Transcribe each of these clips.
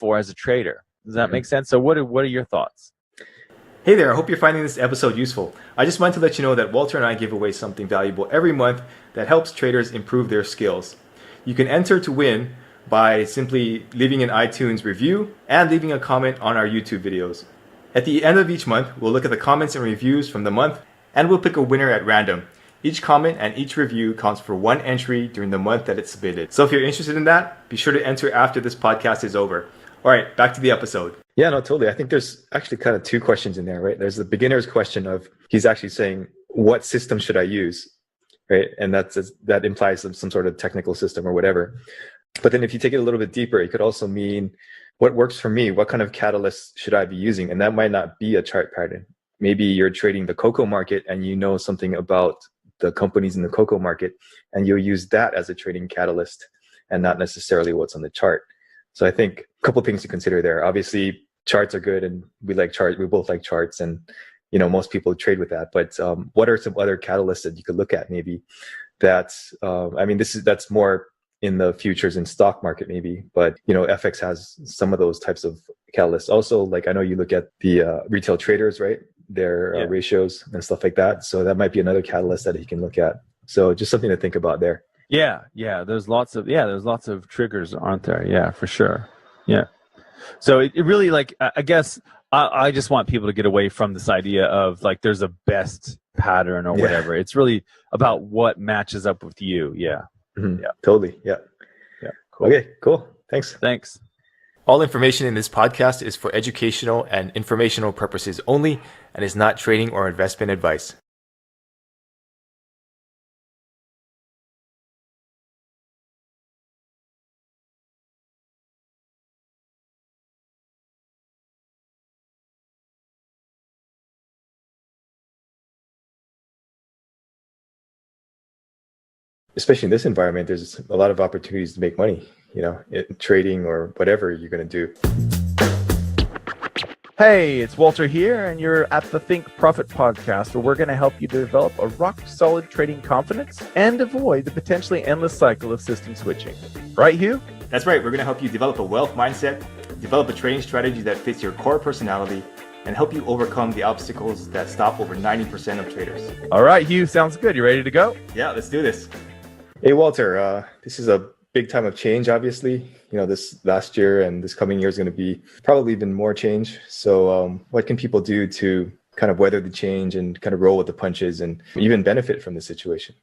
for as a trader. Does that make sense? So what are your thoughts? Hey there, I hope you're finding this episode useful. I just wanted to let you know that Walter and I give away something valuable every month that helps traders improve their skills. You can enter to win by simply leaving an iTunes review and leaving a comment on our YouTube videos. At the end of each month, we'll look at the comments and reviews from the month, and we'll pick a winner at random. Each comment and each review counts for one entry during the month that it's submitted. So if you're interested in that, be sure to enter after this podcast is over. All right, back to the episode. Yeah, no, totally. I think there's actually kind of two questions in there, right? There's the beginner's question of, he's actually saying, what system should I use? Right? And that implies some sort of technical system or whatever. But then if you take it a little bit deeper, it could also mean, what works for me? What kind of catalyst should I be using? And that might not be a chart pattern. Maybe you're trading the cocoa market and you know something about the companies in the cocoa market, and you'll use that as a trading catalyst and not necessarily what's on the chart. So I think a couple of things to consider there. Obviously, charts are good, and we like charts. We both like charts, and most people trade with that. But what are some other catalysts that you could look at? Maybe that's that's more in the futures and stock market, maybe. But FX has some of those types of catalysts. Also, like I know you look at the retail traders, right? Their ratios and stuff like that. So that might be another catalyst that you can look at. So just something to think about there. Yeah. There's lots of triggers, aren't there? Yeah, for sure. Yeah. So it really, like, I guess I just want people to get away from this idea of like there's a best pattern or whatever. It's really about what matches up with you. Yeah. Mm-hmm. Yeah. Totally. Yeah. Yeah. Cool. Okay. Cool. Thanks. All information in this podcast is for educational and informational purposes only and is not trading or investment advice. Especially in this environment, there's a lot of opportunities to make money, in trading or whatever you're going to do. Hey, it's Walter here, and you're at the Think Profit podcast, where we're going to help you develop a rock-solid trading confidence and avoid the potentially endless cycle of system switching. Right, Hugh? That's right. We're going to help you develop a wealth mindset, develop a trading strategy that fits your core personality, and help you overcome the obstacles that stop over 90% of traders. All right, Hugh, sounds good. You ready to go? Yeah, let's do this. Hey, Walter, this is a big time of change, obviously. This last year and this coming year is going to be probably even more change. So what can people do to kind of weather the change and kind of roll with the punches and even benefit from the situation?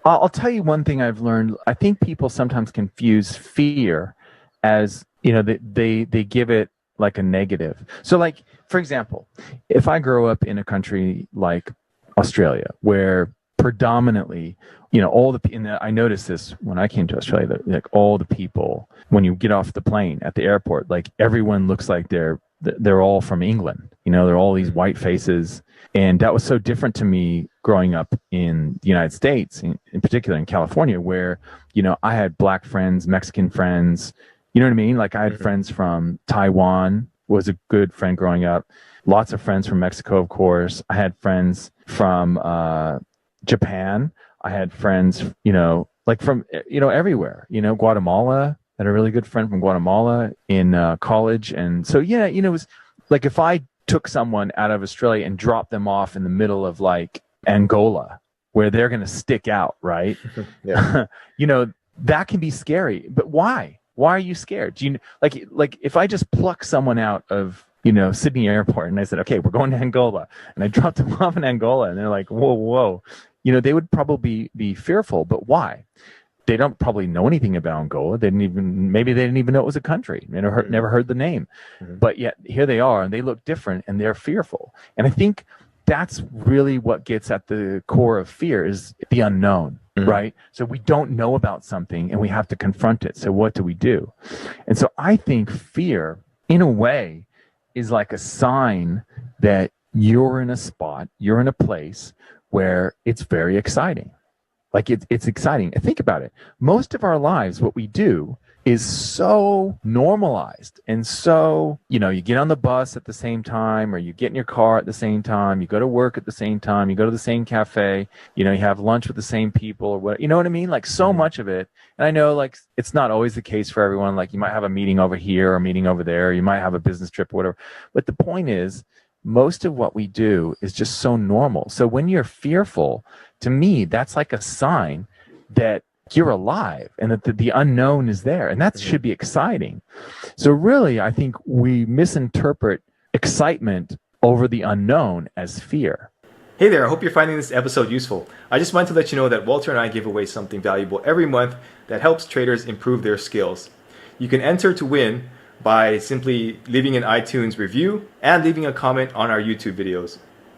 I'll tell you one thing I've learned. I think people sometimes confuse fear as, they give it like a negative. So like, for example, if I grow up in a country like Australia, where predominantly, I noticed this when I came to Australia, that like all the people, when you get off the plane at the airport, like everyone looks like they're all from England. They're all these white faces. And that was so different to me growing up in the United States, in particular in California, where, I had black friends, Mexican friends, you know what I mean? Like I had friends from Taiwan, was a good friend growing up. Lots of friends from Mexico, of course. I had friends from Japan. I had friends, like from, everywhere, Guatemala. I had a really good friend from Guatemala in college. And so, it was like if I took someone out of Australia and dropped them off in the middle of like Angola, where they're going to stick out, right? Yeah. That can be scary. But why? Why are you scared? Do you like if I just pluck someone out of Sydney airport and I said, okay, we're going to Angola, and I dropped them off in Angola, and they're like, whoa. They would probably be fearful, but why? They don't probably know anything about Angola. Maybe they didn't even know it was a country. Never heard the name. Mm-hmm. But yet here they are, and they look different, and they're fearful. And I think that's really what gets at the core of fear, is the unknown, right? So we don't know about something, and we have to confront it. So what do we do? And so I think fear, in a way, is like a sign that you're in a spot, you're in a place where it's very exciting. Like it's exciting. Think about it. Most of our lives, what we do is so normalized. And so, you get on the bus at the same time, or you get in your car at the same time, you go to work at the same time, you go to the same cafe, you have lunch with the same people, or what, you know what I mean? Like, so much of it. And I know, like, it's not always the case for everyone. Like, you might have a meeting over here or a meeting over there, you might have a business trip or whatever. But the point is, most of what we do is just so normal. So when you're fearful, to me, that's like a sign that you're alive and that the unknown is there, and that should be exciting. So really, I think we misinterpret excitement over the unknown as fear. Hey there, I hope you're finding this episode useful. I just wanted to let you know that Walter and I give away something valuable every month that helps traders improve their skills. You can enter to win by simply leaving an iTunes review and leaving a comment on our YouTube videos.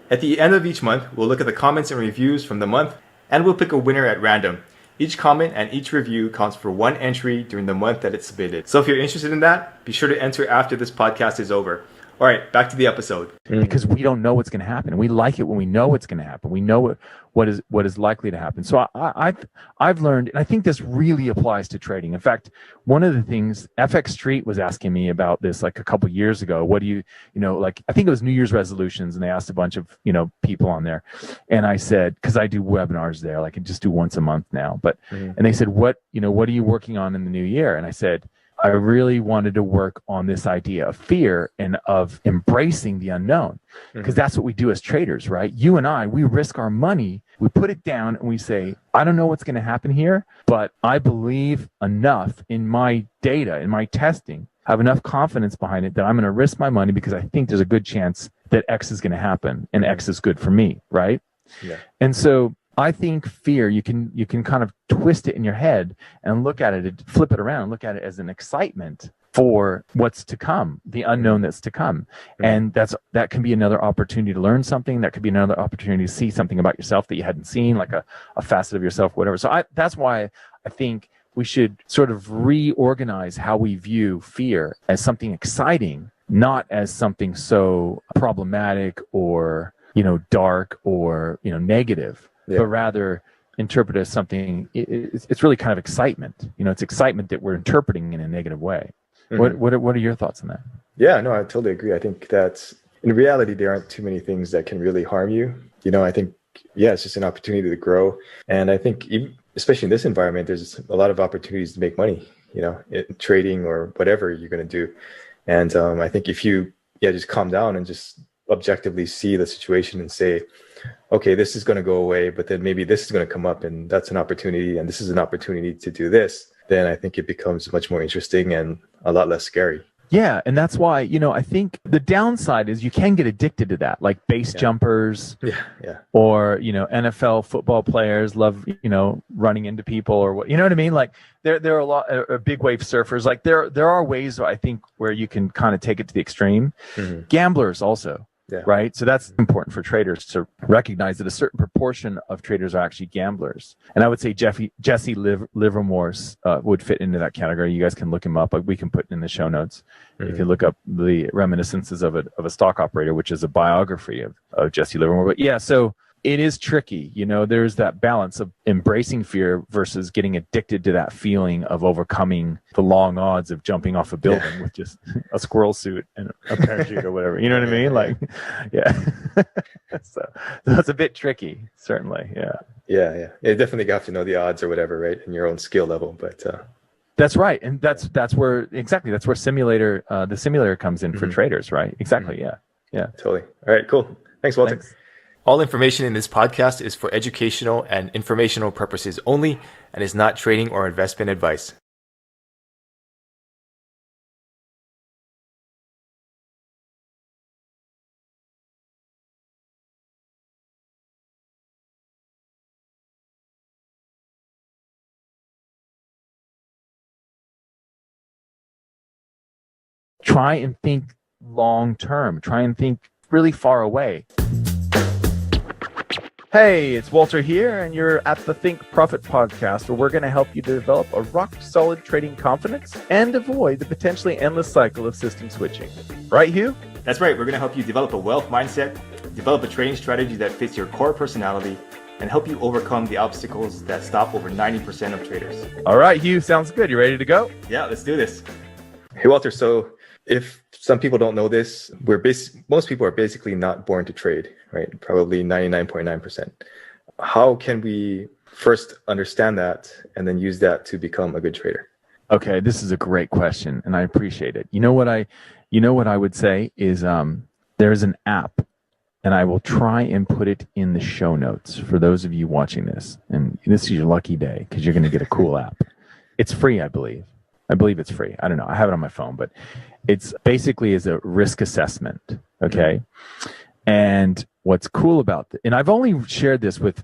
At the end of each month, we'll look at the comments and reviews from the month, and we'll pick a winner at random. Each comment and each review counts for one entry during the month that it's submitted. So if you're interested in that, be sure to enter after this podcast is over. All right, back to the episode. Because we don't know what's going to happen. We like it when we know what's going to happen. We know what is likely to happen. So I've learned, and I think this really applies to trading. In fact, one of the things FX Street was asking me about this like a couple years ago. What do you like? I think it was New Year's resolutions, and they asked a bunch of people on there, and I said, because I do webinars there, like I just do once a month now. But and they said, what are you working on in the new year? And I said, I really wanted to work on this idea of fear and of embracing the unknown, because that's what we do as traders, right? You and I, we risk our money, we put it down, and we say, I don't know what's going to happen here, but I believe enough in my data, in my testing, have enough confidence behind it that I'm going to risk my money because I think there's a good chance that X is going to happen and X is good for me, right? Yeah. And so I think fear, you can kind of twist it in your head and look at it, flip it around, and look at it as an excitement for what's to come, the unknown that's to come. And that can be another opportunity to learn something. That could be another opportunity to see something about yourself that you hadn't seen, like a facet of yourself, whatever. So that's why I think we should sort of reorganize how we view fear as something exciting, not as something so problematic or, dark or, negative. Yeah. But rather interpret it as something, it's really kind of excitement. It's excitement that we're interpreting in a negative way. What are your thoughts on that? Yeah, no, I totally agree. I think that in reality, there aren't too many things that can really harm you. I think, it's just an opportunity to grow. And I think, especially in this environment, there's a lot of opportunities to make money, in trading or whatever you're going to do. And I think if you just calm down and just objectively see the situation and say, okay, this is going to go away, but then maybe this is going to come up, and that's an opportunity, and this is an opportunity to do this, then I think it becomes much more interesting and a lot less scary. Yeah, and that's why, I think the downside is you can get addicted to that, like base jumpers, or, NFL football players love, running into people, or what, you know what I mean? Like there are a lot of big wave surfers. Like there are ways, I think, where you can kind of take it to the extreme. Gamblers also. Yeah. Right. So that's important for traders to recognize that a certain proportion of traders are actually gamblers. And I would say Jesse Livermore's would fit into that category. You guys can look him up. We can put it in the show notes. You can look up the Reminiscences of a Stock Operator, which is a biography of Jesse Livermore. But yeah, so it is tricky. There's that balance of embracing fear versus getting addicted to that feeling of overcoming the long odds of jumping off a building with just a squirrel suit and a parachute or whatever. You know what I mean? Like, so it's a bit tricky, certainly. Yeah. Yeah. You definitely have to know the odds or whatever, right? And your own skill level, but that's right. And that's where the simulator comes in for traders, right? Exactly. Yeah. Totally. All right, cool. Thanks, Walter. Thanks. All information in this podcast is for educational and informational purposes only and is not trading or investment advice. Try and think long term. Try and think really far away. Hey, it's Walter here, and you're at the Think Profit podcast, where we're going to help you develop a rock-solid trading confidence and avoid the potentially endless cycle of system switching. Right, Hugh? That's right. We're going to help you develop a wealth mindset, develop a trading strategy that fits your core personality, and help you overcome the obstacles that stop over 90% of traders. All right, Hugh, sounds good. You ready to go? Yeah, let's do this. Hey, Walter. So if some people don't know this, most people are basically not born to trade, right? Probably 99.9%. How can we first understand that and then use that to become a good trader? Okay, this is a great question, and I appreciate it. You know what I would say is there's an app, and I will try and put it in the show notes for those of you watching this. And this is your lucky day because you're going to get a cool app. It's free, I believe. I believe it's free. I don't know. I have it on my phone, but it's basically is a risk assessment. Okay. And what's cool about it, and I've only shared this with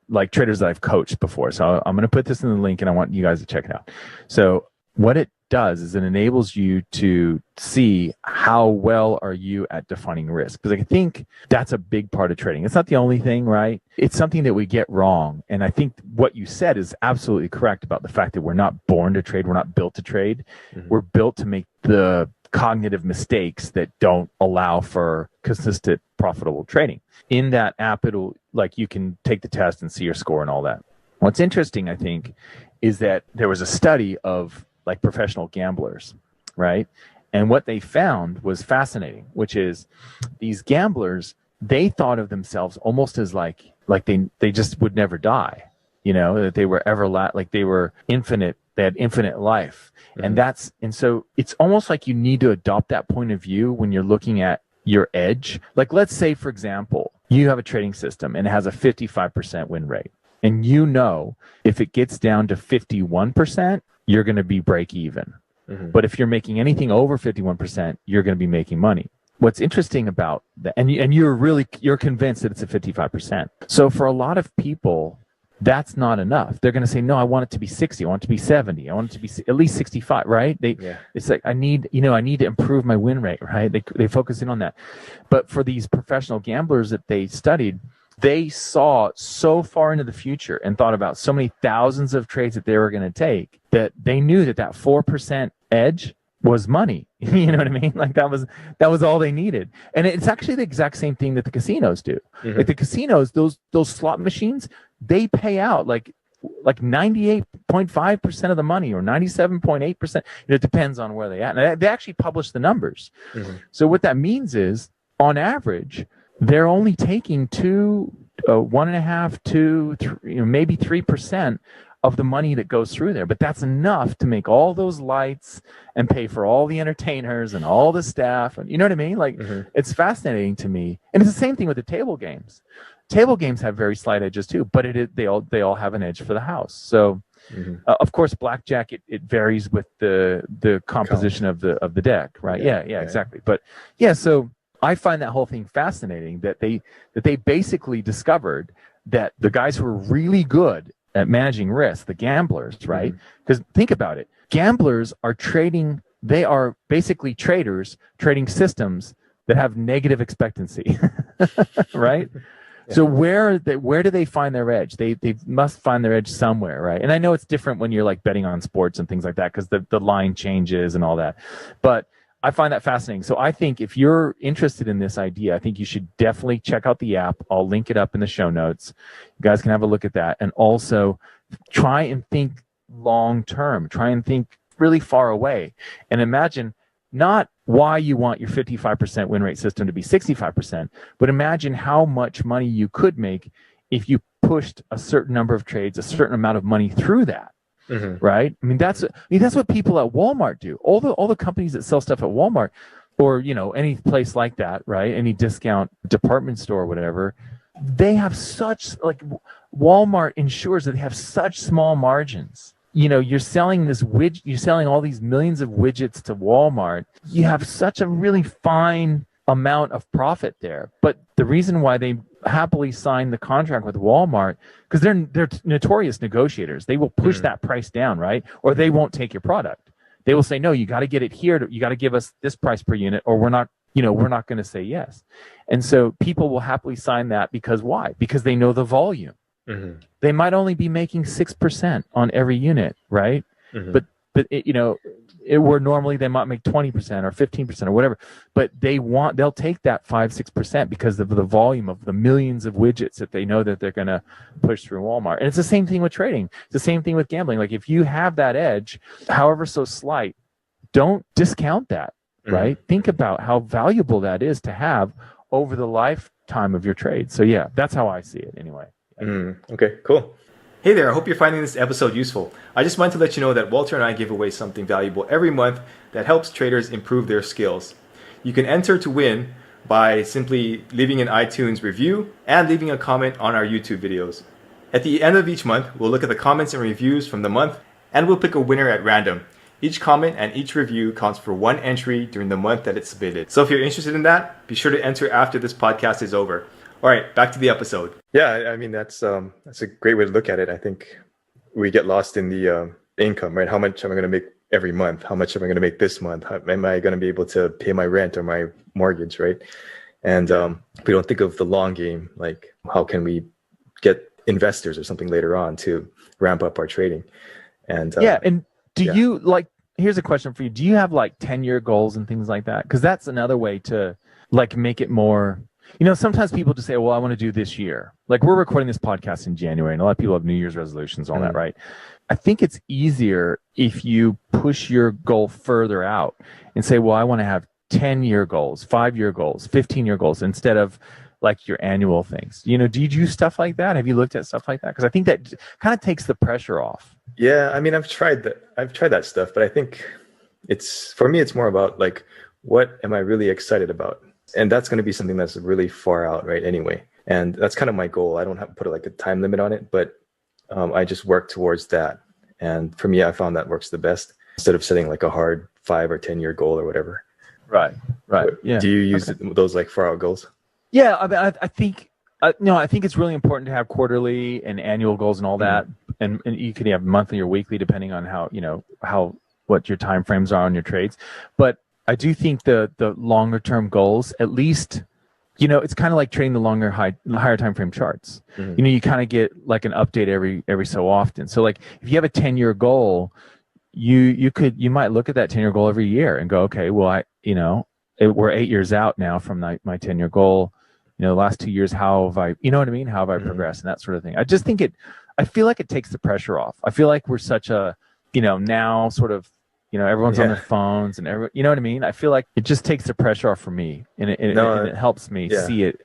like traders that I've coached before. So I'm going to put this in the link and I want you guys to check it out. So what it does is it enables you to see how well are you at defining risk. Because I think that's a big part of trading. It's not the only thing, right? It's something that we get wrong. And I think what you said is absolutely correct about the fact that we're not born to trade. We're not built to trade. We're built to make the cognitive mistakes that don't allow for consistent profitable trading. In that app, it'll like you can take the test and see your score and all that. What's interesting, I think, is that there was a study of like professional gamblers, right? And what they found was fascinating, which is these gamblers, they thought of themselves almost as like they just would never die, you know, that they were like they were infinite, they had infinite life. And so it's almost like you need to adopt that point of view when you're looking at your edge. Like, let's say, for example, you have a trading system and it has a 55% win rate. And you know, if it gets down to 51%, you're going to be break even. But if you're making anything over 51%, you're going to be making money. What's interesting about that, and you're convinced that it's a 55%. So for a lot of people, that's not enough. They're going to say, no, I want it to be 60. I want it to be 70. I want it to be at least 65, right? It's like, I need to improve my win rate, right? They focus in on that. But for these professional gamblers that they studied, they saw so far into the future and thought about so many thousands of trades that they were going to take that they knew that 4% edge was money. You know what I mean? Like that was all they needed. And it's actually the exact same thing that the casinos do. Like the casinos, those slot machines, they pay out like 98.5% of the money or 97.8%. It depends on where they at. And they actually publish the numbers. So what that means is, on average, they're only taking 1.5, 2, 3, maybe 3% of the money that goes through there. But that's enough to make all those lights and pay for all the entertainers and all the staff. And you know what I mean? Like it's fascinating to me. And it's the same thing with the table games. Table games have very slight edges too, but they all have an edge for the house. So of course, blackjack, it varies with the composition of the deck, right? Yeah, exactly. But yeah, so I find that whole thing fascinating that they basically discovered that the guys who are really good at managing risk, the gamblers, right? Because think about it. Gamblers are trading, they are basically traders trading systems that have negative expectancy, right? So where do they find their edge? They must find their edge somewhere, right? And I know it's different when you're like betting on sports and things like that because the line changes and all that. But I find that fascinating. So I think if you're interested in this idea, I think you should definitely check out the app. I'll link it up in the show notes. You guys can have a look at that. And also try and think long term. Try and think really far away. And imagine not why you want your 55% win rate system to be 65%, but imagine how much money you could make if you pushed a certain number of trades, a certain amount of money through that. Right? I mean, that's what people at Walmart do. All the companies that sell stuff at Walmart, or any place like that, right? Any discount department store or whatever, they have such Walmart ensures that they have such small margins. You're selling this widget, you're selling all these millions of widgets to Walmart. You have such a really fine amount of profit there. But the reason why they happily sign the contract with Walmart, because they're notorious negotiators. They will push that price down, right? Or they won't take your product. They will say, no, you got to get it here. You got to give us this price per unit, or we're not going to say yes. And so people will happily sign that because why? Because they know the volume. They might only be making 6% on every unit, right? But but where normally they might make 20% or 15% or whatever, but they'll take that 5-6% because of the volume of the millions of widgets that they know that they're going to push through Walmart. And it's the same thing with trading. It's the same thing with gambling. Like if you have that edge, however so slight, don't discount that, right? Think about how valuable that is to have over the lifetime of your trade. So yeah, that's how I see it anyway. Okay, cool. Hey there, I hope you're finding this episode useful. I just wanted to let you know that Walter and I give away something valuable every month that helps traders improve their skills. You can enter to win by simply leaving an iTunes review and leaving a comment on our YouTube videos. At the end of each month, we'll look at the comments and reviews from the month, and we'll pick a winner at random. Each comment and each review counts for one entry during the month that it's submitted. So if you're interested in that, be sure to enter after this podcast is over. All right, back to the episode. Yeah, I mean, that's a great way to look at it. I think we get lost in the income, right? How much am I going to make every month? How much am I going to make this month? Am I going to be able to pay my rent or my mortgage, right? And we don't think of the long game, like how can we get investors or something later on to ramp up our trading? And and you like, here's a question for you. Do you have like 10-year goals and things like that? Because that's another way to like make it more... sometimes people just say, well, I want to do this year. Like we're recording this podcast in January and a lot of people have New Year's resolutions, all that, right? I think it's easier if you push your goal further out and say, well, I want to have 10-year goals, 5-year goals, 15-year goals instead of like your annual things. Do you do stuff like that? Have you looked at stuff like that? Because I think that kind of takes the pressure off. Yeah, I mean, I've tried that stuff, but I think for me, it's more about like, what am I really excited about? And that's going to be something that's really far out, right? Anyway, and that's kind of my goal. I don't have to put like a time limit on it, but I just work towards that. And for me, I found that works the best instead of setting like a hard 5 or 10-year goal or whatever. Right. Yeah. Do you use those like far out goals? Yeah, I mean, I think I think it's really important to have quarterly and annual goals and all that, and you can have monthly or weekly depending on what your time frames are on your trades, but I do think the longer term goals, at least, it's kind of like trading the higher time frame charts. You kind of get like an update every so often. So like if you have a 10-year goal, you might look at that 10-year goal every year and go, okay, well, we're 8 years out now from my 10-year goal. The last 2 years, how have I, How have I progressed and that sort of thing. I just think I feel like it takes the pressure off. I feel like we're such a, now sort of, everyone's on their phones and I feel like it just takes the pressure off for me and it helps me see it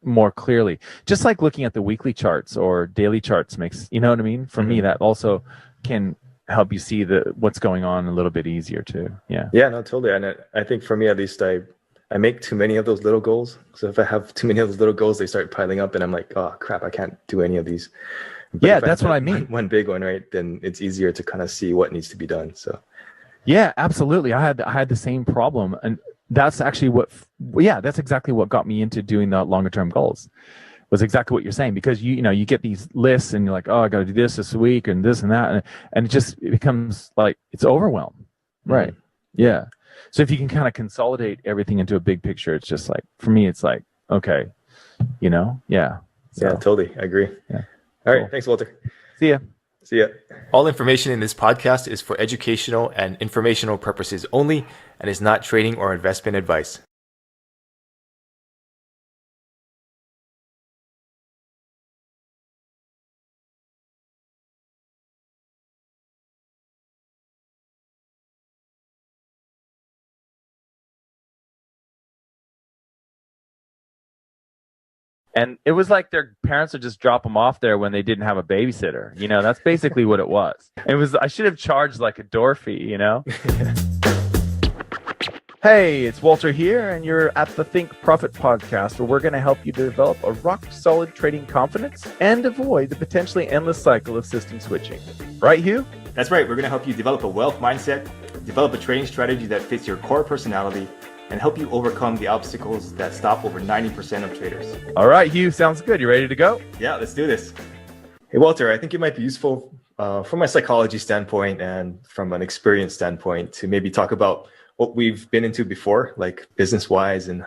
more clearly. Just like looking at the weekly charts or daily charts makes, For me, that also can help you see what's going on a little bit easier too. Yeah. Yeah, no, totally. And I think for me, at least, I make too many of those little goals. So if I have too many of those little goals, they start piling up and I'm like, oh crap, I can't do any of these. But that's what I mean. One big one, right? Then it's easier to kind of see what needs to be done. So yeah, absolutely. I had the same problem, and that's actually that's exactly what got me into doing the longer term goals. Was exactly what you're saying, because you get these lists and you're like, oh, I got to do this week and this and that, and it becomes like it's overwhelmed, right? Yeah. So if you can kind of consolidate everything into a big picture, it's just like, for me, it's like, okay, yeah. So, yeah, totally. I agree. Yeah. All right. Thanks, Walter. See ya. See ya. All information in this podcast is for educational and informational purposes only and is not trading or investment advice. And it was like their parents would just drop them off there when they didn't have a babysitter. That's basically what it was. I should have charged like a door fee, Hey, it's Walter here, and you're at the Think Profit podcast, where we're going to help you develop a rock-solid trading confidence and avoid the potentially endless cycle of system switching. Right, Hugh? That's right. We're going to help you develop a wealth mindset, develop a trading strategy that fits your core personality, and help you overcome the obstacles that stop over 90% of traders. All right, Hugh, sounds good. You ready to go? Yeah, let's do this. Hey, Walter, I think it might be useful from a psychology standpoint and from an experience standpoint to maybe talk about what we've been into before, like business-wise, and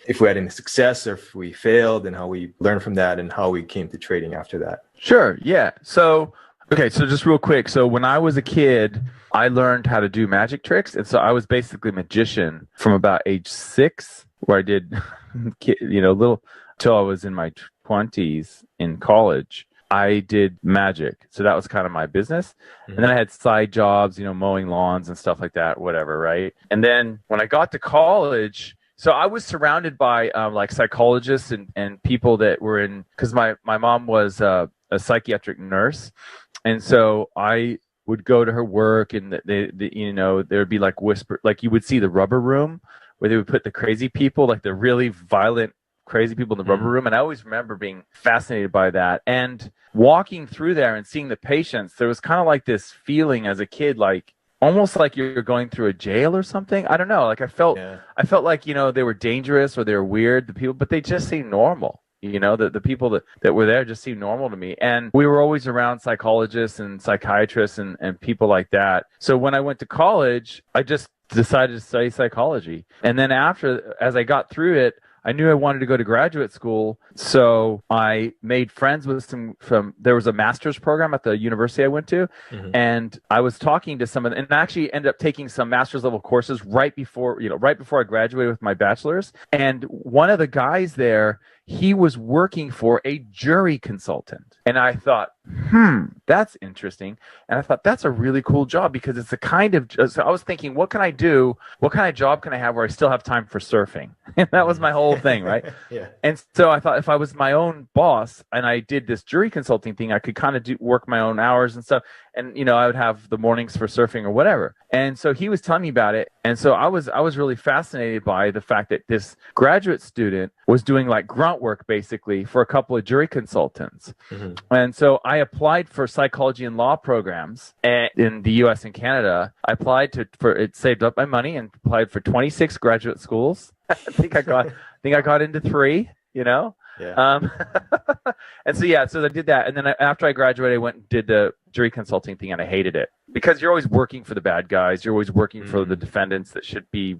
if we had any success or if we failed, and how we learned from that and how we came to trading after that. Sure, yeah. So Okay, so just real quick. So when I was a kid, I learned how to do magic tricks. And so I was basically a magician from about age 6, where I did, little till I was in my 20s in college. I did magic. So that was kind of my business. And then I had side jobs, mowing lawns and stuff like that, whatever, right? And then when I got to college, so I was surrounded by like psychologists and people that were in, because my mom was a psychiatric nurse. And so I would go to her work, and there would be like whisper, like you would see the rubber room where they would put the crazy people, like the really violent, crazy people in the rubber room. And I always remember being fascinated by that. And walking through there and seeing the patients, there was kind of like this feeling as a kid, like almost like you're going through a jail or something. I don't know. Like I felt like, they were dangerous or they were weird, the people, but they just seemed normal. The people that were there just seemed normal to me. And we were always around psychologists and psychiatrists and people like that. So when I went to college, I just decided to study psychology. And then as I got through it, I knew I wanted to go to graduate school. So I made friends with there was a master's program at the university I went to. And I was talking to someone, and I actually ended up taking some master's level courses right before I graduated with my bachelor's. And one of the guys there, he was working for a jury consultant. And I thought, that's interesting. And I thought, that's a really cool job, because it's so I was thinking, what can I do? What kind of job can I have where I still have time for surfing? And that was my whole thing, right? And so I thought, if I was my own boss and I did this jury consulting thing, I could kind of work my own hours and stuff. And, I would have the mornings for surfing or whatever. And so he was telling me about it. And so I was really fascinated by the fact that this graduate student was doing like grunt work basically for a couple of jury consultants. And so I applied for psychology and law programs in the US and Canada. I applied it saved up my money and applied for 26 graduate schools. I think I got into 3, and so I did that. And then after I graduated, I went and did the jury consulting thing, and I hated it, because you're always working for the bad guys. You're always working for the defendants that should be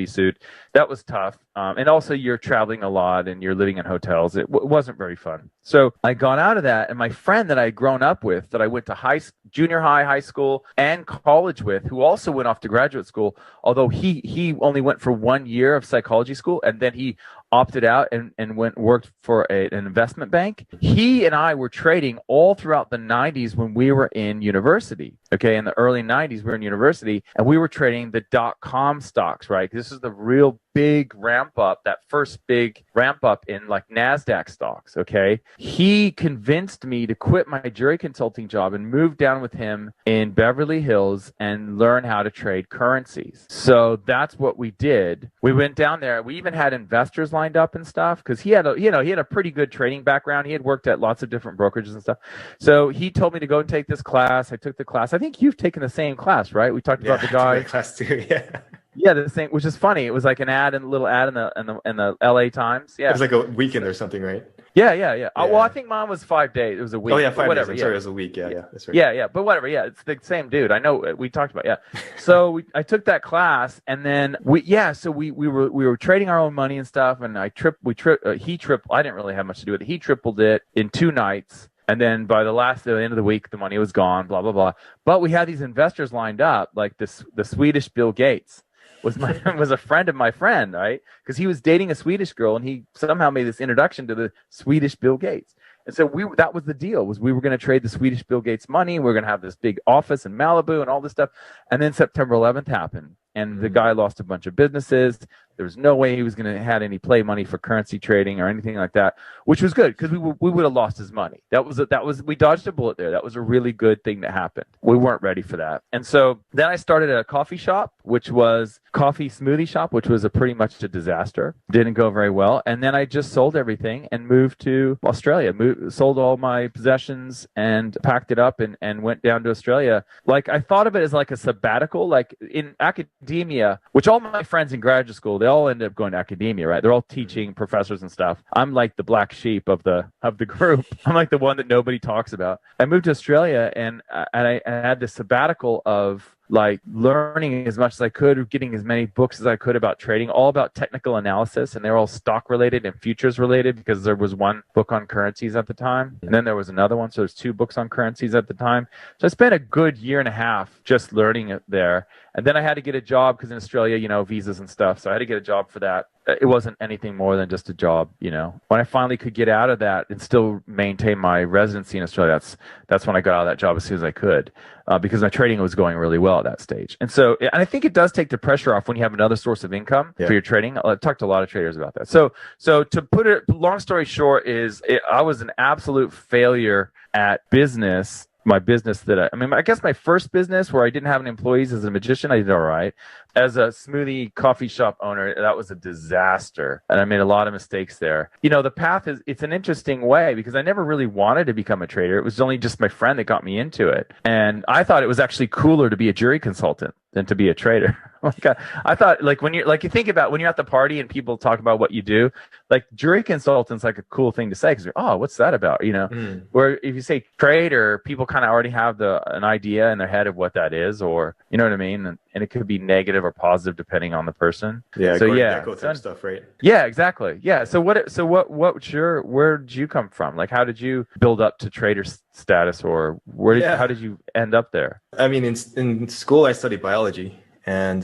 sued. That was tough. And also you're traveling a lot and you're living in hotels. It wasn't very fun. So I got out of that, and my friend that I had grown up with, that I went to junior high school and college with, who also went off to graduate school, although he only went for 1 year of psychology school, and then he opted out and worked for an investment bank. He and I were trading all throughout the 90s when we were in university. Okay, in the early 90s, we were in university, and we were trading the .com stocks, right? This is the real big ramp up, that first big ramp up in like NASDAQ stocks, okay? He convinced me to quit my jury consulting job and move down with him in Beverly Hills and learn how to trade currencies. So that's what we did. We went down there. We even had investors lined up and stuff, because he had a pretty good trading background. He had worked at lots of different brokerages and stuff. So he told me to go and take this class. I took the class. I think you've taken the same class, right? We talked about the guy. I took that class too, yeah. Yeah, this thing, which is funny. It was like a little ad in the LA Times. Yeah, it was like a weekend or something, right? Yeah. Well, I think mine was 5 days. It was a week. Oh yeah, 5 whatever. days. I'm sorry, it was a week. Yeah, that's right. Yeah, but whatever. Yeah, it's the same dude. I know. We talked about. Yeah. So I took that class, and then we were trading our own money and stuff. And he tripled. I didn't really have much to do with it. He tripled it in 2 nights. And then by the end of the week, the money was gone. Blah blah blah. But we had these investors lined up, like the Swedish Bill Gates was a friend of my friend, right? Because he was dating a Swedish girl, and he somehow made this introduction to the Swedish Bill Gates. And so that was the deal, was we were going to trade the Swedish Bill Gates money. We were going to have this big office in Malibu and all this stuff. And then September 11th happened, and the guy lost a bunch of businesses. There was no way he was going to have any play money for currency trading or anything like that, which was good, because we would have lost his money. We dodged a bullet there. That was a really good thing that happened. We weren't ready for that. And so then I started a coffee shop, which was coffee smoothie shop, which was pretty much a disaster. Didn't go very well. And then I just sold everything and moved to Australia, sold all my possessions and packed it up and went down to Australia. Like, I thought of it as like a sabbatical, like in academia, which all my friends in graduate school, they all ended up going to academia, right? They're all teaching professors and stuff. I'm like the black sheep of the group. I'm like the one that nobody talks about. I moved to Australia, and I had this sabbatical of like learning as much as I could, getting as many books as I could about trading, all about technical analysis, and they're all stock related and futures related because there was one book on currencies at the time, and then there was another one, so there's two books on currencies at the time. So I spent a good year and a half just learning it there, and then I had to get a job because in Australia, you know, visas and stuff, so I had to get a job for that. It wasn't anything more than just a job, you know. When I finally could get out of that and still maintain my residency in Australia, that's when I got out of that job as soon as I could, because my trading was going really well at that stage. And so, and I think it does take the pressure off when you have another source of income for your trading. I've talked to a lot of traders about that. So to put it, long story short, I was an absolute failure at business. My business I guess my first business where I didn't have any employees as a magician, I did all right. As a smoothie coffee shop owner, that was a disaster. And I made a lot of mistakes there. You know, the path it's an interesting way because I never really wanted to become a trader. It was only just my friend that got me into it. And I thought it was actually cooler to be a jury consultant than to be a trader. I thought, like, when you're like, you think about when you're at the party and people talk about what you do, like jury consultant's like a cool thing to say because, oh, what's that about? You know, where if you say trader, people kind of already have an idea in their head of what that is, or you know what I mean? And it could be negative or positive depending on the person. Yeah. So type stuff, right? Yeah, exactly. Yeah. So where did you come from? Like, how did you build up to trader status, or how did you end up there? I mean, in school, I studied biology. And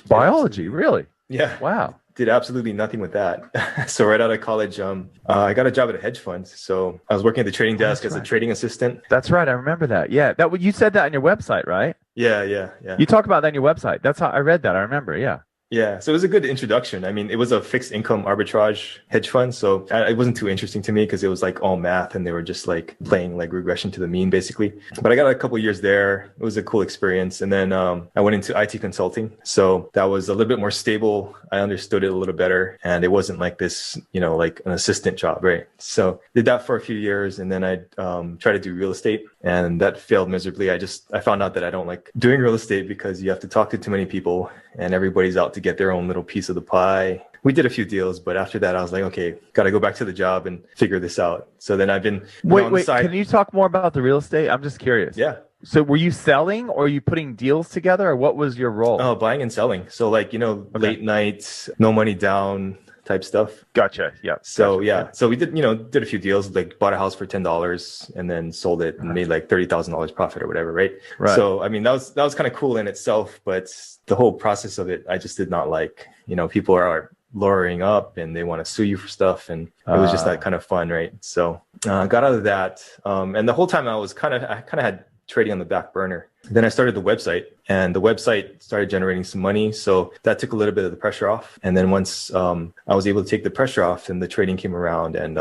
biology, really? Yeah. Wow. Did absolutely nothing with that. So right out of college, I got a job at a hedge fund. So I was working at the trading desk as a trading assistant. That's right. I remember that. Yeah. You said that on your website, right? Yeah. You talk about that on your website. That's how I read that. I remember. Yeah. Yeah, so it was a good introduction. I mean, it was a fixed income arbitrage hedge fund, so it wasn't too interesting to me because it was like all math and they were just like playing like regression to the mean basically. But I got a couple of years there. It was a cool experience. And then I went into IT consulting. So that was a little bit more stable. I understood it a little better and it wasn't like this, you know, like an assistant job, right? So did that for a few years and then I tried to do real estate and that failed miserably. I found out that I don't like doing real estate because you have to talk to too many people and everybody's out to get their own little piece of the pie. We did a few deals, but after that, I was like, okay, got to go back to the job and figure this out. So then I've been on the side. Can you talk more about the real estate? I'm just curious. Yeah. So were you selling or were you putting deals together or what was your role? Oh, buying and selling. So like, you know, late nights, no money down type stuff. Gotcha. Yeah. So so we did a few deals, like bought a house for $10 and then sold it and made like $30,000 profit or whatever, right? So I mean that was kind of cool in itself, but the whole process of it I just did not like. You know, people are lowering up and they want to sue you for stuff, and it was just that kind of fun, right? So I got out of that, and the whole time I kind of had trading on the back burner. Then I started the website and the website started generating some money. So that took a little bit of the pressure off. And then once I was able to take the pressure off, then the trading came around. And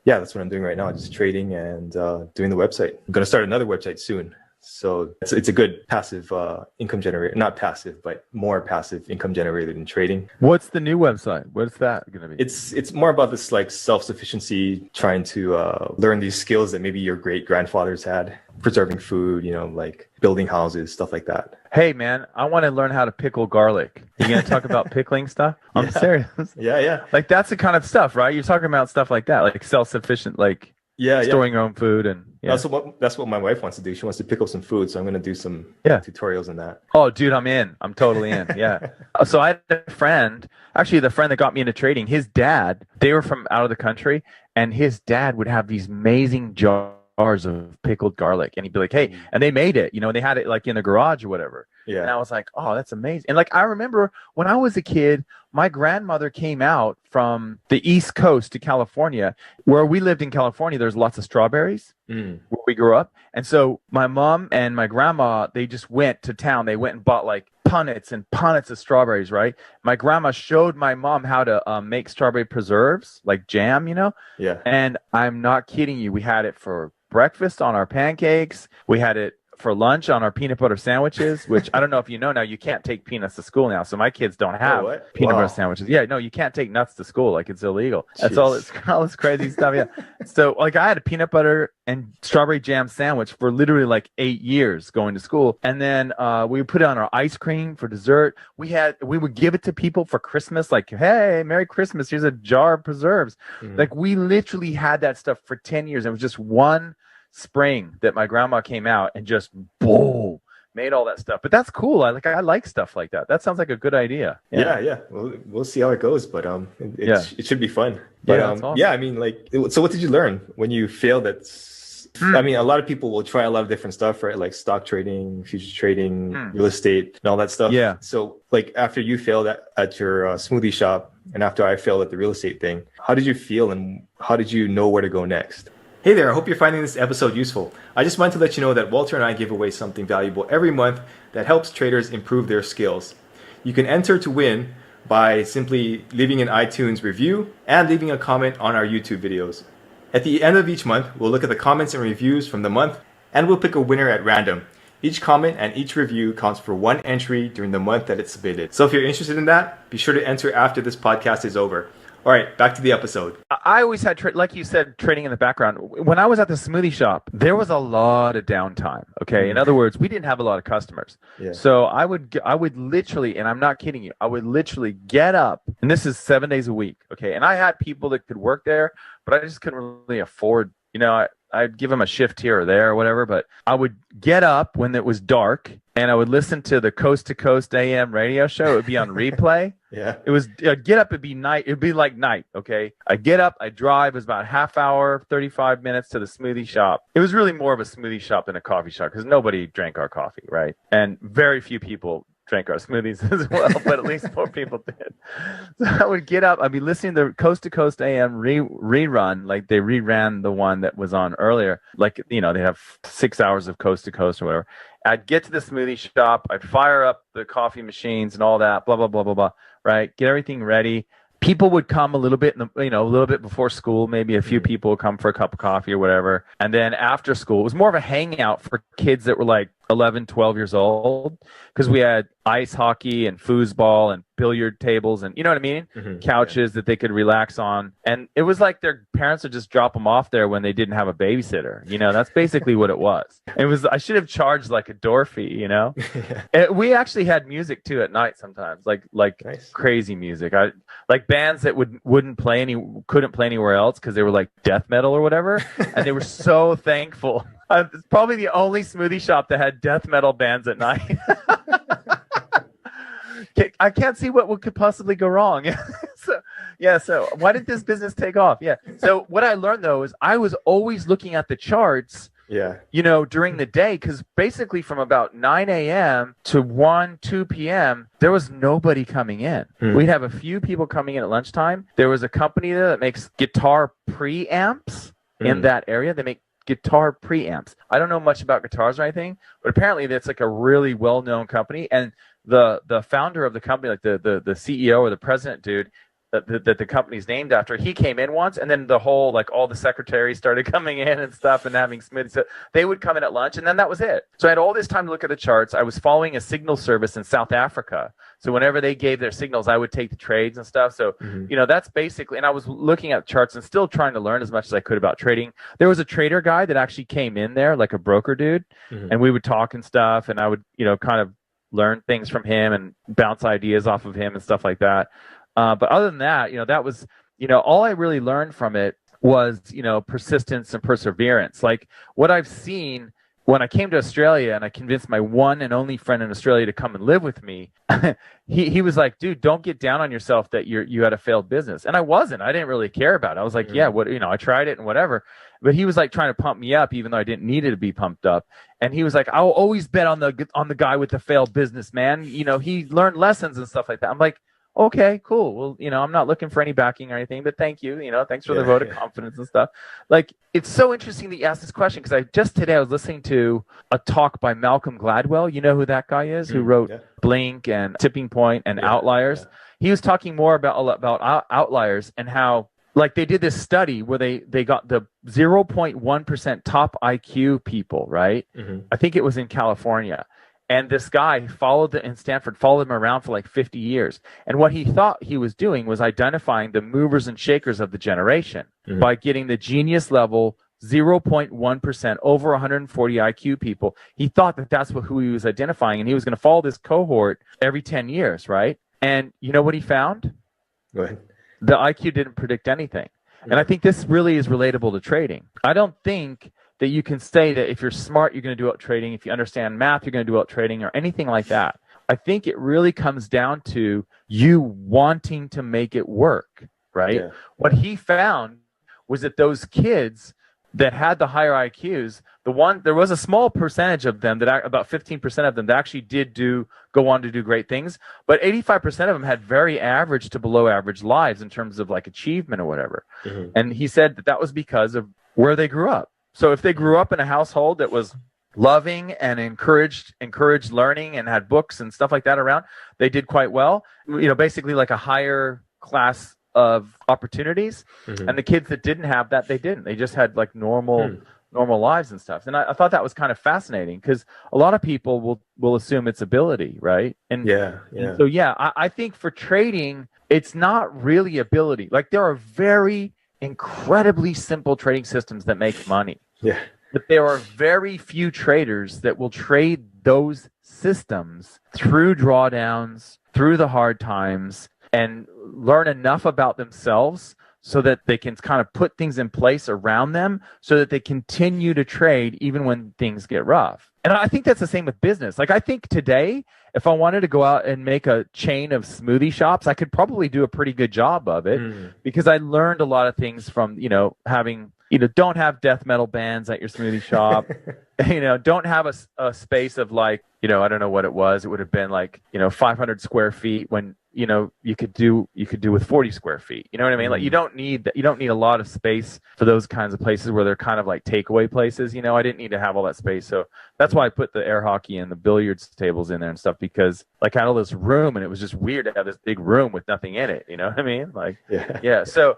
that's what I'm doing right now, just trading and doing the website. I'm going to start another website soon. So it's a good passive income generator, not passive, but more passive income generator than trading. What's the new website? What's that going to be? It's more about this like self-sufficiency, trying to learn these skills that maybe your great grandfathers had, preserving food, you know, like building houses, stuff like that. Hey man, I want to learn how to pickle garlic. You going to talk about pickling stuff? I'm serious. Yeah. Like that's the kind of stuff, right? You're talking about stuff like that, like self-sufficient, like storing your own food and that's what my wife wants to do. She wants to pick up some food, so I'm going to do some tutorials on that. Oh, dude, I'm in. I'm totally in. Yeah. So I had a friend, actually the friend that got me into trading. His dad, they were from out of the country, and his dad would have these amazing jars of pickled garlic, and he'd be like, "Hey," and they made it, you know, and they had it like in the garage or whatever. Yeah. And I was like, "Oh, that's amazing." And like I remember when I was a kid, my grandmother came out from the East Coast to California. Where we lived in California, there's lots of strawberries where we grew up. And so my mom and my grandma, they just went to town. They went and bought like punnets and punnets of strawberries, right? My grandma showed my mom how to make strawberry preserves, like jam, you know? Yeah. And I'm not kidding you. We had it for breakfast on our pancakes. We had it for lunch on our peanut butter sandwiches, which I don't know if you know now, you can't take peanuts to school now. So my kids don't have peanut butter sandwiches. Yeah, no, you can't take nuts to school. Like it's illegal. That's all this crazy stuff. Yeah. So like I had a peanut butter and strawberry jam sandwich for literally like 8 years going to school. And then we would put it on our ice cream for dessert. We would give it to people for Christmas. Like, hey, Merry Christmas. Here's a jar of preserves. Like we literally had that stuff for 10 years. It was just one spring that my grandma came out and just boom, made all that stuff. But that's cool. I like stuff like that. That sounds like a good idea. Yeah. We'll see how it goes, but it should be fun. But that's awesome. I mean, like, so what did you learn when you failed at? I mean, a lot of people will try a lot of different stuff, right? Like stock trading, futures trading, real estate, and all that stuff. Yeah. So, like, after you failed at your smoothie shop, and after I failed at the real estate thing, how did you feel, and how did you know where to go next? Hey there, I hope you're finding this episode useful. I just wanted to let you know that Walter and I give away something valuable every month that helps traders improve their skills. You can enter to win by simply leaving an iTunes review and leaving a comment on our YouTube videos. At the end of each month, we'll look at the comments and reviews from the month, and we'll pick a winner at random. Each comment and each review counts for one entry during the month that it's submitted. So if you're interested in that, be sure to enter after this podcast is over. All right, back to the episode. I always had, like you said, trading in the background. When I was at the smoothie shop, there was a lot of downtime. Okay, in other words, we didn't have a lot of customers. Yeah. So I would literally, and I'm not kidding you, I would literally get up, and this is 7 days a week. Okay, and I had people that could work there, but I just couldn't really afford. I'd give them a shift here or there or whatever, but I would get up when it was dark, and I would listen to the Coast to Coast AM radio show. It would be on replay. Yeah. It was get up. It'd be night. It'd be like night. Okay. I get up. I drive. It was about a half hour, 35 minutes to the smoothie shop. It was really more of a smoothie shop than a coffee shop because nobody drank our coffee, right? And very few people drank our smoothies as well, but at least 4 people did. So I would get up. I'd be listening to Coast to Coast AM rerun, like they reran the one that was on earlier. Like, they have 6 hours of Coast to Coast or whatever. I'd get to the smoothie shop. I'd fire up the coffee machines and all that, blah, blah, blah, blah, blah, right? Get everything ready. People would come a little bit, a little bit before school. Maybe a few people would come for a cup of coffee or whatever. And then after school, it was more of a hangout for kids that were like 11, 12 years old because we had ice hockey and foosball and billiard tables and, you know what I mean? Couches that they could relax on. And it was like their parents would just drop them off there when they didn't have a babysitter. That's basically what it was. I should have charged like a door fee, And we actually had music too at night sometimes, like nice. Crazy music. Like bands that couldn't play anywhere else because they were like death metal or whatever. And they were so thankful. It's probably the only smoothie shop that had death metal bands at night. I can't see what could possibly go wrong. So why did this business take off? Yeah. So what I learned though is I was always looking at the charts. Yeah. During the day, because basically from about 9 a.m. to 1, 2 p.m., there was nobody coming in. We'd have a few people coming in at lunchtime. There was a company there that makes guitar preamps in that area. They make guitar preamps. I don't know much about guitars or anything, but apparently that's like a really well-known company. And the founder of the company, like the CEO or the president dude that the company's named after, he came in once, and then the whole, like, all the secretaries started coming in and stuff and having smoothies. So they would come in at lunch, and then that was it. So I had all this time to look at the charts. I was following a signal service in South Africa. So whenever they gave their signals, I would take the trades and stuff. So, that's basically, and I was looking at charts and still trying to learn as much as I could about trading. There was a trader guy that actually came in there, like a broker dude, and we would talk and stuff, and I would, kind of learn things from him and bounce ideas off of him and stuff like that. But other than that, that was, all I really learned from it was, persistence and perseverance. Like what I've seen when I came to Australia and I convinced my one and only friend in Australia to come and live with me, he was like, dude, don't get down on yourself that you had a failed business. And I wasn't. I didn't really care about it. I was like, yeah, I tried it and whatever. But he was like trying to pump me up, even though I didn't need it to be pumped up. And he was like, I'll always bet on the guy with the failed business, man. He learned lessons and stuff like that. I'm like, okay, cool. Well, I'm not looking for any backing or anything, but thank you. Thanks for the vote of confidence and stuff. Like, it's so interesting that you asked this question because today I was listening to a talk by Malcolm Gladwell. You know who that guy is? Who wrote Blink and Tipping Point and Outliers. Yeah. He was talking more about outliers and how, like, they did this study where they got the 0.1% top IQ people, right? I think it was in California. And this guy in Stanford followed him around for like 50 years. And what he thought he was doing was identifying the movers and shakers of the generation by getting the genius level 0.1% over 140 IQ people. He thought that that's who he was identifying, and he was going to follow this cohort every 10 years, right? And you know what he found? Go ahead. The IQ didn't predict anything. And I think this really is relatable to trading. I don't think that you can say that if you're smart, you're going to do well trading. If you understand math, you're going to do well trading, or anything like that. I think it really comes down to you wanting to make it work, right? Yeah. What he found was that those kids that had the higher IQs, there was a small percentage of them, that about 15% of them, that actually did go on to do great things, but 85% of them had very average to below average lives in terms of like achievement or whatever. Mm-hmm. And he said that was because of where they grew up. So if they grew up in a household that was loving and encouraged learning and had books and stuff like that around, they did quite well. Basically like a higher class of opportunities. Mm-hmm. And the kids that didn't have that, they didn't. They just had like normal lives and stuff. And I thought that was kind of fascinating, because a lot of people will assume it's ability, right? And and so I think for trading, it's not really ability. Like, there are very incredibly simple trading systems that make money. Yeah. But there are very few traders that will trade those systems through drawdowns, through the hard times, and learn enough about themselves so that they can kind of put things in place around them so that they continue to trade even when things get rough. And I think that's the same with business. Like, I think today, if I wanted to go out and make a chain of smoothie shops, I could probably do a pretty good job of it, because I learned a lot of things from, having, don't have death metal bands at your smoothie shop. Don't have a space of like, I don't know what it was. It would have been like, 500 square feet when, you could do with 40 square feet. You know what I mean? Like, you don't need a lot of space for those kinds of places where they're kind of like takeaway places. I didn't need to have all that space. So that's why I put the air hockey and the billiards tables in there and stuff, because like I had all this room, and it was just weird to have this big room with nothing in it. You know what I mean? Like, yeah. So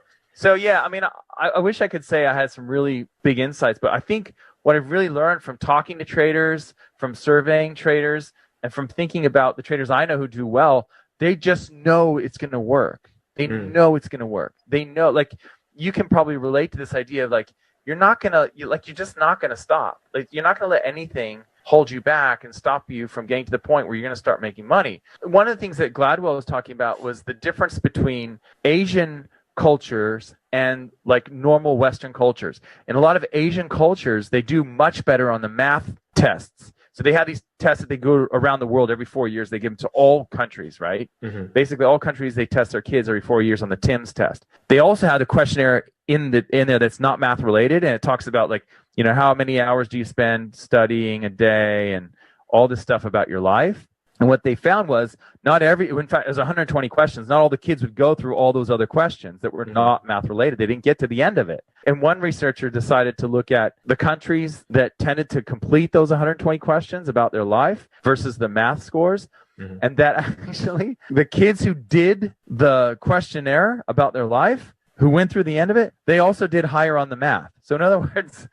yeah, I mean, I wish I could say I had some really big insights, but I think what I've really learned from talking to traders, from surveying traders, and from thinking about the traders I know who do well, they just know it's going to work. They know it's going to work. They know, like, you can probably relate to this idea of like, you're just not going to stop. Like, you're not going to let anything hold you back and stop you from getting to the point where you're going to start making money. One of the things that Gladwell was talking about was the difference between Asian cultures and like normal Western cultures. In a lot of Asian cultures, they do much better on the math tests. So they have these tests that they go around the world every 4 years. They give them to all countries, right? Basically, all countries, they test their kids every 4 years on the TIMS test. They also have a questionnaire in there that's not math related, and it talks about like, how many hours do you spend studying a day and all this stuff about your life. And what they found was in fact, it was 120 questions. Not all the kids would go through all those other questions that were not math related. They didn't get to the end of it. And one researcher decided to look at the countries that tended to complete those 120 questions about their life versus the math scores. And that actually, the kids who did the questionnaire about their life, who went through the end of it, they also did higher on the math. So in other words,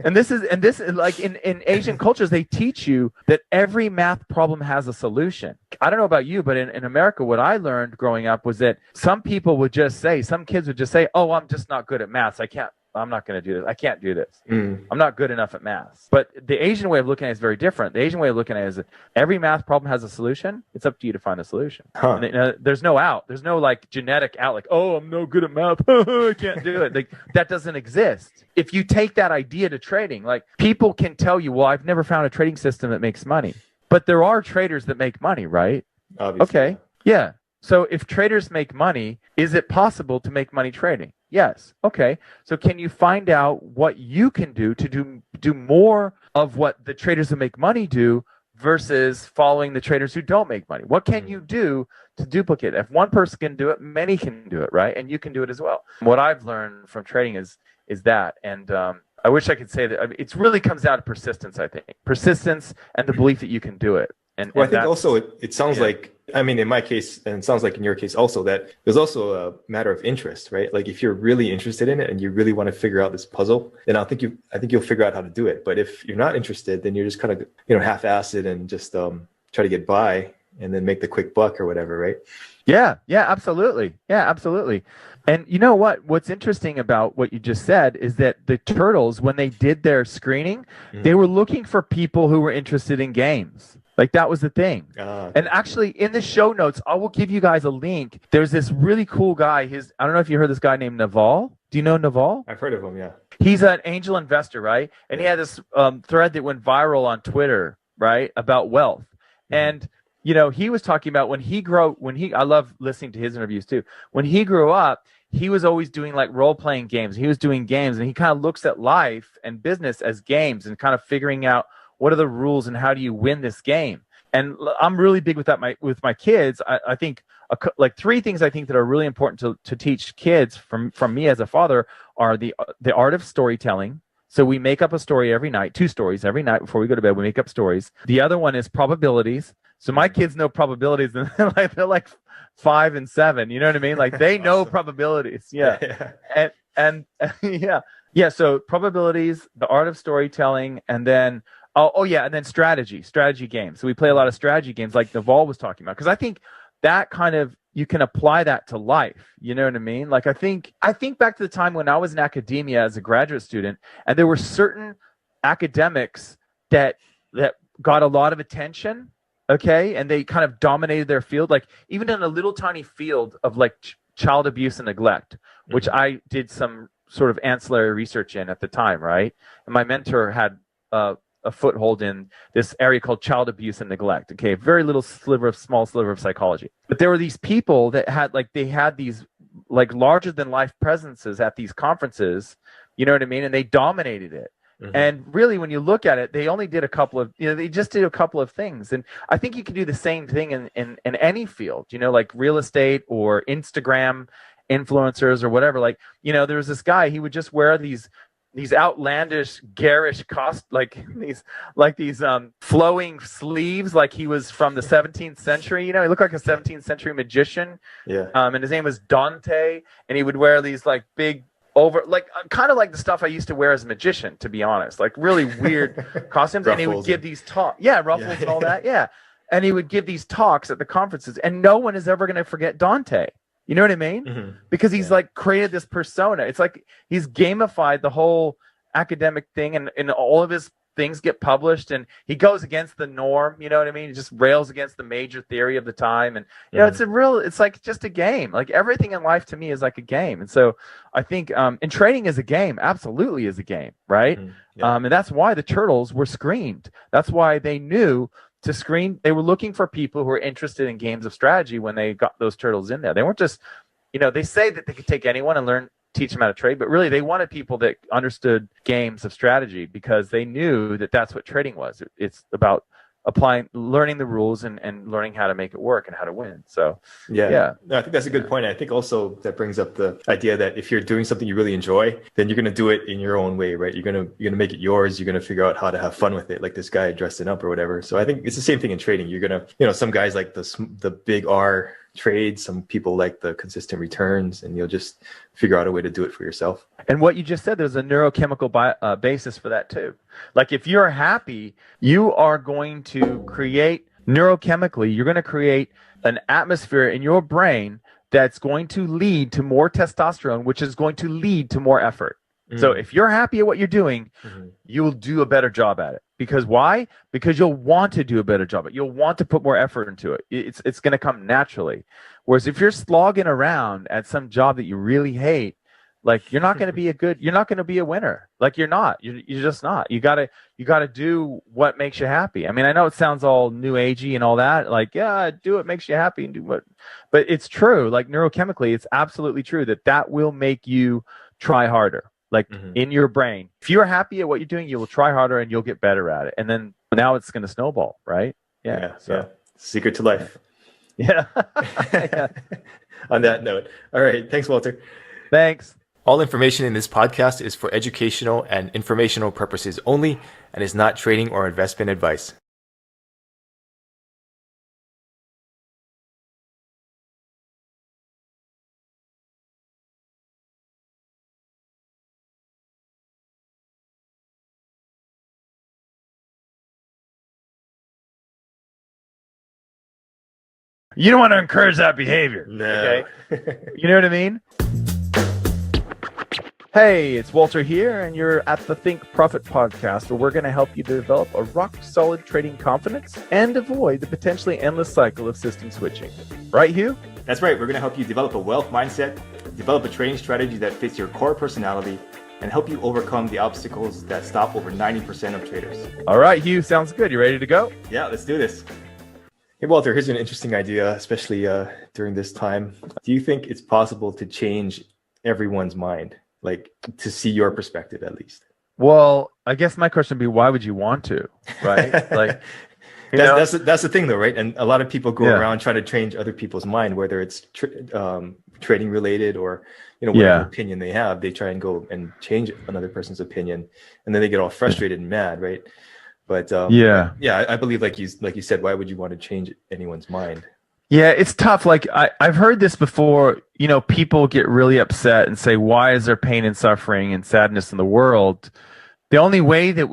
and this is like in Asian cultures, they teach you that every math problem has a solution. I don't know about you, but in America, what I learned growing up was that some kids would just say, oh, I'm just not good at maths. I'm not going to do this. I can't do this. I'm not good enough at math. But the Asian way of looking at it is very different. The Asian way of looking at it is that every math problem has a solution. It's up to you to find the solution. And, there's no out. There's no like genetic out. Like, oh, I'm no good at math. I can't do it. Like, that doesn't exist. If you take that idea to trading, like, people can tell you, well, I've never found a trading system that makes money. But there are traders that make money, right? Obviously. Okay. Yeah. So if traders make money, is it possible to make money trading? Yes. Okay. So can you find out what you can do to do more of what the traders who make money do versus following the traders who don't make money? What can you do to duplicate? If one person can do it, many can do it, right? And you can do it as well. What I've learned from trading is that. And I wish I could say that. I mean, it really comes down to persistence, I think. Persistence and the belief that you can do it. I think also it sounds like, I mean, in my case, and it sounds like in your case also, that there's also a matter of interest, right? Like, if you're really interested in it and you really want to figure out this puzzle, then I think you'll figure out how to do it. But if you're not interested, then you're just kind of, half-assed it and just try to get by and then make the quick buck or whatever, right? Yeah, absolutely. Yeah, absolutely. And you know what? What's interesting about what you just said is that the Turtles, when they did their screening, they were looking for people who were interested in games. Like, that was the thing. And actually, in the show notes, I will give you guys a link. There's this really cool guy. I don't know if you heard this guy named Naval. Do you know Naval? I've heard of him, yeah. He's an angel investor, right? And he had this thread that went viral on Twitter, right, about wealth. And he was talking about I love listening to his interviews too. When he grew up, he was always doing like role-playing games. He was doing games, and he kind of looks at life and business as games and kind of figuring out what are the rules and how do you win this game. And I'm really big with that with my kids. I think like three things I think that are really important to teach kids from me as a father are the art of storytelling. So we make up a story every night, 2 stories every night before we go to bed. We make up stories. The other one is probabilities. So my kids know probabilities, and they're like 5 and 7. You know what I mean? Like they know probabilities. Yeah. And yeah. So probabilities, the art of storytelling, and then and then strategy games. So we play a lot of strategy games, like Naval was talking about, because I think that kind of you can apply that to life. You know what I mean? Like I think back to the time when I was in academia as a graduate student, and there were certain academics that got a lot of attention. Okay, and they kind of dominated their field, like even in a little tiny field of like child abuse and neglect, which I did some sort of ancillary research in at the time, right? And my mentor had a foothold in this area called child abuse and neglect. Okay, very small sliver of psychology. But there were these people that had these like larger than life presences at these conferences. You know what I mean? And they dominated it. And really, when you look at it, they only did they just did a couple of things. And I think you can do the same thing in any field, like real estate or Instagram influencers or whatever. Like, there was this guy, he would just wear these outlandish, garish these flowing sleeves, like he was from the 17th century. He looked like a 17th century magician. Yeah. And his name was Dante, and he would wear these like big kind of like the stuff I used to wear as a magician, to be honest, like really weird costumes. And he would give these talks, ruffles and all that. Yeah. And he would give these talks at the conferences, and no one is ever going to forget Dante. You know what I mean? Because he's like created this persona. It's like he's gamified the whole academic thing, and all of his things get published, and he goes against the norm. You know what I mean? He just rails against the major theory of the time. And it's like just a game. Like everything in life to me is like a game. And so I think and trading is a game, absolutely is a game, right? And that's why the turtles were screened. That's why they knew to screen. They were looking for people who were interested in games of strategy when they got those turtles in there. They weren't just, they say that they could take anyone and teach them how to trade, but really they wanted people that understood games of strategy, because they knew that that's what trading was. It's about learning the rules and learning how to make it work and how to win. So No, I think that's a good point. I think also that brings up the idea that if you're doing something you really enjoy, then you're going to do it in your own way, right? You're going to make it yours. You're going to figure out how to have fun with it, like this guy dressing up or whatever. So I think it's the same thing in trading. You're going to, some guys like the big R trades, some people like the consistent returns, and you'll just figure out a way to do it for yourself. And what you just said, there's a neurochemical basis for that too. Like if you're happy, you are going to create neurochemically, you're going to create an atmosphere in your brain that's going to lead to more testosterone, which is going to lead to more effort. So if you're happy at what you're doing, you'll do a better job at it. Because why? Because you'll want to do a better job at it. You'll want to put more effort into it. It's going to come naturally. Whereas if you're slogging around at some job that you really hate, like you're not going to be a winner. Like you're just not. You got to do what makes you happy. I mean, I know it sounds all new agey and all that. Like, do what makes you happy and do what, but it's true. Like neurochemically, it's absolutely true that will make you try harder. Like in your brain, if you're happy at what you're doing, you will try harder and you'll get better at it. And then now it's going to snowball, right? Secret to life. Yeah. On that note. All right. Thanks, Walter. Thanks. All information in this podcast is for educational and informational purposes only and is not trading or investment advice. You don't want to encourage that behavior. No. Okay? You know what I mean? Hey, it's Walter here, and you're at the Think Profit podcast, where we're going to help you develop a rock-solid trading confidence and avoid the potentially endless cycle of system switching. Right, Hugh? That's right. We're going to help you develop a wealth mindset, develop a trading strategy that fits your core personality, and help you overcome the obstacles that stop over 90% of traders. All right, Hugh, sounds good. You ready to go? Yeah, let's do this. Hey, Walter, here's an interesting idea, especially during this time. Do you think it's possible to change everyone's mind, like to see your perspective at least? Well, I guess my question would be, why would you want to, right? Like, that's the thing, though, right? And a lot of people go around trying to change other people's mind, whether it's trading related or whatever opinion they have. They try and go and change another person's opinion, and then they get all frustrated and mad, right? But I believe, like you said, why would you want to change anyone's mind? Yeah, it's tough. Like I've heard this before. People get really upset and say, "Why is there pain and suffering and sadness in the world?" The only way that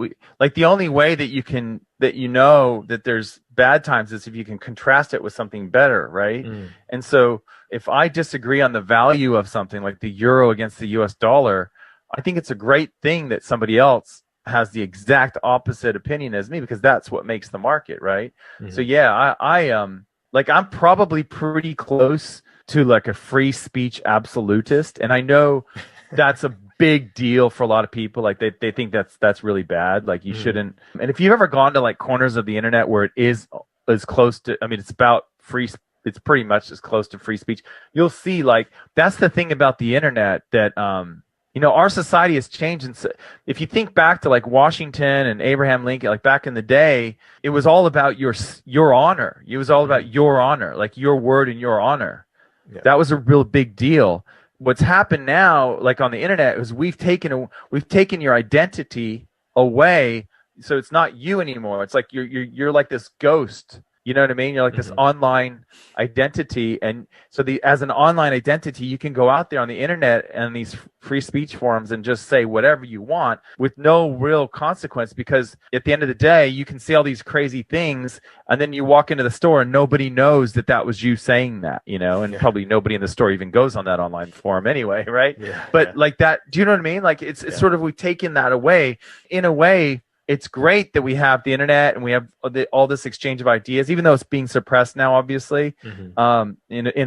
that there's bad times is if you can contrast it with something better, right? And so if I disagree on the value of something like the euro against the US dollar, I think it's a great thing that somebody else has the exact opposite opinion as me, because that's what makes the market, right? So yeah, I'm probably pretty close to like a free speech absolutist, and I know that's a big deal for a lot of people. Like they think that's really bad. Like you shouldn't. And if you've ever gone to like corners of the internet where it is as close to, it's about free, it's pretty much as close to free speech, you'll see like that's the thing about the internet that our society has changed. And so if you think back to like Washington and Abraham Lincoln, like back in the day, it was all about your honor. It was all about your honor, like your word and your honor. Yeah. That was a real big deal. What's happened now, like on the internet, is we've taken your identity away, so it's not you anymore. It's like you're like this ghost. You know what I mean? You're like this online identity, and so as an online identity, you can go out there on the internet and these free speech forums and just say whatever you want with no real consequence, because at the end of the day, you can say all these crazy things, and then you walk into the store and nobody knows that was you saying that, and probably nobody in the store even goes on that online forum anyway, right? But like that, do you know what I mean? Like it's sort of, we've taken that away. In a way, it's great that we have the internet and we have all this exchange of ideas, even though it's being suppressed now, obviously, in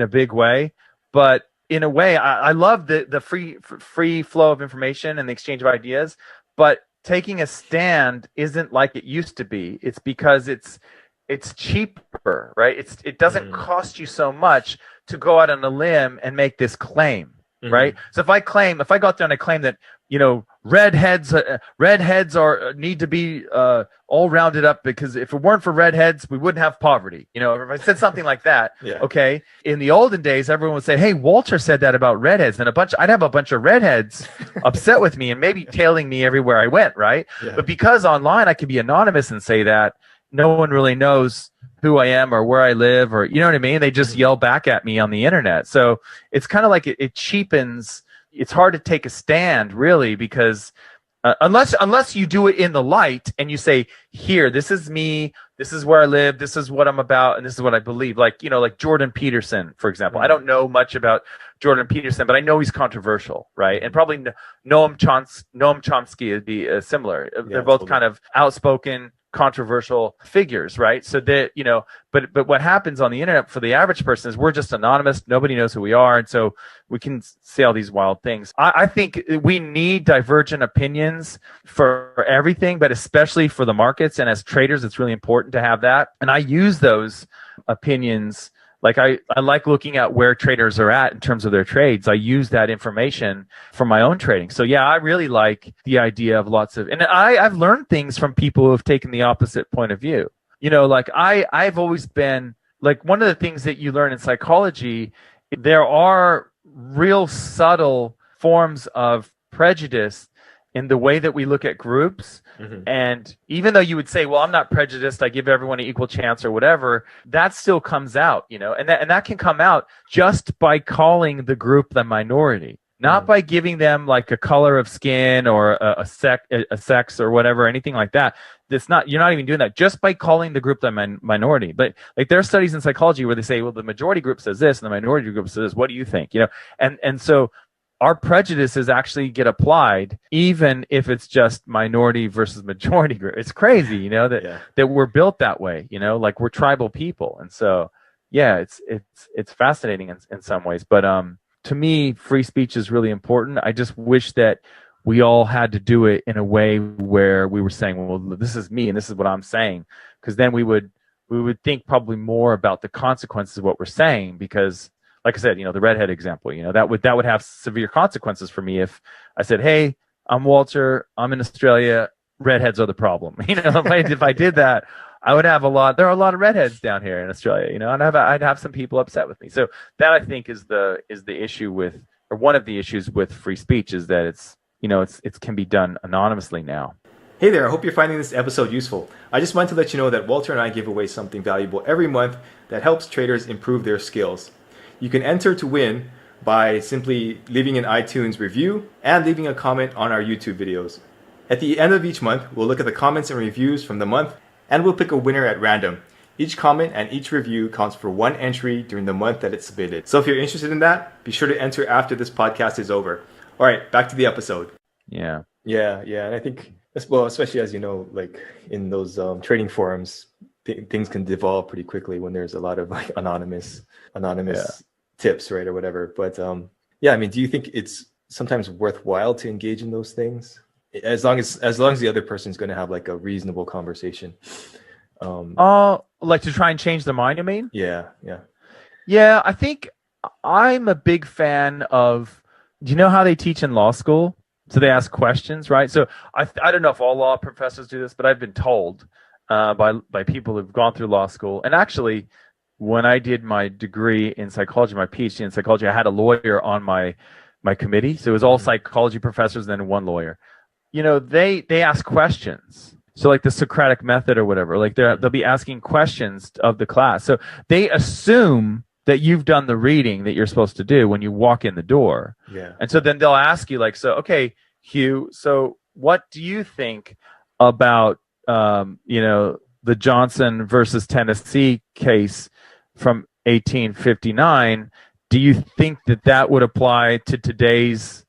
a big way. But in a way, I love the free flow of information and the exchange of ideas. But taking a stand isn't like it used to be. It's because it's cheaper, right? It doesn't cost you so much to go out on a limb and make this claim, right? So if I go out there and I claim that redheads need to be all rounded up, because if it weren't for redheads, we wouldn't have poverty. If I said something like that, okay. In the olden days, everyone would say, "Hey, Walter said that about redheads," and I'd have a bunch of redheads upset with me and maybe tailing me everywhere I went, right? But because online I could be anonymous and say that, no one really knows who I am or where I live, or you know what I mean? They just yell back at me on the internet. So it's kind of like it cheapens. It's hard to take a stand, really, because unless you do it in the light and you say, "Here, this is me. This is where I live. This is what I'm about, and this is what I believe." Like like Jordan Peterson, for example. I don't know much about Jordan Peterson, but I know he's controversial, right? And probably Noam Chomsky would be similar. They're both kind of outspoken, controversial figures, right? So that but what happens on the internet for the average person is we're just anonymous. Nobody knows who we are, and so we can say all these wild things. I think we need divergent opinions for everything, but especially for the markets, and as traders, it's really important to have that. And I use those opinions. Like I like looking at where traders are at in terms of their trades. I use that information for my own trading. So yeah, I really like the idea of and I've learned things from people who have taken the opposite point of view. Like I've always been like, one of the things that you learn in psychology, there are real subtle forms of prejudice in the way that we look at groups. And even though you would say, well, I'm not prejudiced, I give everyone an equal chance or whatever, that still comes out, and that can come out just by calling the group the minority, not by giving them like a color of skin or a sex or whatever, anything like that. You're not even doing that, just by calling the group the minority. But like there are studies in psychology where they say, well, the majority group says this and the minority group says this. What do you think? And so our prejudices actually get applied, even if it's just minority versus majority group. It's crazy, that we're built that way, like we're tribal people. And so, yeah, it's fascinating in some ways. But to me, free speech is really important. I just wish that we all had to do it in a way where we were saying, well, this is me and this is what I'm saying, because then we would think probably more about the consequences of what we're saying, because like I said, the redhead example, that would have severe consequences for me if I said, hey, I'm Walter, I'm in Australia, redheads are the problem. If I did that, I would have there are a lot of redheads down here in Australia, and I'd have some people upset with me. So that, I think, is the issue with, or one of the issues with free speech, is that it can be done anonymously now. Hey there, I hope you're finding this episode useful. I just wanted to let you know that Walter and I give away something valuable every month that helps traders improve their skills. You can enter to win by simply leaving an iTunes review and leaving a comment on our YouTube videos. At the end of each month, we'll look at the comments and reviews from the month, and we'll pick a winner at random. Each comment and each review counts for one entry during the month that it's submitted. So if you're interested in that, be sure to enter after this podcast is over. All right, back to the episode. Yeah. And I think, well, especially as like in those trading forums, things can devolve pretty quickly when there's a lot of like anonymous tips, right, or whatever. But do you think it's sometimes worthwhile to engage in those things, as long as the other person's going to have like a reasonable conversation? Like to try and change their mind, you mean? Yeah. I think I'm a big fan of, do you know how they teach in law school? So they ask questions, right? So I don't know if all law professors do this, but I've been told by people who've gone through law school. And actually, when I did my degree in psychology, my PhD in psychology, I had a lawyer on my committee. So it was all psychology professors and then one lawyer. They ask questions. So like the Socratic method or whatever, like they'll be asking questions of the class. So they assume that you've done the reading that you're supposed to do when you walk in the door. Yeah. And so then they'll ask you like, so, okay, Hugh, so what do you think about, the Johnson versus Tennessee case from 1859? Do you think that would apply to today's,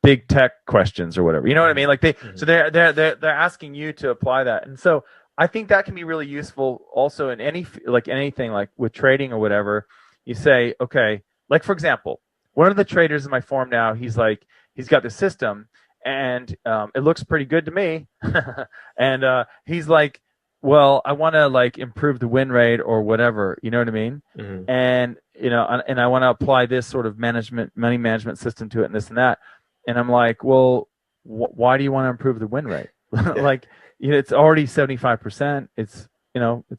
big tech questions or whatever? You know what I mean? Like so they're asking you to apply that. And so I think that can be really useful also in anything like with trading or whatever. You say, okay, like for example, one of the traders in my forum now, he's got the system and it looks pretty good to me. And he's like, well, I want to like improve the win rate or whatever, you know what I mean? Mm-hmm. And and I want to apply this sort of money management system to it and this and that. And I'm like, well, why do you want to improve the win rate? Like, it's already 75%. It's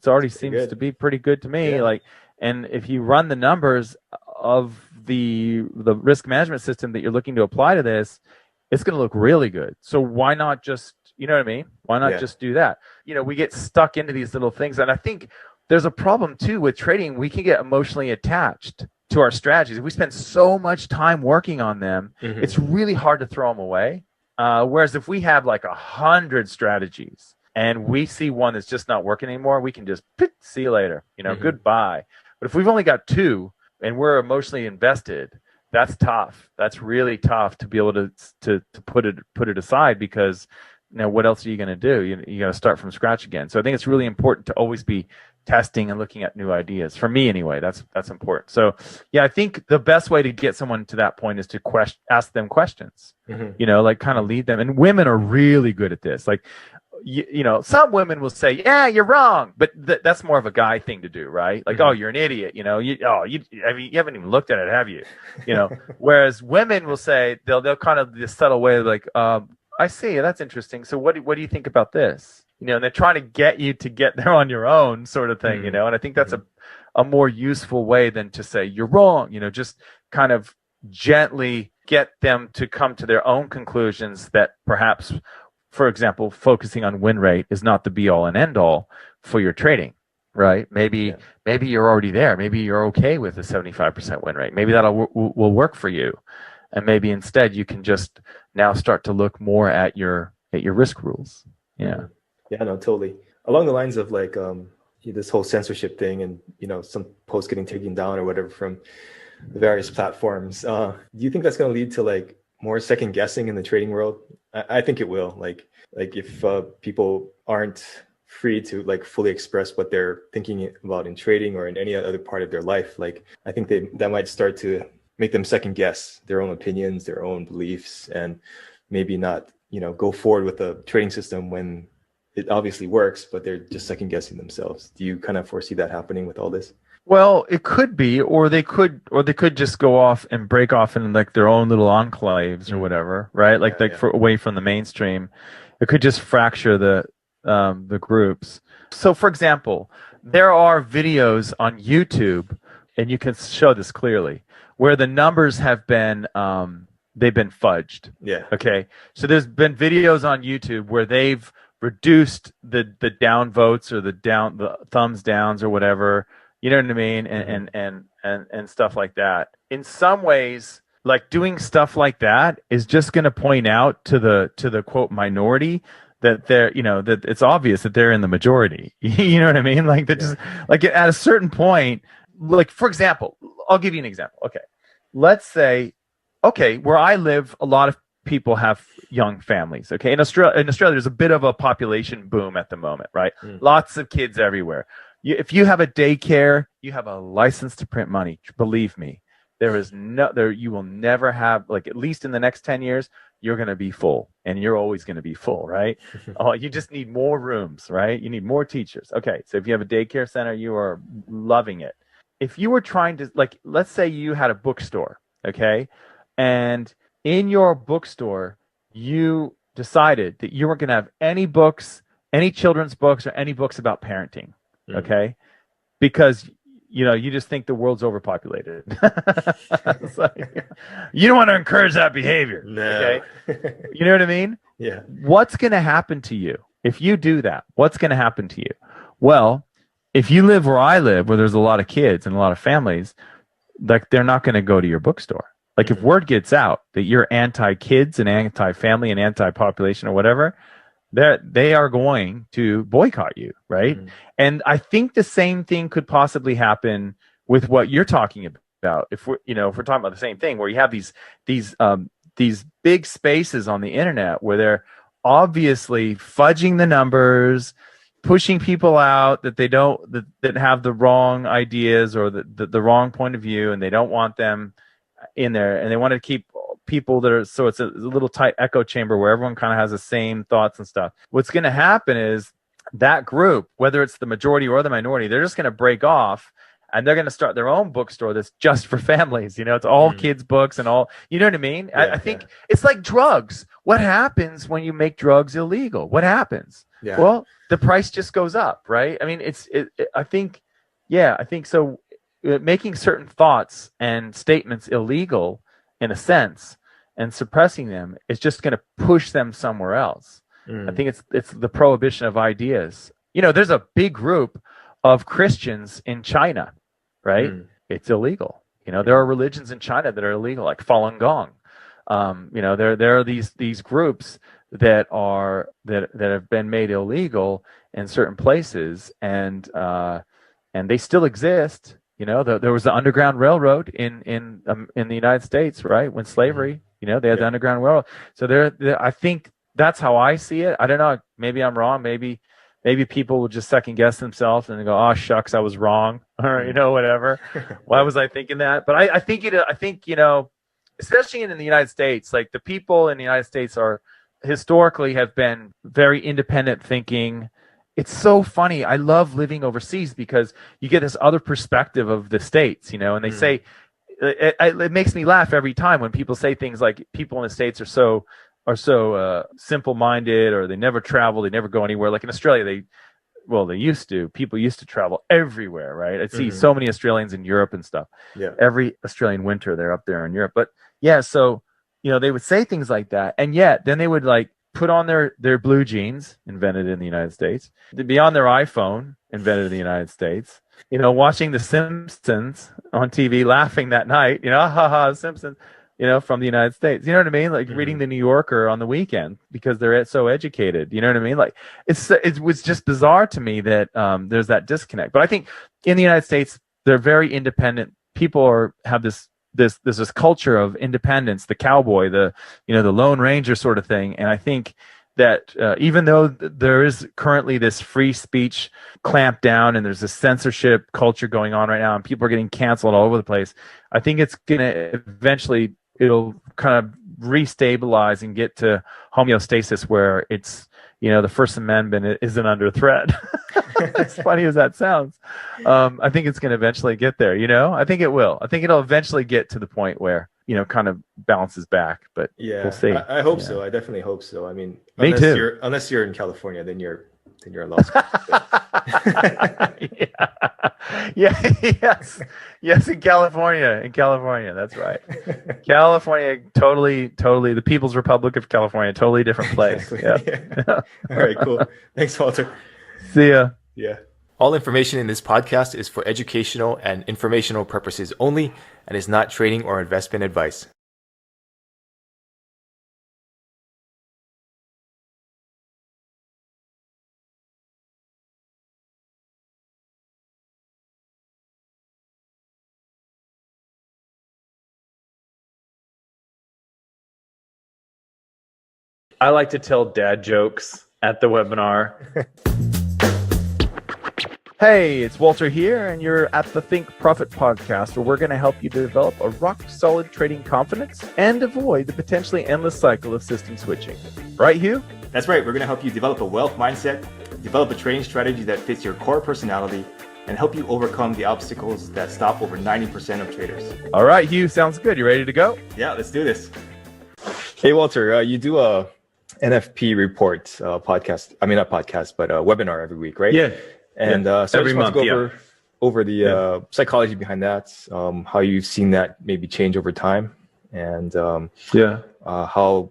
already seems good to be pretty good to me. Yeah. Like, and if you run the numbers of the risk management system that you're looking to apply to this, it's going to look really good. So why not just, you know what I mean? Why not just do that? We get stuck into these little things. And I think there's a problem too with trading. We can get emotionally attached to our strategies. We spend so much time working on them. Mm-hmm. It's really hard to throw them away. Whereas if we have like 100 strategies and we see one that's just not working anymore, we can just see you later, mm-hmm. Goodbye. But if we've only got two and we're emotionally invested, that's tough. That's really tough to be able to put it aside, because what else are you going to do? You got to start from scratch again. So I think it's really important to always be testing and looking at new ideas. For me, anyway, that's important. So I think the best way to get someone to that point is to ask them questions. Mm-hmm. Like kind of lead them. And women are really good at this. Like, some women will say, "Yeah, you're wrong," but that's more of a guy thing to do, right? Like, mm-hmm. "Oh, you're an idiot," you haven't even looked at it, have you? Whereas women will say, they'll kind of this subtle way, like, "I see, that's interesting. So what do you think about this?" And they're trying to get you to get there on your own, sort of thing, mm-hmm. And I think that's a more useful way than to say you're wrong. Just kind of gently get them to come to their own conclusions that perhaps, for example, focusing on win rate is not the be all and end all for your trading, right? Maybe you're already there. Maybe you're okay with a 75% win rate. Maybe that will work for you. And maybe instead you can just now start to look more at your risk rules. Yeah. Yeah, no, totally. Along the lines of like this whole censorship thing and, some posts getting taken down or whatever from the various platforms. Do you think that's going to lead to like more second guessing in the trading world? I think it will. Like if people aren't free to like fully express what they're thinking about in trading or in any other part of their life, like I think that might start to make them second guess their own opinions, their own beliefs, and maybe not, go forward with a trading system when it obviously works, but they're just second guessing themselves. Do you kind of foresee that happening with all this? Well, it could be, or they could just go off and break off in like their own little enclaves or whatever, right? Like away from the mainstream. It could just fracture the groups. So, for example, there are videos on YouTube, and you can show this clearly, where the numbers have been they've been fudged. Yeah. Okay. So there's been videos on YouTube where they've reduced the down votes or the thumbs downs or whatever. You know what I mean? And stuff like that. In some ways, like doing stuff like that is just going to point out to the quote minority that they're, that it's obvious that they're in the majority. You know what I mean? Like that just like at a certain point, like for example, I'll give you an example. Okay. Let's say, where I live, a lot of people have young families. Okay. In Australia, there's a bit of a population boom at the moment, right? Lots of kids everywhere. If you have a daycare, you have a license to print money. Believe me, you will never have, like, at least in the next 10 years, you're going to be full, and you're always going to be full, right? You just need more rooms, right? You need more teachers. Okay. So if you have a daycare center, you are loving it. If you were trying to, like, let's say you had a bookstore, okay? And in your bookstore, you decided that you weren't going to have any books, any children's books, or any books about parenting. Okay, because you just think the world's overpopulated. Like, you don't want to encourage that behavior. No. Okay, you know what I mean? Yeah. What's going to happen to you if you do that? What's going to happen to you? Well, if you live where I live, where there's a lot of kids and a lot of families, like they're not going to go to your bookstore. Like if word gets out that you're anti-kids and anti-family and anti-population or whatever, they are going to boycott you, right? And I think the same thing could possibly happen with what you're talking about. If we're talking about the same thing, where you have these big spaces on the internet where they're obviously fudging the numbers, pushing people out that that have the wrong ideas or the wrong point of view, and they don't want them in there, and they want to keep people that are, so it's a little tight echo chamber where everyone kind of has the same thoughts and stuff. What's going to happen is that group, whether it's the majority or the minority, they're just going to break off, and they're going to start their own bookstore that's just for families. It's all kids books and all, you know what I mean? I think it's like drugs. What happens when you make drugs illegal? What happens? Yeah. Well, the price just goes up, right? I mean, I think so. Making certain thoughts and statements illegal, in a sense, and suppressing them is just going to push them somewhere else. I think it's the prohibition of ideas. There's a big group of Christians in China, right? It's illegal. There are religions in China that are illegal, like Falun Gong. There are these groups that have been made illegal in certain places, and they still exist. There was the Underground Railroad in the United States, right? When slavery, they had the Underground Railroad. So I think that's how I see it. I don't know. Maybe I'm wrong. Maybe people will just second guess themselves and go, "Oh shucks, I was wrong," or whatever. Why was I thinking that? But I think especially in the United States, like the people in the United States are historically have been very independent thinking. It's so funny. I love living overseas because you get this other perspective of the States, and they say, it makes me laugh every time when people say things like people in the States are so simple-minded, or they never travel, they never go anywhere. Like in Australia, they used to. People used to travel everywhere, right? I'd see so many Australians in Europe and stuff. Yeah. Every Australian winter, they're up there in Europe. But yeah, so they would say things like that, and yet then they would like put on their blue jeans, invented in the United States, to be on their iPhone, invented in the United States, watching The Simpsons on TV, laughing that night, haha, Simpsons, from the United States. You know what I mean? Like reading the New Yorker on the weekend because they're so educated. You know what I mean? Like it was just bizarre to me that there's that disconnect. But I think in the United States, they're very independent. People have this culture of independence, the cowboy, the Lone Ranger sort of thing. And I think that even though there is currently this free speech clampdown and there's a censorship culture going on right now and people are getting canceled all over the place, I think it's going to eventually, it'll kind of restabilize and get to homeostasis where it's, the First Amendment isn't under threat. As funny as that sounds. I think it's going to eventually get there, I think it will. I think it'll eventually get to the point where, kind of bounces back, but we'll see. I hope so. I definitely hope so. I mean, Me too. Unless you're in California, then you're in law school. Yes, in California, that's right. California, totally, the People's Republic of California, totally different place. Exactly. Yeah. All right, cool. Thanks, Walter. See ya. Yeah. All information in this podcast is for educational and informational purposes only and is not trading or investment advice. I like to tell dad jokes at the webinar. Hey, it's Walter here, and you're at the Think Profit podcast, where we're going to help you develop a rock-solid trading confidence and avoid the potentially endless cycle of system switching. Right, Hugh? That's right. We're going to help you develop a wealth mindset, develop a trading strategy that fits your core personality, and help you overcome the obstacles that stop over 90% of traders. All right, Hugh, sounds good. You ready to go? Yeah, let's do this. Hey, Walter, you do a NFP report podcast. I mean, not podcast, but a webinar every week, right? Yeah. And so every I just want to month, go over the psychology behind that, how you've seen that maybe change over time, and how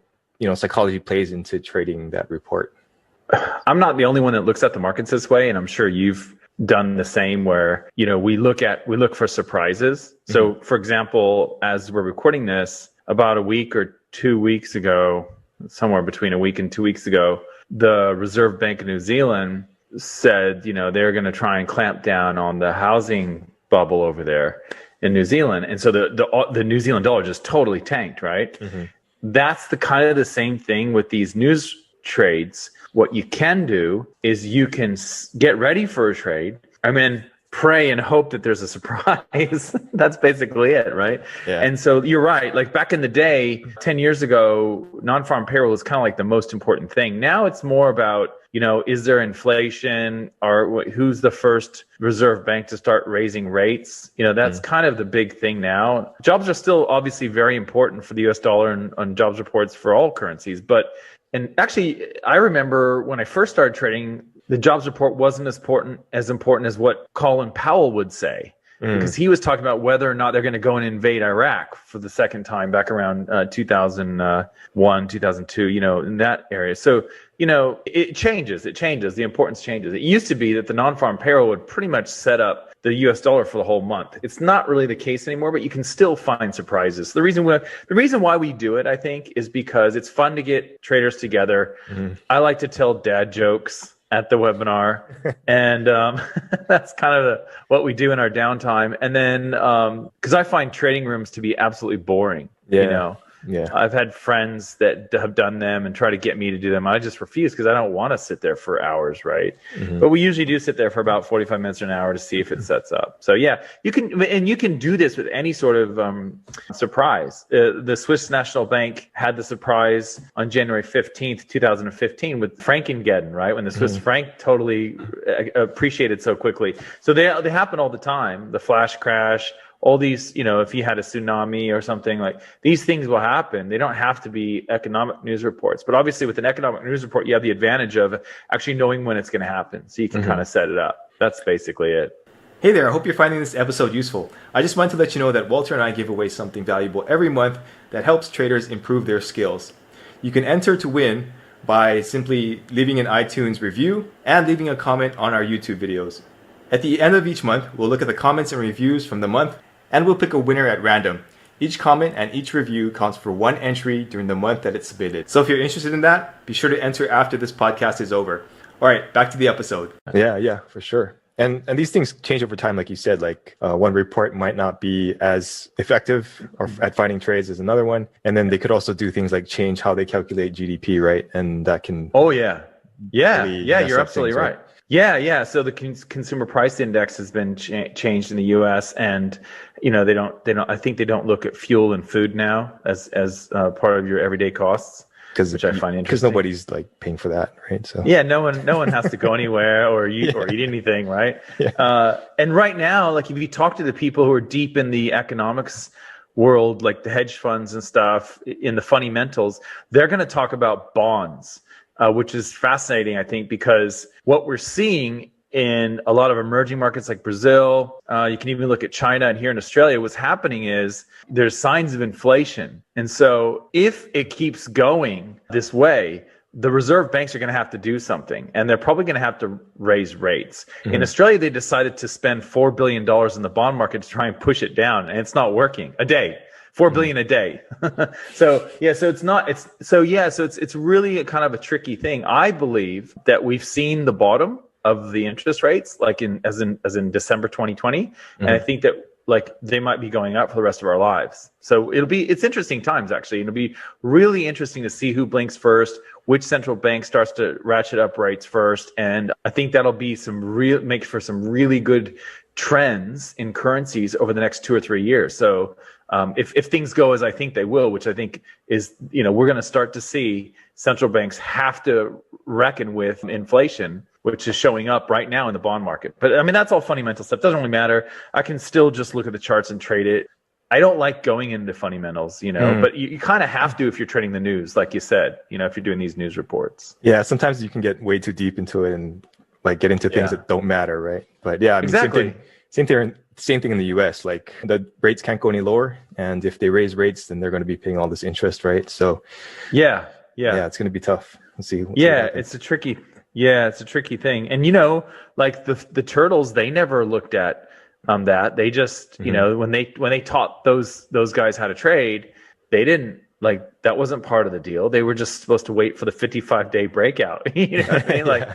psychology plays into trading that report. I'm not the only one that looks at the markets this way, and I'm sure you've done the same, where we look for surprises. So, for example, as we're recording this, about a week or 2 weeks ago, somewhere between a week and 2 weeks ago, the Reserve Bank of New Zealand said, they're going to try and clamp down on the housing bubble over there in New Zealand. And so the New Zealand dollar just totally tanked, right? Mm-hmm. That's the kind of the same thing with these news trades. What you can do is you can get ready for a trade. Pray and hope that there's a surprise. That's basically it, right? Yeah. And so you're right. Like back in the day, 10 years ago, non-farm payroll was kind of like the most important thing. Now it's more about, is there inflation, or who's the first reserve bank to start raising rates? That's kind of the big thing now. Jobs are still obviously very important for the US dollar and on jobs reports for all currencies. And actually, I remember when I first started trading, the jobs report wasn't as important as what Colin Powell would say, because he was talking about whether or not they're going to go and invade Iraq for the second time back around 2001, 2002, in that area. So, it changes. The importance changes. It used to be that the non-farm payroll would pretty much set up the US dollar for the whole month. It's not really the case anymore, but you can still find surprises. The reason why we do it, I think, is because it's fun to get traders together. I like to tell dad jokes at the webinar, and that's kind of what we do in our downtime. And then because I find trading rooms to be absolutely boring. I've had friends that have done them and try to get me to do them. I just refuse because I don't want to sit there for hours, right? But we usually do sit there for about 45 minutes or an hour to see if it sets up. So yeah, you can do this with any sort of surprise. The Swiss National Bank had the surprise on January 15th, 2015 with Frankengeddon, right? When the Swiss franc totally appreciated so quickly. So they happen all the time. The flash crash, all these, if you had a tsunami or something, like these things will happen. They don't have to be economic news reports, but obviously with an economic news report, you have the advantage of actually knowing when it's going to happen. So you can kind of set it up. That's basically it. Hey there, I hope you're finding this episode useful. I just wanted to let you know that Walter and I give away something valuable every month that helps traders improve their skills. You can enter to win by simply leaving an iTunes review and leaving a comment on our YouTube videos. At the end of each month, we'll look at the comments and reviews from the month, and we'll pick a winner at random. Each comment and each review counts for one entry during the month that it's submitted. So if you're interested in that, be sure to enter after this podcast is over. All right, back to the episode. Yeah, for sure. And these things change over time, like you said. Like one report might not be as effective or at finding trades as another one, and then they could also do things like change how they calculate GDP, right? And that can really You're absolutely right. Yeah. So the consumer price index has been changed in the U.S. and they don't. I think they don't look at fuel and food now as part of your everyday costs. Which I find interesting. Because nobody's like paying for that, right? So no one has to go anywhere or eat anything, right? Yeah. And right now, like if you talk to the people who are deep in the economics world, like the hedge funds and stuff, in the fundamentals, they're going to talk about bonds, which is fascinating, I think, because what we're seeing in a lot of emerging markets like Brazil, you can even look at China and here in Australia, what's happening is there's signs of inflation. And so if it keeps going this way, the reserve banks are going to have to do something, and they're probably going to have to raise rates. Mm-hmm. In Australia, they decided to spend $4 billion in the bond market to try and push it down, and it's not working. A day. $4 billion a day. So it's really a kind of a tricky thing. I believe that we've seen the bottom of the interest rates, like as in December 2020, mm-hmm. and I think that like they might be going up for the rest of our lives. So it's interesting times actually. It'll be really interesting to see who blinks first, which central bank starts to ratchet up rates first, and I think that'll be make for some really good trends in currencies over the next 2 or 3 years. So if things go as I think they will, which I think is, we're going to start to see central banks have to reckon with inflation, which is showing up right now in the bond market. But I mean, that's all fundamental stuff. Doesn't really matter. I can still just look at the charts and trade it. I don't like going into fundamentals, but you kind of have to if you're trading the news, like you said, if you're doing these news reports. Yeah, sometimes you can get way too deep into it and like get into things that don't matter, right? But yeah, I mean, exactly. Same thing in the US. Like the rates can't go any lower, and if they raise rates, then they're going to be paying all this interest, right? So yeah, it's going to be tough. Let's see. It's a tricky thing. And like the turtles, they never looked at that. They just when they taught those guys how to trade, they didn't that wasn't part of the deal. They were just supposed to wait for the 55-day breakout. You know what I mean? Like,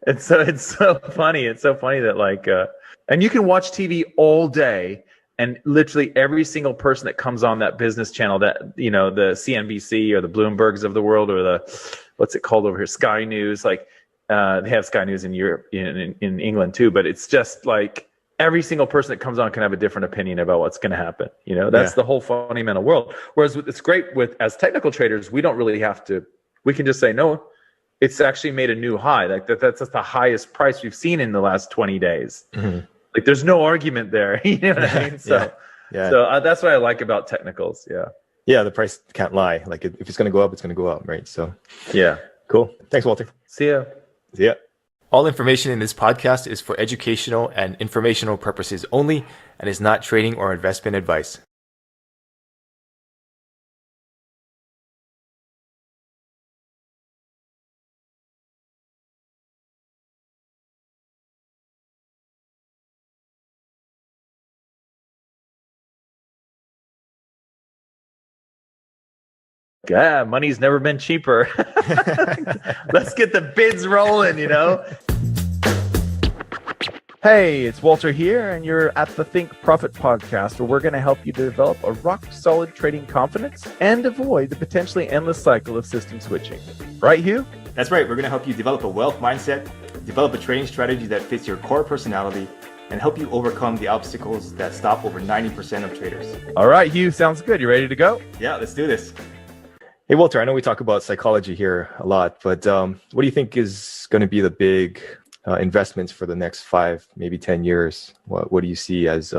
it's so funny. It's so funny that and you can watch TV all day, and literally every single person that comes on that business channel, that the CNBC or the Bloombergs of the world, or the what's it called over here, Sky News, they have Sky News in Europe, in England too, but it's just like every single person that comes on can have a different opinion about what's going to happen. That's the whole fundamental world. Whereas it's great as technical traders, we don't really have to. We can just say no. It's actually made a new high. That's the highest price we've seen in the last 20 days. Mm-hmm. There's no argument there. You know what I mean? So that's what I like about technicals. Yeah, the price can't lie. Like if it's going to go up, it's going to go up, right? So yeah, cool. Thanks, Walter. See ya. All information in this podcast is for educational and informational purposes only and is not trading or investment advice. Yeah, money's never been cheaper. Let's get the bids rolling, Hey, it's Walter here, and you're at the Think Profit podcast, where we're going to help you develop a rock-solid trading confidence and avoid the potentially endless cycle of system switching. Right, Hugh? That's right. We're going to help you develop a wealth mindset, develop a trading strategy that fits your core personality, and help you overcome the obstacles that stop over 90% of traders. All right, Hugh, sounds good. You ready to go? Yeah, let's do this. Hey, Walter, I know we talk about psychology here a lot, but what do you think is going to be the big investments for the next 5, maybe 10 years? What do you see as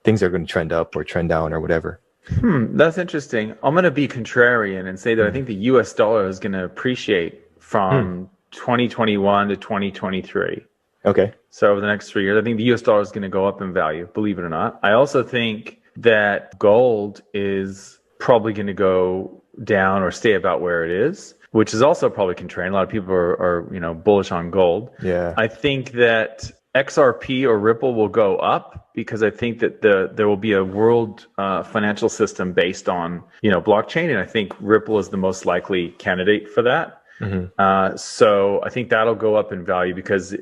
things that are going to trend up or trend down or whatever? That's interesting. I'm going to be contrarian and say that I think the US dollar is going to appreciate from 2021 to 2023. Okay. So over the next 3 years, I think the US dollar is going to go up in value, believe it or not. I also think that gold is probably going to go down or stay about where it is, which is also probably contrarian. A lot of people are bullish on gold. Yeah. I think that XRP or Ripple will go up because I think that there will be a world financial system based on blockchain, and I think Ripple is the most likely candidate for that. So I think that'll go up in value because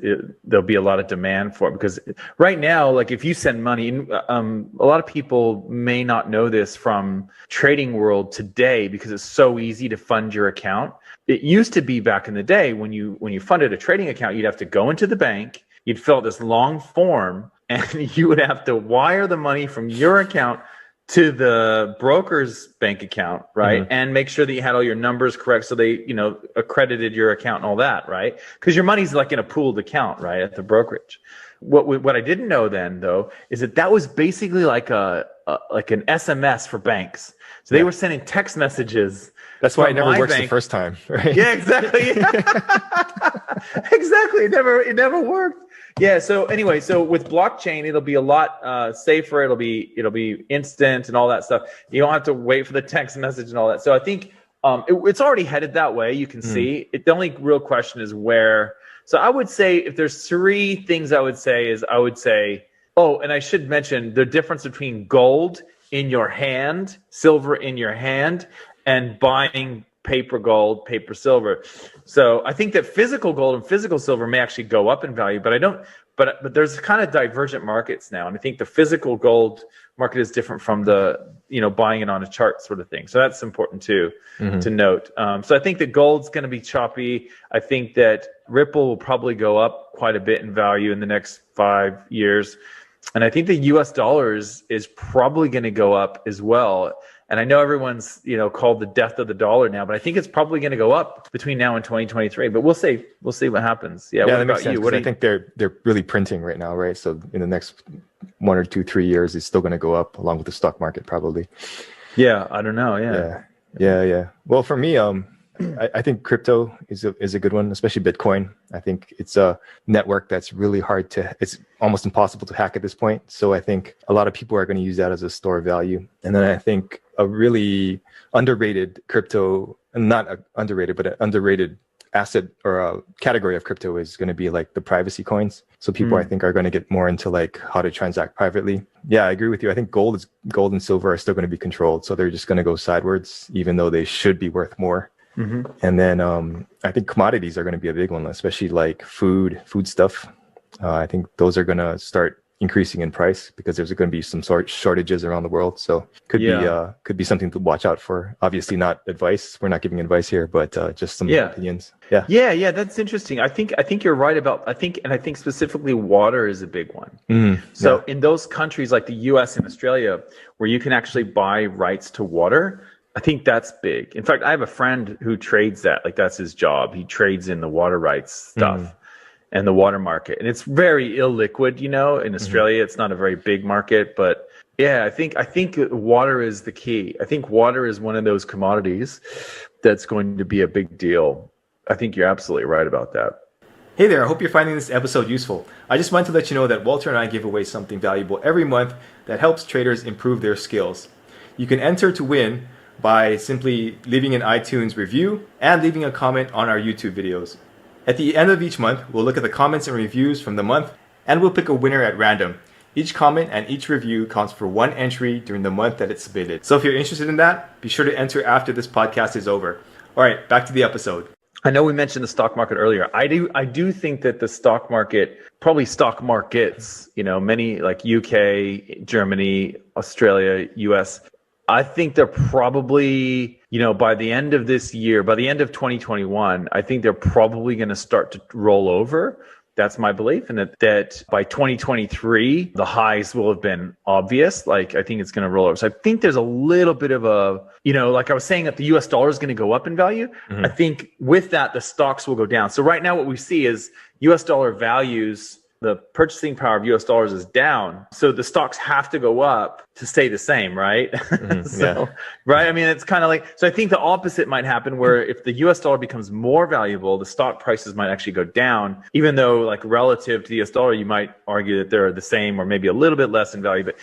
there'll be a lot of demand for it. Because right now, like if you send money, a lot of people may not know this from trading world today because it's so easy to fund your account. It used to be back in the day when you funded a trading account, you'd have to go into the bank, you'd fill out this long form, and you would have to wire the money from your account to the broker's bank account, right? And make sure that you had all your numbers correct so they, accredited your account and all that, right? Because your money's like in a pooled account, right, at the brokerage. What I didn't know then, though, is that was basically like an SMS for banks. So they were sending text messages. That's why it never works the first time, right? Yeah, exactly. Exactly. It never worked. Yeah. So anyway, with blockchain, it'll be a lot safer. It'll be instant and all that stuff. You don't have to wait for the text message and all that. So I think it's already headed that way. You can see it. The only real question is where. So I would say if there's three things I would say. Oh, and I should mention the difference between gold in your hand, silver in your hand, and buying paper gold, paper silver. So I think that physical gold and physical silver may actually go up in value, but there's kind of divergent markets now. And I think the physical gold market is different from the, buying it on a chart sort of thing. So that's important too, to note. So I think that gold's going to be choppy. I think that Ripple will probably go up quite a bit in value in the next 5 years. And I think the US dollar is probably going to go up as well. And I know everyone's, called the death of the dollar now, but I think it's probably going to go up between now and 2023. But we'll see. We'll see what happens. Yeah. What about you? I think they're really printing right now, right? So in the next 1 or 2, 3 years, it's still going to go up along with the stock market, probably. Yeah, I don't know. Yeah. Yeah. Well, for me, I think crypto is a good one, especially Bitcoin. I think it's a network that's really it's almost impossible to hack at this point. So I think a lot of people are going to use that as a store of value. And then I think a really underrated crypto, not underrated, but an underrated asset or a category of crypto is going to be like the privacy coins. So people I think are going to get more into like how to transact privately. Yeah, I agree with you. I think gold and silver are still going to be controlled. So they're just going to go sideways, even though they should be worth more. And then I think commodities are going to be a big one, especially like food stuff. I think those are going to start increasing in price because there's going to be some sort of shortages around the world. So could be something to watch out for. Obviously not advice. We're not giving advice here, but just some opinions. Yeah. That's interesting. I think you're right about, I think specifically water is a big one. So in those countries like the US and Australia, where you can actually buy rights to water, I think that's big. In fact, I have a friend who trades that. Like that's his job. He trades in the water rights stuff and the water market. And it's very illiquid, in Australia. It's not a very big market, but yeah, I think water is the key. I think water is one of those commodities that's going to be a big deal. I think you're absolutely right about that. Hey there, I hope you're finding this episode useful. I just wanted to let you know that Walter and I give away something valuable every month that helps traders improve their skills. You can enter to win by simply leaving an iTunes review and leaving a comment on our YouTube videos. At the end of each month, we'll look at the comments and reviews from the month, and we'll pick a winner at random. Each comment and each review counts for one entry during the month that it's submitted. So if you're interested in that, be sure to enter after this podcast is over. All right, back to the episode. I know we mentioned the stock market earlier. I do think that the stock market, probably stock markets, many like UK, Germany, Australia, US, I think they're probably, by the end of this year, by the end of 2021, I think they're probably going to start to roll over. That's my belief. And that by 2023, the highs will have been obvious. Like, I think it's going to roll over. So I think there's a little bit of a, like I was saying that the US dollar is going to go up in value. I think with that, the stocks will go down. So right now what we see is US dollar values, the purchasing power of US dollars is down. So the stocks have to go up to stay the same, right? Right. I mean, it's kind of like, so I think the opposite might happen where if the US dollar becomes more valuable, the stock prices might actually go down, even though like relative to the US dollar, you might argue that they're the same or maybe a little bit less in value, but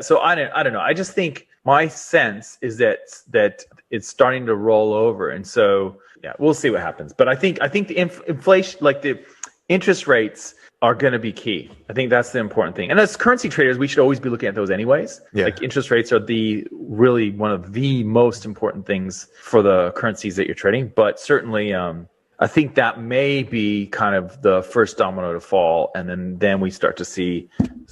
so I don't know. I just think my sense is that it's starting to roll over. And so, yeah, we'll see what happens. But I think the inflation, like the interest rates, are going to be key. I think that's the important thing. And as currency traders, we should always be looking at those anyways. Yeah. Like interest rates are really one of the most important things for the currencies that you're trading. But certainly, I think that may be kind of the first domino to fall, and then we start to see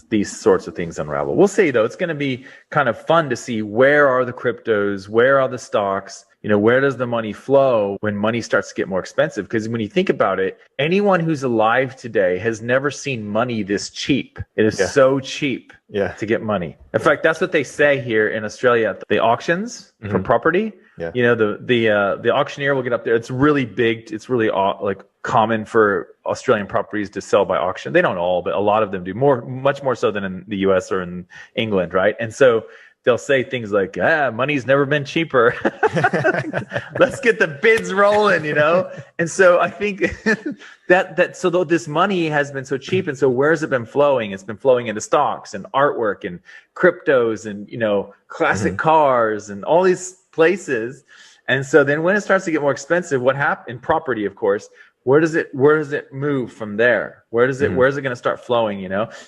these sorts of things unravel. We'll see, though. It's going to be kind of fun to see where are the cryptos, where are the stocks, where does the money flow when money starts to get more expensive? Because when you think about it, anyone who's alive today has never seen money this cheap. It is so cheap to get money. In fact, that's what they say here in Australia at the auctions for property. Yeah. The auctioneer will get up there. It's really big. It's really like common for Australian properties to sell by auction. They don't all, but a lot of them do, much more so than in the US or in England, right? And so they'll say things like, money's never been cheaper. Let's get the bids rolling, And so I think so though this money has been so cheap, and so where's it been flowing? It's been flowing into stocks and artwork and cryptos and, classic cars and all these places. And so then when it starts to get more expensive, what happens in property, of course, where does it move from there? Where's it going to start flowing?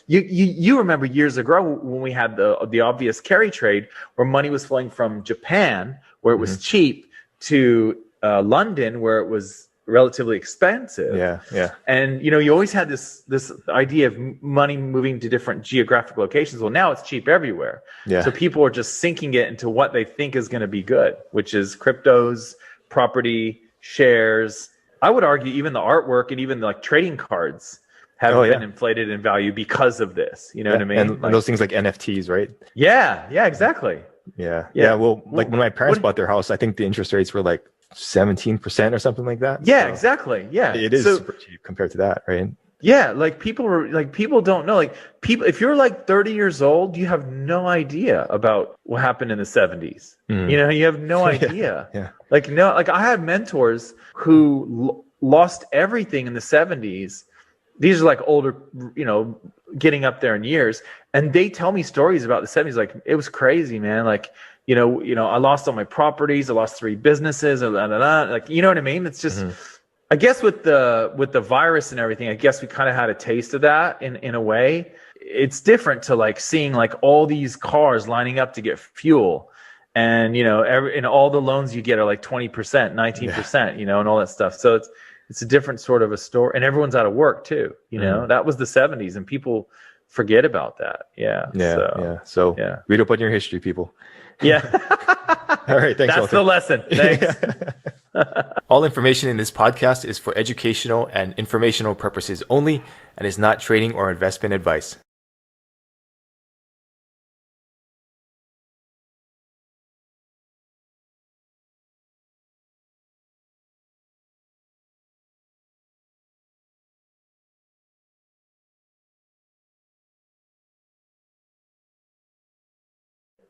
You remember years ago when we had the obvious carry trade where money was flowing from Japan, where it was cheap, to London, where it was relatively expensive. Yeah. And you always had this idea of money moving to different geographic locations. Well, now it's cheap everywhere. Yeah. So people are just sinking it into what they think is going to be good, which is cryptos, property, shares. I would argue even the artwork and even like trading cards have been inflated in value because of this. You know what I mean? And those things like NFTs, right? Yeah, exactly. Yeah. Well, like when my parents bought their house, I think the interest rates were like 17% or something like that. Yeah, so exactly. Yeah. It is super cheap compared to that, right? Yeah, people don't know. If you're like 30 years old, you have no idea about what happened in the 70s. You have no idea. Yeah. I have mentors who lost everything in the 70s. These are like older, getting up there in years, and they tell me stories about the 70s. Like, it was crazy, man. Like, I lost all my properties, I lost 3 businesses, like, you know what I mean? It's just I guess with the virus and everything, I guess we kind of had a taste of that in a way. It's different to like seeing like all these cars lining up to get fuel, and and all the loans you get are like 20%, 19%, and all that stuff. So it's a different sort of a story, and everyone's out of work too. That was the 70s, and people forget about that. So read up on your history, people. Yeah. All right. Thanks. That's the lesson. Thanks. All information in this podcast is for educational and informational purposes only and is not trading or investment advice.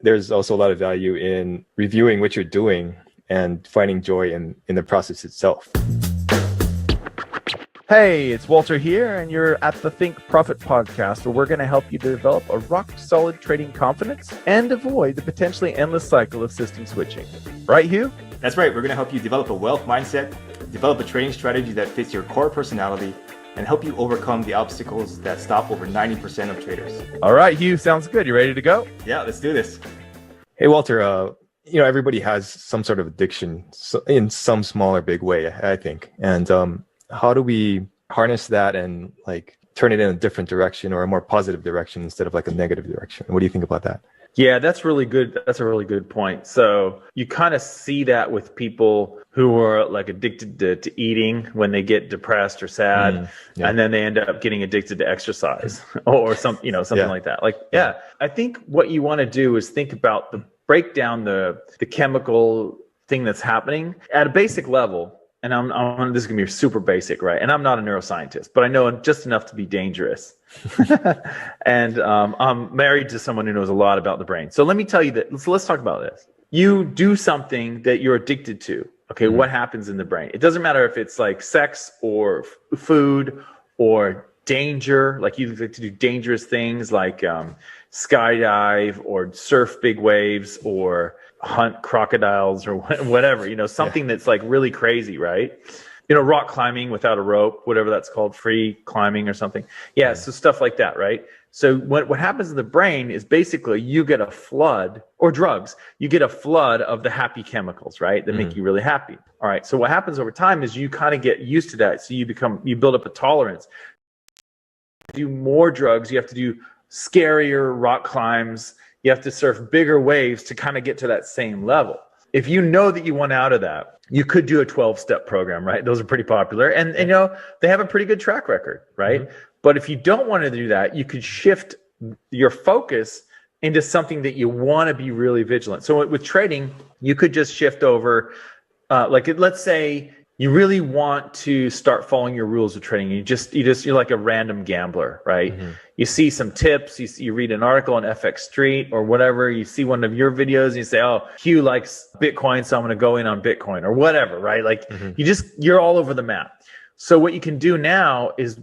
There's also a lot of value in reviewing what you're doing and finding joy in the process itself. Hey, it's Walter here, and you're at the Think Profit podcast, where we're going to help you develop a rock-solid trading confidence and avoid the potentially endless cycle of system switching. Right, Hugh? That's right. We're going to help you develop a wealth mindset, develop a trading strategy that fits your core personality, and help you overcome the obstacles that stop over 90% of traders. All right, Hugh, sounds good. You ready to go? Yeah, let's do this. Hey, Walter, everybody has some sort of addiction in some small or big way, I think. And how do we harness that and like turn it in a different direction or a more positive direction instead of like a negative direction? What do you think about that? Yeah, that's really good. That's a really good point. So you kind of see that with people who are like addicted to eating when they get depressed or sad, and then they end up getting addicted to exercise or something like that. I think what you want to do is think about break down the chemical thing that's happening at a basic level. And this is going to be super basic, right? And I'm not a neuroscientist, but I know just enough to be dangerous. And I'm married to someone who knows a lot about the brain. So let me tell you that. So let's talk about this. You do something that you're addicted to. Okay, what happens in the brain? It doesn't matter if it's like sex or food or danger. Like you like to do dangerous things like skydive or surf big waves or hunt crocodiles or whatever, something that's like really crazy, right? Rock climbing without a rope, whatever that's called, free climbing or something. Yeah, so stuff like that, right? So what happens in the brain is basically you get a flood, or drugs, you get a flood of the happy chemicals, right? That make you really happy. All right. So what happens over time is you kind of get used to that. So you build up a tolerance. Do more drugs. You have to do scarier rock climbs. You have to surf bigger waves to kind of get to that same level. If you know that you want out of that, you could do a 12-step program, right? Those are pretty popular. And you know, they have a pretty good track record, right? But if you don't want to do that, you could shift your focus into something that you want to be really vigilant. So with trading, you could just shift over, let's say you really want to start following your rules of trading. You're like a random gambler, right? You see some tips, you read an article on FX Street or whatever, you see one of your videos and you say, oh, Hugh likes Bitcoin, so I'm going to go in on Bitcoin or whatever, right? Like you're all over the map. So what you can do now is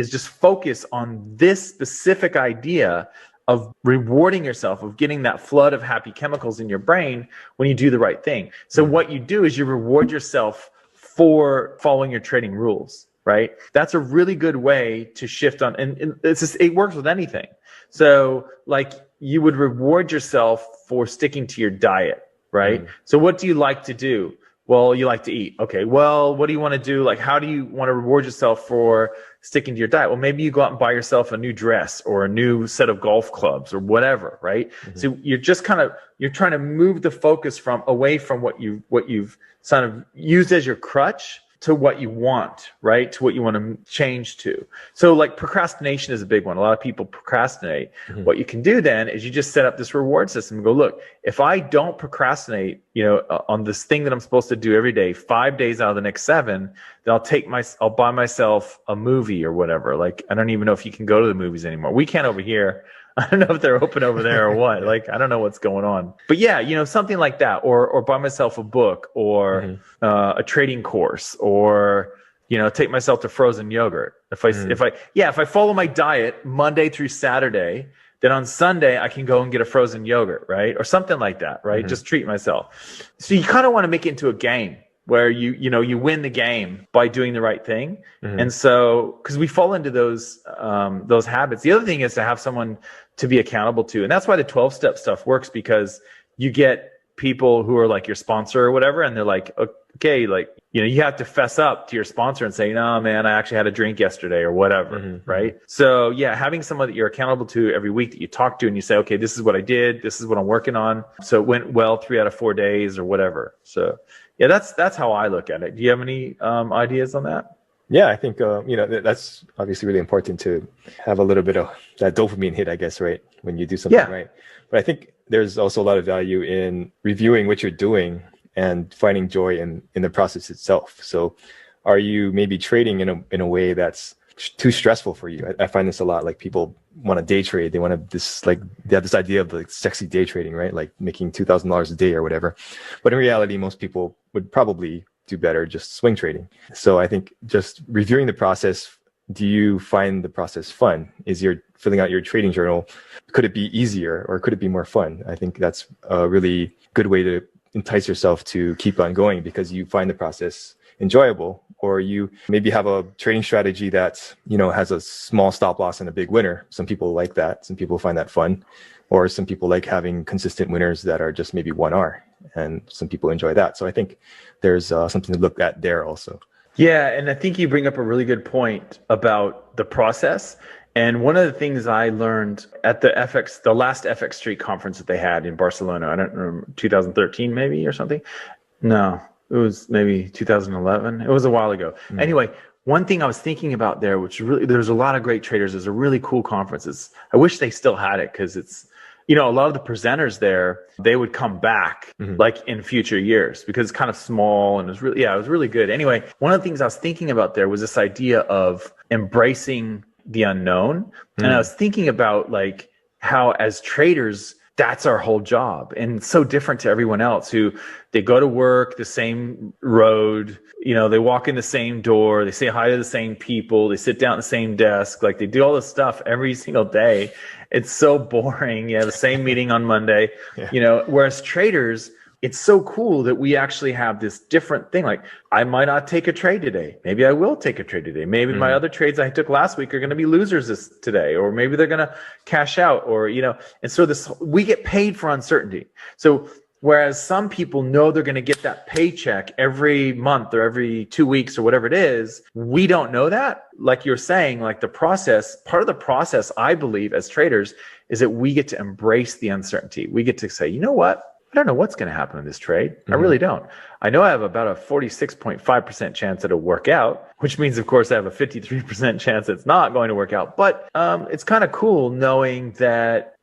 just focus on this specific idea of rewarding yourself, of getting that flood of happy chemicals in your brain when you do the right thing. So what you do is you reward yourself for following your trading rules, right? That's a really good way to shift on, and it works with anything. So like you would reward yourself for sticking to your diet, right? So what do you like to do? Well, you like to eat. Okay, well, what do you want to do? Like, how do you want to reward yourself for sticking to your diet? Well, maybe you go out and buy yourself a new dress or a new set of golf clubs or whatever, right? So you're just you're trying to move the focus away from what you've sort of used as your crutch to what you want, right? To what you want to change to. So like procrastination is a big one. A lot of people procrastinate. What you can do then is you just set up this reward system and go, look, if I don't procrastinate, on this thing that I'm supposed to do every day, 5 days out of the next 7, then I'll buy myself a movie or whatever. Like, I don't even know if you can go to the movies anymore. We can't over here. I don't know if they're open over there or what. Like, I don't know what's going on. But yeah, something like that, or buy myself a book or a trading course, or take myself to frozen yogurt. If I follow my diet Monday through Saturday, then on Sunday I can go and get a frozen yogurt, right? Or something like that, right? Just treat myself. So you kind of want to make it into a game where you win the game by doing the right thing. And so, because we fall into those habits. The other thing is to have someone to be accountable to. And that's why the 12-step stuff works, because you get people who are like your sponsor or whatever, and they're like, okay, like, you have to fess up to your sponsor and say, no, man, I actually had a drink yesterday or whatever, right? So yeah, having someone that you're accountable to every week that you talk to and you say, okay, this is what I did, this is what I'm working on. So it went well 3 out of 4 days or whatever. So yeah, that's how I look at it. Do you have any ideas on that? Yeah, I think, that's obviously really important to have a little bit of that dopamine hit, I guess, right? When you do something right. But I think there's also a lot of value in reviewing what you're doing and finding joy in the process itself. So are you maybe trading in a way that's too stressful for you? I find this a lot. Like, people want to day trade. They want to they have this idea of like sexy day trading, right? Like making $2,000 a day or whatever. But in reality, most people would probably do better just swing trading. So I think just reviewing the process, do you find the process fun? Is your filling out your trading journal, could it be easier or could it be more fun? I think that's a really good way to entice yourself to keep on going, because you find the process enjoyable, or you maybe have a trading strategy that, has a small stop loss and a big winner. Some people like that. Some people find that fun, or some people like having consistent winners that are just maybe 1R, and some people enjoy that. So I think there's something to look at there also. Yeah, and I think you bring up a really good point about the process. And one of the things I learned at the last FX Street conference that they had in Barcelona, I don't remember, 2013 maybe or something. No, it was maybe 2011. It was a while ago. Anyway, one thing I was thinking about there, which really, there's a lot of great traders. There's a really cool conference. I wish they still had it, because it's, a lot of the presenters there, they would come back like in future years, because it's kind of small and it was really good. Anyway, one of the things I was thinking about there was this idea of embracing the unknown. And I was thinking about like how as traders, that's our whole job, and so different to everyone else who they go to work the same road, they walk in the same door, they say hi to the same people, they sit down at the same desk, like they do all this stuff every single day. It's so boring. Yeah, the same meeting on Monday, whereas traders, it's so cool that we actually have this different thing. Like, I might not take a trade today. Maybe I will take a trade today. Maybe my other trades I took last week are going to be losers today, or maybe they're going to cash out, or, and so we get paid for uncertainty. So whereas some people know they're going to get that paycheck every month or every 2 weeks or whatever it is, we don't know that. Like you're saying, like part of the process, I believe, as traders, is that we get to embrace the uncertainty. We get to say, you know what? I don't know what's going to happen in this trade. I really don't. I know I have about a 46.5% chance that it'll work out, which means, of course, I have a 53% chance it's not going to work out. But it's kind of cool knowing that,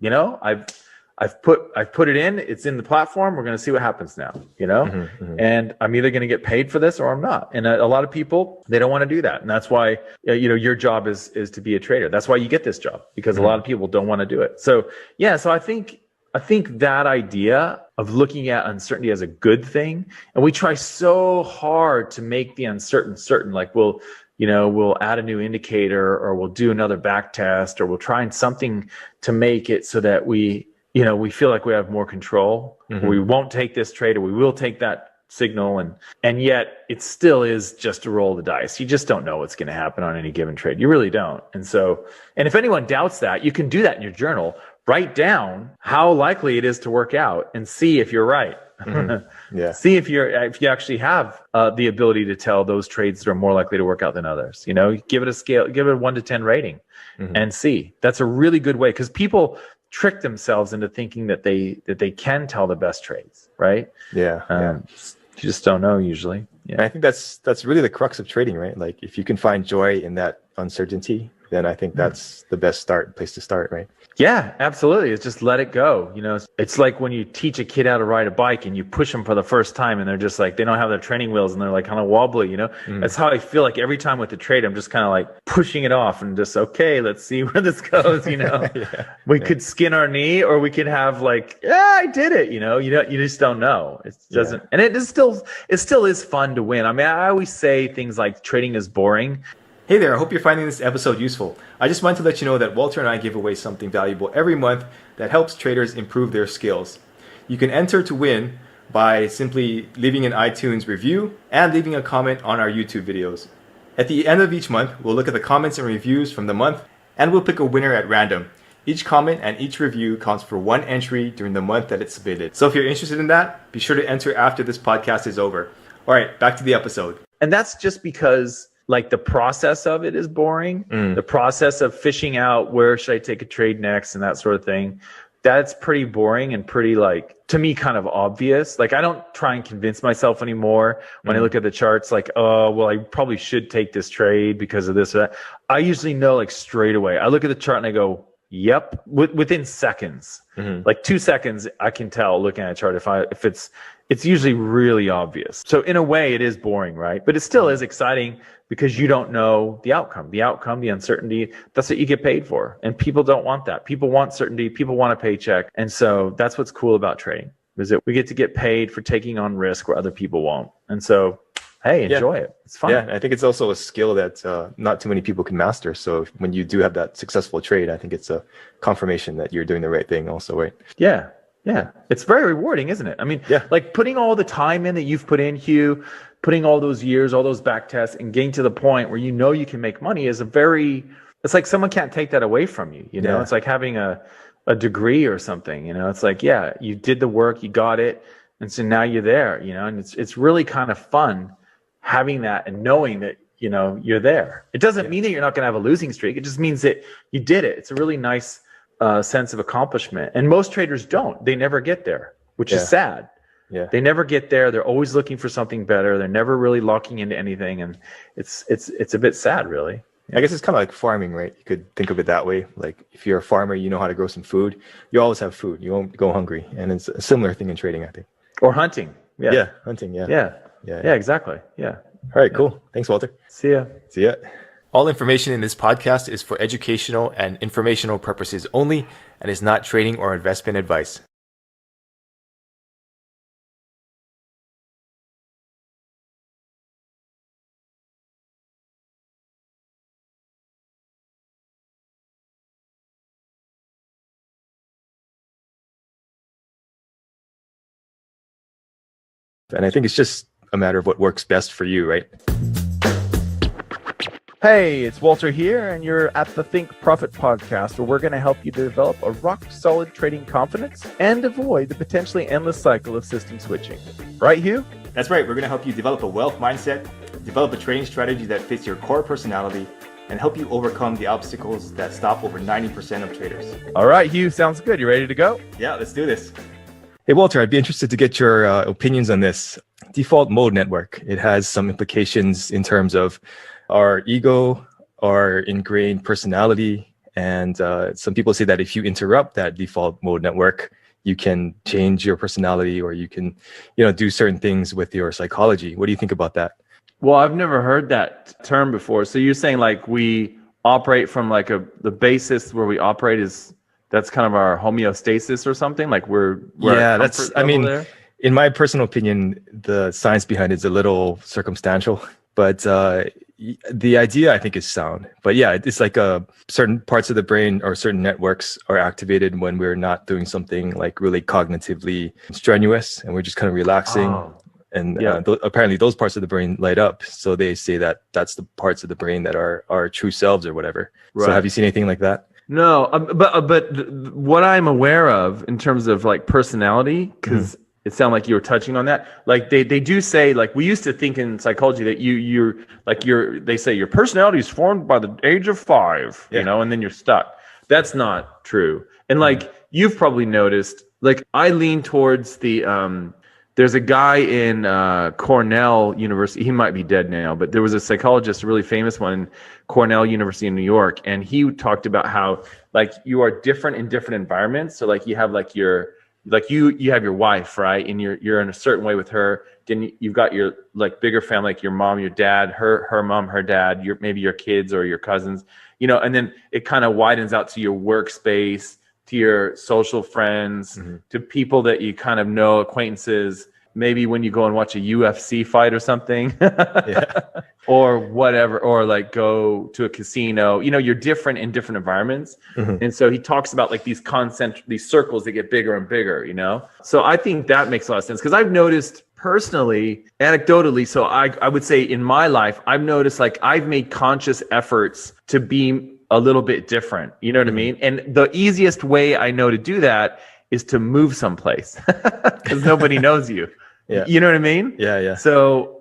I've put it in. It's in the platform. We're going to see what happens now, and I'm either going to get paid for this or I'm not. And a lot of people, they don't want to do that. And that's why, your job is to be a trader. That's why you get this job, because a lot of people don't want to do it. So, so I think that idea of looking at uncertainty as a good thing, and we try so hard to make the uncertain certain, like we'll add a new indicator, or we'll do another back test, or we'll try something to make it so that we feel like we have more control. We won't take this trade, or we will take that signal, and yet it still is just a roll of the dice. You just don't know what's going to happen on any given trade. You really don't. And if anyone doubts that, you can do that in your journal. Write down how likely it is to work out and see if you're right. See if you actually have the ability to tell those trades that are more likely to work out than others. Give it a scale, give it a 1 to 10 rating, and see. That's a really good way, because people trick themselves into thinking that they can tell the best trades, right? You just don't know usually. And I think that's really the crux of trading, right? Like, if you can find joy in that uncertainty, then I think that's the best place to start, right? Yeah, absolutely. It's just let it go. It's like when you teach a kid how to ride a bike and you push them for the first time, and they're just like, they don't have their training wheels and they're like kind of wobbly, That's how I feel like every time with the trade. I'm just kind of like pushing it off and just, okay, let's see where this goes, We could skin our knee, or we could have like, I did it, you just don't know. It doesn't, and it still is fun to win. I mean, I always say things like trading is boring. Hey there, I hope you're finding this episode useful. I just wanted to let you know that Walter and I give away something valuable every month that helps traders improve their skills. You can enter to win by simply leaving an iTunes review and leaving a comment on our YouTube videos. At the end of each month, we'll look at the comments and reviews from the month, and we'll pick a winner at random. Each comment and each review counts for 1 entry during the month that it's submitted. So if you're interested in that, be sure to enter after this podcast is over. All right, back to the episode. And that's just because, like, the process of it is boring. The process of fishing out where should I take a trade next and that sort of thing, that's pretty boring and pretty, like, to me, kind of obvious. Like, I don't try and convince myself anymore when I look at the charts, like, oh, well, I probably should take this trade because of this or that. I usually know, like, straight away. I look at the chart and I go, yep, within seconds. Like 2 seconds, I can tell looking at a chart if it's usually really obvious. So in a way, it is boring, right? But it still is exciting, because you don't know the outcome, the uncertainty. That's what you get paid for. And people don't want that. People want certainty. People want a paycheck. And so that's what's cool about trading, is that we get to get paid for taking on risk where other people won't. And so, hey, enjoy it. It's fun. Yeah, I think it's also a skill that not too many people can master. So when you do have that successful trade, I think it's a confirmation that you're doing the right thing also, right? Yeah. It's very rewarding, isn't it? I mean, like putting all the time in that you've put in, Hugh, putting all those years, all those back tests, and getting to the point where you can make money is it's like someone can't take that away from you. It's like having a degree or something. It's like, you did the work, you got it, and so now you're there. And it's really kind of fun having that and knowing that you're there. It doesn't mean that you're not going to have a losing streak. It just means that you did it. It's a really nice sense of accomplishment, and most traders don't. They never get there, which is sad. They never get there. They're always looking for something better. They're never really locking into anything, and it's a bit sad, really. I guess it's kind of like farming, right? You could think of it that way. Like, if you're a farmer, you know how to grow some food. You always have food. You won't go hungry, and it's a similar thing in trading, I think. Or hunting. Hunting. Yeah, exactly. Yeah. All right, cool. Thanks, Walter. See ya. All information in this podcast is for educational and informational purposes only, and is not trading or investment advice. And I think it's just a matter of what works best for you, right? Hey, it's Walter here, and you're at the Think Profit podcast, where we're going to help you develop a rock-solid trading confidence and avoid the potentially endless cycle of system switching. Right, Hugh? That's right. We're going to help you develop a wealth mindset, develop a trading strategy that fits your core personality, and help you overcome the obstacles that stop over 90% of traders. All right, Hugh, sounds good. You ready to go? Yeah, let's do this. Hey, Walter, I'd be interested to get your opinions on this. Default mode network. It has some implications in terms of our ego, our ingrained personality. And some people say that if you interrupt that default mode network, you can change your personality, or you can, do certain things with your psychology. What do you think about that? Well, I've never heard that term before. So you're saying like we operate from like the basis where we operate that's kind of our homeostasis or something? Like we're yeah, that's, there? In my personal opinion, the science behind it is a little circumstantial, but the idea I think is sound. But yeah, it's like certain parts of the brain or certain networks are activated when we're not doing something like really cognitively strenuous, and we're just kind of relaxing. Oh. And apparently those parts of the brain light up. So they say that that's the parts of the brain that are our true selves or whatever. Right. So have you seen anything like that? No, but what I'm aware of in terms of like personality, because it sounded like you were touching on that. Like they do say, like we used to think in psychology that they say your personality is formed by the age of 5, and then you're stuck. That's not true. And like you've probably noticed, like I lean towards the there's a guy in Cornell University. He might be dead now, but there was a psychologist, a really famous one in Cornell University in New York, and he talked about how like you are different in different environments. So like you have like you have your wife, right, and you're in a certain way with her. Then you've got your like bigger family, like your mom, your dad, her mom, her dad, maybe your kids or your cousins, and then it kind of widens out to your workspace, to your social friends, to people that you kind of know, acquaintances, maybe when you go and watch a UFC fight or something, or whatever, or like go to a casino, you're different in different environments. And so he talks about like these circles that get bigger and bigger, So I think that makes a lot of sense, because I've noticed personally, anecdotally, so I would say in my life, I've noticed like I've made conscious efforts to be a little bit different. You know what I mean? And the easiest way I know to do that is to move someplace because nobody knows you. Yeah. You know what I mean? Yeah. So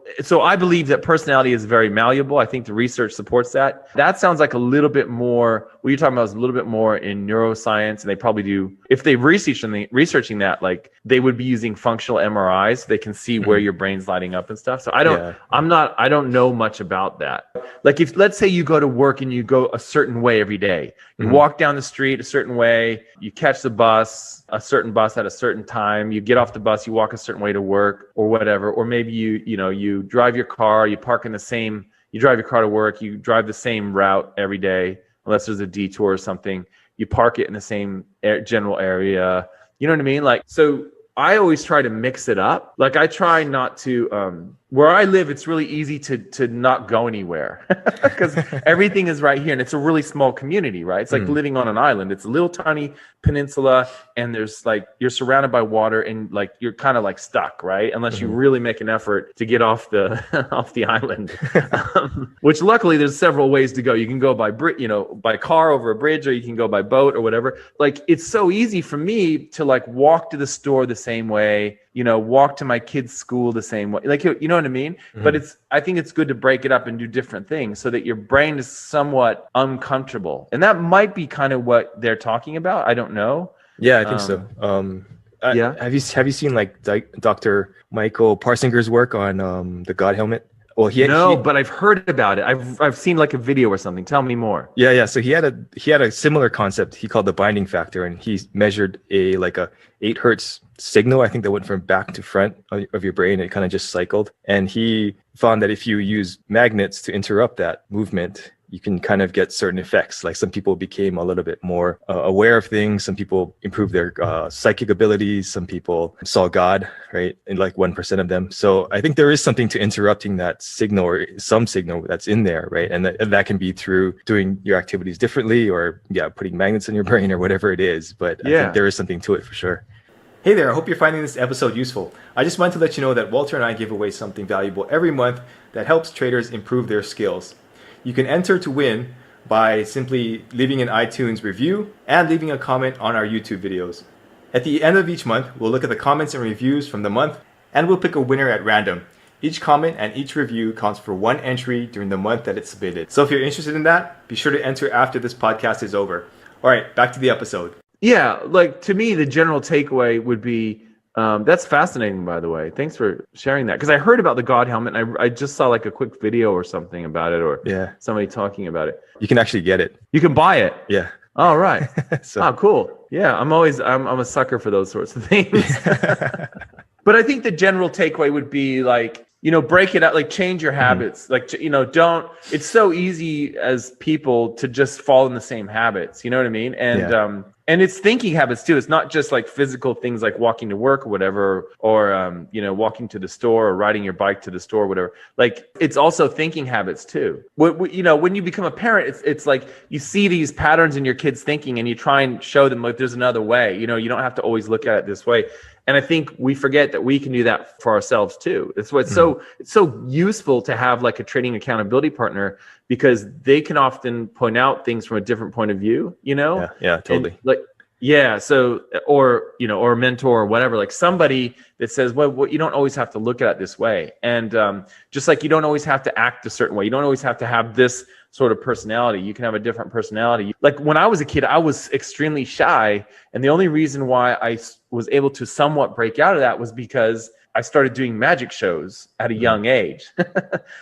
I believe that personality is very malleable. I think the research supports that. That sounds like a little bit more, what you're talking about is a little bit more in neuroscience, and they probably do, if they researching that, like they would be using functional MRIs, so they can see where your brain's lighting up and stuff. So I don't know much about that. Like if, let's say you go to work and you go a certain way every day, you walk down the street a certain way, you catch the bus, a certain bus at a certain time, you get off the bus, you walk a certain way to work or whatever, or maybe you drive your car, you drive your car to work, you drive the same route every day, unless there's a detour or something, you park it in the same general area, you know what I mean? Like, so I always try to mix it up. Like I try not to, where I live, it's really easy to not go anywhere because everything is right here, and it's a really small community, right? It's like living on an island. It's a little tiny peninsula, and there's like, you're surrounded by water, and like, you're kind of like stuck, right? Unless you really make an effort to get off the, off the island, which luckily there's several ways to go. You can go by, by car over a bridge, or you can go by boat or whatever. Like, it's so easy for me to like walk to the store the same way, walk to my kids' school the same way. Like, you know what I mean? But I think it's good to break it up and do different things so that your brain is somewhat uncomfortable. And that might be kind of what they're talking about. I don't know. Yeah, I think so. Have you seen like Dr. Michael Parsinger's work on the God helmet? Well, but I've heard about it. I've seen like a video or something. Tell me more. Yeah. So he had a similar concept he called the binding factor, and he measured a 8 hertz signal, I think, that went from back to front of your brain. It kind of just cycled, and he found that if you use magnets to interrupt that movement, you can kind of get certain effects. Like some people became a little bit more aware of things. Some people improved their psychic abilities. Some people saw God, right? And like 1% of them. So I think there is something to interrupting that signal, or some signal that's in there, right? And that can be through doing your activities differently, or putting magnets in your brain or whatever it is. But I think there is something to it for sure. Hey there, I hope you're finding this episode useful. I just wanted to let you know that Walter and I give away something valuable every month that helps traders improve their skills. You can enter to win by simply leaving an iTunes review and leaving a comment on our YouTube videos. At the end of each month, we'll look at the comments and reviews from the month, and we'll pick a winner at random. Each comment and each review counts for one entry during the month that it's submitted. So if you're interested in that, be sure to enter after this podcast is over. All right, back to the episode. Yeah, like to me, the general takeaway would be, that's fascinating, by the way. Thanks for sharing that. Because I heard about the God helmet, and I just saw like a quick video or something about it, or somebody talking about it. You can actually get it. You can buy it. Yeah. Oh, right. So. Oh, cool. Yeah, I'm a sucker for those sorts of things. But I think the general takeaway would be like, break it out, like change your habits. Like, it's so easy as people to just fall in the same habits. You know what I mean? And it's thinking habits too. It's not just like physical things like walking to work or whatever, or, walking to the store or riding your bike to the store or whatever. Like it's also thinking habits too. When you become a parent, it's like you see these patterns in your kids' thinking and you try and show them like there's another way. You don't have to always look at it this way. And I think we forget that we can do that for ourselves too. It's why it's so useful to have like a trading accountability partner, because they can often point out things from a different point of view, Yeah, totally. And so, or a mentor or whatever, like somebody that says, well, you don't always have to look at it this way. And just like you don't always have to act a certain way. You don't always have to have this sort of personality. You can have a different personality. Like when I was a kid, I was extremely shy. And the only reason why I was able to somewhat break out of that was because I started doing magic shows at a young age.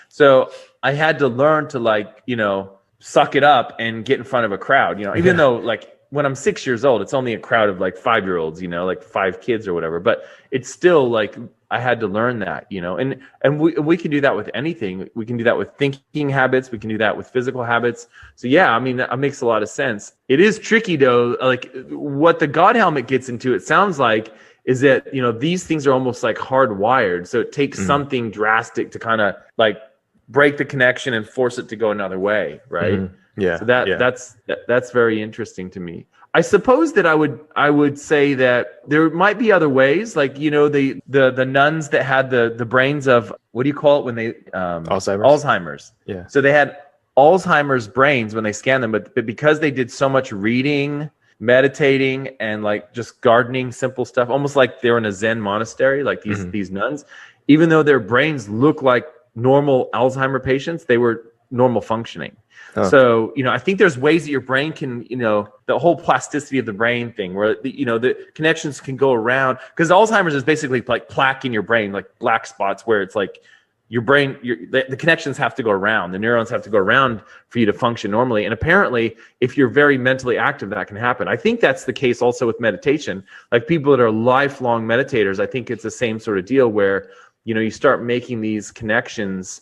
So I had to learn to suck it up and get in front of a crowd, even though like when I'm 6 years old, it's only a crowd of like 5-year-olds, like 5 kids or whatever, but it's still like, I had to learn that, and we can do that with anything. We can do that with thinking habits. We can do that with physical habits. So yeah, I mean, that makes a lot of sense. It is tricky though. Like what the God helmet gets into, it sounds like, is that, these things are almost like hardwired. So it takes something drastic to kind of like break the connection and force it to go another way. Right. Yeah. So that's very interesting to me. I suppose that I would say that there might be other ways, like the nuns that had the brains of, what do you call it when they Alzheimer's. Yeah. So they had Alzheimer's brains when they scanned them, but because they did so much reading, meditating, and like just gardening, simple stuff, almost like they were in a Zen monastery, like these nuns, even though their brains look like normal Alzheimer patients, they were normal functioning. Oh. So, I think there's ways that your brain can, the whole plasticity of the brain thing where, the connections can go around, because Alzheimer's is basically like plaque in your brain, like black spots where it's like your brain, the connections have to go around, the neurons have to go around for you to function normally. And apparently, if you're very mentally active, that can happen. I think that's the case also with meditation. Like people that are lifelong meditators, I think it's the same sort of deal where, you start making these connections.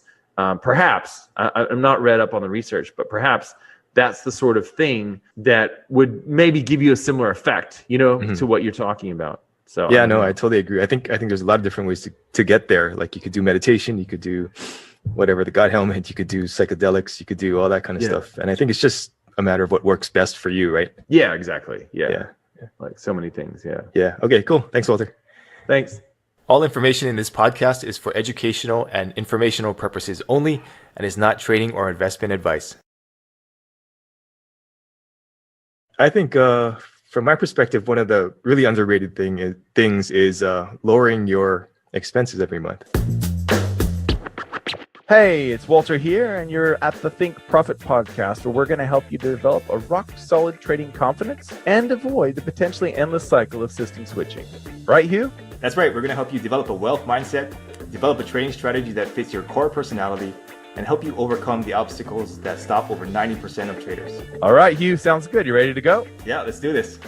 Perhaps, I'm not read up on the research, but perhaps that's the sort of thing that would maybe give you a similar effect, to what you're talking about. So yeah, no, I totally agree. I think there's a lot of different ways to get there. Like you could do meditation, you could do whatever, the God helmet, you could do psychedelics, you could do all that kind of stuff. And I think it's just a matter of what works best for you, right? Yeah, exactly. Yeah. Like so many things. Yeah. Yeah. Okay, cool. Thanks, Walter. Thanks. All information in this podcast is for educational and informational purposes only and is not trading or investment advice. I think from my perspective, one of the really underrated things is lowering your expenses every month. Hey, it's Walter here, and you're at the Think Profit podcast, where we're going to help you develop a rock-solid trading confidence and avoid the potentially endless cycle of system switching. Right, Hugh? That's right. We're going to help you develop a wealth mindset, develop a trading strategy that fits your core personality, and help you overcome the obstacles that stop over 90% of traders. All right, Hugh, sounds good. You ready to go? Yeah, let's do this.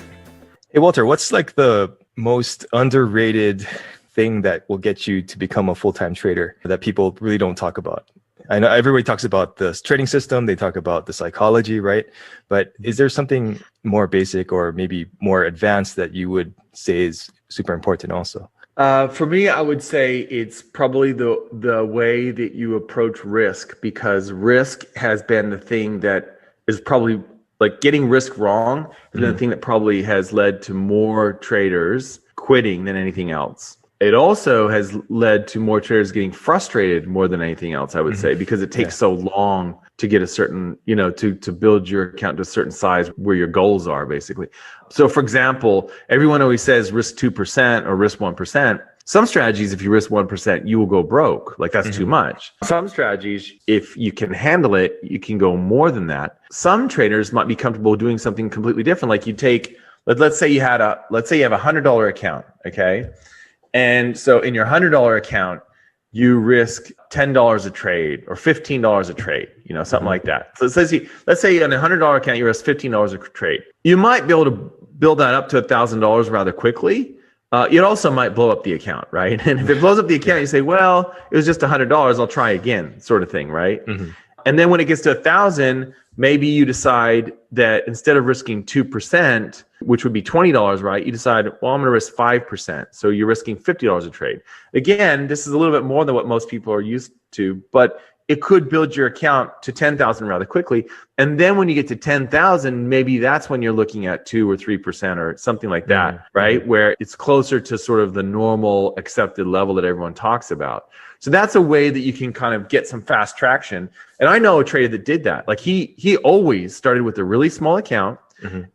Hey, Walter, what's like the most underrated thing that will get you to become a full-time trader that people really don't talk about? I know everybody talks about the trading system, they talk about the psychology, right? But is there something more basic or maybe more advanced that you would say is super important also? For me, I would say it's probably the way that you approach risk, because risk has been the thing that is probably, like, getting risk wrong has been the thing that probably has led to more traders quitting than anything else. It also has led to more traders getting frustrated more than anything else, I would say, because it takes so long to get a certain, to build your account to a certain size where your goals are, basically. So, for example, everyone always says risk 2% or risk 1%. Some strategies, if you risk 1%, you will go broke. Like that's too much. Some strategies, if you can handle it, you can go more than that. Some traders might be comfortable doing something completely different. Like you take, let's say you have a $100 account, okay? And so in your $100 account, you risk $10 a trade or $15 a trade, something like that. So let's say on a $100 account, you risk $15 a trade. You might be able to build that up to $1,000 rather quickly. It also might blow up the account, right? And if it blows up the account, you say, well, it was just $100. I'll try again, sort of thing, right? And then when it gets to 1,000, maybe you decide that instead of risking 2%, which would be $20, right? You decide, well, I'm going to risk 5%. So you're risking $50 a trade. Again, this is a little bit more than what most people are used to, but it could build your account to 10,000 rather quickly. And then when you get to 10,000, maybe that's when you're looking at 2 or 3% or something like that, right? Where it's closer to sort of the normal accepted level that everyone talks about. So that's a way that you can kind of get some fast traction. And I know a trader that did that. Like he always started with a really small account.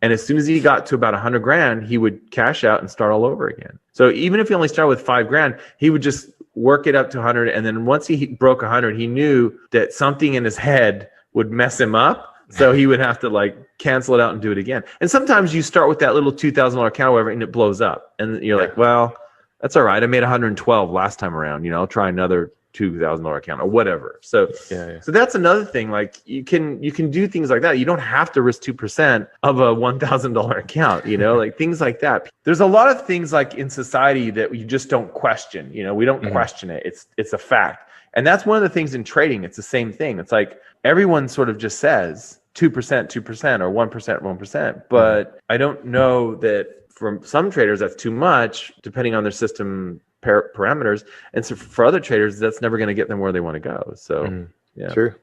And as soon as he got to about 100 grand, he would cash out and start all over again. So even if he only started with 5 grand, he would just work it up to 100. And then once he broke 100, he knew that something in his head would mess him up. So he would have to like cancel it out and do it again. And sometimes you start with that little $2,000 account or whatever, and it blows up. And you're like, well, that's all right. I made 112 last time around. I'll try another $2,000 account or whatever. So so that's another thing. Like you can do things like that. You don't have to risk 2% of a $1,000 account, like things like that. There's a lot of things like in society that we just don't question. We don't question it. It's a fact. And that's one of the things in trading. It's the same thing. It's like everyone sort of just says 2%, 2% or 1%, 1%. But I don't know that for some traders, that's too much, depending on their system parameters. And so for other traders, that's never going to get them where they want to go. So, True.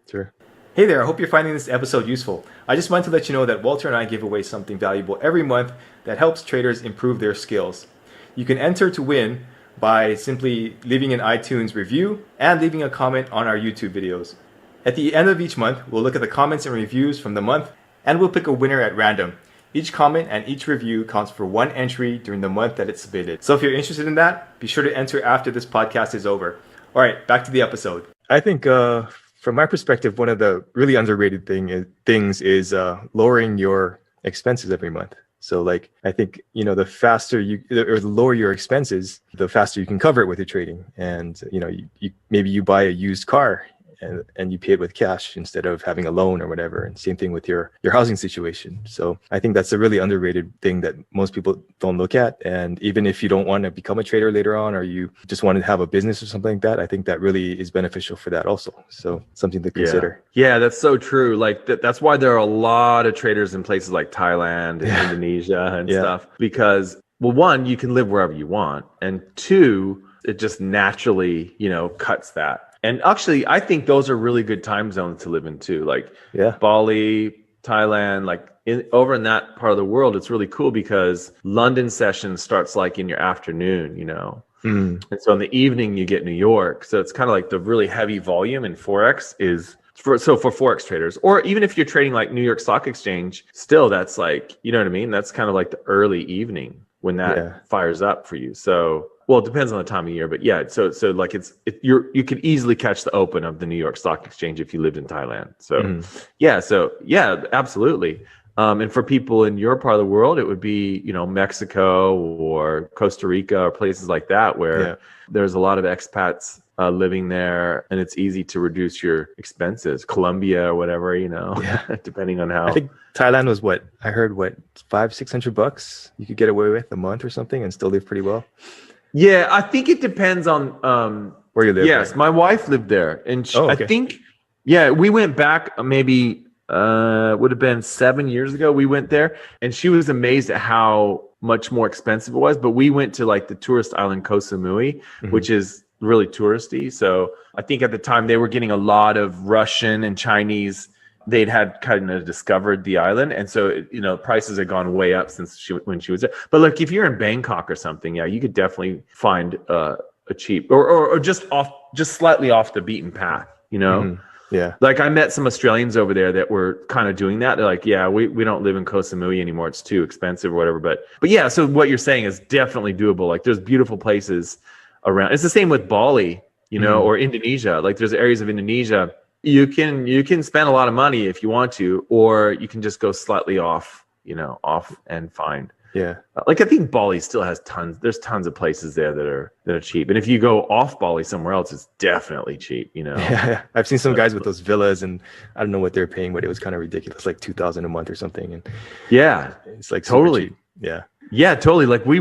Hey there, I hope you're finding this episode useful. I just wanted to let you know that Walter and I give away something valuable every month that helps traders improve their skills. You can enter to win by simply leaving an iTunes review and leaving a comment on our YouTube videos. At the end of each month, we'll look at the comments and reviews from the month, and we'll pick a winner at random. Each comment and each review counts for 1 entry during the month that it's submitted. So if you're interested in that, be sure to enter after this podcast is over. All right, back to the episode. I think from my perspective, one of the really underrated things is lowering your expenses every month. So like, I think, the faster or the lower your expenses, the faster you can cover it with your trading. And, maybe you buy a used car and you pay it with cash instead of having a loan or whatever. And same thing with your housing situation. So I think that's a really underrated thing that most people don't look at. And even if you don't want to become a trader later on, or you just want to have a business or something like that, I think that really is beneficial for that also. So something to consider. Yeah, that's so true. Like that's why there are a lot of traders in places like Thailand and Indonesia and stuff, because well, one, you can live wherever you want. And two, it just naturally, cuts that. And actually, I think those are really good time zones to live in too. Like Bali, Thailand, like over in that part of the world, it's really cool because London session starts like in your afternoon, And so in the evening, you get New York. So it's kind of like the really heavy volume in Forex is for Forex traders, or even if you're trading like New York Stock Exchange, still that's like, you know what I mean? That's kind of like the early evening when that fires up for you. So well, it depends on the time of year, but so like you could easily catch the open of the New York Stock Exchange if you lived in Thailand. So absolutely. And for people in your part of the world, it would be Mexico or Costa Rica or places like that where there's a lot of expats living there, and it's easy to reduce your expenses. Colombia or whatever, depending on how. I think Thailand was I heard $500-600 you could get away with a month or something and still live pretty well. Yeah, I think it depends on where you live. Yes, my wife lived there, and I think we went back maybe would have been 7 years ago. We went there, and she was amazed at how much more expensive it was. But we went to like the tourist island Koh Samui, which is really touristy. So I think at the time they were getting a lot of Russian and Chinese they'd had kind of discovered the island, and so prices had gone way up since when she was there. But like if you're in Bangkok or something, yeah, you could definitely find a cheap or just slightly off the beaten path. Mm-hmm. Yeah. Like I met some Australians over there that were kind of doing that. They're like, yeah, we don't live in Koh Samui anymore. It's too expensive or whatever. But yeah, so what you're saying is definitely doable. Like there's beautiful places around. It's the same with Bali, or Indonesia. Like there's areas of Indonesia. You can spend a lot of money if you want to, or you can just go slightly off and find. Yeah. Like I think Bali still has there's tons of places there that are cheap. And if you go off Bali somewhere else, it's definitely cheap, Yeah. I've seen some guys with those villas, and I don't know what they're paying, but it was kind of ridiculous, like $2,000 a month or something. And yeah, it's like totally cheap. Yeah. Yeah, totally. Like we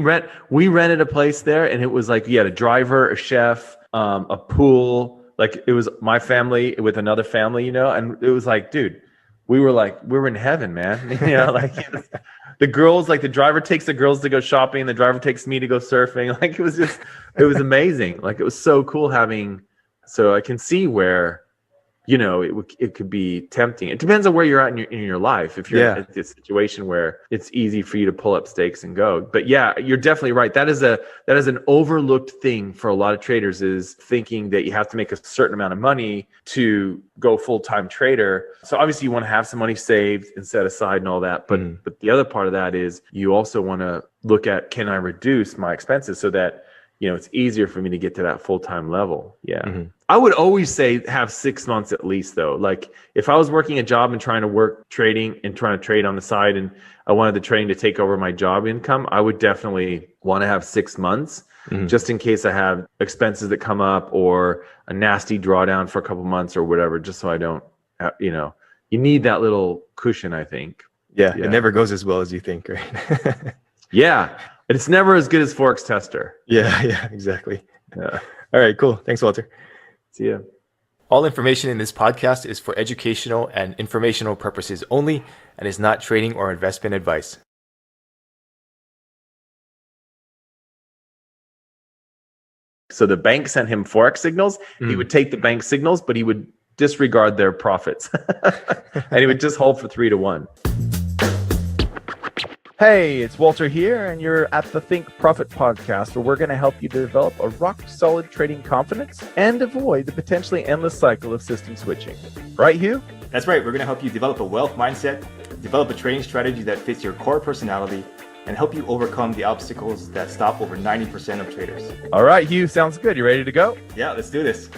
rented a place there, and it was like you had a driver, a chef, a pool. Like it was my family with another family, and it was like, dude, we were in heaven, man. Like the girls, like the driver takes the girls to go shopping, the driver takes me to go surfing. Like it was amazing. Like it was so cool so I can see where, it could be tempting. It depends on where you're at in your life. If you're in a situation where it's easy for you to pull up stakes and go. But yeah, you're definitely right. That is an overlooked thing for a lot of traders, is thinking that you have to make a certain amount of money to go full-time trader. So obviously you want to have some money saved and set aside and all that. But the other part of that is you also want to look at, can I reduce my expenses so that it's easier for me to get to that full-time level. Yeah. Mm-hmm. I would always say have 6 months at least, though. Like if I was working a job and trying to work trading and trying to trade on the side, and I wanted the trading to take over my job income, I would definitely want to have 6 months, just in case I have expenses that come up or a nasty drawdown for a couple months or whatever, just so I don't, you need that little cushion, I think. Yeah. It never goes as well as you think, right? Yeah. It's never as good as Forex Tester. Yeah, exactly. Yeah. All right, cool. Thanks, Walter. See ya. All information in this podcast is for educational and informational purposes only and is not trading or investment advice. So the bank sent him Forex signals. He would take the bank signals, but he would disregard their profits. And he would just hold for 3-1. Hey, it's Walter here, and you're at the Think Profit podcast, where we're going to help you develop a rock-solid trading confidence and avoid the potentially endless cycle of system switching. Right, Hugh? That's right. We're going to help you develop a wealth mindset, develop a trading strategy that fits your core personality, and help you overcome the obstacles that stop over 90% of traders. All right, Hugh, sounds good. You ready to go? Yeah, let's do this.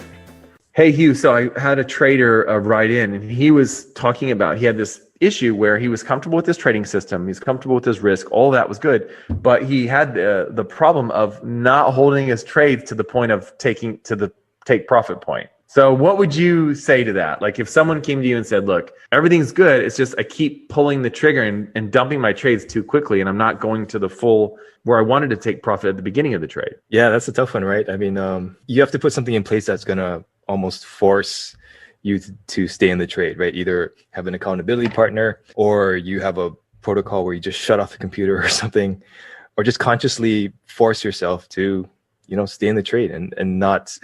Hey, Hugh, so I had a trader write in, and he was talking about, he had this issue where he was comfortable with his trading system, he's comfortable with his risk, all that was good, but he had the problem of not holding his trades to the point of taking to the take profit point. So what would you say to that? Like if someone came to you and said, look, everything's good, it's just I keep pulling the trigger and dumping my trades too quickly, and I'm not going to the full where I wanted to take profit at the beginning of the trade. Yeah, that's a tough one, right? I mean, you have to put something in place that's going to almost force you to stay in the trade, right? Either have an accountability partner, or you have a protocol where you just shut off the computer or something, or just consciously force yourself to, stay in the trade and not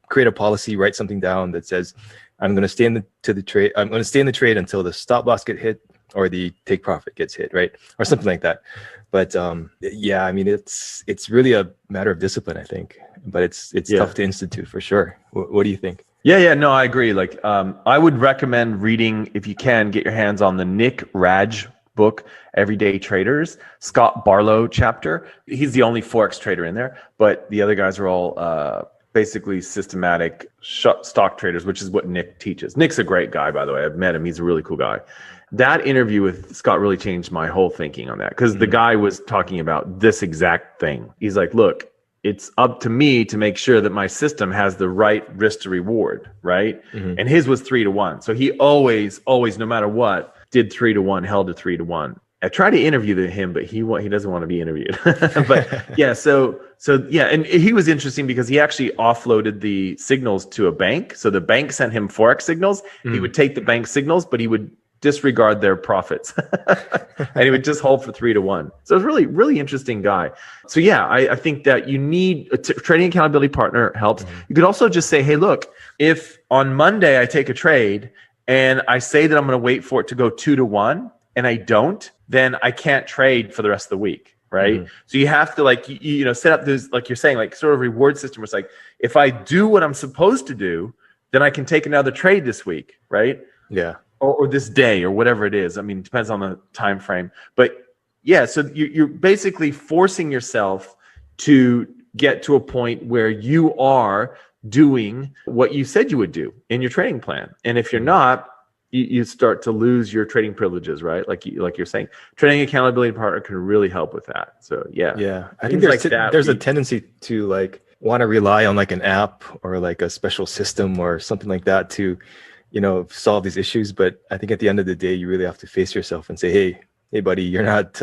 create a policy, write something down that says, I'm going to stay in the trade. I'm going to stay in the trade until the stop loss get hit or the take profit gets hit, right? Or something like that. But yeah, I mean, it's really a matter of discipline, I think. But it's tough to institute for sure. What do you think? Yeah, no, I agree. Like, I would recommend reading, if you can, get your hands on the Nick Raj book, Everyday Traders, Scott Barlow chapter. He's the only Forex trader in there, but the other guys are all basically systematic stock traders, which is what Nick teaches. Nick's a great guy, by the way. I've met him. He's a really cool guy. That interview with Scott really changed my whole thinking on that, because the guy was talking about this exact thing. He's like, look, it's up to me to make sure that my system has the right risk to reward, right? And his was 3-1. So he always, no matter what, did 3-1, held to 3-1. I tried to interview him, but he doesn't want to be interviewed. But yeah, so yeah, and he was interesting because he actually offloaded the signals to a bank. So the bank sent him Forex signals. He would take the bank signals, but he would disregard their profits and he would just hold for 3-1. So it's really, really interesting guy. So yeah, I think that you need a trading accountability partner helps. You could also just say, hey, look, if on Monday I take a trade and I say that I'm going to wait for it to go 2-to-1 and I don't, then I can't trade for the rest of the week. Right. Mm-hmm. So you have to like, you know, set up this, like you're saying, like sort of reward system. Where it's like, if I do what I'm supposed to do, then I can take another trade this week. Right. Yeah. Or this day or whatever it is. I mean, it depends on the time frame. But yeah, so you're basically forcing yourself to get to a point where you are doing what you said you would do in your trading plan. And if you're not, you start to lose your trading privileges, right? Like you're saying, trading accountability partner can really help with that. So yeah. I think there's a tendency to like want to rely on like an app or like a special system or something like that to, you know, solve these issues. But I think at the end of the day, you really have to face yourself and say, hey, buddy, you're not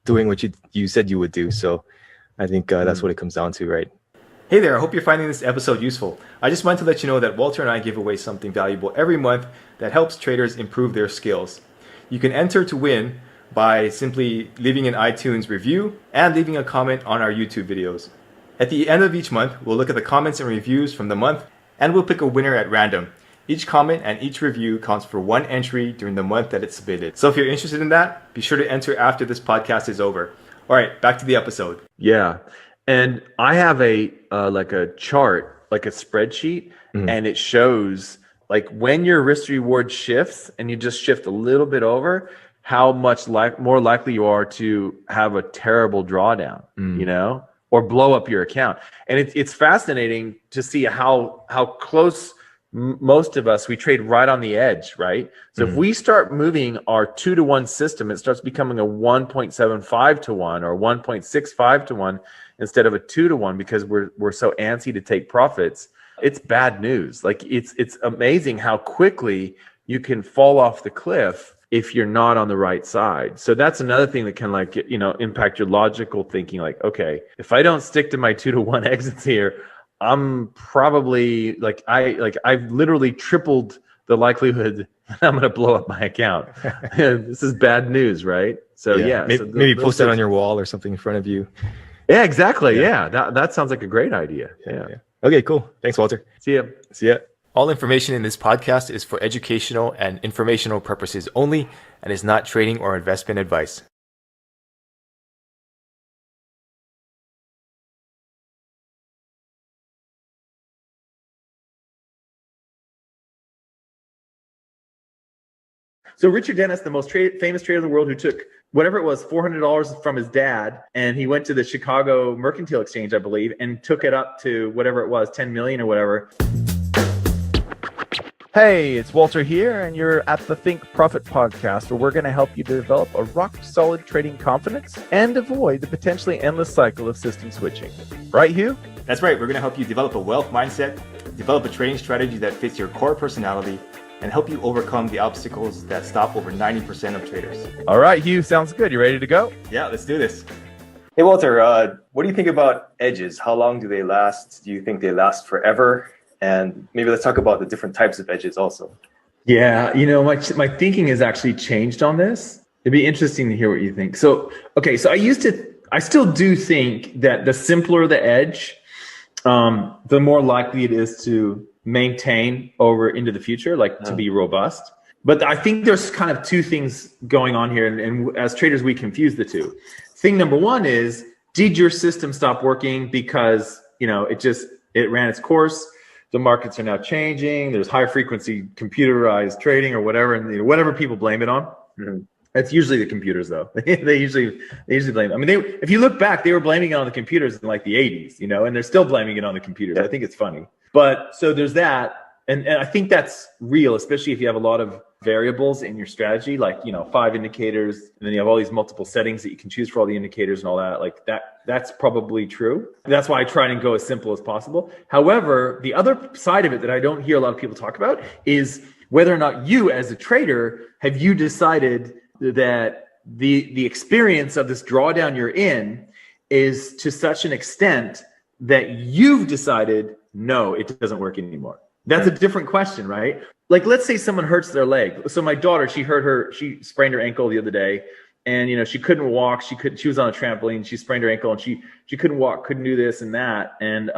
doing what you said you would do. So I think that's what it comes down to, right? Hey there, I hope you're finding this episode useful. I just wanted to let you know that Walter and I give away something valuable every month that helps traders improve their skills. You can enter to win by simply leaving an iTunes review and leaving a comment on our YouTube videos. At the end of each month, we'll look at the comments and reviews from the month, and we'll pick a winner at random. Each comment and each review counts for one entry during the month that it's submitted. So if you're interested in that, be sure to enter after this podcast is over. All right, back to the episode. Yeah. And I have a like a chart, like a spreadsheet, and it shows like when your risk reward shifts and you just shift a little bit over, how much more likely you are to have a terrible drawdown, you know, or blow up your account. And it's fascinating to see how close most of us, we trade right on the edge, right? So if we start moving our 2-to-1 system, it starts becoming a 1.75 to 1 or 1.65 to 1 instead of a 2-to-1 because we're so antsy to take profits. It's bad news. Like it's amazing how quickly you can fall off the cliff if you're not on the right side. So that's another thing that can like, you know, impact your logical thinking. Like, okay, if I don't stick to my 2-to-1 exits here, I'm probably I've literally tripled the likelihood that I'm going to blow up my account. This is bad news, right? So maybe post it on your wall or something in front of you. Yeah, exactly. Yeah, that sounds like a great idea. Yeah. Okay, cool. Thanks, Walter. See ya. All information in this podcast is for educational and informational purposes only and is not trading or investment advice. So Richard Dennis, the most famous trader in the world, who took whatever it was, $400 from his dad, and he went to the Chicago Mercantile Exchange, I believe, and took it up to whatever it was, 10 million or whatever. Hey, it's Walter here, and you're at the Think Profit podcast, where we're going to help you develop a rock-solid trading confidence and avoid the potentially endless cycle of system switching. Right, Hugh? That's right. We're going to help you develop a wealth mindset, develop a trading strategy that fits your core personality, and help you overcome the obstacles that stop over 90% of traders. All right, Hugh, sounds good. You ready to go? Yeah, let's do this. Hey, Walter, what do you think about edges? How long do they last? Do you think they last forever? And maybe let's talk about the different types of edges also. Yeah, you know, my thinking has actually changed on this. It'd be interesting to hear what you think. So, okay, so I still do think that the simpler the edge, the more likely it is to maintain over into the future, like to be robust. But I think there's kind of two things going on here. And as traders, we confuse the two. Thing number one is, did your system stop working because, you know, it ran its course? The markets are now changing. There's high frequency computerized trading or whatever, and you know, whatever people blame it on. It's usually the computers, though. they usually blame it. I mean, if you look back, they were blaming it on the computers in like the 80s, you know, and they're still blaming it on the computers. I think it's funny. But so there's that. And I think that's real, especially if you have a lot of variables in your strategy, like, you know, 5 indicators, and then you have all these multiple settings that you can choose for all the indicators and all that. Like that's probably true. That's why I try and go as simple as possible. However, the other side of it that I don't hear a lot of people talk about is whether or not you, as a trader, have you decided that the experience of this drawdown you're in is to such an extent that you've decided, no, it doesn't work anymore. That's a different question, right? Like, let's say someone hurts their leg. So my daughter, she sprained her ankle the other day, and, you know, she couldn't walk. She was on a trampoline. She sprained her ankle, and she couldn't walk, couldn't do this and that. And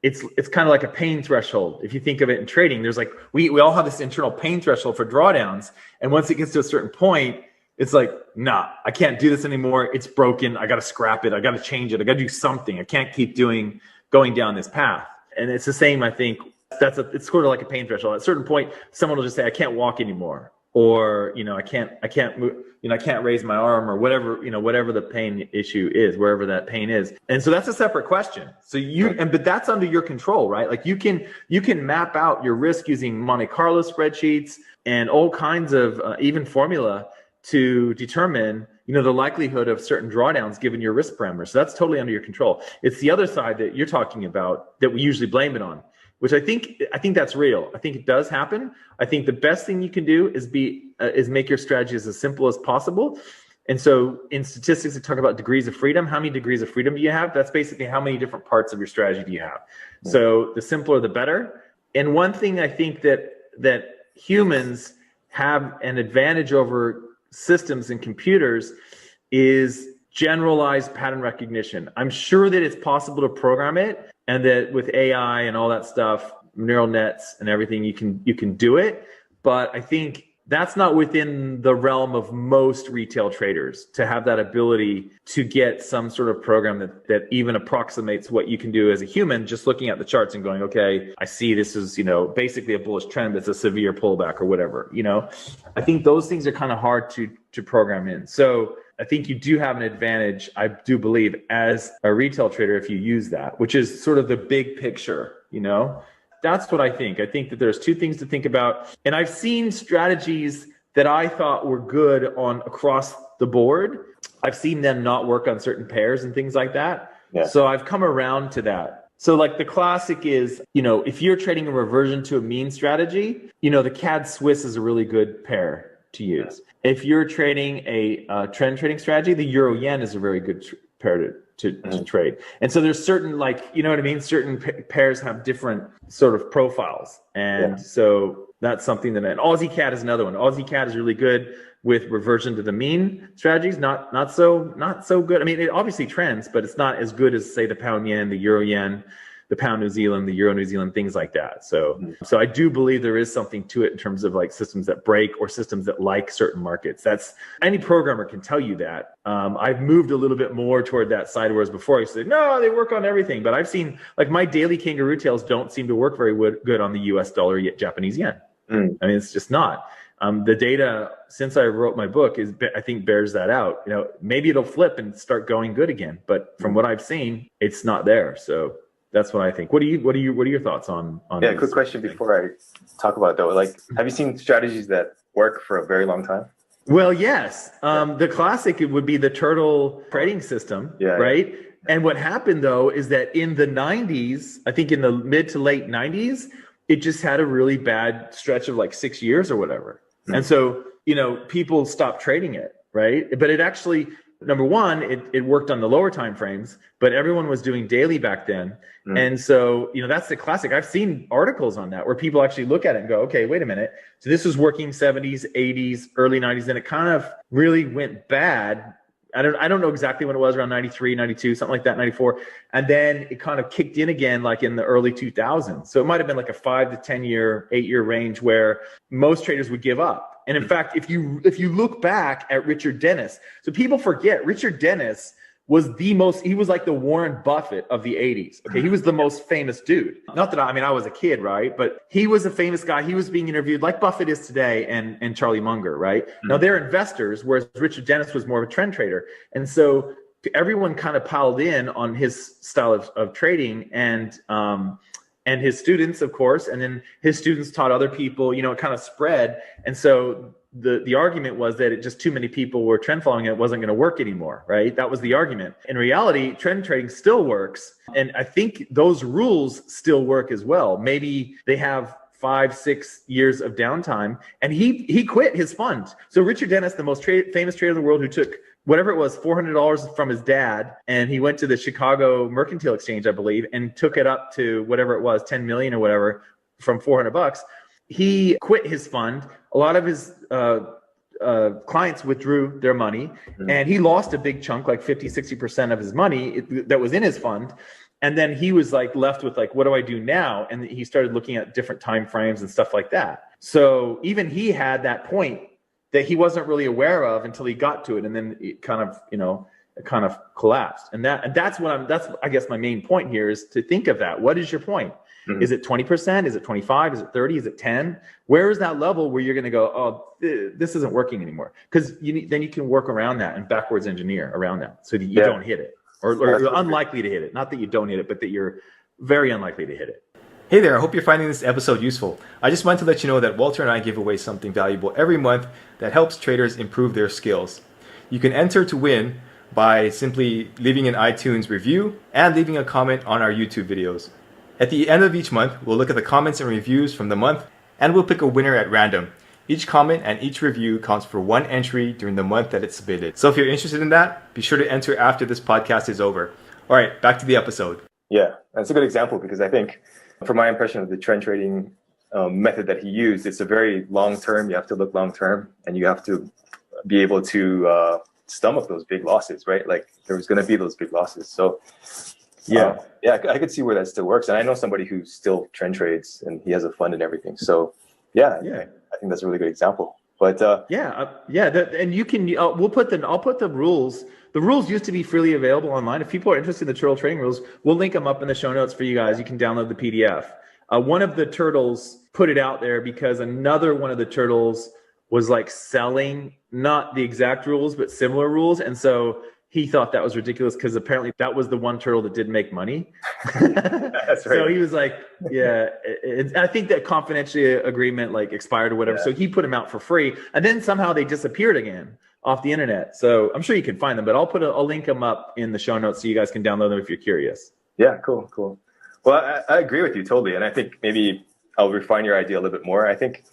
it's kind of like a pain threshold. If you think of it in trading, there's like, we all have this internal pain threshold for drawdowns. And once it gets to a certain point, it's like, nah, I can't do this anymore. It's broken. I got to scrap it. I got to change it. I got to do something. I can't keep going down this path. And it's the same, I think. It's sort of like a pain threshold. At a certain point, someone will just say, I can't walk anymore. Or, I can't move, I can't raise my arm, or whatever the pain issue is, wherever that pain is. And so that's a separate question. So but that's under your control, right? Like you can map out your risk using Monte Carlo spreadsheets and all kinds of even formula to determine, the likelihood of certain drawdowns given your risk parameters. So that's totally under your control. It's the other side that you're talking about that we usually blame it on, which I think that's real. I think it does happen. I think the best thing you can do is make your strategies as simple as possible. And so in statistics, we talk about degrees of freedom. How many degrees of freedom do you have? That's basically how many different parts of your strategy do you have. So the simpler, the better. And one thing I think that humans have an advantage over systems and computers is generalized pattern recognition. I'm sure that it's possible to program it, and that with AI and all that stuff, neural nets and everything, you can do it. But I think that's not within the realm of most retail traders to have that ability to get some sort of program that even approximates what you can do as a human, just looking at the charts and going, okay, I see this is, basically a bullish trend, but it's a severe pullback or whatever, I think those things are kind of hard to program in. So I think you do have an advantage, I do believe, as a retail trader if you use that, which is sort of the big picture, That's what I think. I think that there's two things to think about. And I've seen strategies that I thought were good on across the board. I've seen them not work on certain pairs and things like that. Yeah. So I've come around to that. So like the classic is, if you're trading a reversion to a mean strategy, the CAD Swiss is a really good pair to use. Yeah. If you're trading a trend trading strategy, the Euro Yen is a very good pair to trade. And so there's certain, certain pairs have different sort of profiles. And so that's something and Aussie CAD is another one. Aussie CAD is really good with reversion to the mean strategies, not so good. I mean, it obviously trends, but it's not as good as, say, the pound yen, the Euro yen, the pound New Zealand, the Euro New Zealand, things like that. So I do believe there is something to it in terms of like systems that break or systems that like certain markets. That's any programmer can tell you that. I've moved a little bit more toward that side, whereas before I used to say, no, they work on everything. But I've seen like my daily kangaroo tails don't seem to work very good on the US dollar yet Japanese yen. I mean, it's just not. The data since I wrote my book I think bears that out. Maybe it'll flip and start going good again, but from what I've seen, it's not there. So that's what I think. What are your thoughts on Yeah, quick question before I talk about it though. Like, have you seen strategies that work for a very long time? Well, yes. The classic would be the turtle trading system, right? Yeah. And what happened though is that in the 90s, I think in the mid to late 90s, it just had a really bad stretch of like 6 years or whatever. And so, people stopped trading it, right? But it actually, number one, it worked on the lower time frames, but everyone was doing daily back then. And so, that's the classic. I've seen articles on that where people actually look at it and go, okay, wait a minute. So this was working 70s, 80s, early 90s, and it kind of really went bad. I don't know exactly when it was, around 93, 92, something like that, 94. And then it kind of kicked in again, like in the early 2000s. So it might've been like a 5 to 10 year, 8-year range where most traders would give up. And in fact, if you look back at Richard Dennis, so people forget Richard Dennis was he was like the Warren Buffett of the 80s. Okay. He was the most famous dude. Not that I was a kid, right? But he was a famous guy. He was being interviewed like Buffett is today and Charlie Munger, right? Now they're investors, whereas Richard Dennis was more of a trend trader. And so everyone kind of piled in on his style of trading and his students, of course, and then his students taught other people, it kind of spread. And so the argument was that just too many people were trend following and it wasn't going to work anymore, right? That was the argument. In reality, trend trading still works. And I think those rules still work as well. Maybe they have 5-6 years of downtime, and he quit his fund. So Richard Dennis, the most famous trader in the world, who took whatever it was, $400 from his dad, and he went to the Chicago Mercantile Exchange, I believe, and took it up to whatever it was, 10 million or whatever, from $400. He quit his fund. A lot of his clients withdrew their money, and he lost a big chunk, like 50-60% of his money that was in his fund. And then he was like left with like, what do I do now? And he started looking at different time frames and stuff like that. So even he had that point that he wasn't really aware of until he got to it, and then it kind of, it kind of collapsed. And that's I guess my main point here is to think of that. What is your point? Mm-hmm. Is it 20%? Is it 25? Is it 30? Is it 10? Where is that level where you're going to go, oh, this isn't working anymore? Because then you can work around that and backwards engineer around that so that you don't hit it. Or you're unlikely to hit it. Not that you don't hit it, but that you're very unlikely to hit it. Hey there, I hope you're finding this episode useful. I just wanted to let you know that Walter and I give away something valuable every month that helps traders improve their skills. You can enter to win by simply leaving an iTunes review and leaving a comment on our YouTube videos. At the end of each month, we'll look at the comments and reviews from the month, and we'll pick a winner at random. Each comment and each review counts for one entry during the month that it's submitted. So if you're interested in that, be sure to enter after this podcast is over. All right, back to the episode. Yeah, that's a good example because I think from my impression of the trend trading method that he used, it's a very long-term, you have to look long-term, and you have to be able to stomach those big losses, right? Like there was going to be those big losses. So I could see where that still works. And I know somebody who still trend trades and he has a fund and everything. So I think that's a really good example. But and you can. I'll put the rules. The rules used to be freely available online. If people are interested in the turtle trading rules, we'll link them up in the show notes for you guys. You can download the PDF. One of the turtles put it out there because another one of the turtles was like selling not the exact rules but similar rules, and so he thought that was ridiculous because apparently that was the one turtle that didn't make money. That's right. So he was like, I think that confidentiality agreement like expired or whatever. Yeah. So he put them out for free, and then somehow they disappeared again off the internet. So I'm sure you can find them, but I'll link them up in the show notes so you guys can download them if you're curious. Yeah, cool. Well, I agree with you totally. And I think maybe I'll refine your idea a little bit more. I think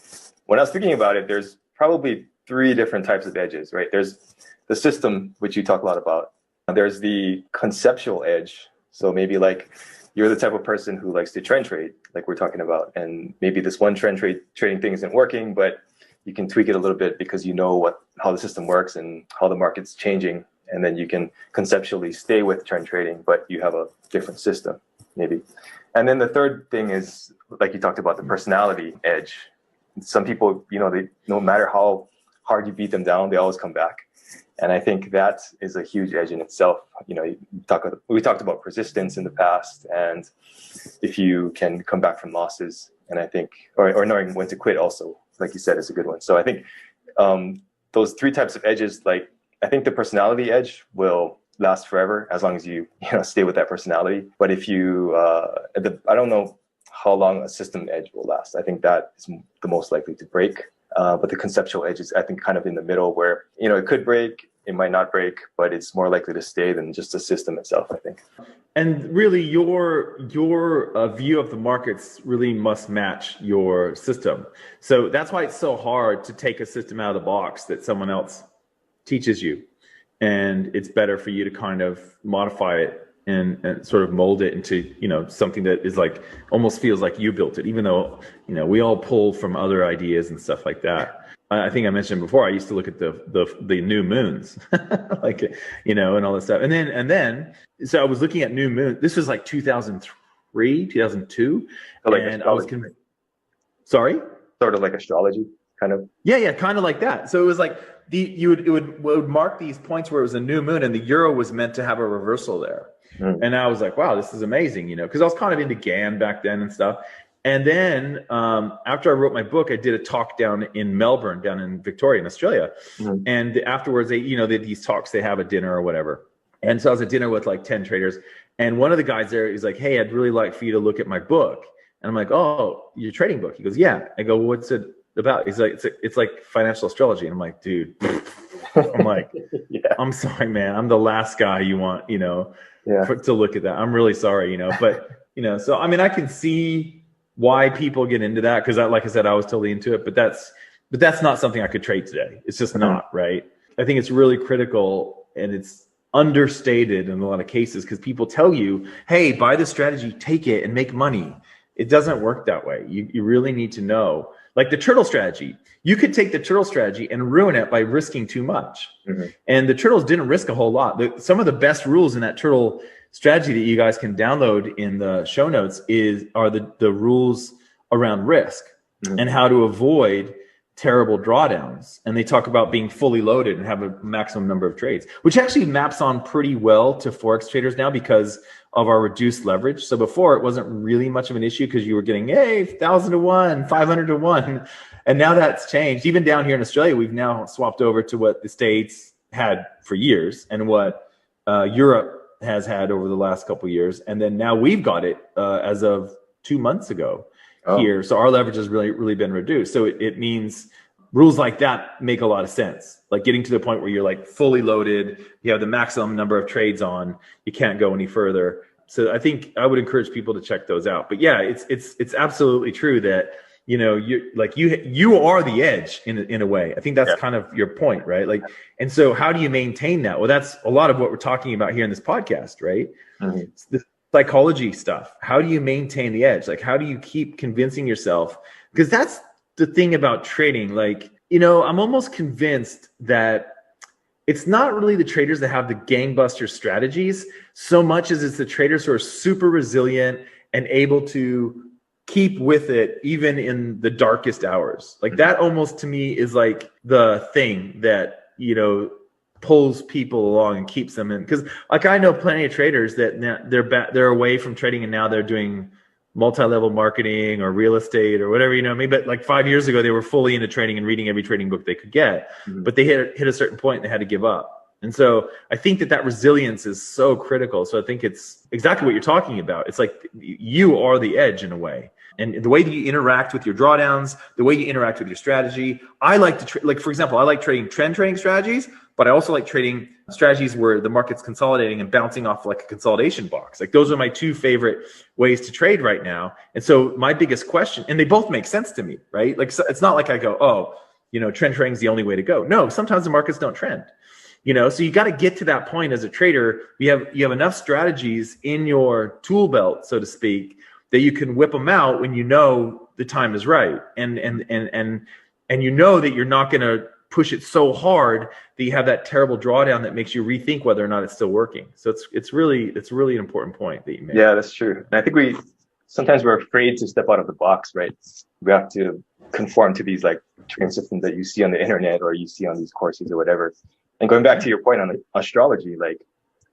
when I was thinking about it, there's probably 3 different types of edges, right? There's the system, which you talk a lot about. There's the conceptual edge. So maybe like you're the type of person who likes to trend trade, like we're talking about. And maybe this one trading thing isn't working, but you can tweak it a little bit because you know how the system works and how the market's changing. And then you can conceptually stay with trend trading, but you have a different system, maybe. And then the third thing is, like you talked about, the personality edge. Some people, they no matter how hard you beat them down, they always come back. And I think that is a huge edge in itself. We talked about persistence in the past, and if you can come back from losses, and I think, or knowing when to quit also, like you said, is a good one. So I think those 3 types of edges, like I think the personality edge will last forever as long as you stay with that personality. But if you, I don't know how long a system edge will last. I think that is the most likely to break. But the conceptual edge is, I think, kind of in the middle where, it could break, it might not break, but it's more likely to stay than just the system itself, I think. And really, your view of the markets really must match your system. So that's why it's so hard to take a system out of the box that someone else teaches you. And it's better for you to kind of modify it and sort of mold it into, something that is like, almost feels like you built it, even though, we all pull from other ideas and stuff like that. I think I mentioned before, I used to look at the new moons, like, and all this stuff. And then, so I was looking at new moon. This was like 2003, 2002. So like and I was sorry? Sort of like astrology, kind of. Yeah, kind of like that. So it was like, it would mark these points where it was a new moon and the euro was meant to have a reversal there. And I was like, wow, this is amazing, because I was kind of into GAN back then and stuff. And then after I wrote my book, I did a talk down in Melbourne, down in Victoria, in Australia. And afterwards, they these talks, they have a dinner or whatever. And so I was at dinner with like 10 traders. And one of the guys there is like, hey, I'd really like for you to look at my book. And I'm like, oh, your trading book? He goes, yeah. I go, well, what's it about? He's like, it's like financial astrology. And I'm like, dude, I'm like, I'm sorry, man. I'm the last guy you want, to look at that. I'm really sorry, but, so, I mean, I can see why people get into that. Cause like I said, I was totally into it, but that's not something I could trade today. It's just not, right? I think it's really critical and it's understated in a lot of cases because people tell you, hey, buy this strategy, take it and make money. It doesn't work that way. You really need to know. Like the turtle strategy, you could take the turtle strategy and ruin it by risking too much. And the turtles didn't risk a whole lot. Some of the best rules in that turtle strategy that you guys can download in the show notes are the rules around risk and how to avoid terrible drawdowns. And they talk about being fully loaded and have a maximum number of trades, which actually maps on pretty well to Forex traders now because of our reduced leverage. So before it wasn't really much of an issue because you were getting, 1,000 to 1, 500 to 1. And now that's changed. Even down here in Australia, we've now swapped over to what the States had for years and what Europe has had over the last couple of years. And then now we've got it as of 2 months ago here. So our leverage has really been reduced. So it means rules like that make a lot of sense. Like getting to the point where you're like fully loaded, you have the maximum number of trades on, you can't go any further. So I think I would encourage people to check those out. But yeah, it's absolutely true that, you know, you are the edge in a way. I think that's kind of your point, right? Like, and so how do you maintain that? Well, that's a lot of what we're talking about here in this podcast, right? It's the psychology stuff. How do you maintain the edge? Like, how do you keep convincing yourself? Because that's the thing about trading. Like, you know, I'm almost convinced that it's not really the traders that have the gangbuster strategies so much as it's the traders who are super resilient and able to keep with it even in the darkest hours. Like that almost to me is like the thing that, you know, pulls people along and keeps them in. Because like I know plenty of traders that now they're away from trading and now they're doing multi-level marketing or real estate or whatever, you know what I mean? But like 5 years ago, they were fully into trading and reading every trading book they could get, but they hit a certain point and they had to give up. And so I think that resilience is so critical. So I think it's exactly what you're talking about. It's like you are the edge in a way. And the way that you interact with your drawdowns, the way you interact with your strategy. I like to like, for example, I like trading trend trading strategies, but I also like trading strategies where the market's consolidating and bouncing off like a consolidation box. Like those are my two favorite ways to trade right now. And so my biggest question, and they both make sense to me, right? Like, so it's not like I go, oh, you know, trend trading is the only way to go. No, sometimes the markets don't trend, you know? So you got to get to that point as a trader. You have enough strategies in your tool belt, so to speak, that you can whip them out when you know the time is right. And you know that you're not going to push it so hard that you have that terrible drawdown that makes you rethink whether or not it's still working. So it's really an important point that you made. Yeah, that's true. And I think sometimes we're afraid to step out of the box, right? We have to conform to these like trading systems that you see on the internet or you see on these courses or whatever. And going back to your point on the astrology, like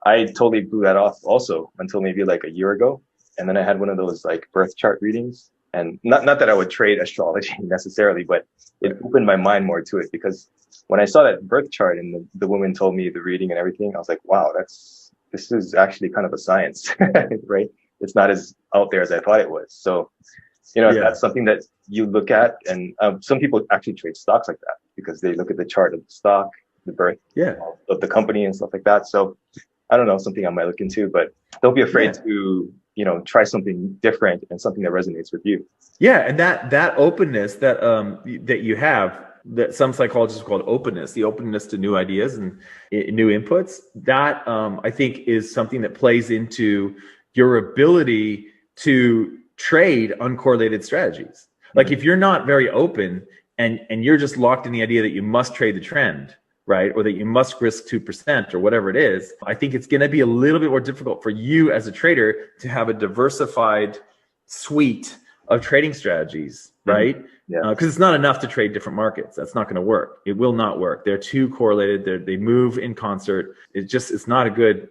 I totally blew that off also until maybe like a year ago. And then I had one of those like birth chart readings, and not that I would trade astrology necessarily, but it opened my mind more to it, because when I saw that birth chart and the woman told me the reading and everything, I was like, wow, this is actually kind of a science, right? It's not as out there as I thought it was. So, you know, that's something that you look at, and some people actually trade stocks like that because they look at the chart of the stock, the birth of the company and stuff like that. So I don't know, something I might look into, but don't be afraid to, you know, try something different and something that resonates with you. Yeah, and that openness that you have, that some psychologists call openness, the openness to new ideas and new inputs, that I think is something that plays into your ability to trade uncorrelated strategies. Like if you're not very open and you're just locked in the idea that you must trade the trend, right? Or that you must risk 2% or whatever it is, I think it's going to be a little bit more difficult for you as a trader to have a diversified suite of trading strategies, right? Because it's not enough to trade different markets. That's not going to work. It will not work. They're too correlated. They move in concert. It's not a good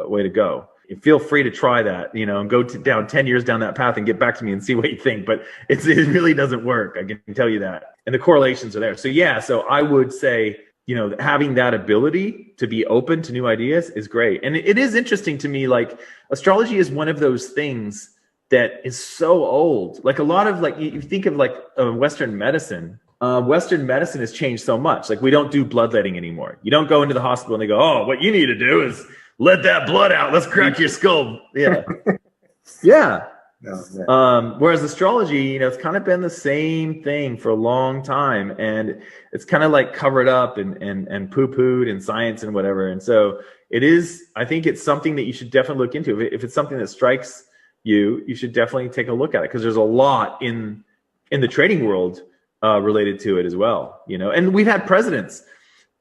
way to go. Feel free to try that, you know, and go down 10 years down that path and get back to me and see what you think. But it really doesn't work. I can tell you that. And the correlations are there. So I would say, you know, having that ability to be open to new ideas is great. And it is interesting to me, like astrology is one of those things that is so old. Like a lot of like, you think of like Western medicine. Western medicine has changed so much. Like we don't do bloodletting anymore. You don't go into the hospital and they go, oh, what you need to do is let that blood out. Let's crack your skull. Yeah. Yeah. Whereas astrology, you know, it's kind of been the same thing for a long time, and it's kind of like covered up and poo-pooed in science and whatever. And so it is, I think it's something that you should definitely look into. If it's something that strikes you should definitely take a look at it, because there's a lot in the trading world related to it as well, you know. And we've had presidents.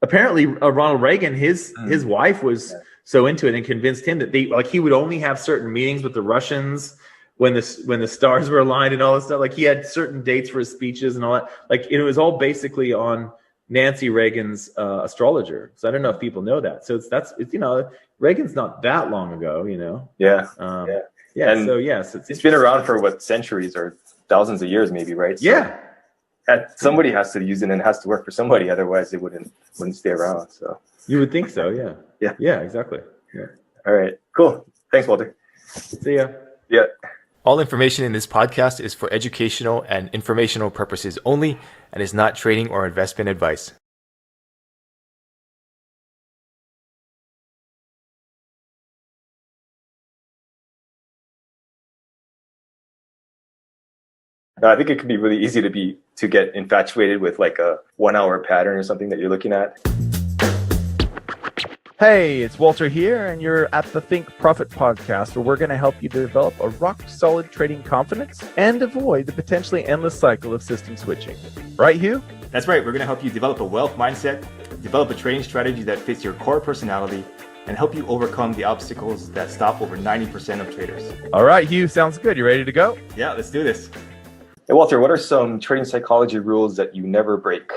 Apparently, Ronald Reagan, his wife was so into it and convinced him that he would only have certain meetings with the Russians when the stars were aligned and all this stuff. Like, he had certain dates for his speeches and all that. Like, it was all basically on Nancy Reagan's astrologer. So I don't know if people know that. So it's you know, Reagan's not that long ago, you know. Yeah. Yeah. And so yes, it's been around for what, centuries or thousands of years, maybe, right? So yeah. somebody has to use it, and it has to work for somebody. Otherwise, it wouldn't stay around. So You would think so. Yeah. Yeah. Yeah. Exactly. Yeah. all right, cool. Thanks, Walter. See ya. Yeah. All information in this podcast is for educational and informational purposes only and is not trading or investment advice. No, I think it could be really easy to get infatuated with like a 1 hour pattern or something that you're looking at. Hey, it's Walter here, and you're at the Think Profit podcast, where we're going to help you develop a rock-solid trading confidence and avoid the potentially endless cycle of system switching. Right, Hugh? That's right. We're going to help you develop a wealth mindset, develop a trading strategy that fits your core personality, and help you overcome the obstacles that stop over 90% of traders. All right, Hugh, sounds good. You ready to go? Yeah, let's do this. Hey, Walter, what are some trading psychology rules that you never break?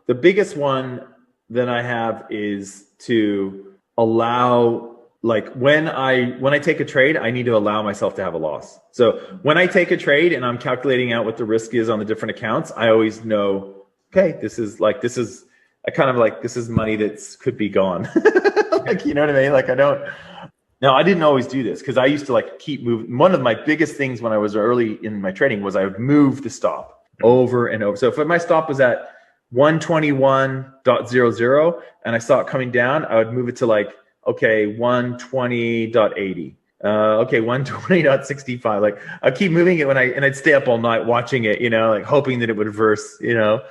The biggest one that I have is to allow, like, when I take a trade, I need to allow myself to have a loss. So when I take a trade and I'm calculating out what the risk is on the different accounts, I always know, okay, this is money that could be gone. Like, you know what I mean? Like, I didn't always do this, because I used to like keep moving. One of my biggest things when I was early in my trading was I would move the stop over and over. So if my stop was at 121.00 and I saw it coming down, I would move it to like, okay, 120.80. Okay, 120.65. Like, I'd keep moving it and I'd stay up all night watching it, you know, like hoping that it would reverse, you know,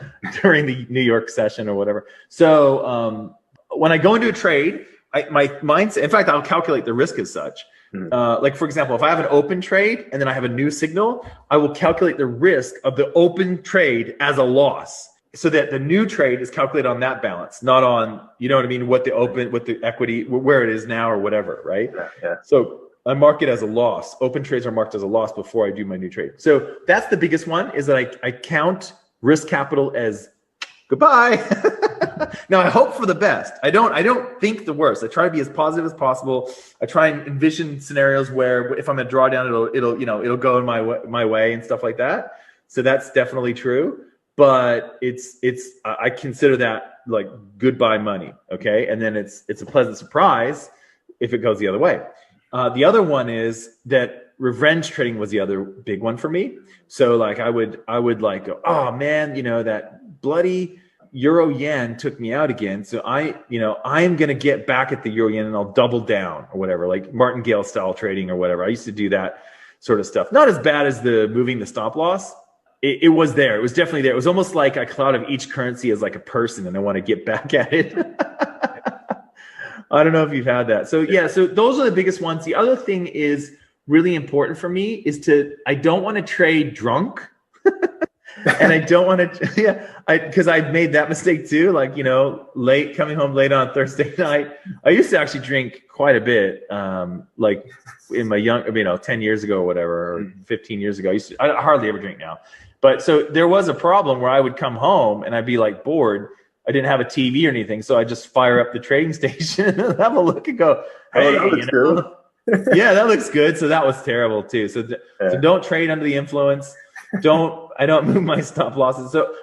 during the New York session or whatever. So when I go into a trade, my mindset, in fact, I'll calculate the risk as such. Like, for example, if I have an open trade and then I have a new signal, I will calculate the risk of the open trade as a loss, so that the new trade is calculated on that balance, not on, you know what I mean, what the equity, where it is now or whatever, right? Yeah. So I mark it as a loss. Open trades are marked as a loss before I do my new trade. So that's the biggest one, is that I count risk capital as goodbye. Now, I hope for the best. I don't think the worst. I try to be as positive as possible. I try and envision scenarios where if I'm a drawdown, it'll go in my way and stuff like that. So that's definitely true. But I consider that like goodbye money. Okay. And then it's a pleasant surprise if it goes the other way. The other one is that revenge trading was the other big one for me. So like I would like go, oh man, you know, that bloody Euro yen took me out again. So I'm going to get back at the Euro yen and I'll double down or whatever, like martingale style trading or whatever. I used to do that sort of stuff. Not as bad as the moving the stop loss. It was there. It was definitely there. It was almost like I thought of each currency as like a person and I want to get back at it. I don't know if you've had that. So yeah, so those are the biggest ones. The other thing is really important for me is I don't want to trade drunk. And I don't want to, because I've made that mistake too. Like, you know, coming home late on Thursday night. I used to actually drink quite a bit, like in my 10 years ago or whatever, or 15 years ago. I hardly ever drink now. But so there was a problem where I would come home and I'd be like bored. I didn't have a TV or anything. So I just fire up the trading station and have a look and go, hey, that looks good. Yeah, that looks good. So that was terrible too. So don't trade under the influence. I don't move my stop losses. So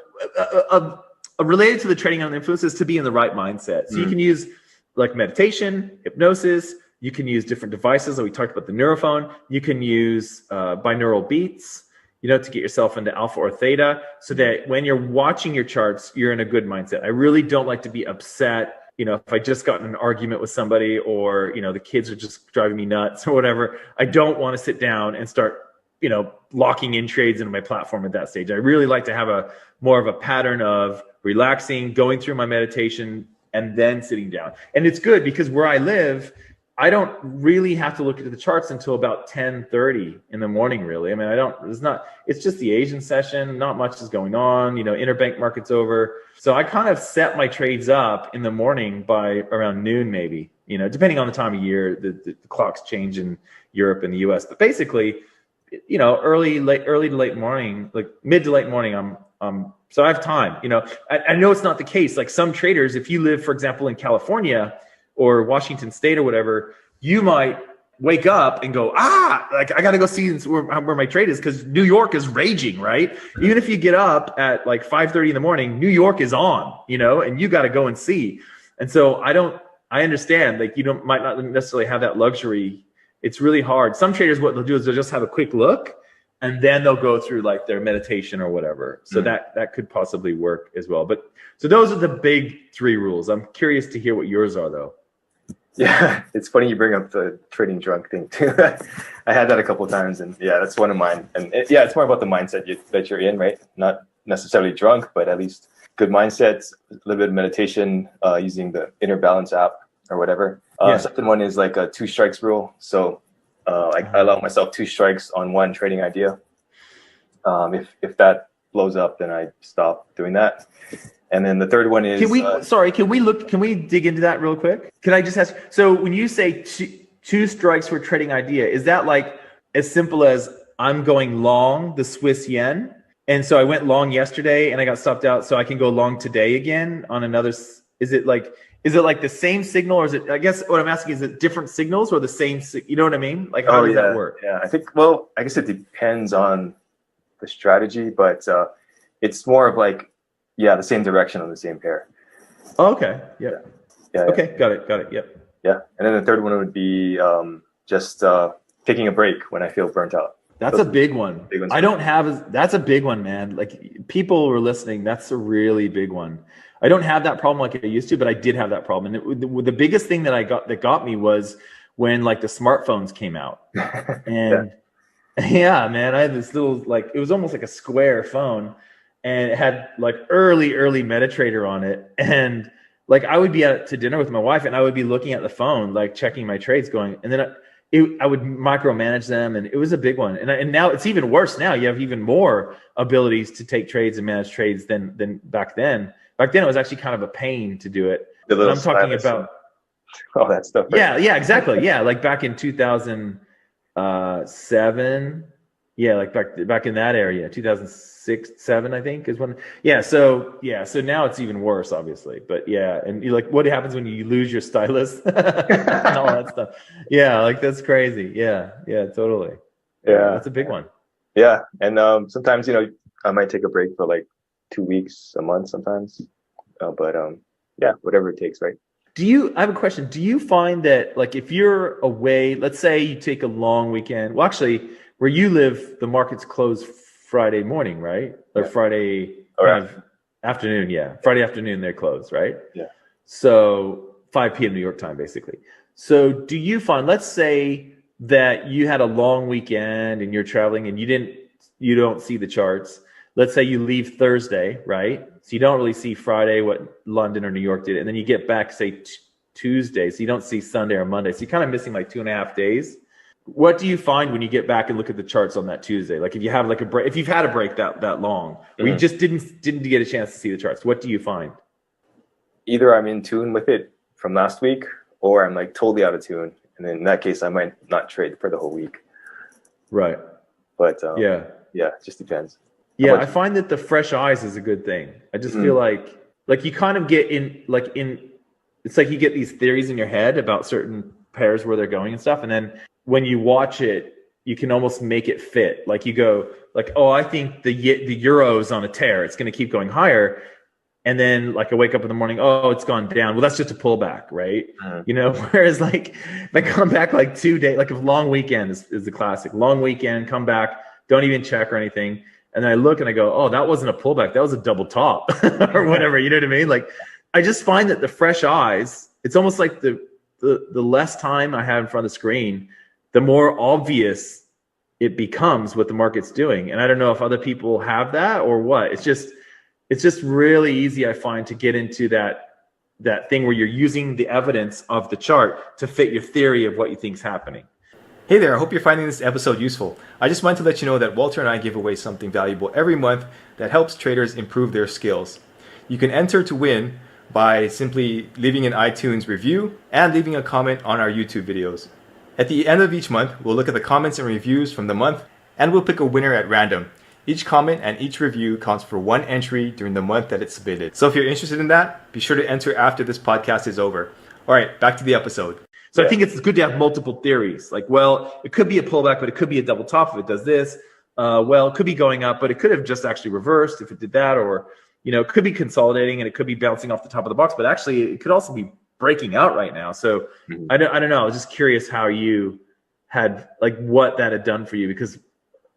related to the trading under the influence is to be in the right mindset. So you can use like meditation, hypnosis. You can use different devices. We talked about the neurophone. You can use binaural beats, you know, to get yourself into alpha or theta, so that when you're watching your charts, you're in a good mindset. I really don't like to be upset. You know, if I just got in an argument with somebody, or, you know, the kids are just driving me nuts or whatever, I don't want to sit down and start, you know, locking in trades into my platform at that stage. I really like to have more of a pattern of relaxing, going through my meditation, and then sitting down. And it's good because where I live, I don't really have to look at the charts until about 10:30 in the morning, really. I mean, it's just the Asian session. Not much is going on. You know, interbank market's over. So I kind of set my trades up in the morning by around noon, maybe, you know, depending on the time of year. The clocks change in Europe and the US. But basically, you know, early to late morning, like mid to late morning, so I have time. You know, I know it's not the case. Like some traders, if you live, for example, in California or Washington State or whatever, you might wake up and go, like I got to go see where my trade is, because New York is raging, right? Even if you get up at like 5:30 in the morning, New York is on, you know, and you got to go and see. And so I understand, like might not necessarily have that luxury. It's really hard. Some traders, what they'll do is they'll just have a quick look, and then they'll go through like their meditation or whatever. So that could possibly work as well. But so those are the big 3 rules. I'm curious to hear what yours are, though. Yeah, it's funny you bring up the trading drunk thing too. I had that a couple of times, and yeah, that's one of mine. And it's more about the mindset that you're in, right? Not necessarily drunk, but at least good mindset, a little bit of meditation, using the Inner Balance app or whatever. Second one is like a 2 strikes rule. So I allow myself 2 strikes on one trading idea. If that blows up, then I stop doing that. And then the third one is, can we dig into that real quick? Can I just ask, so when you say 2 strikes for trading idea, is that like as simple as I'm going long the Swiss yen, and so I went long yesterday and I got stopped out, so I can go long today again on another? Is it like the same signal, or is it, I guess what I'm asking, is it different signals or the same, you know what I mean? Like how does that work? Yeah, I guess it depends on the strategy, but it's more of like, the same direction on the same pair. Oh, okay. Yep. Yeah. Okay. Got it. Yep. Yeah. And then the third one would be just taking a break when I feel burnt out. That's a big one. That's a big one, man. Like people who are listening, that's a really big one. I don't have that problem like I used to, but I did have that problem. And the biggest thing that got me was when like the smartphones came out. And yeah, man, I had this little, like, it was almost like a square phone. And it had like early MetaTrader on it. And like I would be out to dinner with my wife and I would be looking at the phone, like checking my trades going. And then I would micromanage them. And it was a big one. And now it's even worse now. You have even more abilities to take trades and manage trades than back then. Back then it was actually kind of a pain to do it. I'm talking about all that stuff. Right? Yeah, exactly. Yeah, like back in 2007. Yeah, like back in that area, 2006, 7, I think is when. Yeah, so now it's even worse, obviously. But yeah, and you like what happens when you lose your stylus and all that stuff. Yeah, like that's crazy. Yeah, totally. Yeah, that's a big one. Yeah, and sometimes I might take a break for like 2 weeks, a month, sometimes. But whatever it takes, right? I have a question. Do you find that like if you're away, let's say you take a long weekend. Well, actually, where you live, the markets close Friday morning, right? Or Friday afternoon. Yeah. Friday afternoon, they're closed, right? Yeah. So 5 p.m. New York time, basically. So do you find, let's say that you had a long weekend and you're traveling and you don't see the charts. Let's say you leave Thursday, right? So you don't really see Friday, what London or New York did. And then you get back, say Tuesday. So you don't see Sunday or Monday. So you're kind of missing like 2.5 days. What do you find when you get back and look at the charts on that Tuesday? Like if you have like a break, if you've had a break that long, or you just didn't get a chance to see the charts, what do you find? Either I'm in tune with it from last week, or I'm like totally out of tune. And in that case, I might not trade for the whole week. Right. But it just depends. Yeah, I find that the fresh eyes is a good thing. I just feel like you kind of get it's like you get these theories in your head about certain pairs where they're going and stuff, and then when you watch it, you can almost make it fit. Like you go like, oh, I think the euro's on a tear. It's going to keep going higher. And then like I wake up in the morning, oh, it's gone down. Well, that's just a pullback, right? Whereas like if I come back like 2 days, like a long weekend is the classic. Long weekend, come back, don't even check or anything. And then I look and I go, oh, that wasn't a pullback. That was a double top or whatever. You know what I mean? Like I just find that the fresh eyes, it's almost like the less time I have in front of the screen, the more obvious it becomes what the market's doing. And I don't know if other people have that or what. It's just really easy, I find, to get into that that thing where you're using the evidence of the chart to fit your theory of what you think is happening. Hey there, I hope you're finding this episode useful. I just wanted to let you know that Walter and I give away something valuable every month that helps traders improve their skills. You can enter to win by simply leaving an iTunes review and leaving a comment on our YouTube videos. At the end of each month, we'll look at the comments and reviews from the month, and we'll pick a winner at random. Each comment and each review counts for one entry during the month that it's submitted. So if you're interested in that, be sure to enter after this podcast is over. All right, back to the episode. So I think it's good to have multiple theories. Like, well, it could be a pullback, but it could be a double top if it does this. Well, it could be going up, but it could have just actually reversed if it did that, or it could be consolidating and it could be bouncing off the top of the box, but actually it could also be breaking out right now. So I don't know. I was just curious how you had, like, what that had done for you, because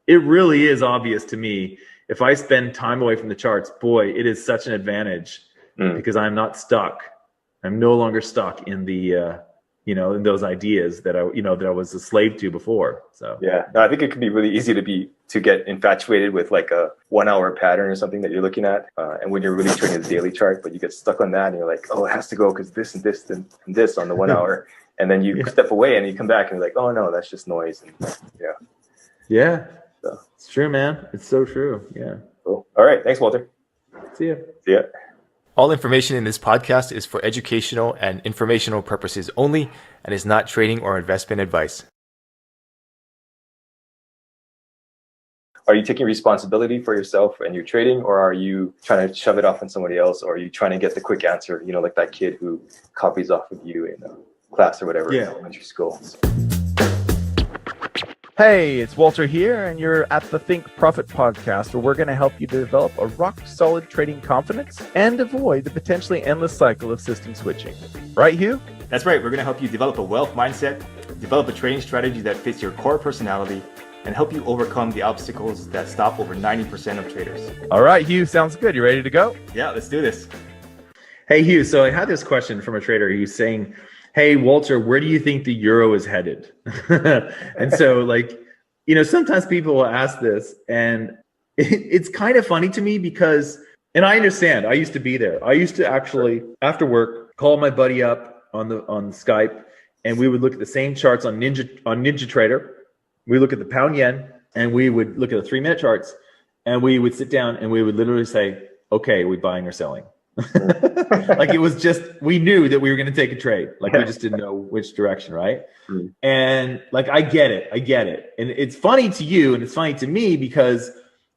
it really is obvious to me. If I spend time away from the charts, boy, it is such an advantage because I'm not stuck. I'm no longer stuck in the, in those ideas that I was a slave to before. So yeah, no, I think it could be really easy to get infatuated with like a 1 hour pattern or something that you're looking at, and when you're really trading the daily chart, but you get stuck on that and you're like, oh, it has to go because this and this and this on the 1 hour, and then you step away and you come back and you're like, oh no, that's just noise. And yeah, so it's true, man. It's so true. Yeah. Cool. All right, thanks, Walter. See ya. See ya. All information in this podcast is for educational and informational purposes only and is not trading or investment advice. Are you taking responsibility for yourself and your trading, or are you trying to shove it off on somebody else, or are you trying to get the quick answer, like that kid who copies off of you in class or whatever in elementary school? Hey, it's Walter here, and you're at the Think Profit podcast, where we're going to help you develop a rock-solid trading confidence and avoid the potentially endless cycle of system switching. Right, Hugh? That's right. We're going to help you develop a wealth mindset, develop a trading strategy that fits your core personality, and help you overcome the obstacles that stop over 90% of traders. All right, Hugh, sounds good. You ready to go? Yeah, let's do this. Hey, Hugh, so I had this question from a trader. He's saying, hey, Walter, where do you think the euro is headed? And so, sometimes people will ask this, and it's kind of funny to me because, and I understand, I used to be there. I used to actually, after work, call my buddy up on Skype, and we would look at the same charts on Ninja Trader. We look at the pound yen, and we would look at the 3-minute charts, and we would sit down and we would literally say, okay, are we buying or selling? Like, it was just, we knew that we were going to take a trade. Like, we just didn't know which direction, right? And like, I get it. And it's funny to you and it's funny to me because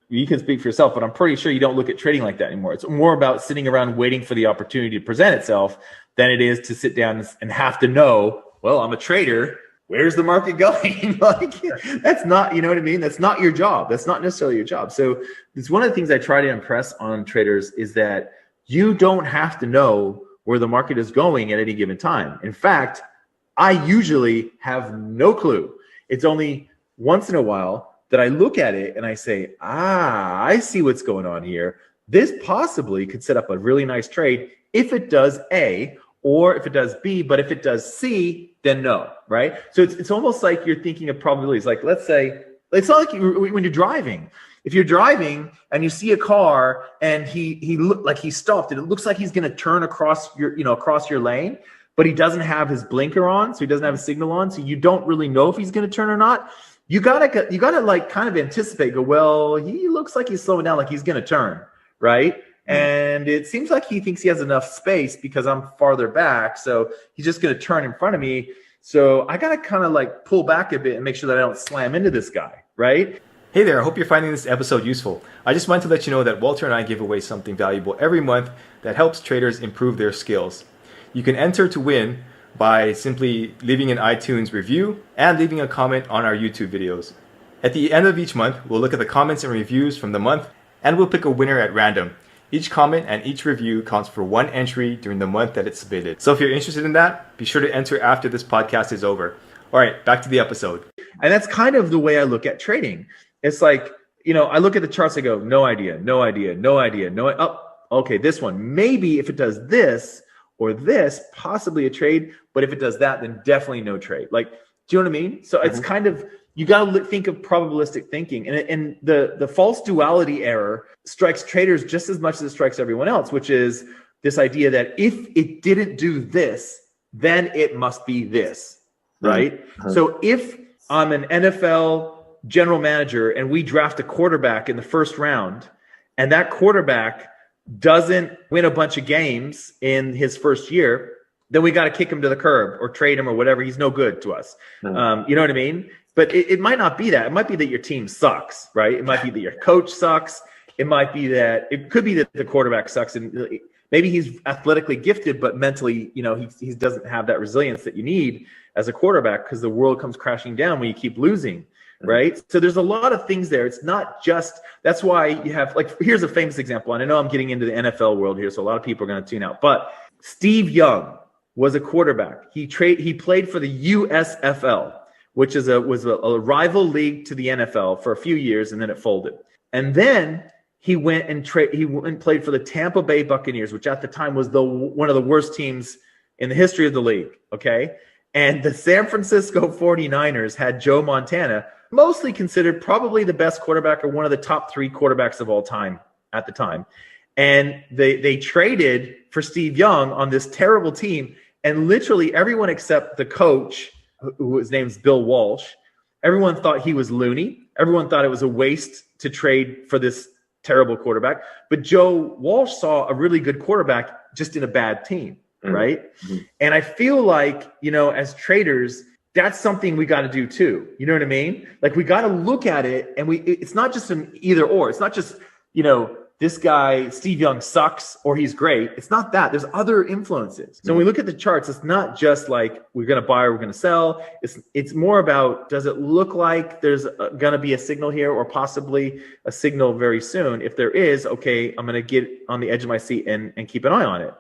you can speak for yourself, but I'm pretty sure you don't look at trading like that anymore. It's more about sitting around waiting for the opportunity to present itself than it is to sit down and have to know, well, I'm a trader. Where's the market going? Like, that's not, you know what I mean? That's not your job. That's not necessarily your job. So it's one of the things I try to impress on traders is that you don't have to know where the market is going at any given time. In fact, I usually have no clue. It's only once in a while that I look at it and I say, I see what's going on here. This possibly could set up a really nice trade if it does A, or if it does B, but if it does C, then no, right? So it's almost like you're thinking of probabilities. Like, let's say, it's not like when you're driving. If you're driving and you see a car and he looked like he stopped and it looks like he's going to turn across your lane, but he doesn't have his blinker on, so he doesn't have a signal on, so you don't really know if he's going to turn or not. You gotta like kind of anticipate. Go, well, he looks like he's slowing down, like he's going to turn, right? And it seems like he thinks he has enough space because I'm farther back, so he's just going to turn in front of me. So I got to kind of like pull back a bit and make sure that I don't slam into this guy, right? Hey there, I hope you're finding this episode useful. I just wanted to let you know that Walter and I give away something valuable every month that helps traders improve their skills. You can enter to win by simply leaving an iTunes review and leaving a comment on our YouTube videos. At the end of each month, we'll look at the comments and reviews from the month, and we'll pick a winner at random. Each comment and each review counts for one entry during the month that it's submitted. So if you're interested in that, be sure to enter after this podcast is over. All right, back to the episode. And that's kind of the way I look at trading. It's like, I look at the charts, I go, no idea. Oh, okay, this one. Maybe if it does this or this, possibly a trade. But if it does that, then definitely no trade. Like, do you know what I mean? So it's kind of, you got to think of probabilistic thinking. And the false duality error strikes traders just as much as it strikes everyone else, which is this idea that if it didn't do this, then it must be this, right? So if I'm an NFL general manager and we draft a quarterback in the first round, and that quarterback doesn't win a bunch of games in his first year, then we got to kick him to the curb or trade him or whatever. He's no good to us. You know what I mean? But it might not be that. It might be that your team sucks, right? It might be that your coach sucks. It could be that the quarterback sucks, and maybe he's athletically gifted, but mentally, he doesn't have that resilience that you need as a quarterback, because the world comes crashing down when you keep losing, right? So there's a lot of things there. It's not just, that's why you have, like, here's a famous example, and I know I'm getting into the NFL world here, so a lot of people are going to tune out, but Steve Young was a quarterback. He played for the USFL, which was a rival league to the NFL for a few years, and then it folded. And then he went and played for the Tampa Bay Buccaneers, which at the time was one of the worst teams in the history of the league, okay? And the San Francisco 49ers had Joe Montana, mostly considered probably the best quarterback or one of the top 3 quarterbacks of all time at the time. And they traded for Steve Young on this terrible team, and literally everyone except the coach, whose name's Bill Walsh, everyone thought he was loony. Everyone thought it was a waste to trade for this terrible quarterback. But Joe Walsh saw a really good quarterback just in a bad team, right? And I feel like, as traders, that's something we got to do too. You know what I mean? Like, we got to look at it, and it's not just an either or. It's not just, this guy, Steve Young, sucks or he's great. It's not that. There's other influences. So when we look at the charts, it's not just like we're going to buy or we're going to sell. It's more about, does it look like there's going to be a signal here, or possibly a signal very soon? If there is, okay, I'm going to get on the edge of my seat and keep an eye on it.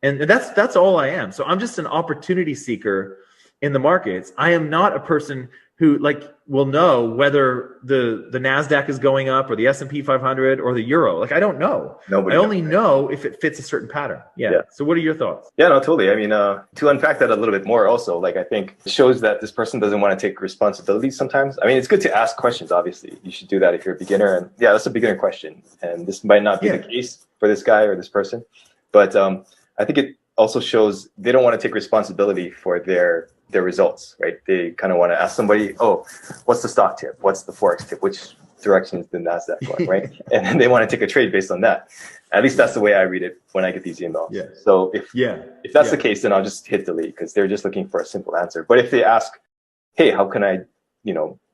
And that's all I am. So I'm just an opportunity seeker in the markets. I am not a person who will know whether the NASDAQ is going up, or the S&P 500 or the euro. Like, I don't know. I only know if it fits a certain pattern. Yeah. So what are your thoughts? Yeah, no, totally. I mean, to unpack that a little bit more also, I think it shows that this person doesn't want to take responsibility sometimes. I mean, it's good to ask questions, obviously. You should do that if you're a beginner. And yeah, that's a beginner question. And this might not be the case for this guy or this person. But I think it also shows they don't want to take responsibility for their results, right? They kind of want to ask somebody, oh, what's the stock tip? What's the Forex tip? Which direction is the NASDAQ going, right? And then they want to take a trade based on that. At least that's the way I read it when I get these emails. Yeah. So if that's the case, then I'll just hit delete, because they're just looking for a simple answer. But if they ask, hey, how can I,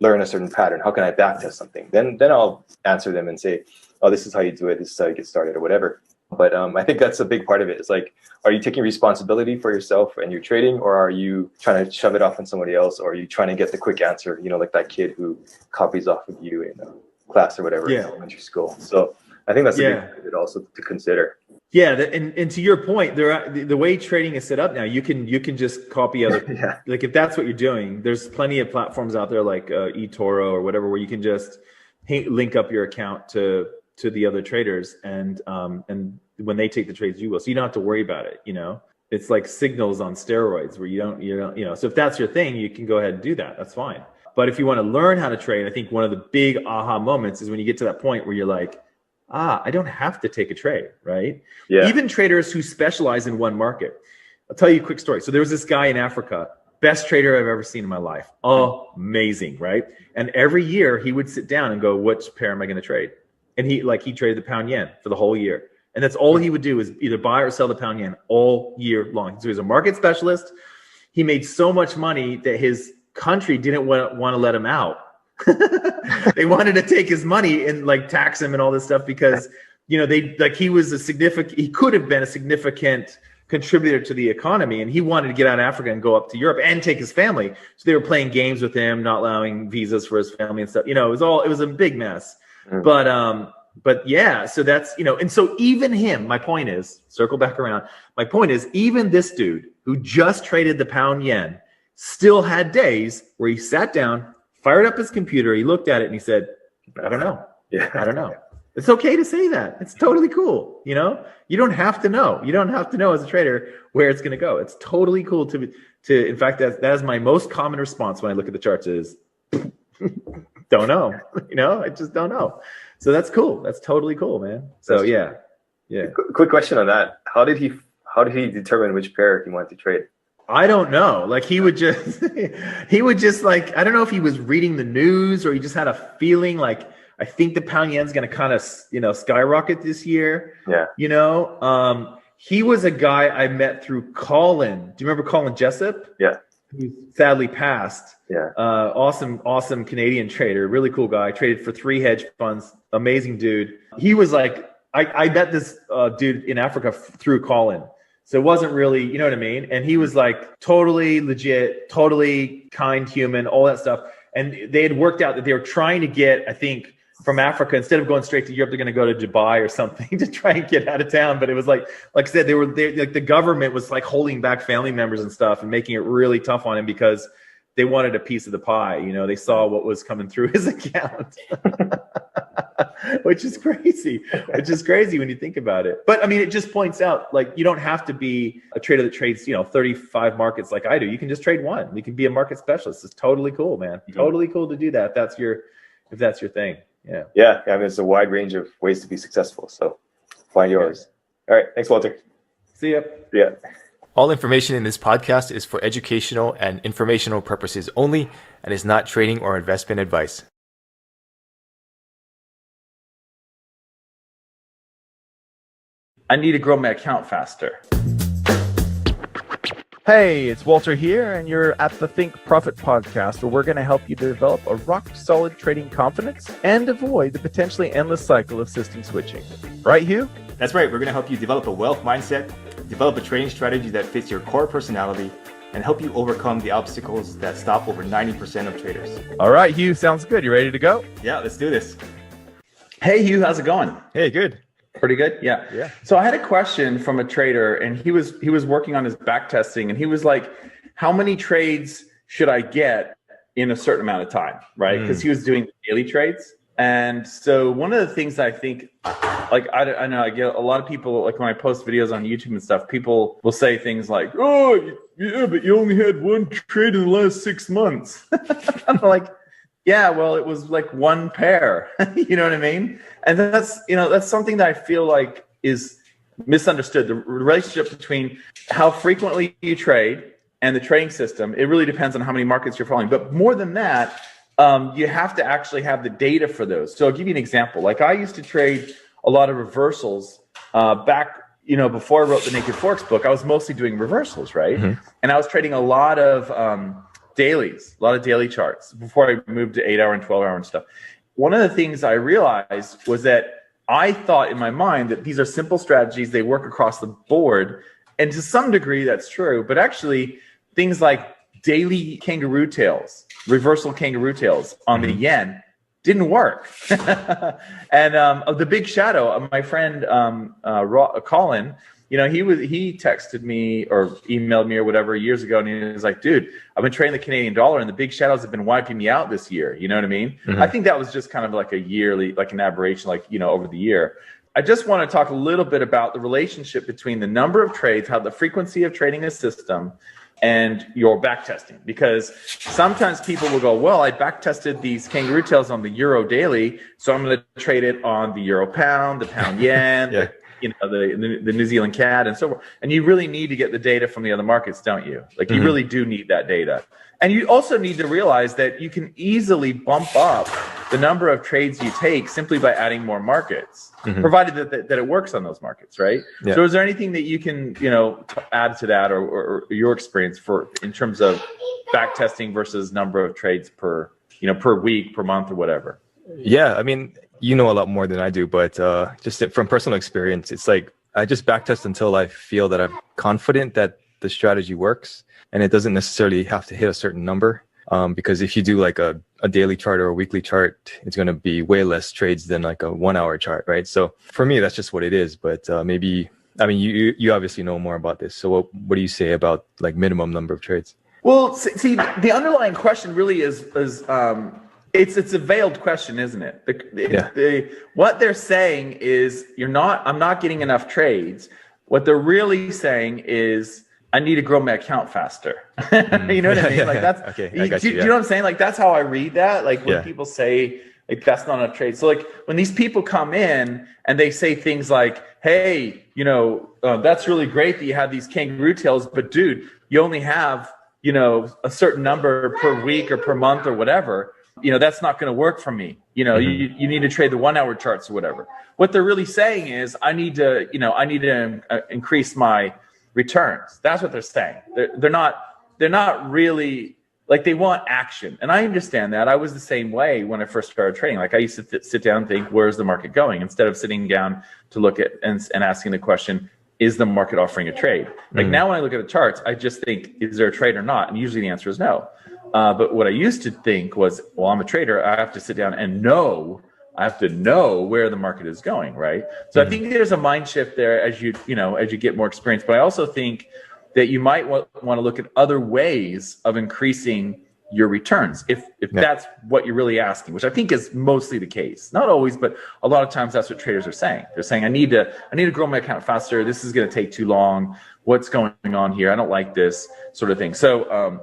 learn a certain pattern? How can I backtest something? Then I'll answer them and say, oh, this is how you do it. This is how you get started, or whatever. But I think that's a big part of it. It's like, are you taking responsibility for yourself and your trading, or are you trying to shove it off on somebody else, or are you trying to get the quick answer, like that kid who copies off of you in class or whatever in elementary school. So I think that's a big part of it also to consider. Yeah, and to your point, the way trading is set up now, you can just copy other like, if that's what you're doing, there's plenty of platforms out there like eToro or whatever, where you can just link up your account to the other traders, and when they take the trades, you will. So you don't have to worry about it. It's like Signals on steroids, where you don't. So if that's your thing, you can go ahead and do that. That's fine. But if you want to learn how to trade, I think one of the big aha moments is when you get to that point where you're like, I don't have to take a trade, right? Yeah. Even traders who specialize in one market. I'll tell you a quick story. So there was this guy in Africa, best trader I've ever seen in my life. Amazing, right? And every year he would sit down and go, which pair am I going to trade? And he traded the pound yen for the whole year. And that's all he would do, is either buy or sell the pound yen all year long. So he's a market specialist. He made so much money that his country didn't want to let him out. They wanted to take his money and tax him and all this stuff, because, he could have been a significant contributor to the economy, and he wanted to get out of Africa and go up to Europe and take his family. So they were playing games with him, not allowing visas for his family and stuff. It was a big mess. But yeah, so that's, and so even him, my point is, circle back around. My point is, even this dude who just traded the pound yen still had days where he sat down, fired up his computer, he looked at it, and he said, I don't know. I don't know. It's okay to say that. It's totally cool. You don't have to know. You don't have to know as a trader where it's going to go. It's totally cool to, in fact, that is my most common response when I look at the charts is, don't know. I just don't know. So that's cool. That's totally cool, man. So yeah. Quick question on that. how did he determine which pair he wanted to trade? I don't know. Like he would just like, I don't know if he was reading the news or he just had a feeling like, I think the pound yen's going to kind of, skyrocket this year. Yeah. He was a guy I met through Colin. Do you remember Colin Jessup? Yeah. Who sadly passed. Yeah. Awesome Canadian trader, really cool guy. Traded for 3 hedge funds, amazing dude. He was like, I met this dude in Africa through Colin. So it wasn't really, you know what I mean? And he was like totally legit, totally kind human, all that stuff. And they had worked out that they were trying to get, I think, from Africa, instead of going straight to Europe, they're going to go to Dubai or something to try and get out of town. But it was like I said, like the government was like holding back family members and stuff and making it really tough on him because they wanted a piece of the pie. They saw what was coming through his account, which is crazy when you think about it. But I mean, it just points out, like, you don't have to be a trader that trades, 35 markets like I do. You can just trade one. You can be a market specialist. It's totally cool, man. Totally cool to do that. If that's your thing. Yeah. Yeah. I mean, there's a wide range of ways to be successful. So find yours. All right. Thanks, Walter. See ya. Yeah. All information in this podcast is for educational and informational purposes only and is not trading or investment advice. I need to grow my account faster. Hey, it's Walter here, and you're at the Think Profit podcast, where we're going to help you develop a rock-solid trading confidence and avoid the potentially endless cycle of system switching. Right, Hugh? That's right. We're going to help you develop a wealth mindset, develop a trading strategy that fits your core personality, and help you overcome the obstacles that stop over 90% of traders. All right, Hugh, sounds good. You ready to go? Yeah, let's do this. Hey, Hugh, how's it going? Hey, good. Pretty good. Yeah. So I had a question from a trader, and he was working on his back testing, and he was like, how many trades should I get in a certain amount of time? Right. Because he was doing daily trades. And so one of the things I think, like, I know I get a lot of people, like when I post videos on YouTube and stuff, people will say things like, oh, yeah, but you only had one trade in the last 6 months. I'm like, yeah, well, it was like one pair. You know what I mean? And that's something that I feel like is misunderstood. The relationship between how frequently you trade and the trading system, it really depends on how many markets you're following. But more than that, you have to actually have the data for those. So I'll give you an example. Like, I used to trade a lot of reversals back, before I wrote the Naked Forex book. I was mostly doing reversals, right? Mm-hmm. And I was trading a lot of dailies, a lot of daily charts before I moved to 8-hour and 12-hour and stuff. One of the things I realized was that I thought in my mind that these are simple strategies. They work across the board. And to some degree, that's true. But actually, things like daily kangaroo tails, reversal kangaroo tails on the yen didn't work. And the big shadow, my friend Colin, he texted me or emailed me or whatever years ago, and he was like, dude, I've been trading the Canadian dollar and the big shadows have been wiping me out this year. You know what I mean? Mm-hmm. I think that was just kind of like a yearly, like an aberration, like, over the year. I just want to talk a little bit about the relationship between the number of trades, how the frequency of trading a system, and your back testing. Because sometimes people will go, well, I back tested these kangaroo tails on the Euro daily, so I'm going to trade it on the Euro pound, the pound yen, yeah. the New Zealand CAD, and so forth. And you really need to get the data from the other markets, don't you? Like, you really do need that data. And you also need to realize that you can easily bump up the number of trades you take simply by adding more markets, provided that it works on those markets, right? Yeah. So is there anything that you can, add to that or your experience in terms of back testing versus number of trades per week, per month, or whatever? Yeah, I mean, you know a lot more than I do, but just from personal experience, it's like I just backtest until I feel that I'm confident that the strategy works, and it doesn't necessarily have to hit a certain number. Because if you do like a daily chart or a weekly chart, it's going to be way less trades than like a 1 hour chart, right? So for me, that's just what it is. But maybe, I mean, you obviously know more about this. So what do you say about like minimum number of trades? Well, see, the underlying question really is it's a veiled question, isn't it? What they're saying is I'm not getting enough trades. What they're really saying is, I need to grow my account faster. You know what I mean? Like, that's, okay, do you know what I'm saying? Like, that's how I read that. Like, when people say, Like that's not enough trades. So like when these people come in and they say things like, hey, that's really great that you have these kangaroo tails, but dude, you only have, a certain number per week or per month or whatever, that's not going to work for me. You need to trade the 1 hour charts or whatever. What they're really saying is I need to increase my returns. That's what they're saying. They're not really like, they want action. And I understand that. I was the same way when I first started trading. Like I used to sit down and think, where's the market going? Instead of sitting down to look at and asking the question, is the market offering a trade? Like now when I look at the charts, I just think, is there a trade or not? And usually the answer is no. But what I used to think was, well, I'm a trader. I have to sit down and I have to know where the market is going, right? So I think there's a mind shift there as you get more experience. But I also think that you might want to look at other ways of increasing your returns if that's what you're really asking, which I think is mostly the case. Not always, but a lot of times that's what traders are saying. They're saying, I need to grow my account faster. This is going to take too long. What's going on here? I don't like this sort of thing. So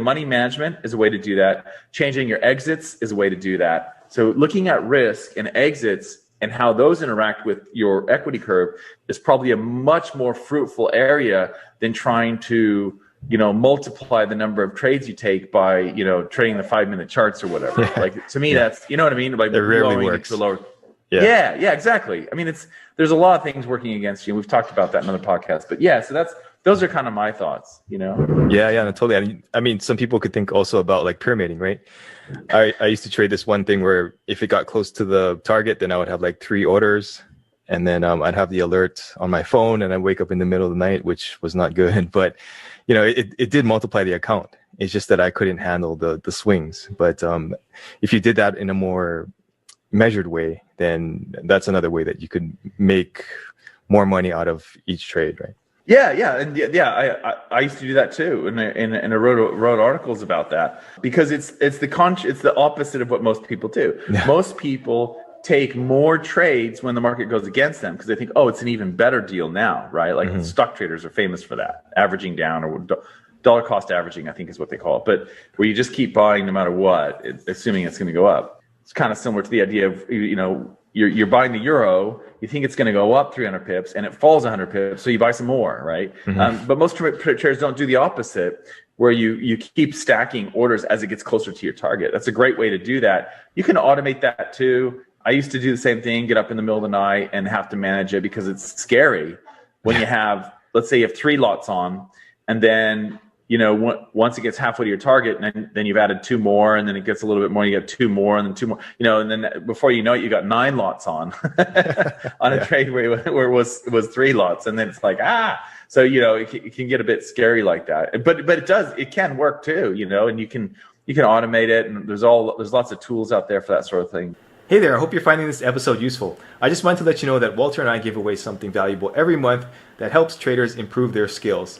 money management is a way to do that. Changing your exits is a way to do that. So looking at risk and exits and how those interact with your equity curve is probably a much more fruitful area than trying to multiply the number of trades you take by, trading the 5-minute charts or whatever. Yeah. Like to me, that's, what I mean? Like it rarely works. Yeah, exactly. I mean, there's a lot of things working against you. We've talked about that in other podcasts, but yeah, so those are kind of my thoughts, Yeah, no, totally. I mean, some people could think also about like pyramiding, right? I used to trade this one thing where if it got close to the target, then I would have like 3 orders. And then I'd have the alert on my phone and I'd wake up in the middle of the night, which was not good. But, it did multiply the account. It's just that I couldn't handle the swings. But if you did that in a more measured way, then that's another way that you could make more money out of each trade, right? I used to do that too, and I wrote articles about that because it's the opposite of what most people do. Yeah. Most people take more trades when the market goes against them because they think, oh, it's an even better deal now, right? Like stock traders are famous for that, averaging down or dollar cost averaging, I think is what they call it. But where you just keep buying no matter what, assuming it's going to go up. It's kind of similar to the idea of, you're buying the euro, you think it's going to go up 300 pips and it falls 100 pips, so you buy some more, right? But most traders don't do the opposite, where you keep stacking orders as it gets closer to your target. That's a great way to do that. You can automate that too. I used to do the same thing, get up in the middle of the night and have to manage it because it's scary when you have, let's say you have 3 lots on, and then once it gets halfway to your target, and then you've added 2 more, and then it gets a little bit more, you get 2 more, and then 2 more, and then before you know it, you got 9 lots on a trade where it was 3 lots, and then it's like, so it can get a bit scary like that, but it can work too, and you can automate it, and there's lots of tools out there for that sort of thing. Hey there, I hope you're finding this episode useful. I just wanted to let you know that Walter and I give away something valuable every month that helps traders improve their skills.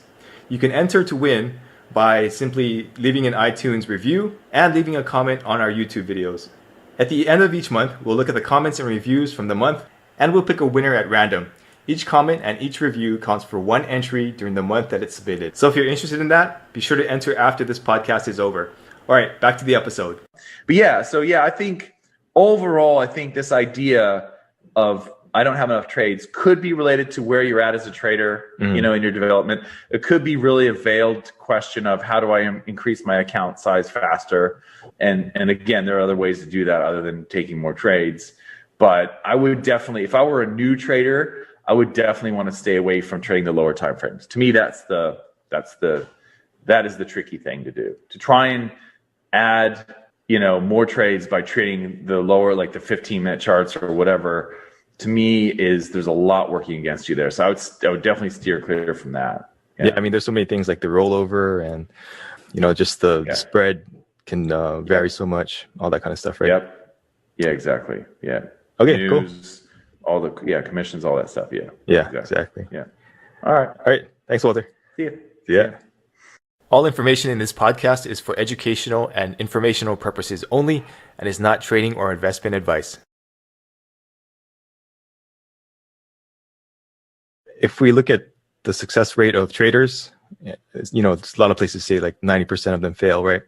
You can enter to win by simply leaving an iTunes review and leaving a comment on our YouTube videos. At the end of each month, we'll look at the comments and reviews from the month, and we'll pick a winner at random. Each comment and each review counts for 1 entry during the month that it's submitted. So if you're interested in that, be sure to enter after this podcast is over. All right, back to the episode. But I think overall, this idea of I don't have enough trades could be related to where you're at as a trader, in your development. It could be really a veiled question of how do I increase my account size faster? And again, there are other ways to do that other than taking more trades. But I would definitely, if I were a new trader, I would definitely want to stay away from trading the lower time frames. To me, that is the tricky thing to do. To try and add, more trades by trading the lower, like the 15-minute charts or whatever, to me there's a lot working against you there. So I would definitely steer clear from that. Yeah, I mean, there's so many things like the rollover and, just the spread can vary so much, all that kind of stuff, right? Yep. Yeah, exactly. Yeah. Okay, News, cool. All the commissions, all that stuff. Yeah. Yeah, exactly. Yeah. All right. Thanks, Walter. See ya. Yeah. All information in this podcast is for educational and informational purposes only and is not trading or investment advice. If we look at the success rate of traders, there's a lot of places say like 90% of them fail, right?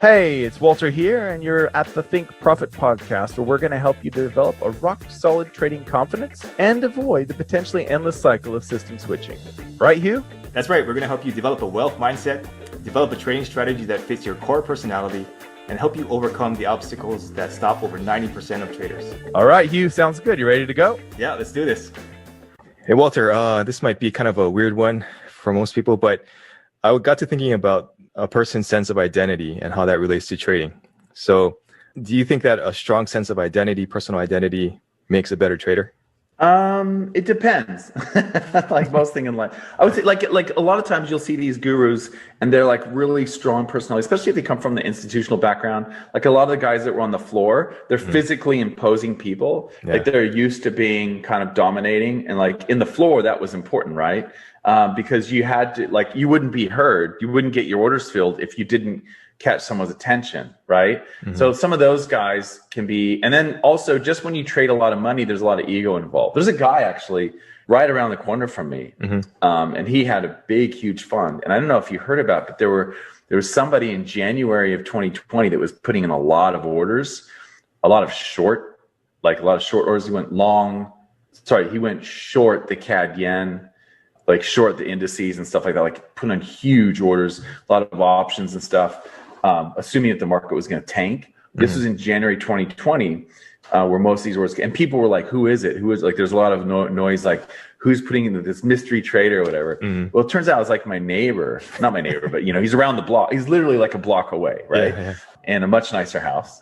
Hey, it's Walter here, and you're at the Think Profit podcast, where we're going to help you develop a rock-solid trading confidence and avoid the potentially endless cycle of system switching. Right, Hugh? That's right. We're going to help you develop a wealth mindset, develop a trading strategy that fits your core personality, and help you overcome the obstacles that stop over 90% of traders. All right, Hugh, sounds good. You ready to go? Yeah, let's do this. Hey, Walter, this might be kind of a weird one for most people, but I got to thinking about a person's sense of identity and how that relates to trading. So do you think that a strong sense of identity, personal identity, makes a better trader? It depends. Like most thing in life, I would say like a lot of times you'll see these gurus and they're like really strong personality, especially if they come from the institutional background. Like a lot of the guys that were on the floor, they're physically imposing people. Yeah. Like they're used to being kind of dominating, and like in the floor, that was important, right? Because you had to, like, you wouldn't be heard, you wouldn't get your orders filled if you didn't catch someone's attention, right? So some of those guys can be, and then also just when you trade a lot of money, there's a lot of ego involved. There's a guy actually right around the corner from me, and he had a big, huge fund. And I don't know if you heard about it, but there was somebody in January of 2020 that was putting in a lot of orders, a lot of short orders. He went short the CAD yen, like short the indices and stuff like that, like put in huge orders, a lot of options and stuff, assuming that the market was going to tank. This was in January 2020, where most of these orders, and people were like, who is it? Who is, like, there's a lot of noise, like, who's putting in this mystery trader or whatever. Well, it turns out it's like my neighbor, not my neighbor, but he's around the block. He's literally like a block away, right? Yeah. And a much nicer house.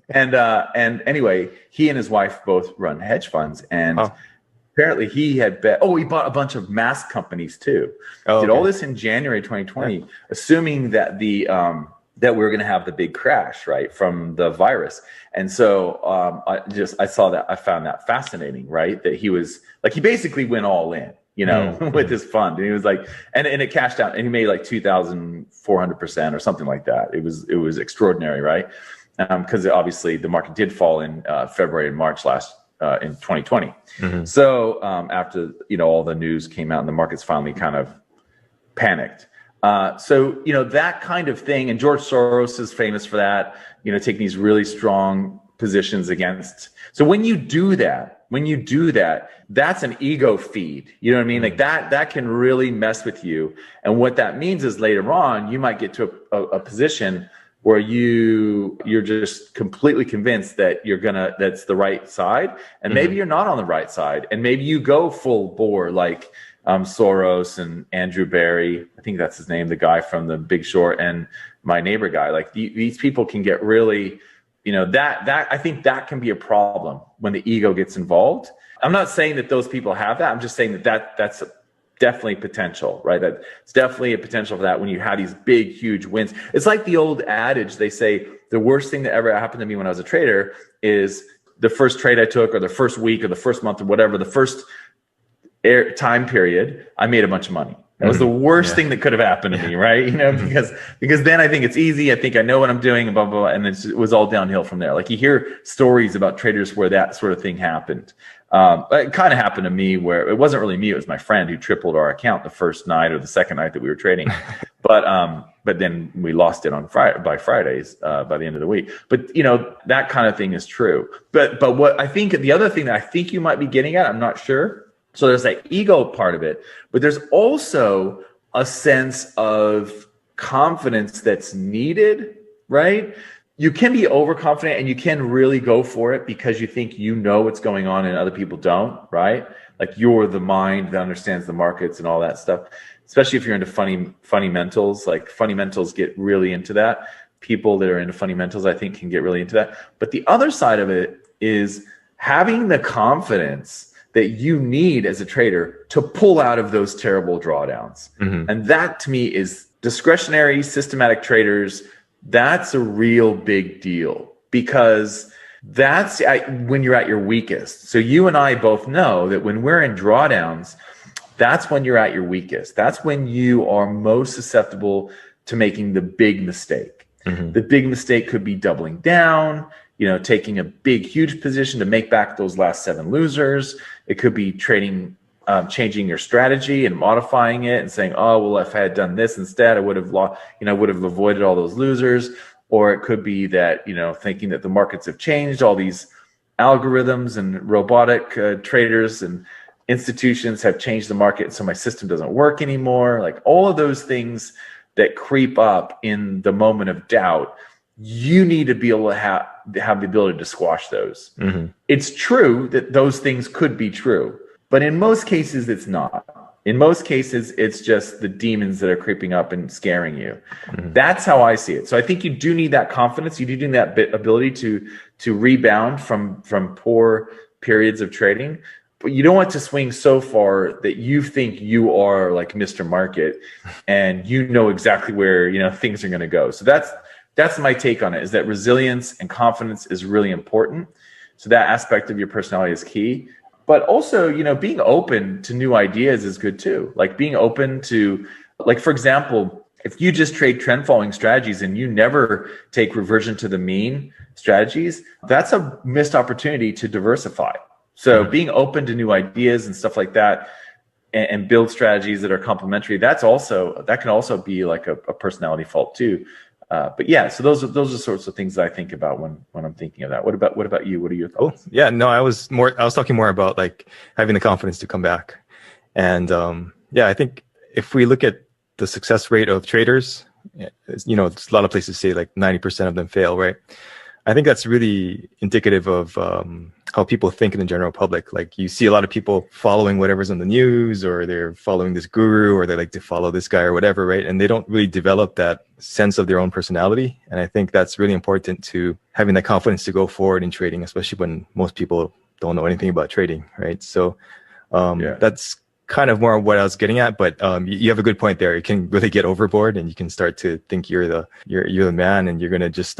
And anyway, he and his wife both run hedge funds, and apparently he had he bought a bunch of mask companies too. Did all this in January 2020, assuming that that we were going to have the big crash, right, from the virus. And so I found that fascinating, right? That he was like, he basically went all in, with his fund, and he was like, and it cashed out, and he made like 2,400% or something like that. It was extraordinary, right? Because obviously the market did fall in February and March in 2020. So after all the news came out and the markets finally kind of panicked. So that kind of thing, and George Soros is famous for that, taking these really strong positions against. So when you do that, that's an ego feed. You know what I mean? Like that can really mess with you. And what that means is later on, you might get to a position where you're just completely convinced that that's the right side, and maybe you're not on the right side, and maybe you go full bore like Soros and Andrew Barry, I think that's his name, the guy from The Big Short, and my neighbor guy. Like these people can get really, that I think that can be a problem when the ego gets involved. I'm not saying that those people have that. I'm just saying that's definitely potential, right? That's definitely a potential for that when you have these big, huge wins. It's like the old adage, they say the worst thing that ever happened to me when I was a trader is the first trade I took, or the first week, or the first month, or whatever, the first time period, I made a bunch of money. That was the worst thing that could have happened to me, right? Because then I think it's easy. I think I know what I'm doing, and blah, blah, blah. And it was all downhill from there. Like you hear stories about traders where that sort of thing happened. It kind of happened to me where it wasn't really me. It was my friend who tripled our account the first night or the second night that we were trading. But then we lost it on by Fridays, by the end of the week. But, that kind of thing is true. But what I think, the other thing that I think you might be getting at, I'm not sure. So there's that ego part of it, but there's also a sense of confidence that's needed, right? You can be overconfident and you can really go for it because you think you know what's going on and other people don't, right? Like you're the mind that understands the markets and all that stuff, especially if you're into fundamentals. Like fundamentals get really into that. People that are into fundamentals, I think, can get really into that. But the other side of it is having the confidence that you need as a trader to pull out of those terrible drawdowns. And that to me is discretionary, systematic traders. That's a real big deal because that's when you're at your weakest. So you and I both know that when we're in drawdowns, that's when you're at your weakest. That's when you are most susceptible to making the big mistake. The big mistake could be doubling down, taking a big, huge position to make back those last 7 losers. It could be trading changing your strategy and modifying it and saying, oh, well, if I had done this instead, I would have lost, would have avoided all those losers. Or it could be that, thinking that the markets have changed, all these algorithms and robotic traders and institutions have changed the market, so my system doesn't work anymore. Like all of those things that creep up in the moment of doubt, you need to be able to have the ability to squash those. Mm-hmm. It's true that those things could be true, but in most cases, it's not. In most cases, it's just the demons that are creeping up and scaring you. Mm-hmm. That's how I see it. So I think you do need that confidence. You do need that ability to rebound from poor periods of trading. But you don't want to swing so far that you think you are like Mr. Market and you know exactly where things are going to go. So that's my take on it, is that resilience and confidence is really important. So that aspect of your personality is key. But also, being open to new ideas is good too. Like being open to, like, for example, if you just trade trend following strategies and you never take reversion to the mean strategies, that's a missed opportunity to diversify. So being open to new ideas and stuff like that and build strategies that are complementary, that can also be like a personality fault too. But yeah, so those are sorts of things that I think about when I'm thinking of that. What about you? What are your thoughts? Oh, yeah, no, I was talking more about like having the confidence to come back. And I think if we look at the success rate of traders, there's a lot of places say like 90% of them fail, right? I think that's really indicative of how people think in the general public. Like you see a lot of people following whatever's on the news, or they're following this guru, or they like to follow this guy or whatever, right? And they don't really develop that sense of their own personality. And I think that's really important to having that confidence to go forward in trading, especially when most people don't know anything about trading, right? So that's kind of more what I was getting at. But you have a good point there. You can really get overboard, and you can start to think you're the man, and you're gonna just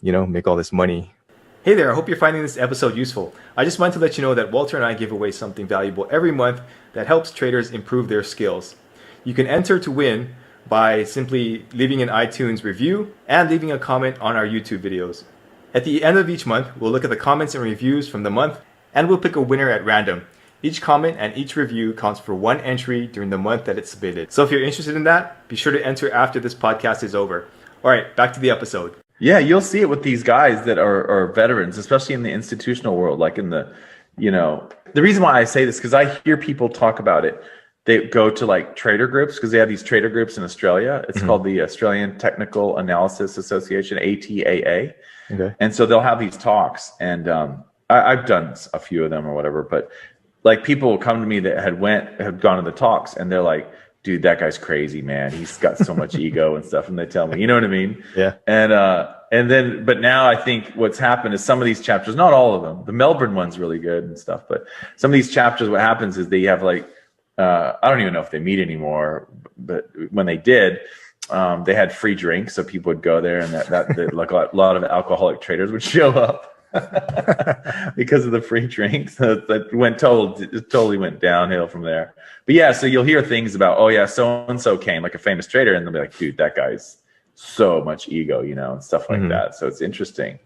make all this money. Hey there, I hope you're finding this episode useful. I just wanted to let you know that Walter and I give away something valuable every month that helps traders improve their skills. You can enter to win by simply leaving an iTunes review and leaving a comment on our YouTube videos. At the end of each month, we'll look at the comments and reviews from the month, and we'll pick a winner at random. Each comment and each review counts for one entry during the month that it's submitted. So if you're interested in that, be sure to enter after this podcast is over. All right, back to the episode. Yeah, you'll see it with these guys that are veterans, especially in the institutional world. Like in the reason why I say this, because I hear people talk about it. They go to like trader groups, because they have these trader groups in Australia. It's called the Australian Technical Analysis Association, ATAA. Okay. And so they'll have these talks, and I've done a few of them or whatever. But like people will come to me that had gone to the talks, and they're like, dude, that guy's crazy, man. He's got so much ego and stuff. And they tell me, you know what I mean? Yeah. But now I think what's happened is some of these chapters, not all of them, the Melbourne one's really good and stuff, but some of these chapters, what happens is they have like, I don't even know if they meet anymore, but when they did, they had free drinks. So people would go there, and that like a lot of alcoholic traders would show up because of the free drinks. It totally went downhill from there. But yeah, so you'll hear things about, oh yeah, so-and-so came, like a famous trader, and they'll be like, dude, that guy's so much ego, and stuff like that. So it's interesting.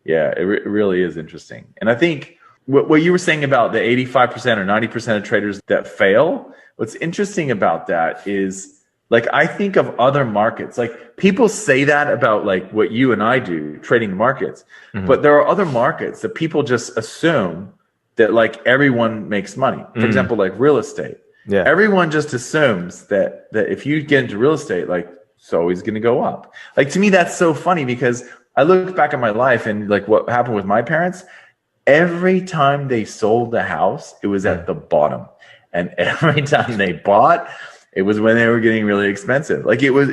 Yeah, it really is interesting. And I think what you were saying about the 85% or 90% of traders that fail, what's interesting about that is, like, I think of other markets. Like, people say that about like what you and I do, trading the markets. But there are other markets that people just assume that like everyone makes money. For example, like real estate. Yeah. Everyone just assumes that if you get into real estate, like it's always going to go up. Like, to me, that's so funny, because I look back at my life and like what happened with my parents. Every time they sold the house, it was at the bottom. And every time they bought, it was when they were getting really expensive. Like it was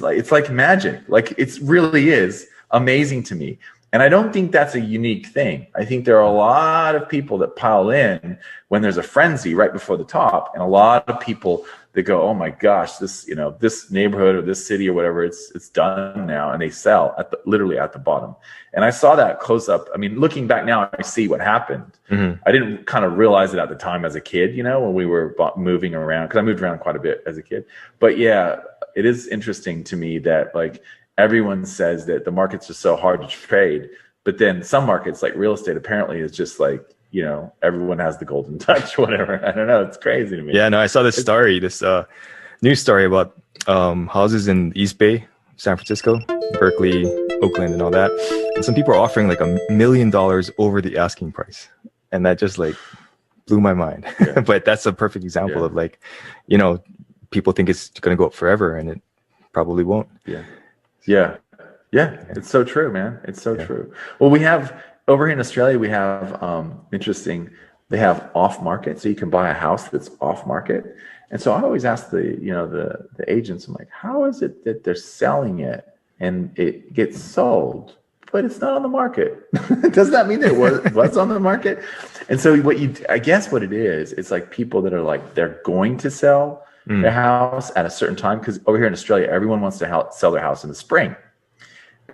like, it's like magic. Like it really is amazing to me. And I don't think that's a unique thing. I think there are a lot of people that pile in when there's a frenzy right before the top, and a lot of people that go, oh my gosh, this neighborhood or this city or whatever, it's done now, and they sell literally at the bottom. And I saw that close up. I mean, looking back now, I see what happened. I didn't kind of realize it at the time as a kid, when we were moving around, because I moved around quite a bit as a kid. But yeah, it is interesting to me that like everyone says that the markets are so hard to trade, but then some markets like real estate apparently is just like you know, everyone has the golden touch, whatever. I don't know. It's crazy to me. Yeah, no, I saw this story, this news story about houses in East Bay, San Francisco, Berkeley, Oakland, and all that. And some people are offering like $1 million over the asking price, and that just like blew my mind. Yeah. But that's a perfect example of like, you know, people think it's going to go up forever, and it probably won't. Yeah. It's so true, man. It's so true. Well, we have over here in Australia, we have interesting. They have off market, so you can buy a house that's off market. And so I always ask the agents, I'm like, how is it that they're selling it and it gets sold, but it's not on the market? Does that mean it was on the market? And so I guess what it is, it's like people that are like, they're going to sell their house at a certain time, because over here in Australia, everyone wants to sell their house in the spring.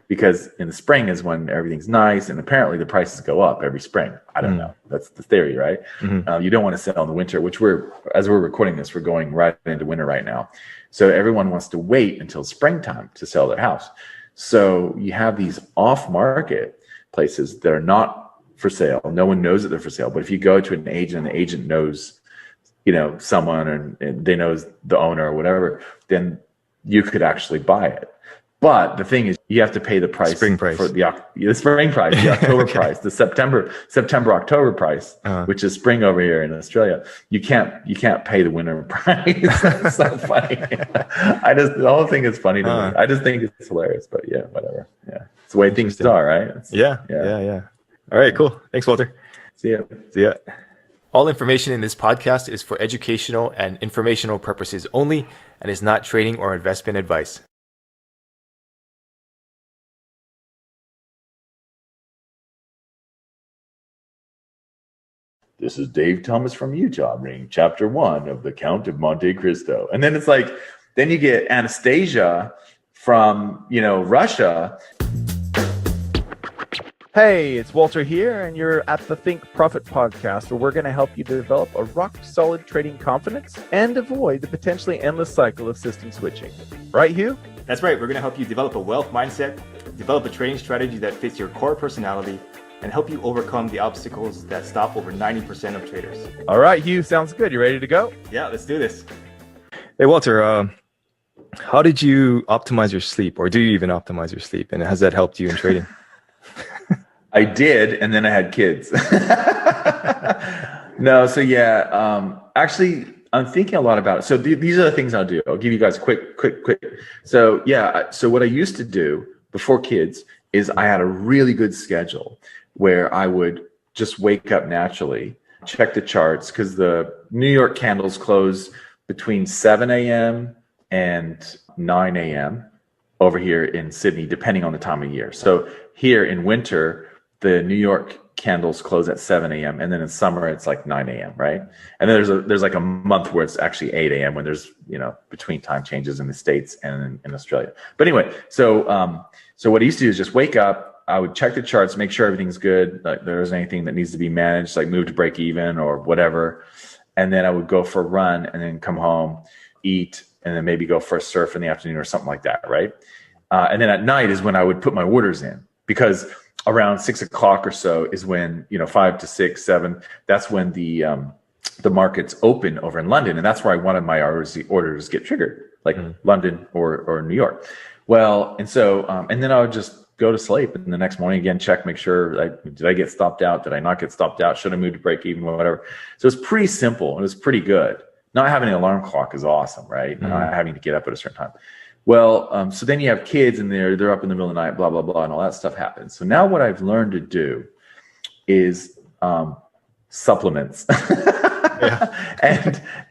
Because in the spring is when everything's nice, and apparently the prices go up every spring. I don't know. That's the theory, right? You don't want to sell in the winter, which as we're recording this, we're going right into winter right now. So everyone wants to wait until springtime to sell their house. So you have these off-market places that are not for sale. No one knows that they're for sale. But if you go to an agent and the agent knows, you know, someone, and they know the owner or whatever, then you could actually buy it. But the thing is, you have to pay the price, spring price for the spring price, the October okay. price, the September October price, which is spring over here in Australia. You can't pay the winter price. It's so funny. The whole thing is funny to me. I just think it's hilarious. But yeah, whatever. Yeah, it's the way things are, right? Yeah. All right, cool. Thanks, Walter. See ya. All information in this podcast is for educational and informational purposes only, and is not trading or investment advice. This is Dave Thomas from Utah, reading Chapter 1 of The Count of Monte Cristo. And then it's like, then you get Anastasia from, Russia. Hey, it's Walter here, and you're at the Think Profit podcast, where we're going to help you develop a rock-solid trading confidence and avoid the potentially endless cycle of system switching. Right, Hugh? That's right. We're going to help you develop a wealth mindset, develop a trading strategy that fits your core personality, and help you overcome the obstacles that stop over 90% of traders. All right, Hugh, sounds good. You ready to go? Yeah, let's do this. Hey, Walter, how did you optimize your sleep, or do you even optimize your sleep? And has that helped you in trading? I did, and then I had kids. No, so yeah, actually, I'm thinking a lot about it. So these are the things I'll do. I'll give you guys quick. So yeah, so what I used to do before kids is I had a really good schedule where I would just wake up naturally, check the charts, because the New York candles close between 7 a.m. and 9 a.m. over here in Sydney, depending on the time of year. So here in winter, the New York candles close at 7 a.m. and then in summer it's like 9 a.m. right? And then there's like a month where it's actually 8 a.m. when there's between time changes in the States and in Australia. But anyway, so what I used to do is just wake up. I would check the charts, make sure everything's good, like there isn't anything that needs to be managed, like move to break even or whatever. And then I would go for a run and then come home, eat, and then maybe go for a surf in the afternoon or something like that, right? And then at night is when I would put my orders in, because around 6 o'clock or so is when, 5 to 6, 7, that's when the markets open over in London. And that's where I wanted my orders to get triggered, like London or New York. Well, and so, and then I would just go to sleep, and the next morning again, check, make sure, did I get stopped out? Did I not get stopped out? Should I move to break even, whatever. So it's pretty simple. It was pretty good. Not having an alarm clock is awesome, right? Not having to get up at a certain time. Well, so then you have kids and they're up in the middle of the night, blah, blah, blah, and all that stuff happens. So now what I've learned to do is supplements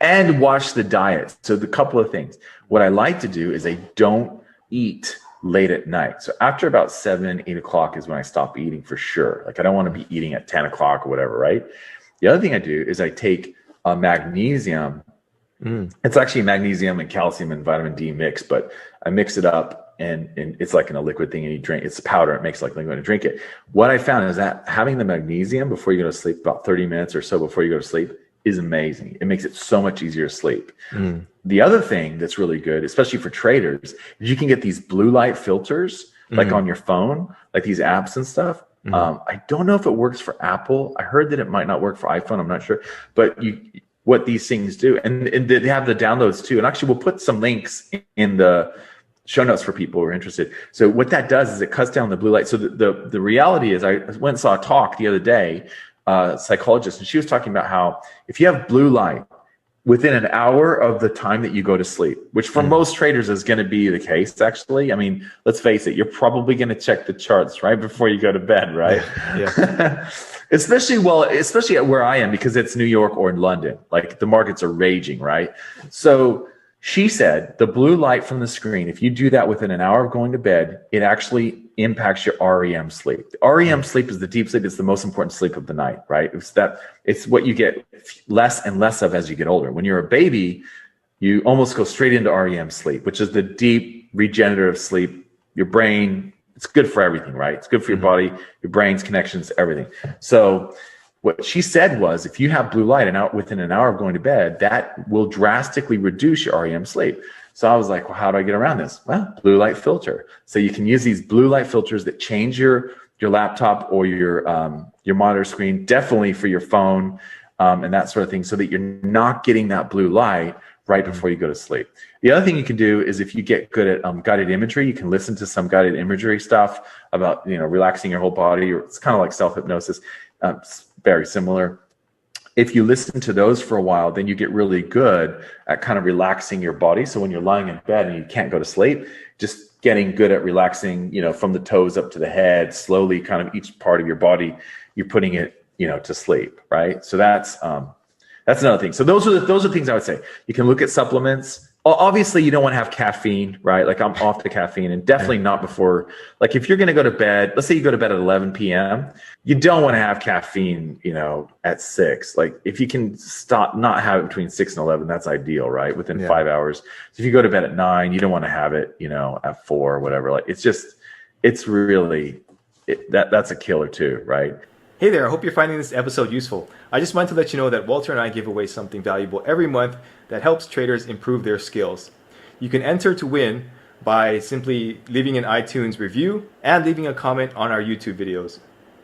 and watch the diet. So the couple of things. What I like to do is I don't eat late at night. So after about 7, 8 o'clock is when I stop eating for sure. Like I don't want to be eating at 10 o'clock or whatever, right? The other thing I do is I take magnesium. It's actually magnesium and calcium and vitamin D mix, but I mix it up and it's like in a liquid thing and you drink. It's powder. It makes it like liquid and drink it. What I found is that having the magnesium before you go to sleep, about 30 minutes or so before you go to sleep, is amazing. It makes it so much easier to sleep. The other thing that's really good, especially for traders, is you can get these blue light filters like on your phone, like these apps and stuff. I don't know if it works for Apple. I heard that it might not work for iPhone. I'm not sure. But what these things do, and they have the downloads too. And actually, we'll put some links in the show notes for people who are interested. So what that does is it cuts down the blue light. So the reality is, I went and saw a talk the other day, psychologist, and she was talking about how if you have blue light within an hour of the time that you go to sleep, which for most traders is going to be the case, actually. I mean, let's face it, you're probably going to check the charts right before you go to bed, right? Yeah. especially at where I am, because it's New York or in London. Like the markets are raging, right? So she said the blue light from the screen, if you do that within an hour of going to bed, it actually impacts your REM sleep. The REM sleep is the deep sleep. It's the most important sleep of the night, right? It's what you get less and less of as you get older. When you're a baby, you almost go straight into REM sleep, which is the deep regenerative sleep. Your brain, it's good for everything, right? It's good for your body, your brain's connections, everything. So what she said was, if you have blue light within an hour of going to bed, that will drastically reduce your REM sleep. So I was like, well, how do I get around this? Well, blue light filter. So you can use these blue light filters that change your laptop or your monitor screen, definitely for your phone and that sort of thing, so that you're not getting that blue light right before you go to sleep. The other thing you can do is, if you get good at guided imagery, you can listen to some guided imagery stuff about, relaxing your whole body, or it's kind of like self-hypnosis. It's very similar. If you listen to those for a while, then you get really good at kind of relaxing your body. So when you're lying in bed and you can't go to sleep, just getting good at relaxing, from the toes up to the head, slowly, kind of each part of your body, you're putting it, to sleep, right? So that's another thing. So those are things I would say. You can look at supplements. Obviously, you don't want to have caffeine, right? Like, I'm off the caffeine, and definitely not before. Like, if you're going to go to bed, let's say you go to bed at 11 p.m., you don't want to have caffeine, at 6. Like, if you can not have it between 6 and 11, that's ideal, right? Within 5 hours. So if you go to bed at 9, you don't want to have it, at 4 or whatever. Like, that's a killer too, right? Hey there, I hope you're finding this episode useful. I just wanted to let you know that Walter and I give away something valuable every month that helps traders improve their skills. You can enter to win by simply leaving an iTunes review and leaving a comment on our YouTube videos.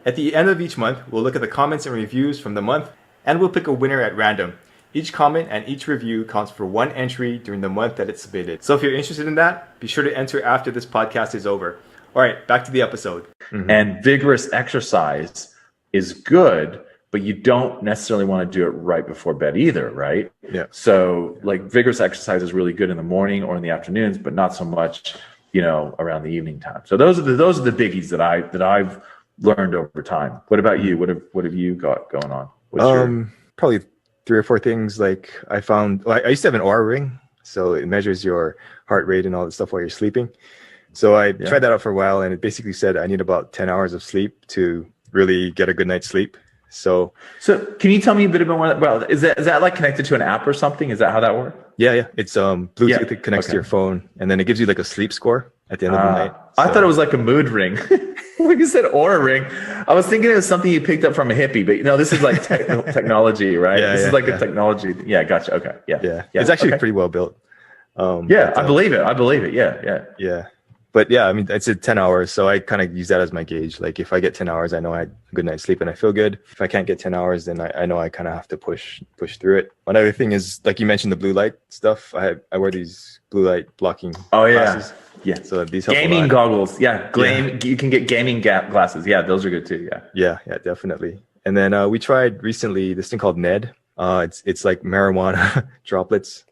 At the end of each month, we'll look at the comments and reviews from the month, and we'll pick a winner at random. Each comment and each review counts for one entry during the month that it's submitted. So if you're interested in that, be sure to enter after this podcast is over. All right, back to the episode. And vigorous exercise is good, but you don't necessarily want to do it right before bed either, right? Yeah. So like, vigorous exercise is really good in the morning or in the afternoons, but not so much, around the evening time. So those are the biggies that I've learned over time. What about you? What have you got going on? Probably 3 or 4 things. Like, I found, I used to have an Oura ring, so it measures your heart rate and all that stuff while you're sleeping. So I tried that out for a while, and it basically said I need about 10 hours of sleep to really get a good night's sleep. So can you tell me a bit about well, is that like connected to an app or something? Is that how that works? Yeah. It's Bluetooth that connects to your phone, and then it gives you like a sleep score at the end of the night. I thought it was like a mood ring. When you said Oura ring, I was thinking it was something you picked up from a hippie, but this is like technology, right? This is like a technology. Yeah, gotcha. Okay. Yeah. It's actually pretty well built. I believe it. Yeah. But yeah, I mean, it's at 10 hours. So I kind of use that as my gauge. Like, if I get 10 hours, I know I had a good night's sleep and I feel good. If I can't get 10 hours, then I know I kind of have to push through it. Another thing is, like you mentioned, the blue light stuff. I wear these blue light blocking glasses. Yeah. So these help gaming goggles. Yeah. You can get gaming glasses. Yeah. Those are good too. Yeah, definitely. And then we tried recently this thing called NED. It's like marijuana droplets.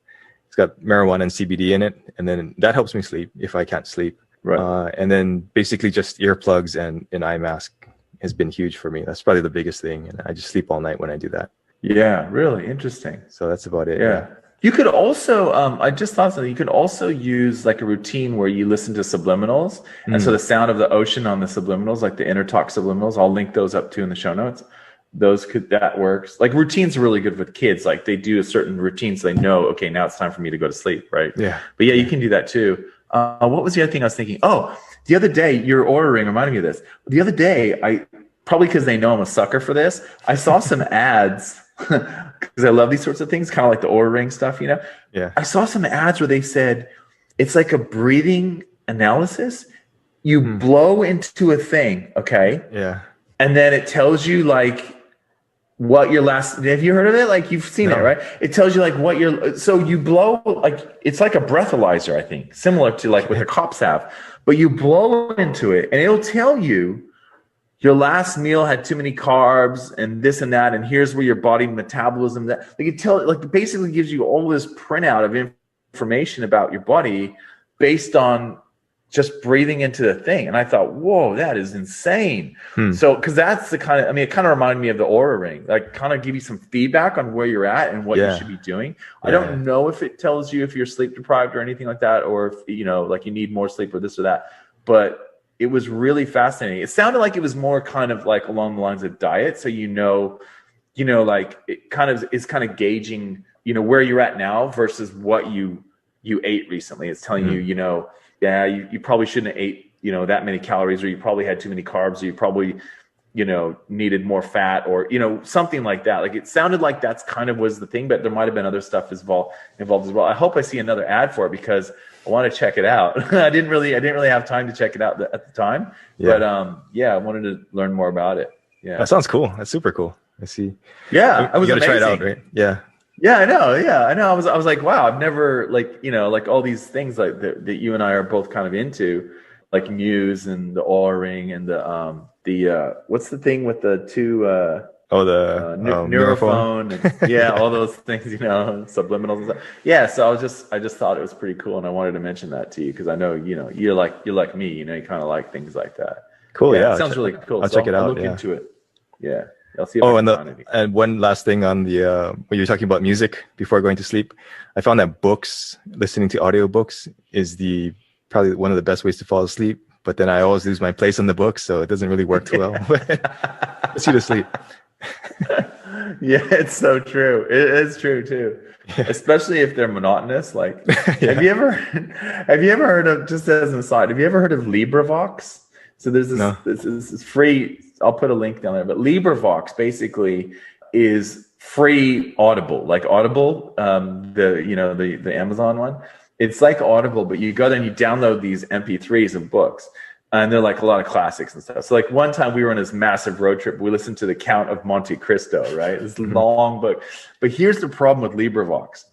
It's got marijuana and CBD in it. And then that helps me sleep if I can't sleep. Right. And then basically just earplugs and an eye mask has been huge for me. That's probably the biggest thing. And I just sleep all night when I do that. Yeah, really interesting. So that's about it. Yeah. You could also, I just thought something, you could also use like a routine where you listen to subliminals. And so the sound of the ocean on the subliminals, like the inner talk subliminals, I'll link those up too in the show notes. That works. Like, routines are really good with kids. Like, they do a certain routine so they know, okay, now it's time for me to go to sleep, right? Yeah. But yeah, you can do that too. What was the other thing I was thinking? Oh, the other day, your Oura ring reminded me of this. The other day, probably because they know I'm a sucker for this, I saw some ads because I love these sorts of things, kind of like the Oura ring stuff, Yeah. I saw some ads where they said it's like a breathing analysis. You blow into a thing, okay? Yeah. and then it tells you like what your last, have you heard of it? Like you've seen it, right? It tells you like what so you blow, like it's like a breathalyzer, I think, similar to like what the cops have, but you blow into it and it'll tell you your last meal had too many carbs and this and that, and here's where your body metabolism, that like it basically gives you all this printout of information about your body based on just breathing into the thing. And I thought, whoa, that is insane. So, because that's the kind of, I mean, it kind of reminded me of the Aura Ring, like kind of give you some feedback on where you're at and what you should be doing. I don't know if it tells you if you're sleep deprived or anything like that, or if, you know, like you need more sleep or this or that. But it was really fascinating. It sounded like it was more kind of like along the lines of diet. So, you know, like it kind of is kind of gauging, you know, where you're at now versus what you ate recently. It's telling you, you know, yeah, you probably shouldn't have ate, you know, that many calories, or you probably had too many carbs, or you probably, you know, needed more fat, or, you know, something like that. Like it sounded like that's kind of was the thing, but there might've been other stuff involved as well. I hope I see another ad for it because I want to check it out. I didn't really have time to check it out at the time, but I wanted to learn more about it. Yeah. That sounds cool. That's super cool. I see. Yeah. You got to try it out, right? Yeah. Yeah, I know. Yeah, I know. I was like, wow, I've never like, you know, like all these things like that you and I are both kind of into, like Muse and the Aura Ring and the what's the thing with the two neurophone and, yeah, all those things, you know, subliminals and stuff. Yeah, so I just thought it was pretty cool, and I wanted to mention that to you because I know, you know, you're like me, you know, you kind of like things like that. Cool. Yeah, it sounds really cool. I'll check it out. I'll look into it. Yeah. I'll see if and one last thing on the when you're talking about music before going to sleep, I found that listening to audiobooks is probably one of the best ways to fall asleep. But then I always lose my place on the book, so it doesn't really work too well. Puts you to sleep. Yeah, it's so true. It is true too, especially if they're monotonous. Like, have you ever heard of? Just as an aside, have you ever heard of LibriVox? So there's this free. I'll put a link down there, but LibriVox basically is free Audible, like Audible, the Amazon one. It's like Audible, but you go there and you download these MP3s of books, and they're like a lot of classics and stuff. So like one time we were on this massive road trip, we listened to The Count of Monte Cristo, right? This long book. But here's the problem with LibriVox.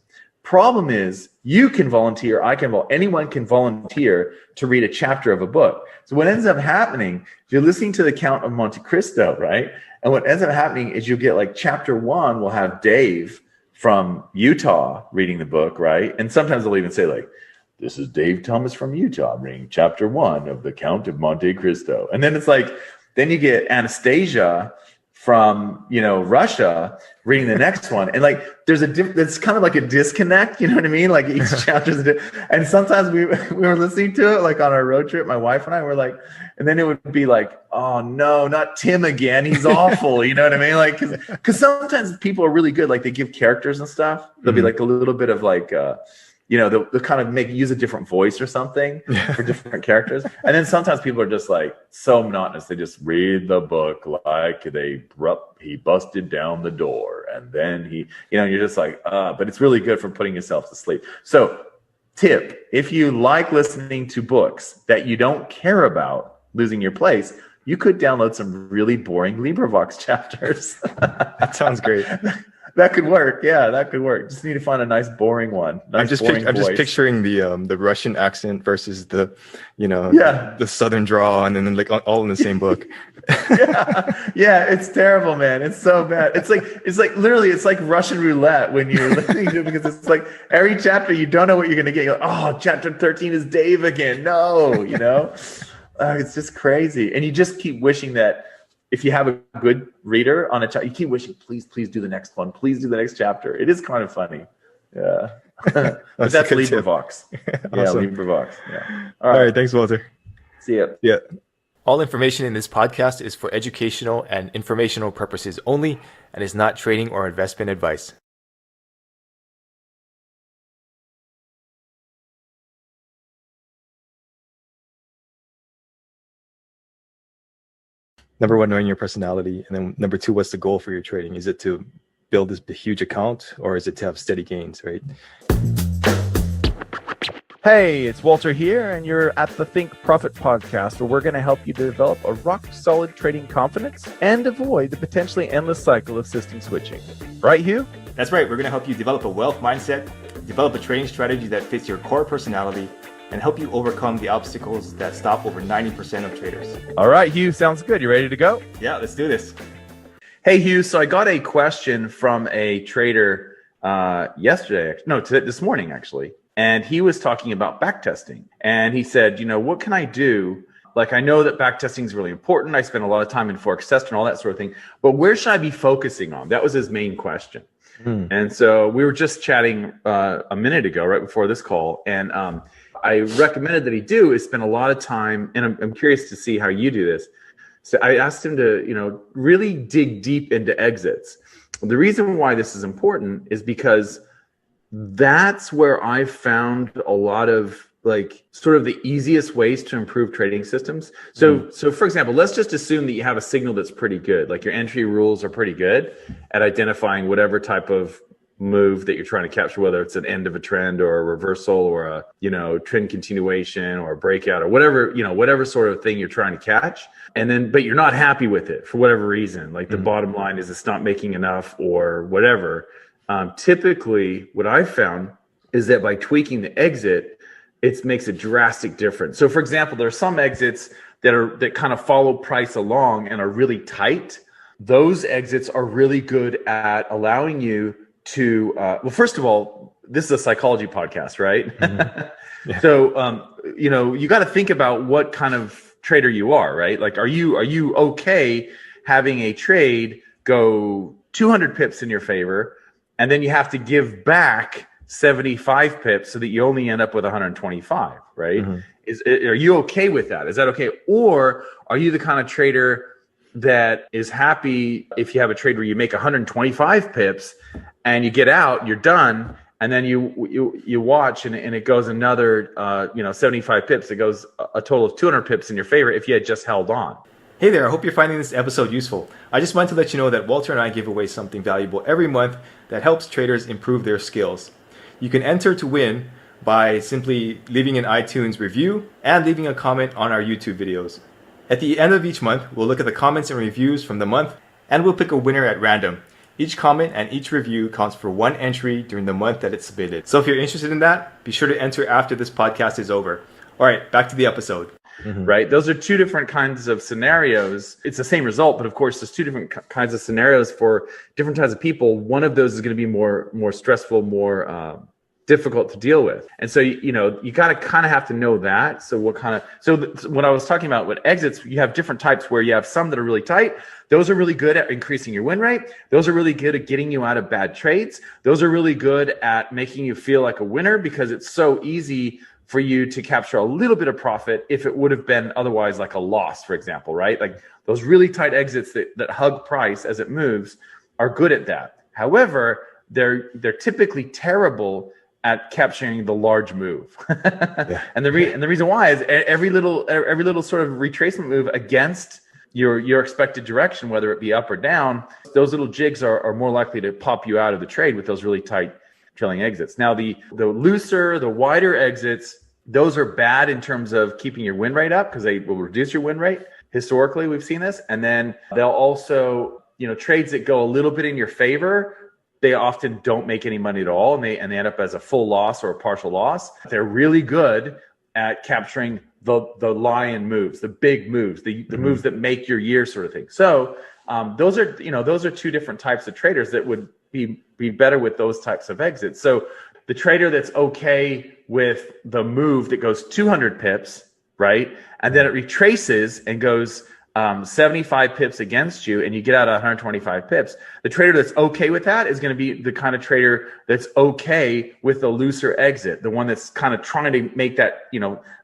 Problem is you can volunteer, anyone can volunteer to read a chapter of a book. So what ends up happening, you're listening to The Count of Monte Cristo, right? And what ends up happening is you get like chapter 1 will have Dave from Utah reading the book, right? And sometimes they'll even say like, this is Dave Thomas from Utah reading chapter 1 of The Count of Monte Cristo. And then it's like, then you get Anastasia from, you know, Russia reading the next one. And like, it's kind of like a disconnect, you know what I mean? Like each chapter is and sometimes we were listening to it like on our road trip, my wife and I were like, and then it would be like, oh no, not Tim again. He's awful. You know what I mean? Like, cause sometimes people are really good. Like they give characters and stuff. There'll be like a little bit of like, you know, they'll kind of use a different voice or something for different characters. And then sometimes people are just like so monotonous. They just read the book like he busted down the door. And then he, you know, you're just like, but it's really good for putting yourself to sleep. So tip, if you like listening to books that you don't care about losing your place, you could download some really boring LibriVox chapters. That sounds great. That could work. Yeah, that could work. Just need to find a nice boring one. I'm just picturing the Russian accent versus the, you know, the Southern drawl, and then like all in the same book. yeah, it's terrible, man. It's so bad. It's like literally, it's like Russian roulette when you're listening to it, because it's like every chapter you don't know what you're gonna get. You're like, oh, chapter 13 is Dave again. No, you know, it's just crazy, and you just keep wishing that. If you have a good reader on a chapter, you keep wishing, please do the next one. Please do the next chapter. It is kind of funny. Yeah. But that's LibriVox. Awesome. Yeah, LibriVox. Yeah. All right. Thanks, Walter. See ya. Yeah. All information in this podcast is for educational and informational purposes only and is not trading or investment advice. Number one, knowing your personality. And then number two, what's the goal for your trading? Is it to build this huge account, or is it to have steady gains, right? Hey, it's Walter here, and you're at the Think Profit podcast, where we're going to help you develop a rock-solid trading confidence and avoid the potentially endless cycle of system switching. Right, Hugh? That's right. We're going to help you develop a wealth mindset, develop a trading strategy that fits your core personality, and help you overcome the obstacles that stop over 90% of traders. All right, Hugh, sounds good. You ready to go? Yeah, let's do this. Hey, Hugh. So I got a question from a trader this morning, actually. And he was talking about backtesting. And he said, what can I do? Like, I know that backtesting is really important. I spend a lot of time in Forex test and all that sort of thing. But where should I be focusing on? That was his main question. And so we were just chatting a minute ago, right before this call. And I recommended that he spend a lot of time. And I'm curious to see how you do this. So I asked him to, really dig deep into exits. The reason why this is important is because that's where I've found a lot of sort of the easiest ways to improve trading systems. So for example, let's just assume that you have a signal that's pretty good, like your entry rules are pretty good at identifying whatever type of move that you're trying to capture, whether it's an end of a trend or a reversal or a, trend continuation or a breakout or whatever sort of thing you're trying to catch. And then, but you're not happy with it for whatever reason, like the bottom line is it's not making enough or whatever. Typically, what I've found is that by tweaking the exit, it makes a drastic difference. So, for example, there are some exits that kind of follow price along and are really tight. Those exits are really good at allowing you to. Well, first of all, this is a psychology podcast, right? Yeah. So, you got to think about what kind of trader you are, right? Like, are you okay having a trade go 200 pips in your favor? And then you have to give back 75 pips so that you only end up with 125, right? Are you okay with that? Is that okay? Or are you the kind of trader that is happy if you have a trade where you make 125 pips and you get out, you're done, and then you watch and it goes another 75 pips. It goes a total of 200 pips in your favor if you had just held on. Hey there, I hope you're finding this episode useful. I just wanted to let you know that Walter and I give away something valuable every month that helps traders improve their skills. You can enter to win by simply leaving an iTunes review and leaving a comment on our YouTube videos. At the end of each month, we'll look at the comments and reviews from the month, and we'll pick a winner at random. Each comment and each review counts for one entry during the month that it's submitted. So if you're interested in that, be sure to enter after this podcast is over. All right, back to the episode. Right? Those are two different kinds of scenarios. It's the same result, but of course, there's two different kinds of scenarios for different types of people. One of those is going to be more stressful, more difficult to deal with. And so, you got to kind of have to know that. So what I was talking about with exits, you have different types where you have some that are really tight. Those are really good at increasing your win rate. Those are really good at getting you out of bad trades. Those are really good at making you feel like a winner because it's so easy for you to capture a little bit of profit if it would have been otherwise like a loss, for example, right? Like those really tight exits that hug price as it moves are good at that. However, they're typically terrible at capturing the large move. Yeah. And the reason why is every little sort of retracement move against your expected direction, whether it be up or down, those little jigs are more likely to pop you out of the trade with those really tight trailing exits. Now, the looser, the wider exits, those are bad in terms of keeping your win rate up because they will reduce your win rate. Historically, we've seen this. And then they'll also, trades that go a little bit in your favor, they often don't make any money at all. And they end up as a full loss or a partial loss. They're really good at capturing the lion moves, the big moves, the moves that make your year sort of thing. So those are two different types of traders that would be better with those types of exits. So the trader that's okay with the move that goes 200 pips, right? And then it retraces and goes 75 pips against you and you get out 125 pips. The trader that's okay with that is going to be the kind of trader that's okay with the looser exit, the one that's kind of trying to make that,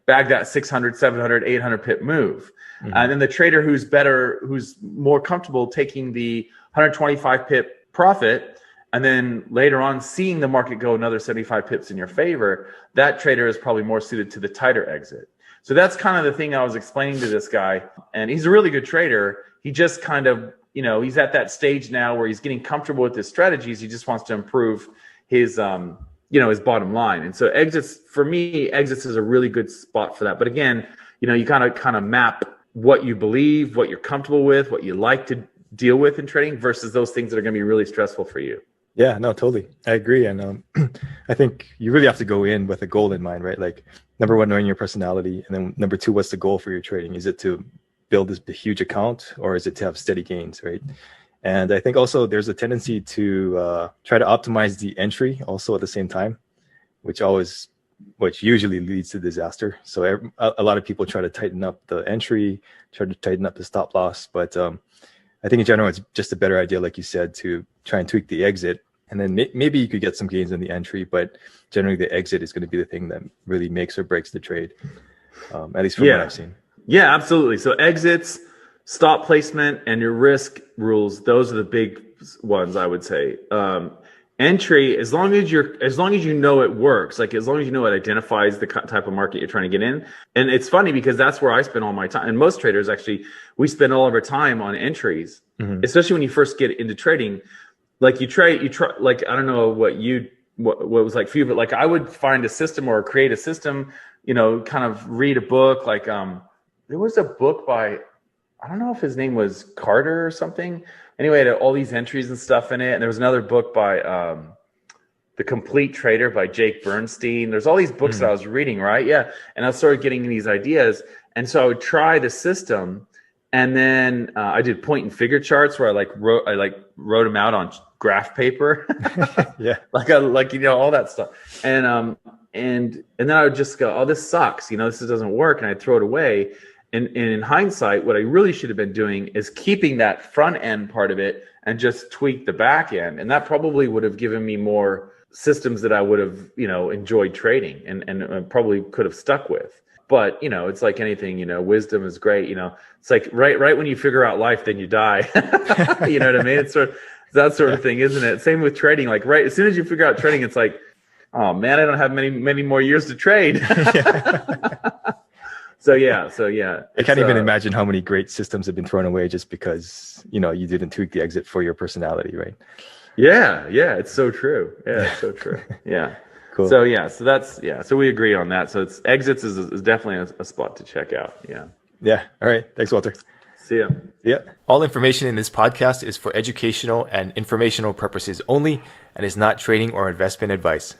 bag that 600, 700, 800 pip move. And then the trader who's more comfortable taking the 125 pip profit and then later on seeing the market go another 75 pips in your favor, that trader is probably more suited to the tighter exit. So that's kind of the thing I was explaining to this guy. And he's a really good trader. He just kind of, he's at that stage now where he's getting comfortable with his strategies. He just wants to improve his is bottom line. And so exits, for me, exits is a really good spot for that. But again, you kind of map what you believe, what you're comfortable with, what you like to deal with in trading versus those things that are going to be really stressful for you. Yeah, no, totally. I agree. And I think you really have to go in with a goal in mind, right? Like, number one, knowing your personality. And then number two, what's the goal for your trading? Is it to build this huge account, or is it to have steady gains, right? And I think also there's a tendency to try to optimize the entry also at the same time, which usually leads to disaster. So a lot of people try to tighten up the entry, try to tighten up the stop loss. But I think in general, it's just a better idea, like you said, to try and tweak the exit. And then maybe you could get some gains in the entry, but generally the exit is going to be the thing that really makes or breaks the trade, at least from what I've seen. Yeah, absolutely. So exits, stop placement, and your risk rules, those are the big ones, I would say. Entry, as long as you know it works, like as long as you know it identifies the type of market you're trying to get in. And it's funny because that's where I spend all my time. And most traders, actually, we spend all of our time on entries, especially when you first get into trading. Like you try, like, I don't know what was like for you, but like I would find a system or create a system, kind of read a book. Like there was a book by, I don't know if his name was Carter or something. Anyway, it had all these entries and stuff in it. And there was another book by The Complete Trader by Jake Bernstein. There's all these books that I was reading, right? Yeah. And I started getting these ideas. And so I would try the system. And then I did point and figure charts where I wrote them out on graph paper. Yeah. All that stuff. And then I would just go, oh, this sucks. This doesn't work. And I'd throw it away. And in hindsight, what I really should have been doing is keeping that front end part of it and just tweak the back end. And that probably would have given me more systems that I would have, enjoyed trading and probably could have stuck with. But, it's like anything, wisdom is great. It's like right when you figure out life, then you die. You know what I mean? It's that sort of thing, isn't it? Same with trading. Like right as soon as you figure out trading, it's like, oh man, I don't have many more years to trade. So yeah. I can't even imagine how many great systems have been thrown away just because, you didn't tweak the exit for your personality, right? Yeah, it's so true. Yeah, it's so true. Yeah. Cool. So we agree on that. So exits is definitely a spot to check out. Yeah. Yeah. All right. Thanks, Walter. See ya. Yeah. All information in this podcast is for educational and informational purposes only and is not trading or investment advice.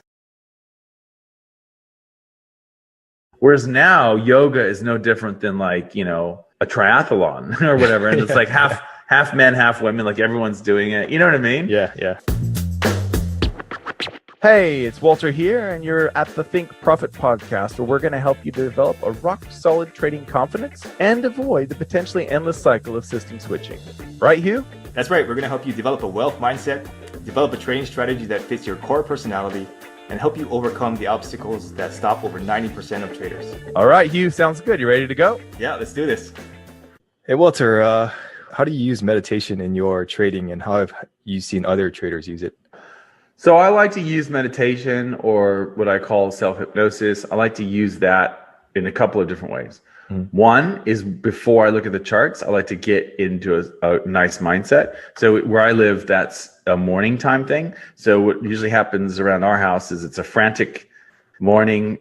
Whereas now yoga is no different than a triathlon or whatever. And it's like half men, half women, like everyone's doing it. You know what I mean? Yeah. Hey, it's Walter here, and you're at the Think Profit podcast, where we're going to help you develop a rock-solid trading confidence and avoid the potentially endless cycle of system switching. Right, Hugh? That's right. We're going to help you develop a wealth mindset, develop a trading strategy that fits your core personality, and help you overcome the obstacles that stop over 90% of traders. All right, Hugh, sounds good. You ready to go? Yeah, let's do this. Hey, Walter, how do you use meditation in your trading, and how have you seen other traders use it? So I like to use meditation, or what I call self-hypnosis. I like to use that in a couple of different ways. One is before I look at the charts, I like to get into a nice mindset. So where I live, that's a morning time thing. So what usually happens around our house is it's a frantic morning,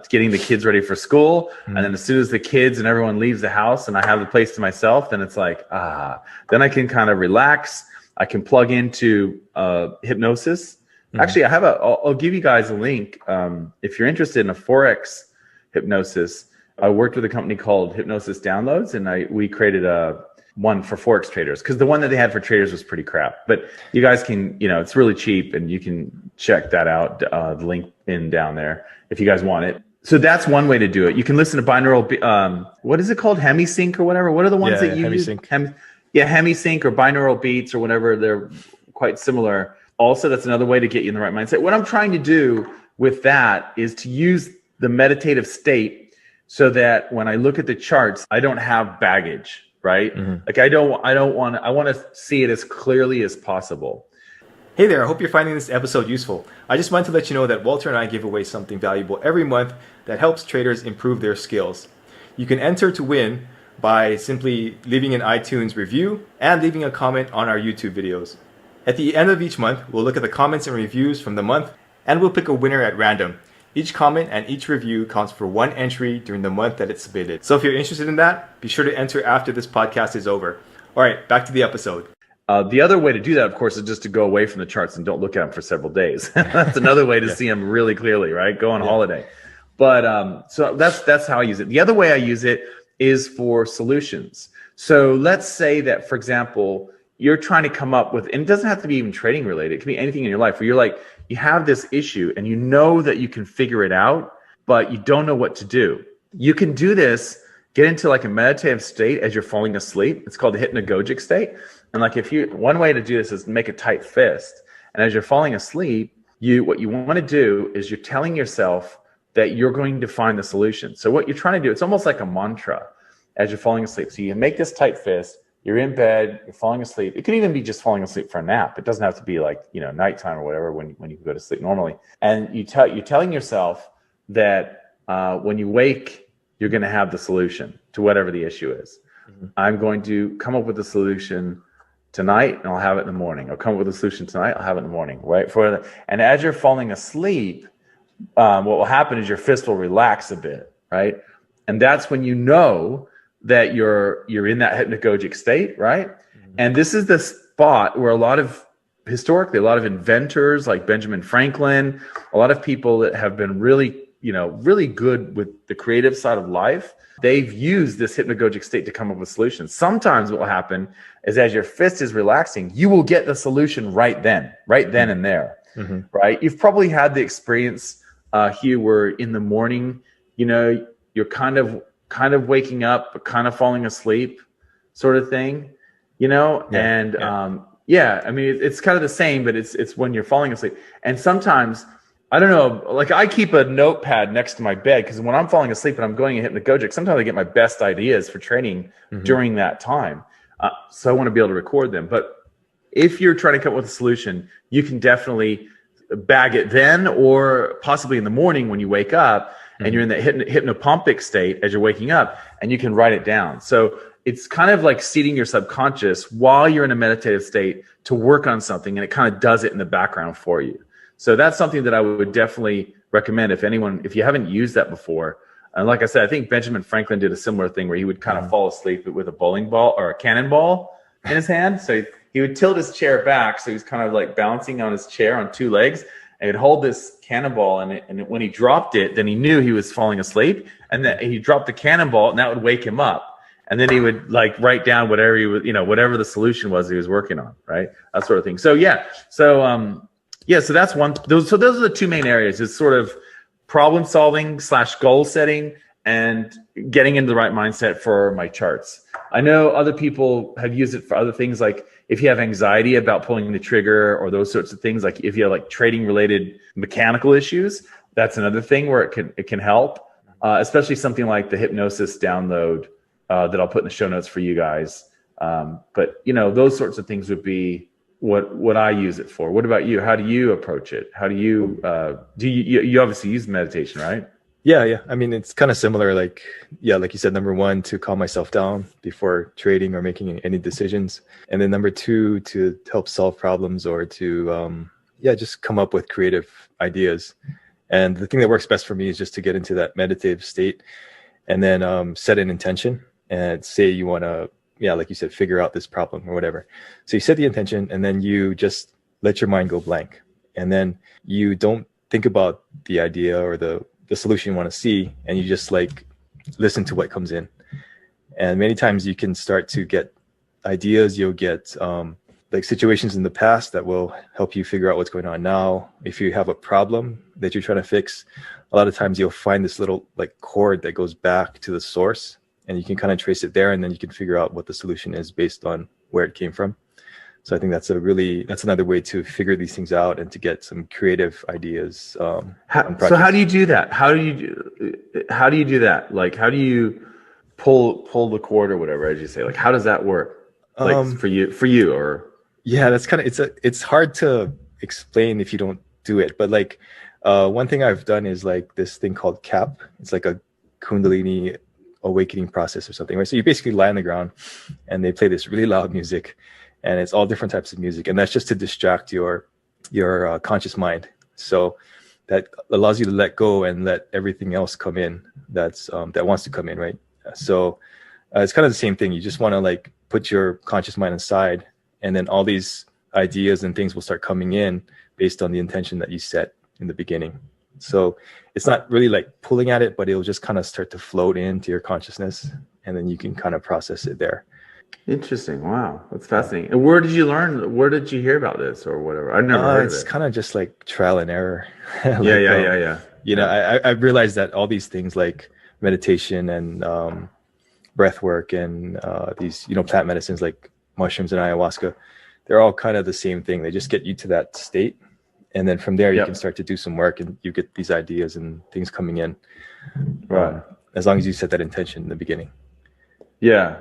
getting the kids ready for school. And then as soon as the kids and everyone leaves the house and I have the place to myself, then it's like, then I can kind of relax. I can plug into hypnosis. Actually, I'll give you guys a link. If you're interested in a Forex hypnosis, I worked with a company called Hypnosis Downloads, and we created one for Forex traders, because the one that they had for traders was pretty crap. But you guys can, it's really cheap, and you can check that out, the link in down there if you guys want it. So that's one way to do it. You can listen to binaural, what is it called? Hemisync or whatever? What are the ones that you Hemisync. use? Hemisync or binaural beats or whatever. They're quite similar. Also, that's another way to get you in the right mindset. What I'm trying to do with that is to use the meditative state so that when I look at the charts, I don't have baggage, right? Like I want to see it as clearly as possible. Hey there, I hope you're finding this episode useful. I just wanted to let you know that Walter and I give away something valuable every month that helps traders improve their skills. You can enter to win by simply leaving an iTunes review and leaving a comment on our YouTube videos. At the end of each month, we'll look at the comments and reviews from the month and we'll pick a winner at random. Each comment and each review counts for 1 entry during the month that it's submitted. So if you're interested in that, be sure to enter after this podcast is over. All right, back to the episode. The other way to do that, of course, is just to go away from the charts and don't look at them for several days. That's another way to see them really clearly, right? Go on holiday. But so that's how I use it. The other way I use it is for solutions. So let's say that, for example, you're trying to come up with, and it doesn't have to be even trading related. It can be anything in your life where you're like, you have this issue and you know that you can figure it out, but you don't know what to do. You can do this, get into like a meditative state as you're falling asleep. It's called the hypnagogic state. And like one way to do this is make a tight fist. And as you're falling asleep, what you want to do is you're telling yourself that you're going to find the solution. So what you're trying to do, it's almost like a mantra as you're falling asleep. So you make this tight fist, you're in bed, you're falling asleep. It can even be just falling asleep for a nap. It doesn't have to be like, nighttime or whatever when you go to sleep normally. And you're telling yourself that when you wake, you're going to have the solution to whatever the issue is. Mm-hmm. I'm going to come up with a solution tonight and I'll have it in the morning. I'll come up with a solution tonight, I'll have it in the morning, right? And as you're falling asleep, what will happen is your fist will relax a bit, right? And that's when you know that you're in that hypnagogic state, right? Mm-hmm. And this is the spot where historically, a lot of inventors like Benjamin Franklin, a lot of people that have been really good with the creative side of life, they've used this hypnagogic state to come up with solutions. Sometimes what will happen is as your fist is relaxing, you will get the solution right then and there, mm-hmm. right? You've probably had the experience, Hugh, where in the morning, you're kind of waking up, but kind of falling asleep sort of thing, and I mean, it's kind of the same, but it's when you're falling asleep. And sometimes, I don't know, like I keep a notepad next to my bed because when I'm falling asleep and I'm going in hypnagogic, sometimes I get my best ideas for training mm-hmm. during that time. So I want to be able to record them. But if you're trying to come up with a solution, you can definitely bag it then or possibly in the morning when you wake up mm-hmm. and you're in that hypnopompic state as you're waking up and you can write it down. So it's kind of like seating your subconscious while you're in a meditative state to work on something, and it kind of does it in the background for you. So that's something that I would definitely recommend if you haven't used that before. And like I said, I think Benjamin Franklin did a similar thing where he would kind of fall asleep with a bowling ball or a cannonball in his hand. So he would tilt his chair back. So he was kind of like bouncing on his chair on 2 legs, and he'd hold this cannonball. And when he dropped it, then he knew he was falling asleep, and then he dropped the cannonball and that would wake him up. And then he would like write down whatever whatever the solution was he was working on. Right. That sort of thing. So so that's one. Those are the 2 main areas. It's sort of problem solving / goal setting and getting into the right mindset for my charts. I know other people have used it for other things, like if you have anxiety about pulling the trigger or those sorts of things, like if you have like trading related mechanical issues, that's another thing where it can help, especially something like the hypnosis download that I'll put in the show notes for you guys. But those sorts of things would be what I use it for. What about you? How do you approach it? How do you you obviously use meditation, right? Yeah. I mean, it's kind of similar. Like you said, number 1, to calm myself down before trading or making any decisions. And then number 2, to help solve problems or to, just come up with creative ideas. And the thing that works best for me is just to get into that meditative state and then set an intention and say you want to, like you said, figure out this problem or whatever. So you set the intention and then you just let your mind go blank. And then you don't think about the idea or the solution you want to see, and you just like listen to what comes in. And many times you can start to get ideas. You'll get like situations in the past that will help you figure out what's going on now. If you have a problem that you're trying to fix, a lot of times you'll find this little like cord that goes back to the source, and you can kind of trace it there, and then you can figure out what the solution is based on where it came from. So I think that's another way to figure these things out and to get some creative ideas. So how do you do that? How do you do that? Like, how do you pull the cord or whatever, as you say? Like, how does that work? Like for you or? Yeah, that's kind of, it's hard to explain if you don't do it. But like one thing I've done is like this thing called CAP. It's like a Kundalini awakening process or something, right? So you basically lie on the ground and they play this really loud music, and it's all different types of music, and that's just to distract your conscious mind. So that allows you to let go and let everything else come in that wants to come in, right? So it's kind of the same thing. You just want to like put your conscious mind aside, and then all these ideas and things will start coming in based on the intention that you set in the beginning. So it's not really like pulling at it, but it'll just kind of start to float into your consciousness, and then you can kind of process it there. Interesting. Wow, that's fascinating. And where did you learn? Where did you hear about this or whatever? I never heard of it. It's kind of just like trial and error. Like, yeah. You know, I realized that all these things like meditation and breath work and these, you know, plant medicines like mushrooms and ayahuasca, they're all kind of the same thing. They just get you to that state. And then from there, you can start to do some work and you get these ideas and things coming in. Right. As long as you set that intention in the beginning. Yeah.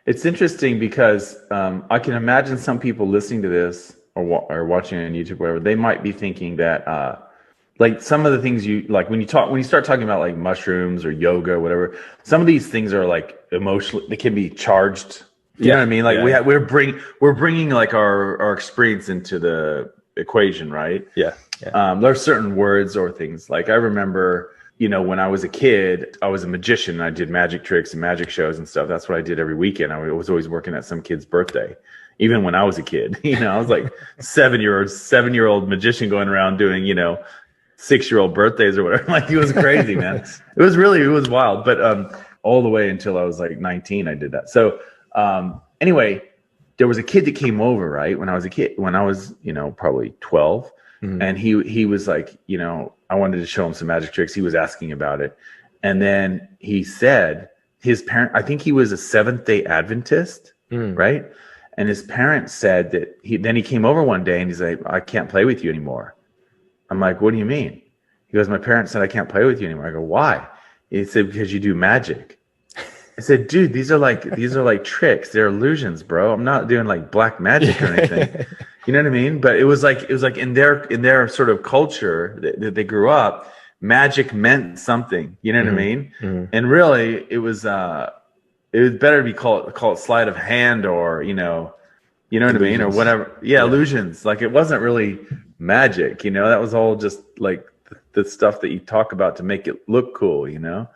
It's interesting because I can imagine some people listening to this or watching on YouTube, whatever, they might be thinking that like some of the things you like when you start talking about like mushrooms or yoga or whatever, some of these things are like emotionally, they can be charged. You know what I mean? Like we're bringing like our experience into the equation, right? Yeah. There are certain words or things like I remember, you know, when I was a kid, I was a magician and I did magic tricks and magic shows and stuff. That's what I did every weekend. I was always working at some kid's birthday, even when I was a kid. You know, I was like 7-year-old magician going around doing, you know, 6-year-old birthdays or whatever. Like it was crazy, man. It was wild. But all the way until I was like 19, I did that. So anyway, there was a kid that came over, right? When I was, you know, probably 12. Mm-hmm. And he was like, you know, I wanted to show him some magic tricks. He was asking about it. And then he said his parent, I think he was a Seventh-day Adventist, right? And his parents said that he came over one day and he's like, I can't play with you anymore. I'm like, what do you mean? He goes, my parents said I can't play with you anymore. I go, why? He said, because you do magic. I said, dude, these are like tricks. They're illusions, bro. I'm not doing like black magic or anything. You know what I mean? But it was like in their sort of culture that they grew up, magic meant something. You know what I mean? Mm-hmm. And really, it was better to be called sleight of hand or you know what illusions. I mean, or whatever. Yeah, illusions. Like it wasn't really magic. You know, that was all just like the stuff that you talk about to make it look cool. You know.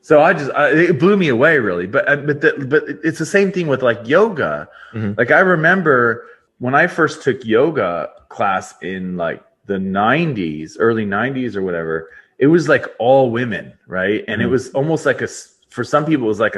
So it blew me away really, but it's the same thing with like yoga. Mm-hmm. Like I remember when I first took yoga class in like the early 90s or whatever, it was like all women, right? And it was almost like for some people it was like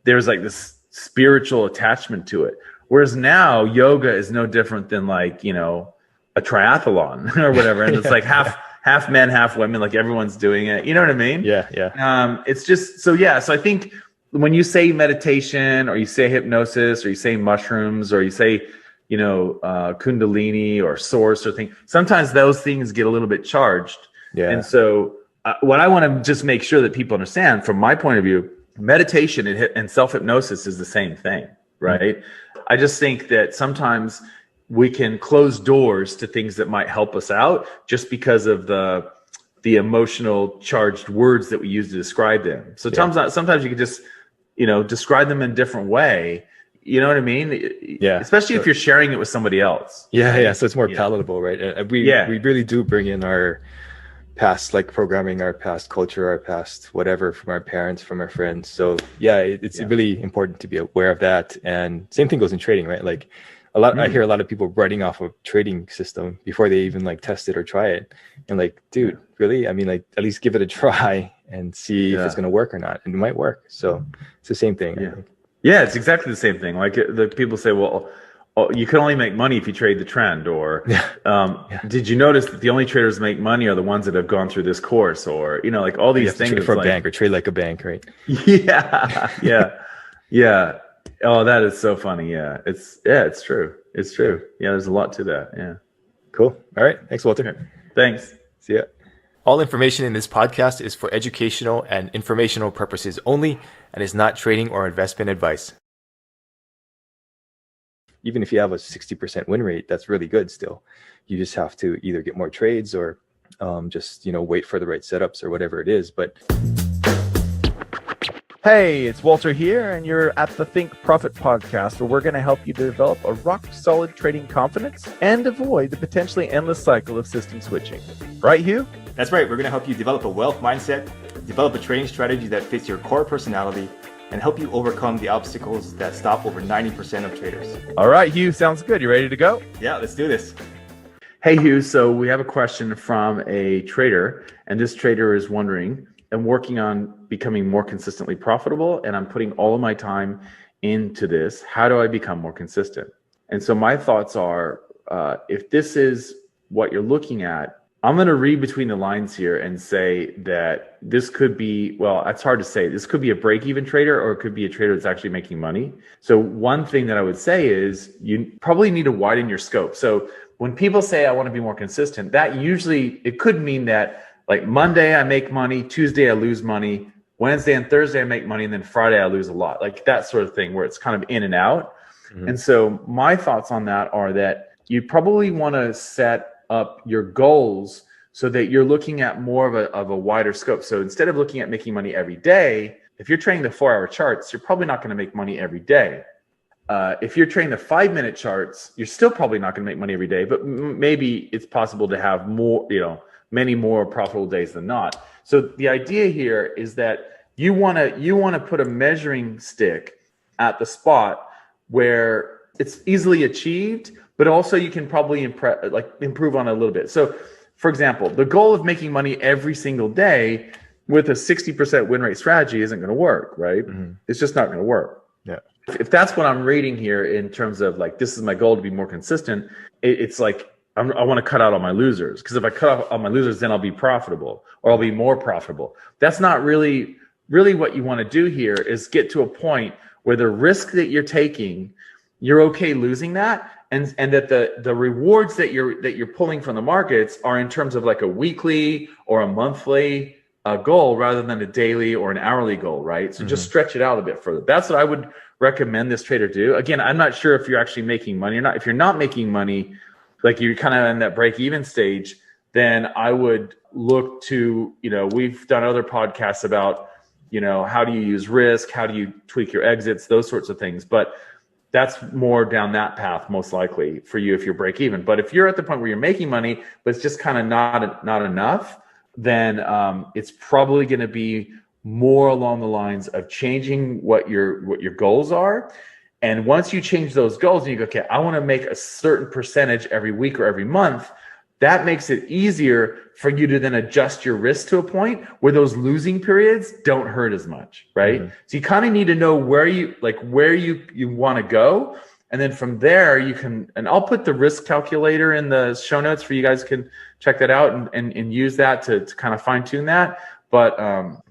there's like this spiritual attachment to it. Whereas now yoga is no different than like, you know, a triathlon or whatever. And it's like half men, half women, like everyone's doing it. You know what I mean? Yeah. It's just, so I think when you say meditation or you say hypnosis or you say mushrooms or you say, you know, Kundalini or source or thing, sometimes those things get a little bit charged. Yeah. And so what I want to just make sure that people understand from my point of view, meditation and self-hypnosis is the same thing, right? Mm-hmm. I just think that sometimes we can close doors to things that might help us out just because of the emotional charged words that we use to describe them. So sometimes you can just, you know, describe them in a different way. You know what I mean? Yeah. Especially if you're sharing it with somebody else. Yeah. So it's more palatable, right? We really do bring in our past, like programming, our past culture, our past whatever from our parents, from our friends. So it's really important to be aware of that. And same thing goes in trading, right? Like I hear a lot of people writing off a trading system before they even like test it or try it. And like, dude, really? I mean, like at least give it a try and see if it's going to work or not. And it might work. So it's the same thing. Yeah, it's exactly the same thing. Like the people say, well, you can only make money if you trade the trend. Or did you notice that the only traders that make money are the ones that have gone through this course? Or, you know, like all these things. Trade for a bank or trade like a bank, right? Yeah. Oh, that is so funny. Yeah, it's true. It's true. Yeah, there's a lot to that. Yeah. Cool. All right. Thanks, Walter. Thanks. See ya. All information in this podcast is for educational and informational purposes only and is not trading or investment advice. Even if you have a 60% win rate, that's really good still. You just have to either get more trades or just, you know, wait for the right setups or whatever it is. But Hey, it's Walter here, and you're at the Think Profit podcast, where we're going to help you develop a rock-solid trading confidence and avoid the potentially endless cycle of system switching. Right, Hugh? That's right. We're going to help you develop a wealth mindset, develop a trading strategy that fits your core personality, and help you overcome the obstacles that stop over 90% of traders. All right, Hugh, sounds good. You ready to go? Yeah, let's do this. Hey, Hugh. So we have a question from a trader, and this trader is wondering, I'm working on becoming more consistently profitable, and I'm putting all of my time into this. How do I become more consistent? And so my thoughts are, if this is what you're looking at, I'm going to read between the lines here and say that this could be, well, it's hard to say. This could be a break-even trader, or it could be a trader that's actually making money. So one thing that I would say is you probably need to widen your scope. So when people say I want to be more consistent, that usually, it could mean that like Monday I make money, Tuesday I lose money, Wednesday and Thursday I make money, and then Friday I lose a lot. Like that sort of thing where it's kind of in and out. Mm-hmm. And so my thoughts on that are that you probably want to set up your goals so that you're looking at more of a wider scope. So instead of looking at making money every day, if you're trading the 4-hour charts, you're probably not going to make money every day. If you're trading the 5-minute charts, you're still probably not going to make money every day, but maybe it's possible to have more, many more profitable days than not. So the idea here is that you want to put a measuring stick at the spot where it's easily achieved, but also you can probably improve on it a little bit. So for example, the goal of making money every single day with a 60% win rate strategy isn't going to work, right? Mm-hmm. It's just not going to work. Yeah. If that's what I'm reading here in terms of like, this is my goal to be more consistent, it's like, I want to cut out all my losers, because if I cut out all my losers, then I'll be profitable, or I'll be more profitable. That's not really what you want to do here. Is get to a point where the risk that you're taking, you're okay losing that, and that the rewards that you're pulling from the markets are in terms of like a weekly or a monthly goal rather than a daily or an hourly goal, right? So mm-hmm. Just stretch it out a bit further. That's what I would recommend this trader do. Again, I'm not sure if you're actually making money or not. If you're not making money, like you're kind of in that break-even stage, then I would look to, we've done other podcasts about, how do you use risk? How do you tweak your exits? Those sorts of things. But that's more down that path, most likely for you if you're break-even. But if you're at the point where you're making money, but it's just kind of not enough, then it's probably going to be more along the lines of changing what your goals are. And once you change those goals and you go, okay, I want to make a certain percentage every week or every month, that makes it easier for you to then adjust your risk to a point where those losing periods don't hurt as much, right? Mm-hmm. So you kind of need to know where you want to go. And then from there you can, and I'll put the risk calculator in the show notes for you guys can check that out and use that to kind of fine tune that. But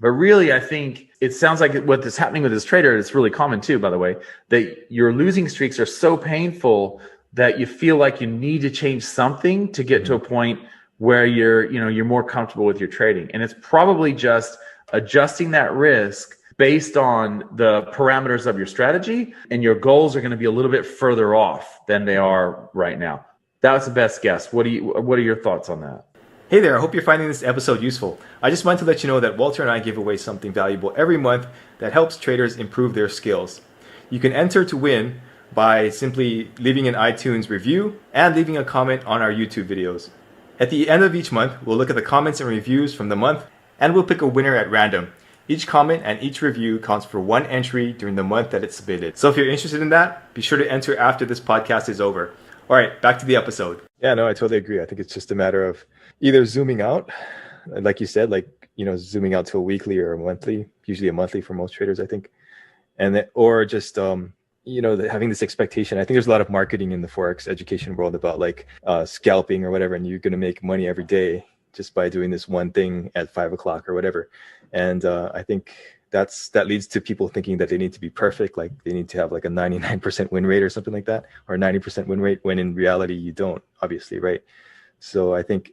really, I think it sounds like what is happening with this trader, it's really common too, by the way, that your losing streaks are so painful that you feel like you need to change something to get to a point where you're more comfortable with your trading. And it's probably just adjusting that risk based on the parameters of your strategy, and your goals are going to be a little bit further off than they are right now. That's the best guess. What are your thoughts on that? Hey there, I hope you're finding this episode useful. I just wanted to let you know that Walter and I give away something valuable every month that helps traders improve their skills. You can enter to win by simply leaving an iTunes review and leaving a comment on our YouTube videos. At the end of each month, we'll look at the comments and reviews from the month, and we'll pick a winner at random. Each comment and each review counts for one entry during the month that it's submitted. So if you're interested in that, be sure to enter after this podcast is over. All right, back to the episode. Yeah, no, I totally agree. I think it's just a matter of either zooming out, like you said, zooming out to a weekly or a monthly, usually a monthly for most traders, I think. And then, or just, having this expectation. I think there's a lot of marketing in the Forex education world about scalping or whatever, and you're going to make money every day just by doing this one thing at 5 o'clock or whatever. And I think that leads to people thinking that they need to be perfect, like they need to have like a 99% win rate or something like that, or 90% win rate, when in reality you don't, obviously, right? So I think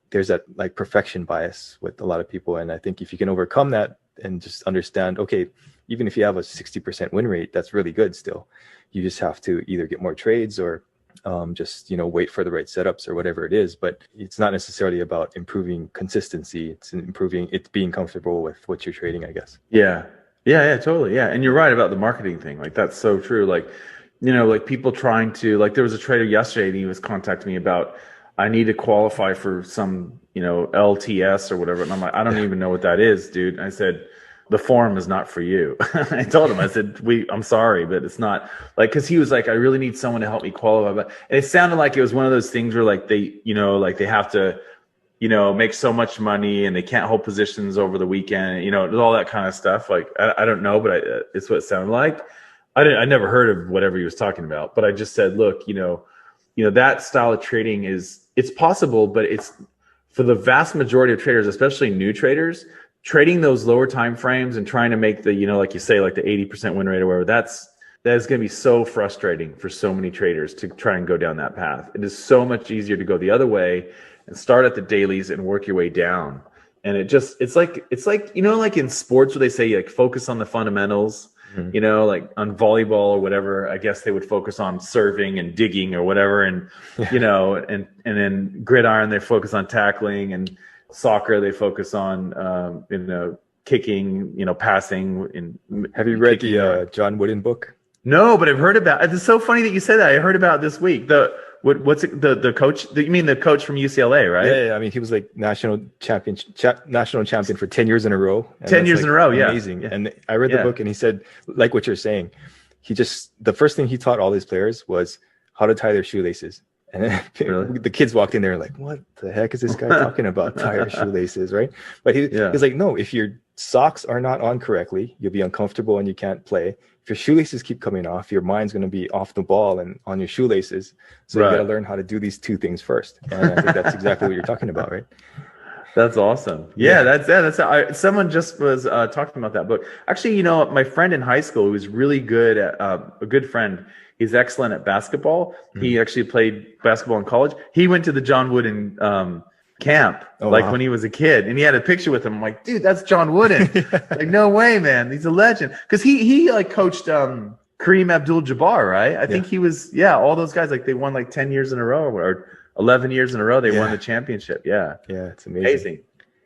there's that like perfection bias with a lot of people. And I think if you can overcome that and just understand, okay, even if you have a 60% win rate, that's really good still. You just have to either get more trades or wait for the right setups or whatever it is. But it's not necessarily about improving consistency. It's being comfortable with what you're trading, I guess. Yeah. Yeah, totally. Yeah. And you're right about the marketing thing. Like that's so true. Like, like people trying to, like there was a trader yesterday and he was contacting me about, I need to qualify for some, LTS or whatever. And I'm like, I don't even know what that is, dude. And I said, the forum is not for you. I told him, I said, I'm sorry, but it's not like, cause he was like, I really need someone to help me qualify. But and it sounded like it was one of those things where like they, like they have to, make so much money and they can't hold positions over the weekend, all that kind of stuff. Like, I don't know, but it's what it sounded like. I never heard of whatever he was talking about, but I just said, look, that style of trading it's possible, but it's for the vast majority of traders, especially new traders, trading those lower time frames and trying to make the, like you say, like the 80% win rate or whatever, that is going to be so frustrating for so many traders to try and go down that path. It is so much easier to go the other way and start at the dailies and work your way down. And it's like, like in sports where they say like focus on the fundamentals, like on volleyball or whatever, I guess they would focus on serving and digging or whatever. And, and then gridiron, they focus on tackling, and soccer, they focus on, kicking, passing. Have you read the John Wooden book? No, but I've heard about it. It's so funny that you said that. I heard about it this week. What's it, the coach? You mean the coach from UCLA, right? Yeah. I mean, he was like national champion for 10 years in a row. 10 years in a row, amazing. Yeah. And I read the book, and he said, like what you're saying, the first thing he taught all his players was how to tie their shoelaces. And then really? The kids walked in there like, what the heck is this guy talking about? Tie your shoelaces, right? But he's like, no, if your socks are not on correctly, you'll be uncomfortable and you can't play. If your shoelaces keep coming off, your mind's going to be off the ball and on your shoelaces. So you got to learn how to do these two things first. And I think that's exactly what you're talking about, right? That's awesome. Someone just was talking about that book. Actually, my friend in high school who was really good at a good friend. He's excellent at basketball. Mm-hmm. He actually played basketball in college. He went to the John Wooden camp when he was a kid, and he had a picture with him. I'm like, dude, that's John Wooden. Like, no way, man. He's a legend. Because he like coached Kareem Abdul-Jabbar, right? I think he was, all those guys, like they won like 10 years in a row or 11 years in a row. They won the championship. Yeah. Yeah, it's amazing.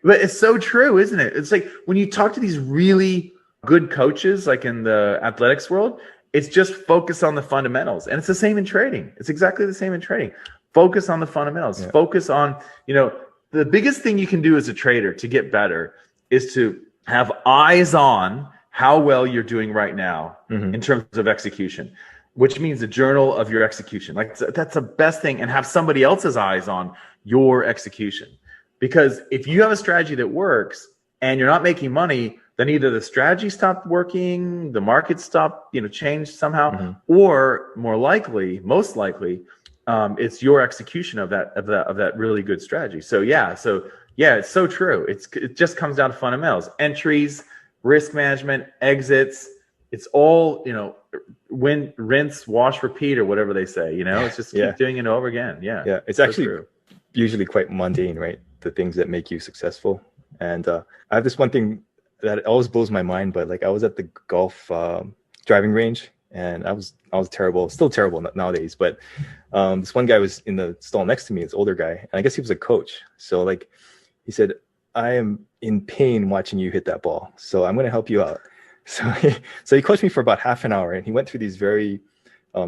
But it's so true, isn't it? It's like when you talk to these really good coaches, like in the athletics world, it's just focus on the fundamentals. And it's the same in trading. It's exactly the same in trading. Focus on the fundamentals. Yeah. Focus on, the biggest thing you can do as a trader to get better is to have eyes on how well you're doing right now in terms of execution, which means a journal of your execution. Like that's the best thing, and have somebody else's eyes on your execution. Because if you have a strategy that works and you're not making money, then either the strategy stopped working, the market stopped, changed somehow, or most likely, it's your execution of that really good strategy. So it's so true. It just comes down to fundamentals: entries, risk management, exits. It's all rinse, wash, repeat, or whatever they say. It's just keep doing it over again. Yeah. It's actually usually quite mundane, right? The things that make you successful. And I have this one thing that always blows my mind, but like I was at the golf driving range, and I was terrible, still terrible nowadays. But this one guy was in the stall next to me, this older guy, and I guess he was a coach. So like he said, I am in pain watching you hit that ball, so I'm going to help you out. So he coached me for about half an hour, and he went through these very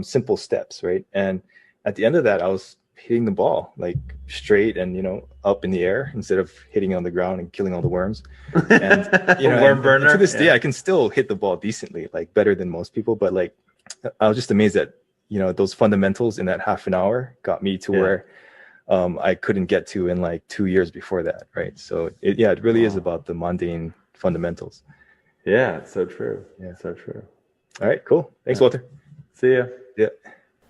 simple steps, right? And at the end of that, I was hitting the ball like straight and up in the air instead of hitting it on the ground and killing all the worms. And worm burner. To this day, I can still hit the ball decently, like better than most people. But like, I was just amazed that those fundamentals in that half an hour got me to where I couldn't get to in like 2 years before that, right? So it really is about the mundane fundamentals. Yeah, it's so true. Yeah, so true. All right, cool. Thanks, Walter. See ya. Yeah.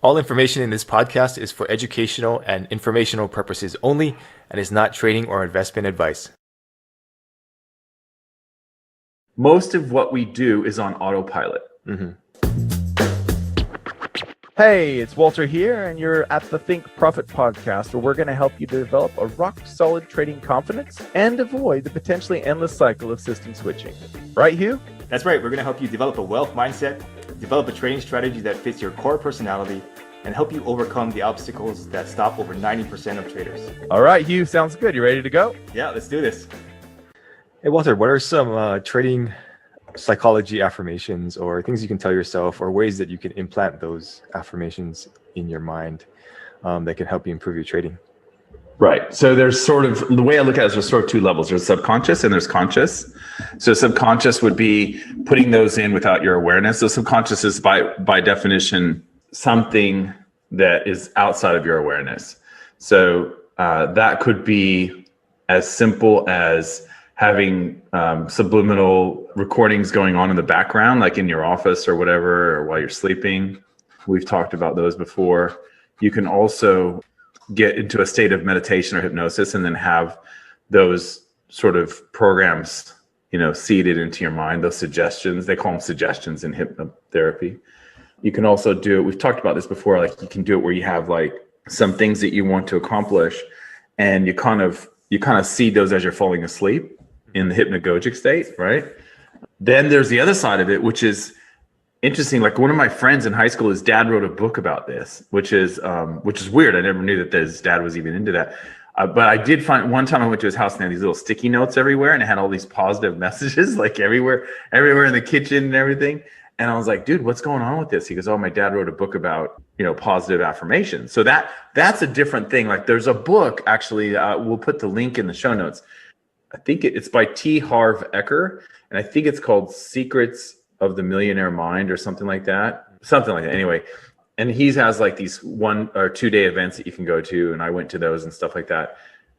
All information in this podcast is for educational and informational purposes only and is not trading or investment advice. Most of what we do is on autopilot. Hey, it's Walter here, and you're at the Think Profit podcast, where we're going to help you develop a rock-solid trading confidence and avoid the potentially endless cycle of system switching. Right, Hugh? That's right. We're going to help you develop a wealth mindset, develop a trading strategy that fits your core personality, and help you overcome the obstacles that stop over 90% of traders. All right, Hugh, sounds good. You ready to go? Yeah, let's do this. Hey, Walter, what are some trading psychology affirmations or things you can tell yourself or ways that you can implant those affirmations in your mind that can help you improve your trading? Right. So there's sort of, the way I look at it is there's sort of two levels. There's subconscious and there's conscious. So subconscious would be putting those in without your awareness. So subconscious is by definition something that is outside of your awareness. So that could be as simple as having subliminal recordings going on in the background, like in your office or whatever, or while you're sleeping. We've talked about those before. You can also get into a state of meditation or hypnosis and then have those sort of programs, seeded into your mind, those suggestions. They call them suggestions in hypnotherapy. You can also do it. We've talked about this before. Like you can do it where you have like some things that you want to accomplish and you kind of seed those as you're falling asleep in the hypnagogic state, right? Then there's the other side of it, which is interesting. Like one of my friends in high school, his dad wrote a book about this, which is weird. I never knew that his dad was even into that. But I did find one time I went to his house and they had these little sticky notes everywhere and it had all these positive messages like everywhere in the kitchen and everything. And I was like, dude, what's going on with this? He goes, oh, my dad wrote a book about, positive affirmations. So that's a different thing. Like there's a book, actually, we'll put the link in the show notes. I think it's by T. Harv Eker. And I think it's called Secrets of the Millionaire Mind or something like that. Anyway, and he has like these 1 or 2 day events that you can go to. And I went to those and stuff like that.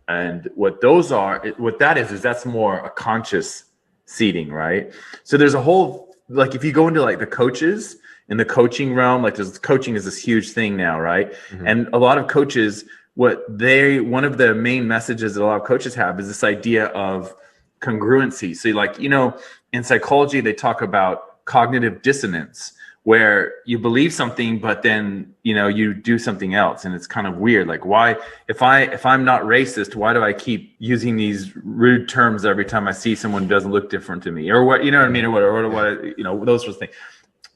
And what that is that's more a conscious seeding, right? So there's a whole, like if you go into like the coaches in the coaching realm, like coaching is this huge thing now, right? Mm-hmm. And a lot of coaches, one of the main messages that a lot of coaches have is this idea of congruency. So like, in psychology, they talk about cognitive dissonance, where you believe something, but then, you do something else. And it's kind of weird. Like why, if I'm not racist, why do I keep using these rude terms every time I see someone who doesn't look different to me or what, you know what I mean? Or what, those sorts of things.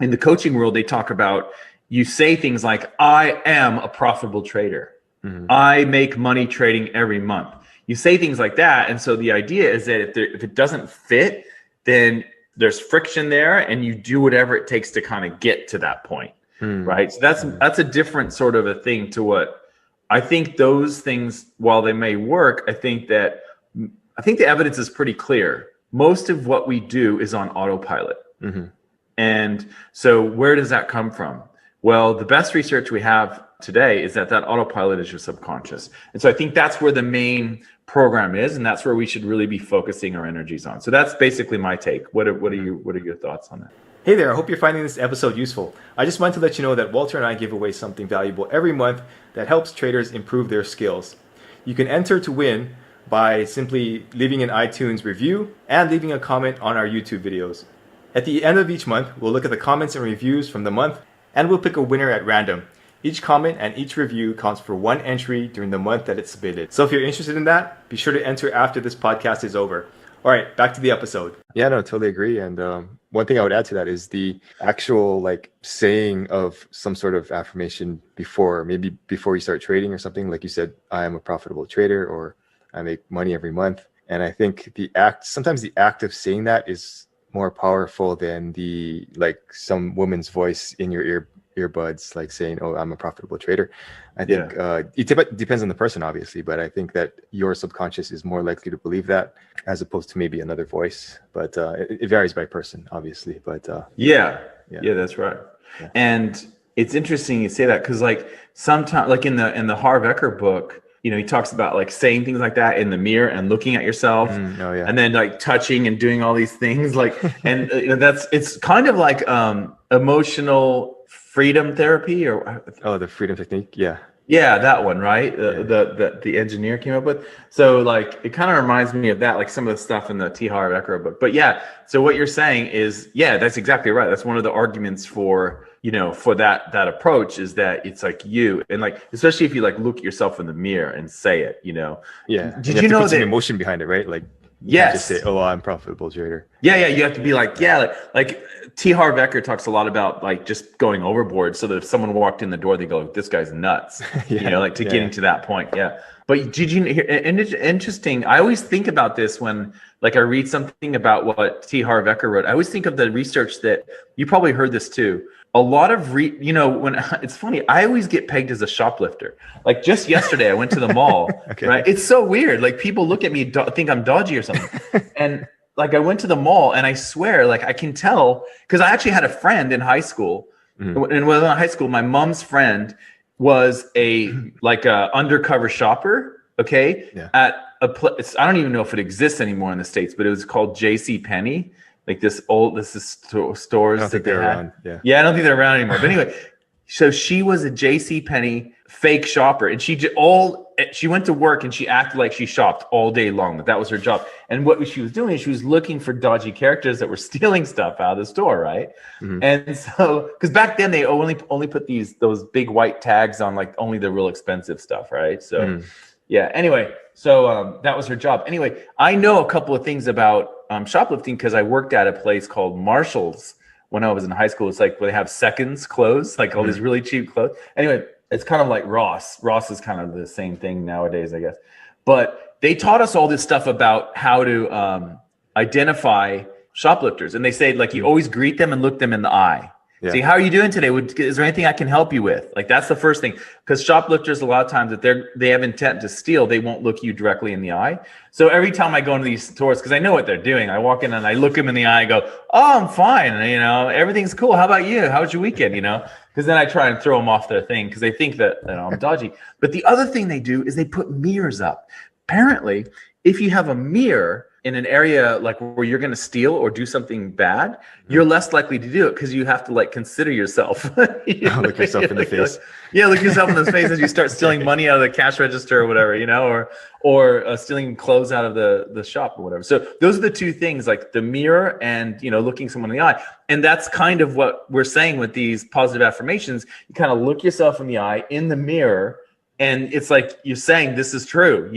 In the coaching world, they talk about, you say things like, I am a profitable trader. Mm-hmm. I make money trading every month. You say things like that. And so the idea is that if it doesn't fit, then there's friction there and you do whatever it takes to kind of get to that point. Right. So that's a different sort of a thing to what I think those things, while they may work, I think the evidence is pretty clear. Most of what we do is on autopilot. Mm-hmm. And so where does that come from? Well, the best research we have today is that autopilot is your subconscious. And so I think that's where the main program is, and that's where we should really be focusing our energies on. So that's basically my take. What are your thoughts on that? Hey there, I hope you're finding this episode useful. I just wanted to let you know that Walter and I give away something valuable every month that helps traders improve their skills. You can enter to win by simply leaving an iTunes review and leaving a comment on our YouTube videos. At the end of each month, we'll look at the comments and reviews from the month, and we'll pick a winner at random. Each comment and each review counts for one entry during the month that it's submitted. So if you're interested in that, be sure to enter after this podcast is over. All right, back to the episode. Yeah, no, totally agree. And one thing I would add to that is the actual saying of some sort of affirmation before you start trading or something. Like you said, I am a profitable trader, or I make money every month. And I think sometimes the act of saying that is more powerful than some woman's voice in your earbuds, like saying, oh, I'm a profitable trader. I think it depends on the person, obviously, but I think that your subconscious is more likely to believe that as opposed to maybe another voice. But it varies by person, obviously. But yeah, that's right. Yeah. And it's interesting you say that, because sometimes, in the Harv Eker book, he talks about saying things like that in the mirror and looking at yourself, and then touching and doing all these things, and it's kind of like emotional freedom therapy, or the freedom technique. Yeah, that one, right? The engineer came up with. So it kind of reminds me of that, some of the stuff in the T. Harv Eker book. But yeah, so what you're saying is, that's exactly right. That's one of the arguments for that approach, is that it's you, and especially if you look at yourself in the mirror and say it, Yeah. Did you know put some that emotion behind it, right? You can't Yes. just say, "Oh, I'm a profitable trader." Yeah. You have to be like, like T. Harv Eker talks a lot about like just going overboard, so that if someone walked in the door, they go, "This guy's nuts," like getting to that point. Yeah. But did you hear? And it's interesting. I always think about this when like I read something about what T. Harv Eker wrote. I always think of the research that you probably heard this too. A lot of when it's funny, I always get pegged as a shoplifter. Like just yesterday, I went to the mall. Okay. Right? It's so weird. Like people look at me, think I'm dodgy or something, and like I went to the mall, and I swear, like I can tell because I actually had a friend in high school, and when I was in high school, my mom's friend was a undercover shopper. Okay, at a place. I don't even know if it exists anymore in the States, but it was called J.C. Penney. Like stores I don't think that they're they had. around. Yeah, I don't think they're around anymore. But anyway, so she was a J.C. Penney fake shopper, and she went to work and she acted like she shopped all day long. That was her job. And what she was doing is she was looking for dodgy characters that were stealing stuff out of the store, right? And so, because back then they only put those big white tags on like only the real expensive stuff, right? So. Yeah. Anyway, so that was her job. Anyway, I know a couple of things about shoplifting because I worked at a place called Marshall's when I was in high school. It's like where they have seconds clothes, like all these really cheap clothes. Anyway, it's kind of like Ross. Ross is kind of the same thing nowadays, I guess. But they taught us all this stuff about how to identify shoplifters. And they say, like, you always greet them and look them in the eye. Yeah. See, how are you doing today? Is there anything I can help you with? Like, that's the first thing. Because shoplifters, a lot of times, if they have intent to steal, they won't look you directly in the eye. So every time I go into these stores, because I know what they're doing, I walk in and I look them in the eye and go, "Oh, I'm fine. Everything's cool. How about you? How was your weekend?" Because then I try and throw them off their thing because they think that I'm dodgy. But the other thing they do is they put mirrors up. Apparently, if you have a mirror in an area like where you're going to steal or do something bad, you're less likely to do it because you have to like consider yourself. Look yourself in the face. Look yourself in the face as you start stealing money out of the cash register or whatever, or stealing clothes out of the shop or whatever. So those are the two things, like the mirror and looking someone in the eye. And that's kind of what we're saying with these positive affirmations. You kind of look yourself in the eye in the mirror, and it's like you're saying this is true.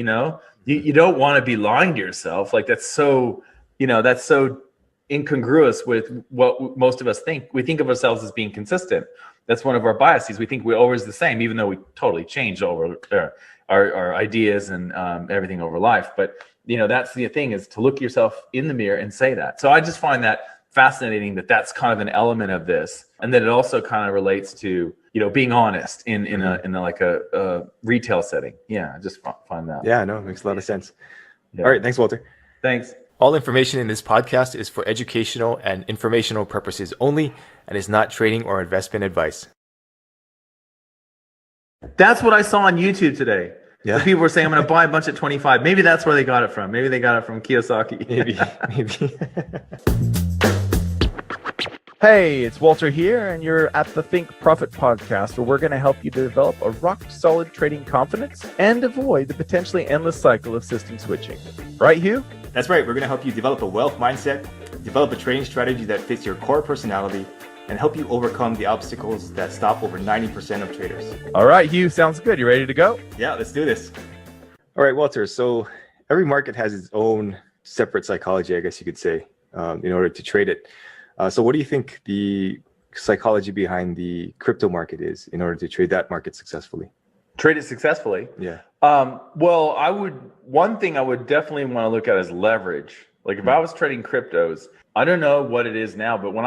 You don't want to be lying to yourself. Like that's so incongruous with what most of us think. We think of ourselves as being consistent. That's one of our biases. We think we're always the same, even though we totally change over our ideas and everything over life. But that's the thing, is to look yourself in the mirror and say that. So I just find that fascinating that that's kind of an element of this, and that it also kind of relates to being honest in a retail setting. Yeah, I just find that. Yeah, no, it makes a lot of sense. Yeah. All right, thanks, Walter. Thanks. All information in this podcast is for educational and informational purposes only and is not trading or investment advice. That's what I saw on YouTube today. Yeah. The people were saying, I'm going to buy a bunch at 25. Maybe that's where they got it from. Maybe they got it from Kiyosaki. Maybe. Hey, it's Walter here, and you're at the Think Profit podcast, where we're going to help you develop a rock-solid trading confidence and avoid the potentially endless cycle of system switching. Right, Hugh? That's right. We're going to help you develop a wealth mindset, develop a trading strategy that fits your core personality, and help you overcome the obstacles that stop over 90% of traders. All right, Hugh, sounds good. You ready to go? Yeah, let's do this. All right, Walter. So every market has its own separate psychology, I guess you could say, in order to trade it. So what do you think the psychology behind the crypto market is in order to trade that market successfully? Trade it successfully? Yeah. Well, one thing I would definitely want to look at is leverage. Like if I was trading cryptos, I don't know what it is now, but when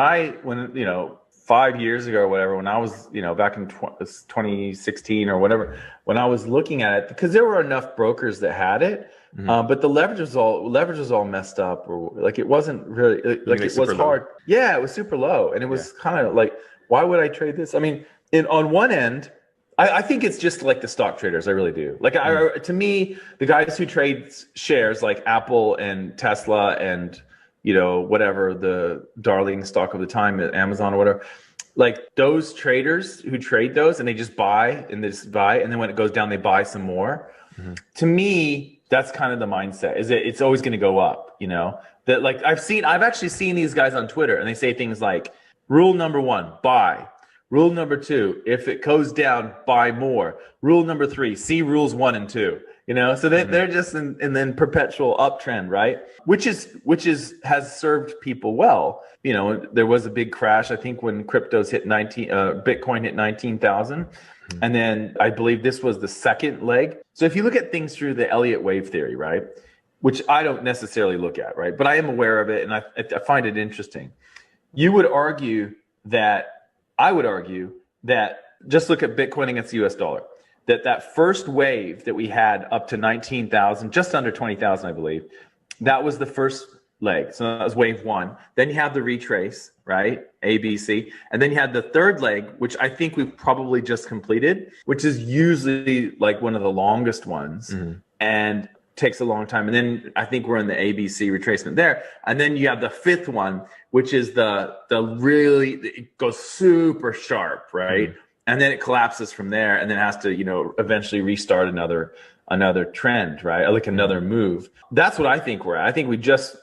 5 years ago or whatever, when I was, back in 2016 or whatever, when I was looking at it, because there were enough brokers that had it, but the leverage was all messed up, or like it wasn't really like it was hard. Low. Yeah, it was super low, and it was kind of like, why would I trade this? I mean, on one end, I think it's just like the stock traders. I really do. Like to me, the guys who trade shares like Apple and Tesla and whatever the darling stock of the time, Amazon or whatever, like those traders who trade those and they just buy, and then when it goes down, they buy some more. To me, that's kind of the mindset, is that it's always going to go up, that like I've actually seen these guys on Twitter, and they say things like, rule number 1, buy. Rule number 2, if it goes down, buy more. Rule number 3, see rules 1 and 2. So they're just in then perpetual uptrend, right? Which has served people well. There was a big crash, I think, when cryptos hit Bitcoin hit 19,000. And then I believe this was the second leg. So if you look at things through the Elliott wave theory, right, which I don't necessarily look at, right, but I am aware of it and I find it interesting. I would argue that just look at Bitcoin against the US dollar, that first wave that we had up to 19,000, just under 20,000, I believe, that was the first leg. So that was wave one. Then you have the retrace, right? A, B, C. And then you had the third leg, which I think we've probably just completed, which is usually like one of the longest ones and takes a long time. And then I think we're in the ABC retracement there. And then you have the fifth one, which is the really, it goes super sharp, right? And then it collapses from there and then has to, eventually restart another trend, right? Like another move. That's what I think we're at. I think we just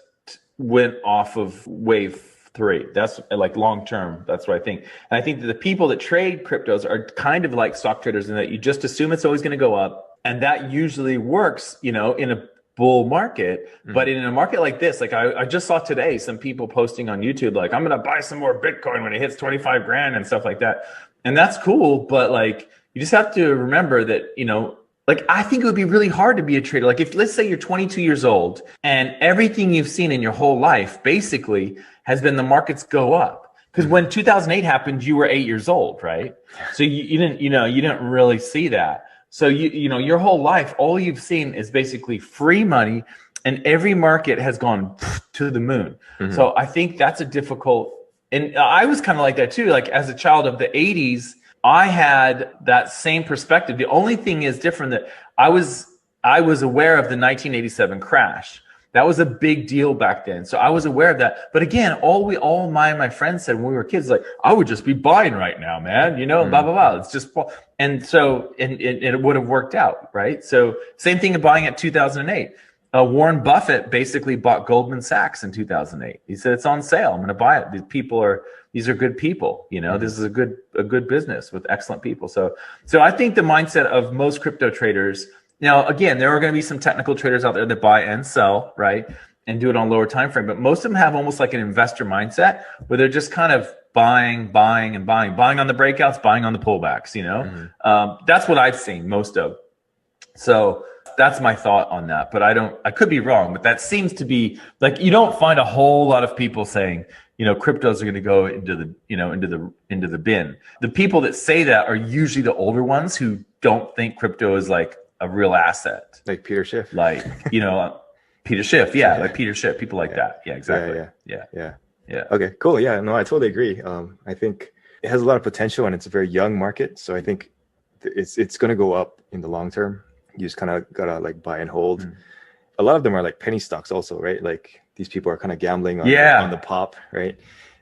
went off of wave 3. That's like long term. That's what I think. And I think that the people that trade cryptos are kind of like stock traders in that you just assume it's always going to go up. And that usually works, in a bull market. But in a market like this, like I just saw today, some people posting on YouTube, like, I'm going to buy some more Bitcoin when it hits 25 grand and stuff like that. And that's cool. But like, you just have to remember that, like, I think it would be really hard to be a trader. Like if, let's say you're 22 years old and everything you've seen in your whole life basically has been the markets go up. Because when 2008 happened, you were 8 years old, right? So you didn't really see that. So your whole life, all you've seen is basically free money, and every market has gone to the moon. So I think that's a difficult, and I was kind of like that too. Like as a child of the 80s, I had that same perspective. The only thing is different that I was aware of the 1987 crash. That was a big deal back then. So I was aware of that. But again, all my friends said when we were kids, like, I would just be buying right now, man, blah, blah, blah. It's just, and so, and it would have worked out, right? So same thing in buying at 2008. Warren Buffett basically bought Goldman Sachs in 2008. He said, it's on sale. I'm going to buy it. These are good people. This is a good business with excellent people. So I think the mindset of most crypto traders, now, again, there are going to be some technical traders out there that buy and sell, right, and do it on lower time frame. But most of them have almost like an investor mindset where they're just kind of buying on the breakouts, buying on the pullbacks. That's what I've seen most of. So that's my thought on that. But I could be wrong, but that seems to be like, you don't find a whole lot of people saying, cryptos are going to go into the bin. The people that say that are usually the older ones who don't think crypto is like a real asset, like Peter Schiff, Peter Schiff, like Peter Schiff, people like that. Yeah, exactly. Yeah. Okay, cool. Yeah, no, I totally agree. I think it has a lot of potential and it's a very young market, so I think it's going to go up in the long term. You just kind of gotta like buy and hold. A lot of them are like penny stocks also, right? Like these people are kind of gambling on the pop, right?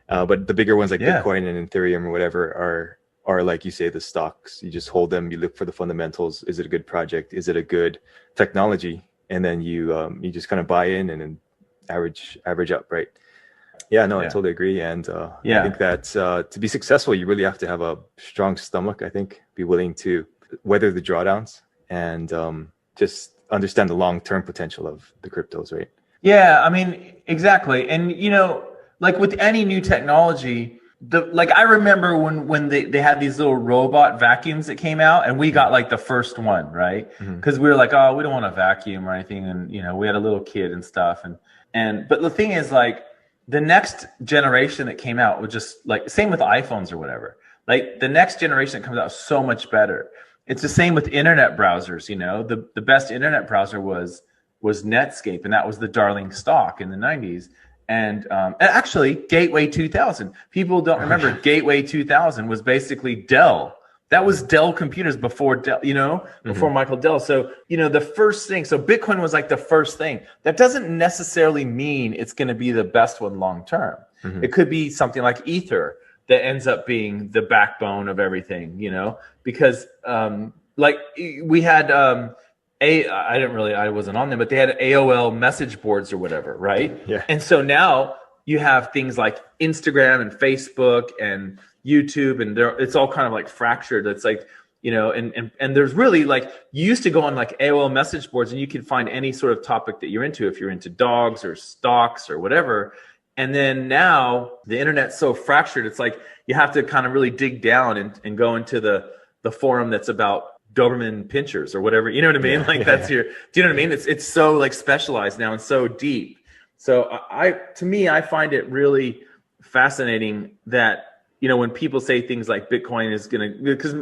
But the bigger ones like Bitcoin and Ethereum or whatever are like you say, the stocks. You just hold them. You look for the fundamentals. Is it a good project? Is it a good technology? And then you just kind of buy in and then average up, right? Yeah, no, I totally agree. And I think that to be successful, you really have to have a strong stomach. I think be willing to weather the drawdowns and just understand the long-term potential of the cryptos, right? Yeah, I mean, exactly. And like with any new technology, I remember when they had these little robot vacuums that came out, and we got like the first one, right? Because we were like, oh, we don't want a vacuum or anything, and we had a little kid and stuff, but the thing is, like, the next generation that came out was just like, same with iPhones or whatever. Like the next generation that comes out is so much better. It's the same with internet browsers. The best internet browser was Netscape, and that was the darling stock in the 90s. And actually, Gateway 2000. People don't remember Gateway 2000 was basically Dell. That was Dell computers before Dell, before Michael Dell. So, the first thing. So Bitcoin was like the first thing. That doesn't necessarily mean it's going to be the best one long term. It could be something like Ether that ends up being the backbone of everything, because like we had I wasn't on them, but they had AOL message boards or whatever, right? Yeah. And so now you have things like Instagram and Facebook and YouTube, and it's all kind of like fractured. It's like, you know, and there's really like, you used to go on like AOL message boards and you could find any sort of topic that you're into, if you're into dogs or stocks or whatever. And then now the internet's so fractured, it's like you have to kind of really dig down and go into the forum that's about Doberman pinchers or whatever, you know what I mean? Do you know what I mean? It's so like specialized now and so deep. So to me, I find it really fascinating that, you know, when people say things like Bitcoin is going to, because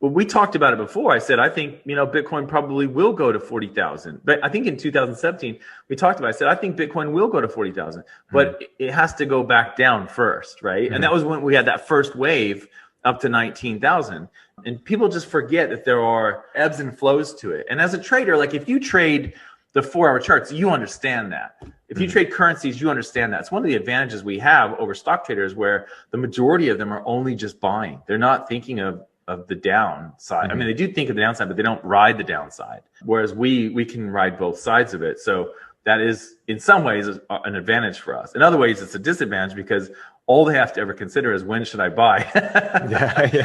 we talked about it before. I said, I think, you know, Bitcoin probably will go to 40,000. But I think in 2017, we talked about it. I said, I think Bitcoin will go to 40,000, but it has to go back down first, right? Mm-hmm. And that was when we had that first wave up to 19,000. And people just forget that there are ebbs and flows to it. And as a trader, like if you trade the 4-hour charts, you understand that. If you trade currencies, you understand that. It's one of the advantages we have over stock traders, where the majority of them are only just buying. They're not thinking of the downside. I mean, they do think of the downside, but they don't ride the downside. Whereas we can ride both sides of it. So that is, in some ways, an advantage for us. In other ways, it's a disadvantage, because all they have to ever consider is, when should I buy?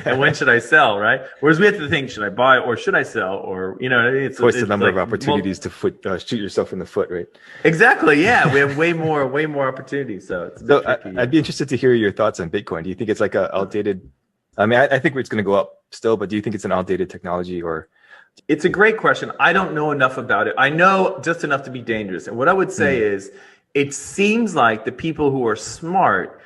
And when should I sell, right? Whereas we have to think, should I buy or should I sell? Or, you know, it's the number of opportunities to shoot yourself in the foot, right? Exactly. Yeah. We have way more opportunities. So it's a bit tricky. I'd be interested to hear your thoughts on Bitcoin. Do you think it's like a outdated, I mean, I think it's going to go up still, but do you think it's an outdated technology? Or? It's a great question. I don't know enough about it. I know just enough to be dangerous. And what I would say is, it seems like the people who are smart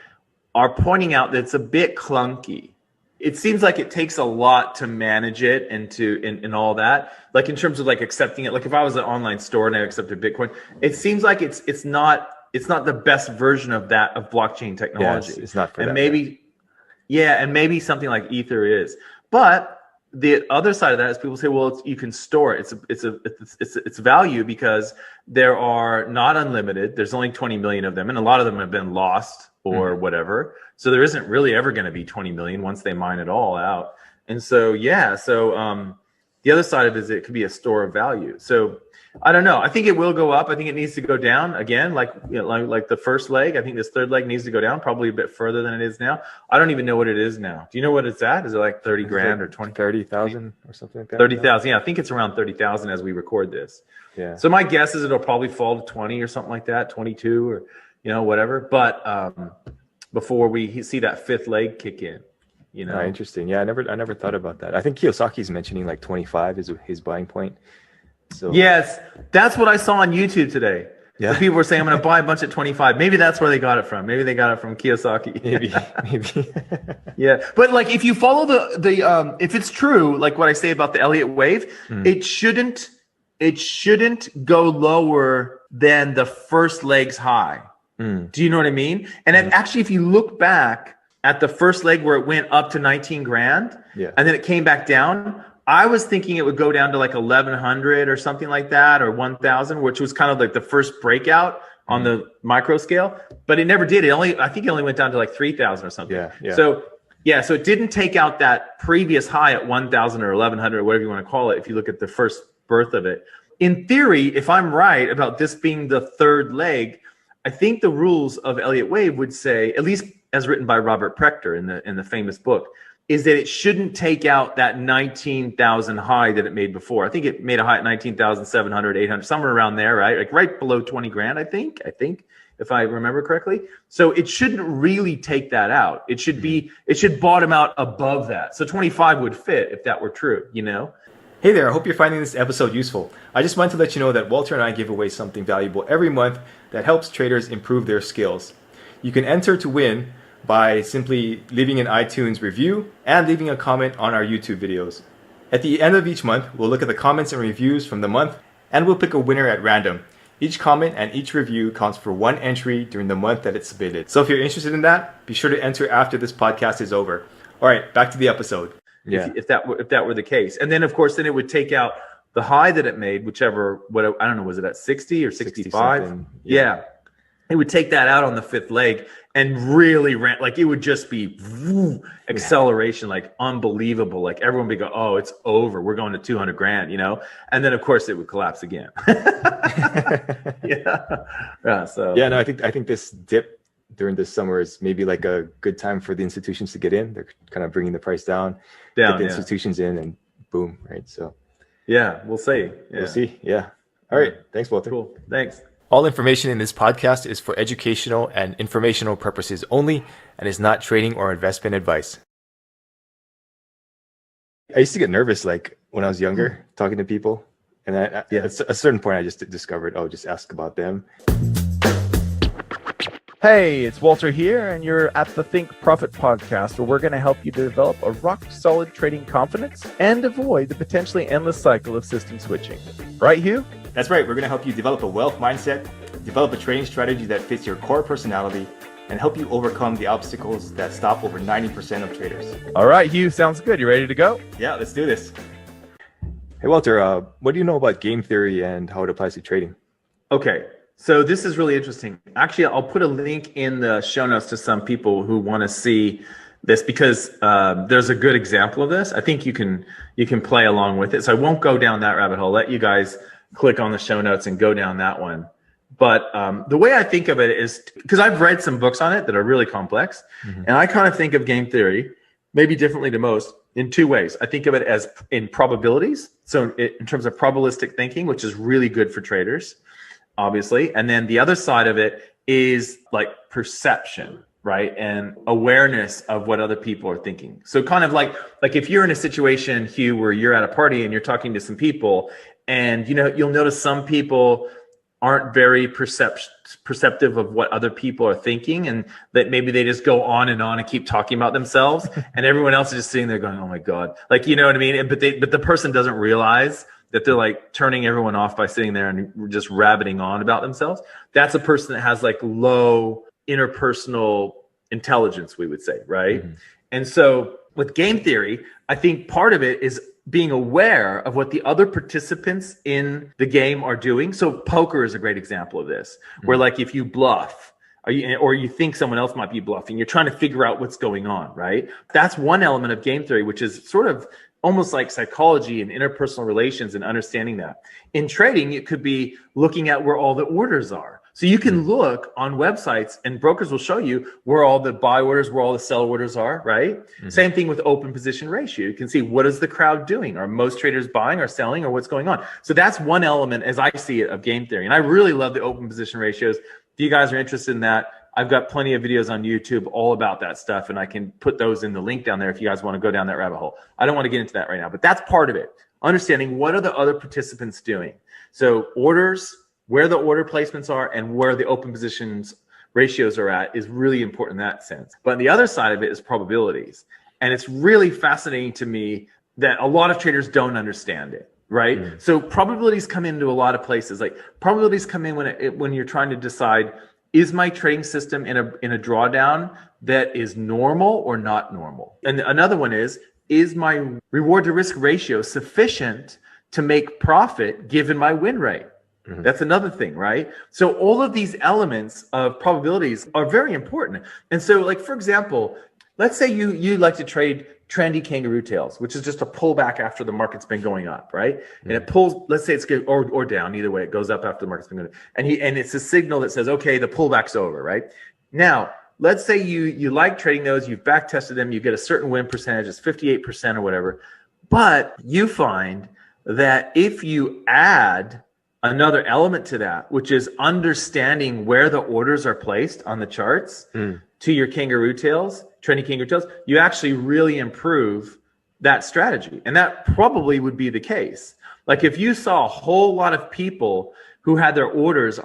are pointing out that it's a bit clunky. It seems like it takes a lot to manage it and all that. Like in terms of like accepting it. Like if I was an online store and I accepted Bitcoin, it seems like it's not the best version of blockchain technology. Yes, it's not for that. And maybe something like Ether is. But the other side of that is people say, well, you can store it. It's value because there are not unlimited. There's only 20 million of them, and a lot of them have been lost or whatever. So there isn't really ever going to be 20 million once they mine it all out. And so, the other side of it is it could be a store of value. So I don't know. I think it will go up. I think it needs to go down again, like the first leg. I think this third leg needs to go down probably a bit further than it is now. I don't even know what it is now. Do you know what it's at? Is it like 30 grand or 30,000 or something like that? 30,000. Yeah, I think it's around 30,000 as we record this. Yeah. So my guess is it'll probably fall to 20 or something like that, 22 or, you know, whatever. But before we see that fifth leg kick in, you know. Interesting. Yeah, I never thought about that. I think Kiyosaki's mentioning like 25 is his buying point. So yes, that's what I saw on YouTube today. Yeah. The people were saying, I'm going to buy a bunch at 25. Maybe that's where they got it from. Maybe they got it from Kiyosaki. Maybe. Yeah. But like, if you follow the if it's true, like what I say about the Elliott wave, it shouldn't go lower than the first leg's high. Do you know what I mean? And actually, if you look back at the first leg where it went up to 19 grand, and then it came back down, I was thinking it would go down to like 1,100 or something like that, or 1,000, which was kind of like the first breakout on the micro scale, but it never did. I think it only went down to like 3,000 or something. Yeah. So it didn't take out that previous high at 1,000 or 1,100 or whatever you want to call it. If you look at the first birth of it, in theory, if I'm right about this being the third leg, I think the rules of Elliott wave would say, at least as written by Robert Prechter in the famous book, is that it shouldn't take out that 19,000 high that it made before. I think it made a high at 19,700, 800, somewhere around there, right? Like right below 20 grand, I think, if I remember correctly. So it shouldn't really take that out. It should bottom out above that. So 25 would fit if that were true, you know? Hey there, I hope you're finding this episode useful. I just wanted to let you know that Walter and I give away something valuable every month that helps traders improve their skills. You can enter to win by simply leaving an iTunes review and leaving a comment on our YouTube videos. At the end of each month, we'll look at the comments and reviews from the month, and we'll pick a winner at random. Each comment and each review counts for one entry during the month that it's submitted. So if you're interested in that, be sure to enter after this podcast is over. All right, back to the episode. Yeah. If that were the case. And then, of course, then it would take out the high that it made, I don't know, was it at 60 or 65? Yeah. It would take that out on the fifth leg and really like it would just be acceleration, like unbelievable. Like everyone would go, oh, it's over. We're going to 200 grand, you know? And then of course it would collapse again. No, I think this dip during this summer is maybe like a good time for the institutions to get in. They're kind of bringing the price down, get the institutions in and boom, right? So Yeah, we'll see. Yeah. we'll see. Yeah. All right. Thanks, Walter. Cool. Thanks. All information in this podcast is for educational and informational purposes only and is not trading or investment advice. I used to get nervous, like when I was younger, talking to people. And at a certain point, I just discovered, just ask about them. Hey, it's Walter here, and you're at the Think Profit podcast, where we're going to help you develop a rock-solid trading confidence and avoid the potentially endless cycle of system switching. Right, Hugh? That's right. We're going to help you develop a wealth mindset, develop a trading strategy that fits your core personality, and help you overcome the obstacles that stop over 90% of traders. All right, Hugh, sounds good. You ready to go? Yeah, let's do this. Hey, Walter, what do you know about game theory and how it applies to trading? Okay, so this is really interesting. Actually, I'll put a link in the show notes to some people who want to see this, because there's a good example of this. I think you can play along with it. So I won't go down that rabbit hole. I'll let you guys click on the show notes and go down that one. But the way I think of it is, because I've read some books on it that are really complex, and I kind of think of game theory maybe differently to most in two ways. I think of it as in probabilities, so in terms of probabilistic thinking, which is really good for traders, obviously. And then the other side of it is like perception, right? And awareness of what other people are thinking. So kind of like if you're in a situation, Hugh, where you're at a party and you're talking to some people, and you'll notice some people aren't very perceptive of what other people are thinking, and that maybe they just go on and keep talking about themselves, and everyone else is just sitting there going, oh my God, like, you know what I mean? But the person doesn't realize that they're like turning everyone off by sitting there and just rabbiting on about themselves. That's a person that has like low interpersonal intelligence, we would say, right? And so with game theory, I think part of it is being aware of what the other participants in the game are doing. So poker is a great example of this, where like if you bluff, or you think someone else might be bluffing, you're trying to figure out what's going on, right? That's one element of game theory, which is sort of almost like psychology and interpersonal relations and understanding that. In trading, it could be looking at where all the orders are. So you can look on websites, and brokers will show you where all the buy orders, where all the sell orders are, right? Same thing with open position ratio. You can see, what is the crowd doing? Are most traders buying or selling, or what's going on? So that's one element, as I see it, of game theory. And I really love the open position ratios. If you guys are interested in that, I've got plenty of videos on YouTube all about that stuff, and I can put those in the link down there if you guys want to go down that rabbit hole. I don't want to get into that right now, but that's part of it. Understanding what are the other participants doing. So orders, where the order placements are, and where the open positions ratios are at is really important in that sense. But the other side of it is probabilities. And it's really fascinating to me that a lot of traders don't understand it, right? So probabilities come into a lot of places. Like probabilities come in when you're trying to decide, is my trading system in a drawdown that is normal or not normal? And another one is my reward to risk ratio sufficient to make profit given my win rate? That's another thing, right? So all of these elements of probabilities are very important. And so, like, for example, let's say you like to trade trendy kangaroo tails, which is just a pullback after the market's been going up, right? And it pulls, let's say it's good or down, either way, it goes up after the market's been going up. And it's a signal that says, okay, the pullback's over, right? Now, let's say you like trading those, you've back tested them, you get a certain win percentage, it's 58% or whatever. But you find that if you add another element to that, which is understanding where the orders are placed on the charts to your kangaroo tails, trendy kangaroo tails, you actually really improve that strategy. And that probably would be the case. Like if you saw a whole lot of people who had their orders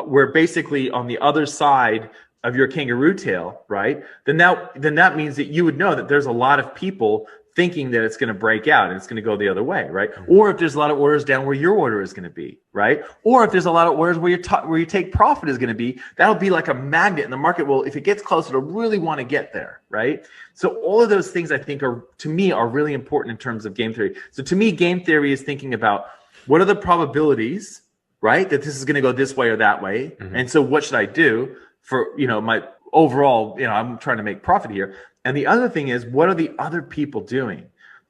were basically on the other side of your kangaroo tail, right? Then that means that you would know that there's a lot of people thinking that it's going to break out and it's going to go the other way, right? Or if there's a lot of orders down where your order is going to be, right? Or if there's a lot of orders where you take profit is going to be, that'll be like a magnet, and the market will, if it gets close, it'll really want to get there, right? So all of those things I think are really important in terms of game theory. So to me, game theory is thinking about what are the probabilities, right, that this is going to go this way or that way, and so what should I do for my overall, I'm trying to make profit here. And the other thing is, what are the other people doing?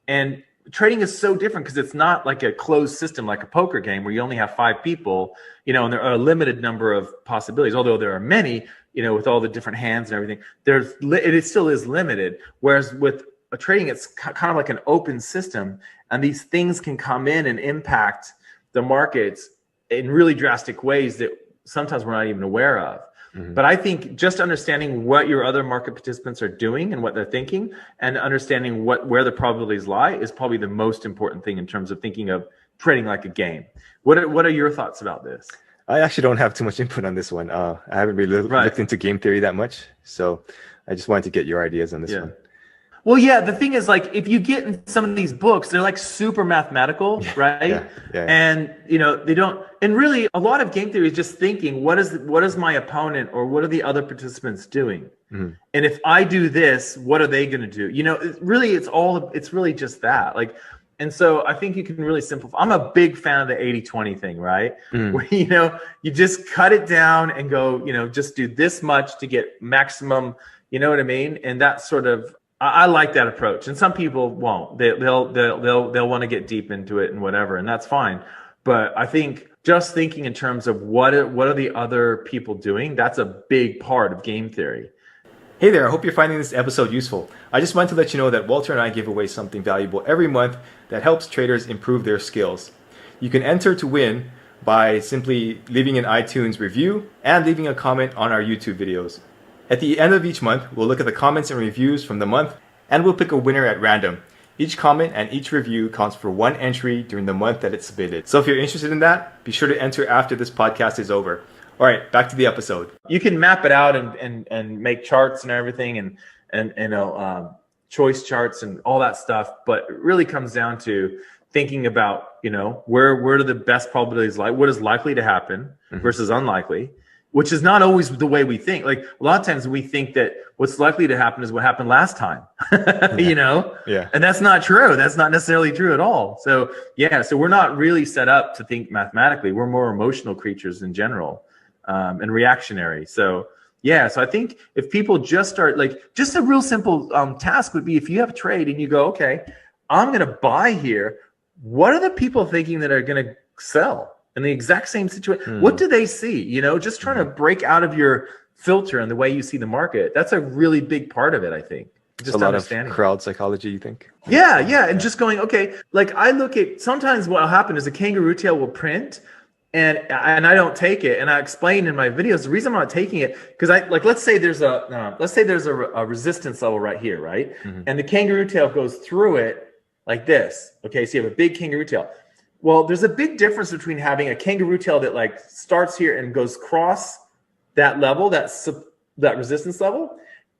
And trading is so different because it's not like a closed system like a poker game where you only have 5 people, and there are a limited number of possibilities, although there are many, with all the different hands and everything. It still is limited. Whereas with trading, it's kind of like an open system, and these things can come in and impact the markets in really drastic ways that sometimes we're not even aware of. But I think just understanding what your other market participants are doing and what they're thinking, and understanding where the probabilities lie, is probably the most important thing in terms of thinking of trading like a game. What are your thoughts about this? I actually don't have too much input on this one. I haven't really looked into game theory that much, so I just wanted to get your ideas on this one. Well, yeah, the thing is, like, if you get in some of these books, they're like super mathematical, right? And they don't. And really, a lot of game theory is just thinking, what is my opponent, or what are the other participants doing? And if I do this, what are they going to do? It's really just that. Like, and so I think you can really simplify. I'm a big fan of the 80-20 thing, right? Where you just cut it down and go, just do this much to get maximum. You know what I mean? And that's sort of. I like that approach, and some people won't. They'll want to get deep into it and whatever, and that's fine. But I think just thinking in terms of what are the other people doing, that's a big part of game theory. Hey there, I hope you're finding this episode useful. I just wanted to let you know that Walter and I give away something valuable every month that helps traders improve their skills. You can enter to win by simply leaving an iTunes review and leaving a comment on our YouTube videos. At the end of each month, we'll look at the comments and reviews from the month, and we'll pick a winner at random. Each comment and each review counts for one entry during the month that it's submitted. So if you're interested in that, be sure to enter after this podcast is over. All right, back to the episode. You can map it out and make charts and everything, and choice charts and all that stuff. But it really comes down to thinking about, where do the best probabilities lie? What is likely to happen versus unlikely? Which is not always the way we think. Like, a lot of times we think that what's likely to happen is what happened last time, And that's not true. That's not necessarily true at all. So we're not really set up to think mathematically. We're more emotional creatures in general, and reactionary. So I think if people just start, like, just a real simple task would be, if you have a trade and you go, okay, I'm going to buy here. What are the people thinking that are going to sell? In the exact same situation, what do they see? Just trying to break out of your filter and the way you see the market. That's a really big part of it, I think. Just a lot understanding of crowd psychology, you think? Yeah. And just going, okay, like, I look at, sometimes what will happen is a kangaroo tail will print, and I don't take it. And I explain in my videos the reason I'm not taking it, because let's say there's a resistance level right here, right? And the kangaroo tail goes through it like this. Okay, so you have a big kangaroo tail. Well, there's a big difference between having a kangaroo tail that, like, starts here and goes across that level, that resistance level,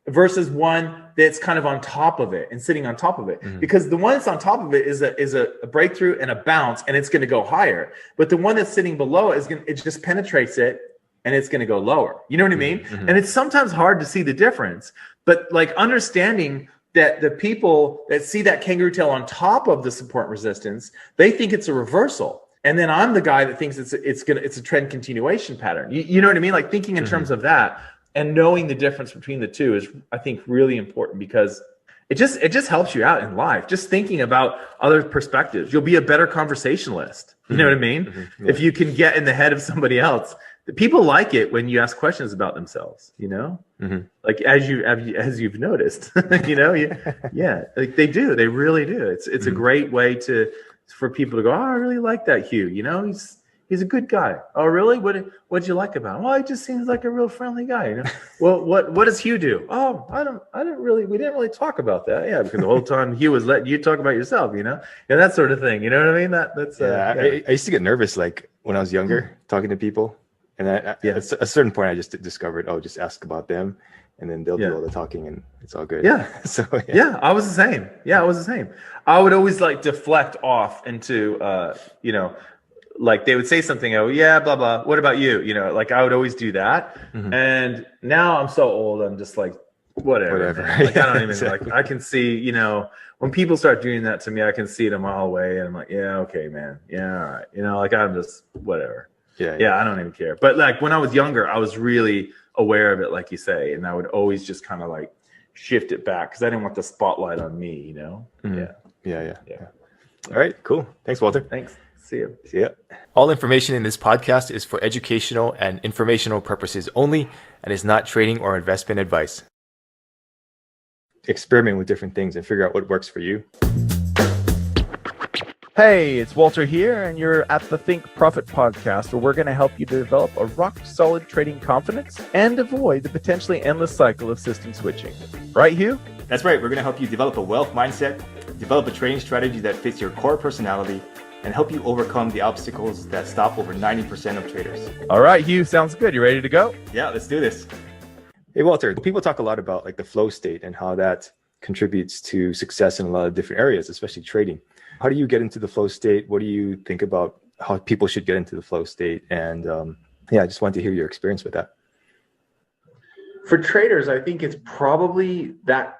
versus one that's kind of on top of it and sitting on top of it. Because the one that's on top of it is a breakthrough and a bounce, and it's going to go higher. But the one that's sitting below it just penetrates it, and it's going to go lower. You know what I mean? And it's sometimes hard to see the difference. But, like, understanding that the people that see that kangaroo tail on top of the support resistance, they think it's a reversal. And then I'm the guy that thinks it's a trend continuation pattern. You know what I mean? Like, thinking in terms of that and knowing the difference between the two is, I think, really important, because it just helps you out in life. Just thinking about other perspectives. You'll be a better conversationalist. You know what I mean? If you can get in the head of somebody else. People like it when you ask questions about themselves, like, as you've noticed, like, they do, they really do. It's a great way for people to go, oh, I really like that Hugh, he's a good guy. Oh, really? What'd you like about him? Well, he just seems like a real friendly guy. Well, what does Hugh do? Oh, we didn't really talk about that. Yeah, because the whole time Hugh was letting you talk about yourself, that sort of thing. You know what I mean? That's I used to get nervous, like, when I was younger, talking to people. And at a certain point, I just discovered, just ask about them, and then they'll do all the talking, and it's all good. Yeah. So I was the same. I would always, like, deflect off into, like, they would say something, oh yeah, blah blah. What about you? Like, I would always do that. And now I'm so old, I'm just like, whatever. Like, I don't even like. I can see, when people start doing that to me, I can see it a mile away, and I'm like, yeah, okay, man, yeah, all right. Like, I'm just whatever. Yeah, I don't even care. But, like, when I was younger, I was really aware of it, like you say, and I would always just kind of, like, shift it back because I didn't want the spotlight on me, Yeah. All right, cool. Thanks, Walter. Thanks. See you. See ya. All information in this podcast is for educational and informational purposes only and is not trading or investment advice. experiment with different things and figure out what works for you. Hey, it's Walter here, and you're at the Think Profit podcast, where we're going to help you develop a rock-solid trading confidence and avoid the potentially endless cycle of system switching. Right, Hugh? That's right. We're going to help you develop a wealth mindset, develop a trading strategy that fits your core personality, and help you overcome the obstacles that stop over 90% of traders. All right, Hugh, sounds good. You ready to go? Yeah, let's do this. Hey, Walter, people talk a lot about like the flow state and how that contributes to success in a lot of different areas, especially trading. How do you get into the flow state? What do you think about how people should get into the flow state? And I just wanted to hear your experience with that. For traders, I think it's probably that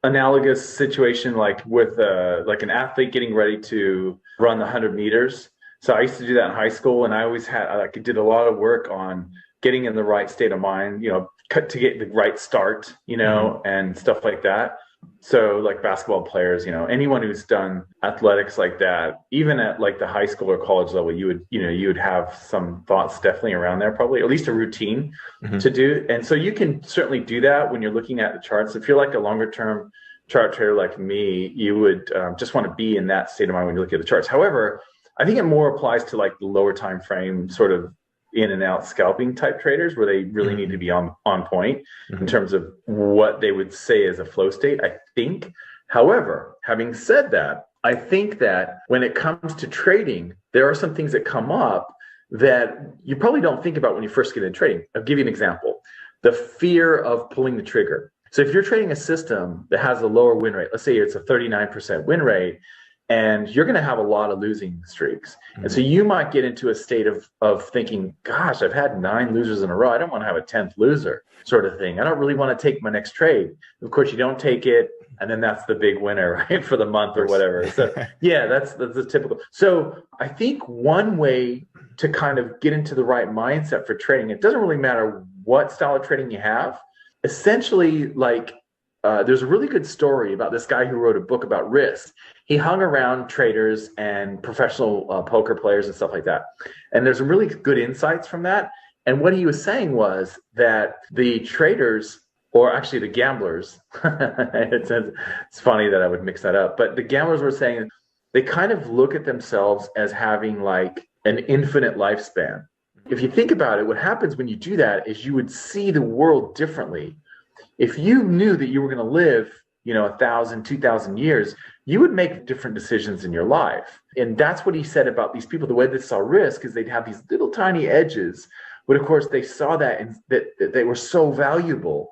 analogous situation, like with like an athlete getting ready to run the 100 meters. So I used to do that in high school, and I always did a lot of work on getting in the right state of mind, to get the right start, and stuff like that. So like basketball players, anyone who's done athletics like that, even at like the high school or college level, you would have some thoughts definitely around there, probably at least a routine to do. And so you can certainly do that when you're looking at the charts. If you're like a longer term chart trader like me, you would just want to be in that state of mind when you look at the charts. However, I think it more applies to like the lower time frame sort of in and out scalping type traders, where they really need to be on point in terms of what they would say is a flow state, I think. However, having said that, I think that when it comes to trading, there are some things that come up that you probably don't think about when you first get into trading. I'll give you an example. The fear of pulling the trigger. So if you're trading a system that has a lower win rate, let's say it's a 39% win rate, and you're going to have a lot of losing streaks. And so you might get into a state of thinking, gosh, I've had 9 losers in a row. I don't want to have a 10th loser sort of thing. I don't really want to take my next trade. Of course, you don't take it, and then that's the big winner, right, for the month or whatever. So yeah, that's a typical. So I think one way to kind of get into the right mindset for trading, it doesn't really matter what style of trading you have. Essentially, like, there's a really good story about this guy who wrote a book about risk. He hung around traders and professional poker players and stuff like that. And there's some really good insights from that. And what he was saying was that the traders, or actually the gamblers, it's funny that I would mix that up, but the gamblers were saying they kind of look at themselves as having like an infinite lifespan. If you think about it, what happens when you do that is you would see the world differently. If you knew that you were going to live, 1,000, 2,000 years, you would make different decisions in your life. And that's what he said about these people. The way they saw risk is they'd have these little tiny edges, but of course they saw that and that they were so valuable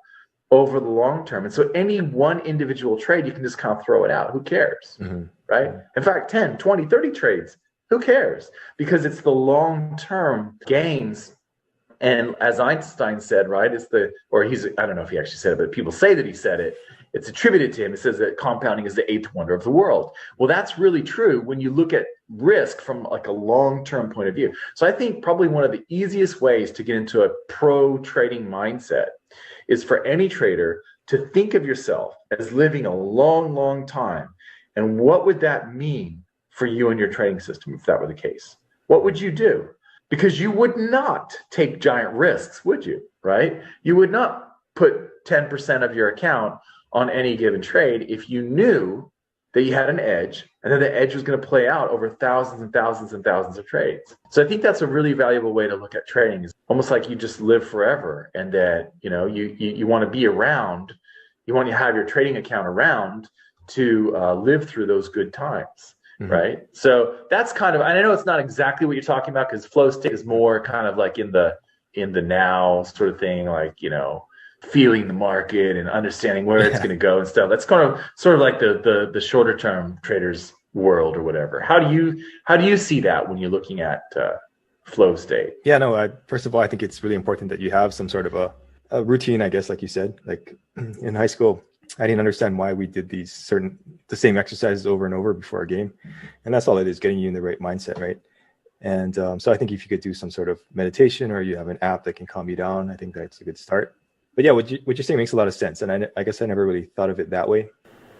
over the long term. And so any one individual trade, you can just kind of throw it out. Who cares, right? In fact, 10, 20, 30 trades, who cares? Because it's the long-term gains. And as Einstein said, right, I don't know if he actually said it, but people say that he said it. It's attributed to him. It says that compounding is the 8th wonder of the world. Well, that's really true when you look at risk from like a long-term point of view. So I think probably one of the easiest ways to get into a pro trading mindset is for any trader to think of yourself as living a long, long time. And what would that mean for you and your trading system if that were the case? What would you do? Because you would not take giant risks, would you? Right? You would not put 10% of your account on any given trade if you knew that you had an edge, and then the edge was going to play out over thousands and thousands and thousands of trades. So I think that's a really valuable way to look at trading. It's almost like you just live forever, and that you want to be around, you want to have your trading account around to live through those good times. Right. So that's kind of, and I know it's not exactly what you're talking about, because flow state is more kind of like in the now sort of thing, like, feeling the market and understanding where it's going to go and stuff. That's kind of sort of like the shorter term traders world or whatever. How do you see that when you're looking at flow state? Yeah, no, first of all, I think it's really important that you have some sort of a routine, I guess, like you said. Like in high school, I didn't understand why we did the same exercises over and over before a game. And that's all it is, getting you in the right mindset, right? And so I think if you could do some sort of meditation, or you have an app that can calm you down, I think that's a good start. But yeah, what you're saying makes a lot of sense. And I guess I never really thought of it that way.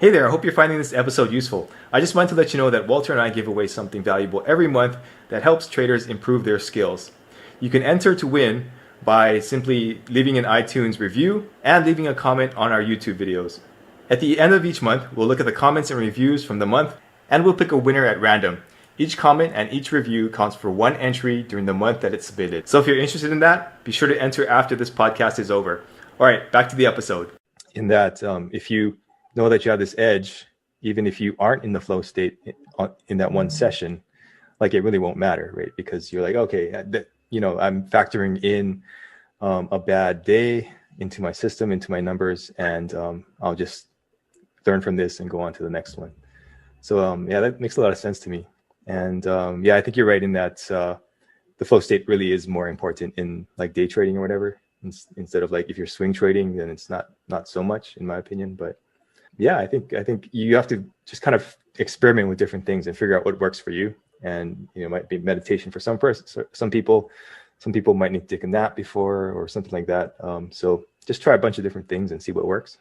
Hey there, I hope you're finding this episode useful. I just wanted to let you know that Walter and I give away something valuable every month that helps traders improve their skills. You can enter to win by simply leaving an iTunes review and leaving a comment on our YouTube videos. At the end of each month, we'll look at the comments and reviews from the month, and we'll pick a winner at random. Each comment and each review counts for one entry during the month that it's submitted. So if you're interested in that, be sure to enter after this podcast is over. All right, back to the episode. In that, if you know that you have this edge, even if you aren't in the flow state in that one session, like it really won't matter, right? Because you're like, okay, I'm factoring in a bad day into my system, into my numbers, and I'll just learn from this and go on to the next one. So that makes a lot of sense to me. And I think you're right in that the flow state really is more important in like day trading or whatever, instead of like if you're swing trading, then it's not so much, in my opinion. But yeah, I think you have to just kind of experiment with different things and figure out what works for you. And it might be meditation for some people. Some people might need to take a nap before or something like that. So just try a bunch of different things and see what works.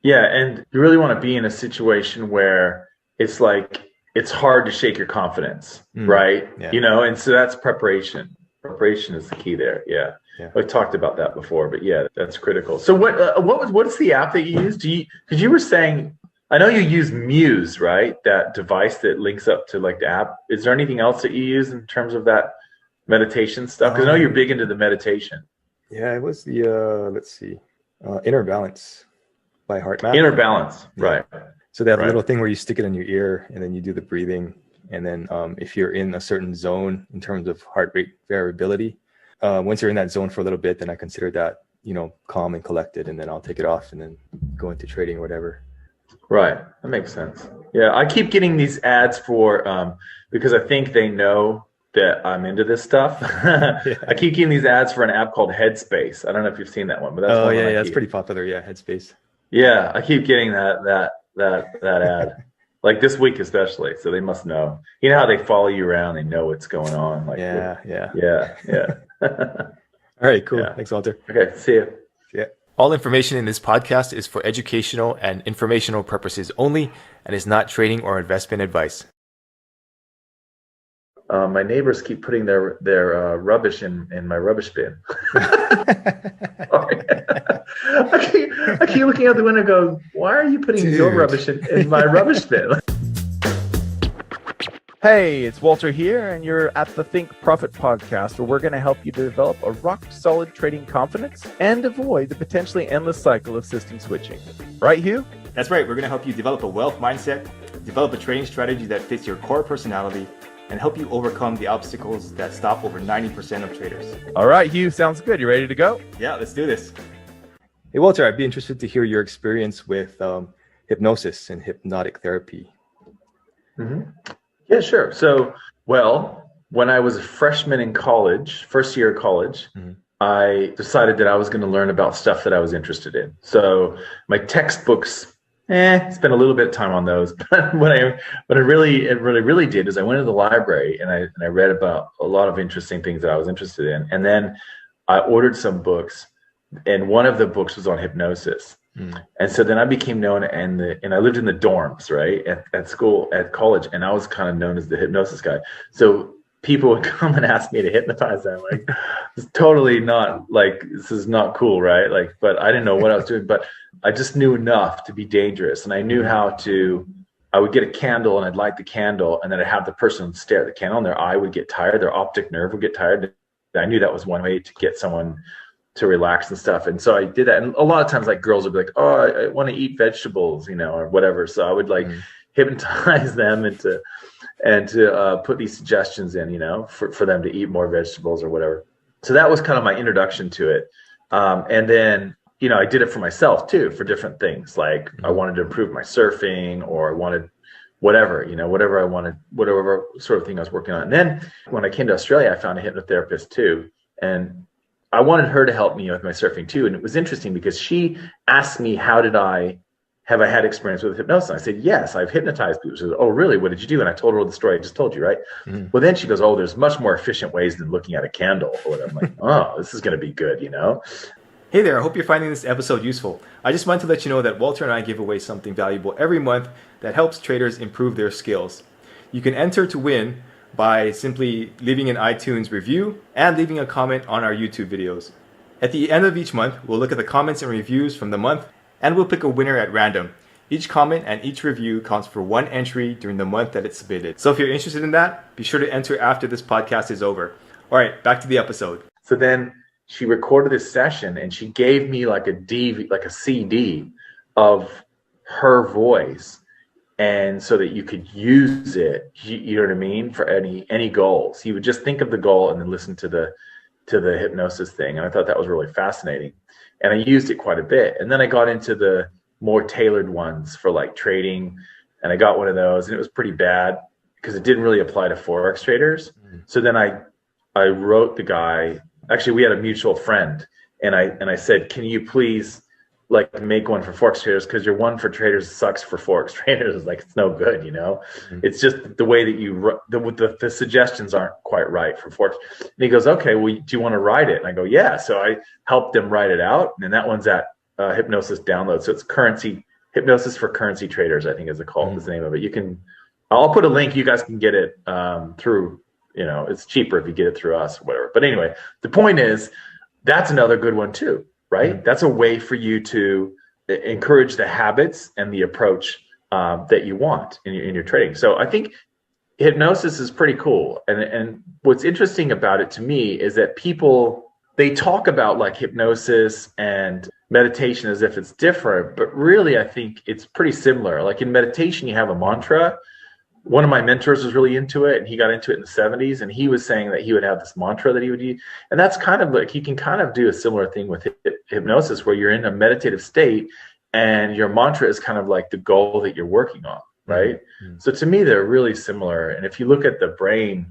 Yeah, and you really want to be in a situation where it's like it's hard to shake your confidence, right? Yeah. And so that's preparation. Preparation is the key there. Yeah. I talked about that before, but yeah, that's critical. So what's the app that you use? Because you were saying, I know you use Muse, right? That device that links up to like the app. Is there anything else that you use in terms of that meditation stuff? Because I know you're big into the meditation. Yeah, it was the let's see, Inner Balance by HeartMath. Inner Balance, right? So they have a little thing where you stick it in your ear and then you do the breathing. And then if you're in a certain zone in terms of heart rate variability, once you're in that zone for a little bit, then I consider that, calm and collected. And then I'll take it off and then go into trading or whatever. Right. That makes sense. Yeah. I keep getting these ads for, because I think they know that I'm into this stuff. I keep getting these ads for an app called Headspace. I don't know if you've seen that one, but that's that's pretty popular. Yeah. Headspace. Yeah. I keep getting that ad. Like this week especially, so they must know. You know how they follow you around, they know what's going on. Like yeah. All right, cool. Yeah. Thanks, Walter. Okay, see you. Yeah. All information in this podcast is for educational and informational purposes only and is not trading or investment advice. My neighbors keep putting their rubbish in my rubbish bin. I keep looking out the window and go, why are you putting your rubbish in my rubbish bin? Hey, it's Walter here, and you're at the Think Profit podcast, where we're going to help you develop a rock-solid trading confidence and avoid the potentially endless cycle of system switching. Right, Hugh? That's right. We're going to help you develop a wealth mindset, develop a trading strategy that fits your core personality, and help you overcome the obstacles that stop over 90% of traders. All right, Hugh, sounds good. You ready to go? Yeah, let's do this. Hey, Walter, I'd be interested to hear your experience with hypnosis and hypnotic therapy. Mm-hmm. Yeah, sure. So, when I was a freshman in college, first year of college, I decided that I was going to learn about stuff that I was interested in. So my textbooks, spent a little bit of time on those. But what I really did is I went to the library and I read about a lot of interesting things that I was interested in. And then I ordered some books, and one of the books was on hypnosis. And so then I became known, and I lived in the dorms, right, at college, and I was kind of known as the hypnosis guy. So people would come and ask me to hypnotize them. Like, it's totally not, like, this is not cool, right? Like, but I didn't know what I was doing, but I just knew enough to be dangerous, and I knew how to. I would get a candle, and I'd light the candle, and then I'd have the person stare at the candle, and their eye would get tired, their optic nerve would get tired. I knew that was one way to get someone to relax and stuff. And so I did that. And a lot of times, like, girls would be like, oh, I want to eat vegetables, or whatever. So I would hypnotize them and to put these suggestions in, for them to eat more vegetables or whatever. So that was kind of my introduction to it. And then, I did it for myself too, for different things. Like I wanted to improve my surfing, or I wanted whatever, whatever I wanted, whatever sort of thing I was working on. And then when I came to Australia, I found a hypnotherapist too. And I wanted her to help me with my surfing too. And it was interesting because she asked me, have I had experience with hypnosis? And I said, yes, I've hypnotized people. She said, oh, really? What did you do? And I told her the story I just told you, right? Well, then she goes, oh, there's much more efficient ways than looking at a candle. I'm like, oh, this is going to be good, Hey there, I hope you're finding this episode useful. I just wanted to let you know that Walter and I give away something valuable every month that helps traders improve their skills. You can enter to win by simply leaving an iTunes review and leaving a comment on our YouTube videos. At the end of each month, we'll look at the comments and reviews from the month, and we'll pick a winner at random. Each comment and each review counts for one entry during the month that it's submitted. So if you're interested in that, be sure to enter after this podcast is over. All right, back to the episode. So then she recorded this session and she gave me like a CD of her voice, and so that you could use it, you know what I mean, for any goals. You would just think of the goal and then listen to the hypnosis thing. And I thought that was really fascinating. And I used it quite a bit. And then I got into the more tailored ones for like trading, and I got one of those, and it was pretty bad because it didn't really apply to Forex traders. So then I wrote the guy, actually we had a mutual friend, and I said, can you please like make one for Forex traders, because your one for traders sucks for Forex traders. Like, it's no good, you know. It's just the way that the suggestions aren't quite right for Forex. And he goes, okay, well, do you want to write it? And I go, yeah. So I helped him write it out, and that one's at Hypnosis Download. So it's Hypnosis for Currency Traders, I think is the name of it. I'll put a link. You guys can get it through, you know, it's cheaper if you get it through us or whatever. But anyway, the point is, that's another good one too, right? That's a way for you to encourage the habits and the approach that you want in your trading. So I think hypnosis is pretty cool. And what's interesting about it to me is that they talk about like hypnosis and meditation as if it's different, but really I think it's pretty similar. Like in meditation, you have a mantra. One of my mentors was really into it, and he got into it in the 70s, and he was saying that he would have this mantra that he would use. And that's kind of like, you can kind of do a similar thing with hypnosis, where you're in a meditative state and your mantra is kind of like the goal that you're working on, right? So to me, they're really similar. And if you look at the brain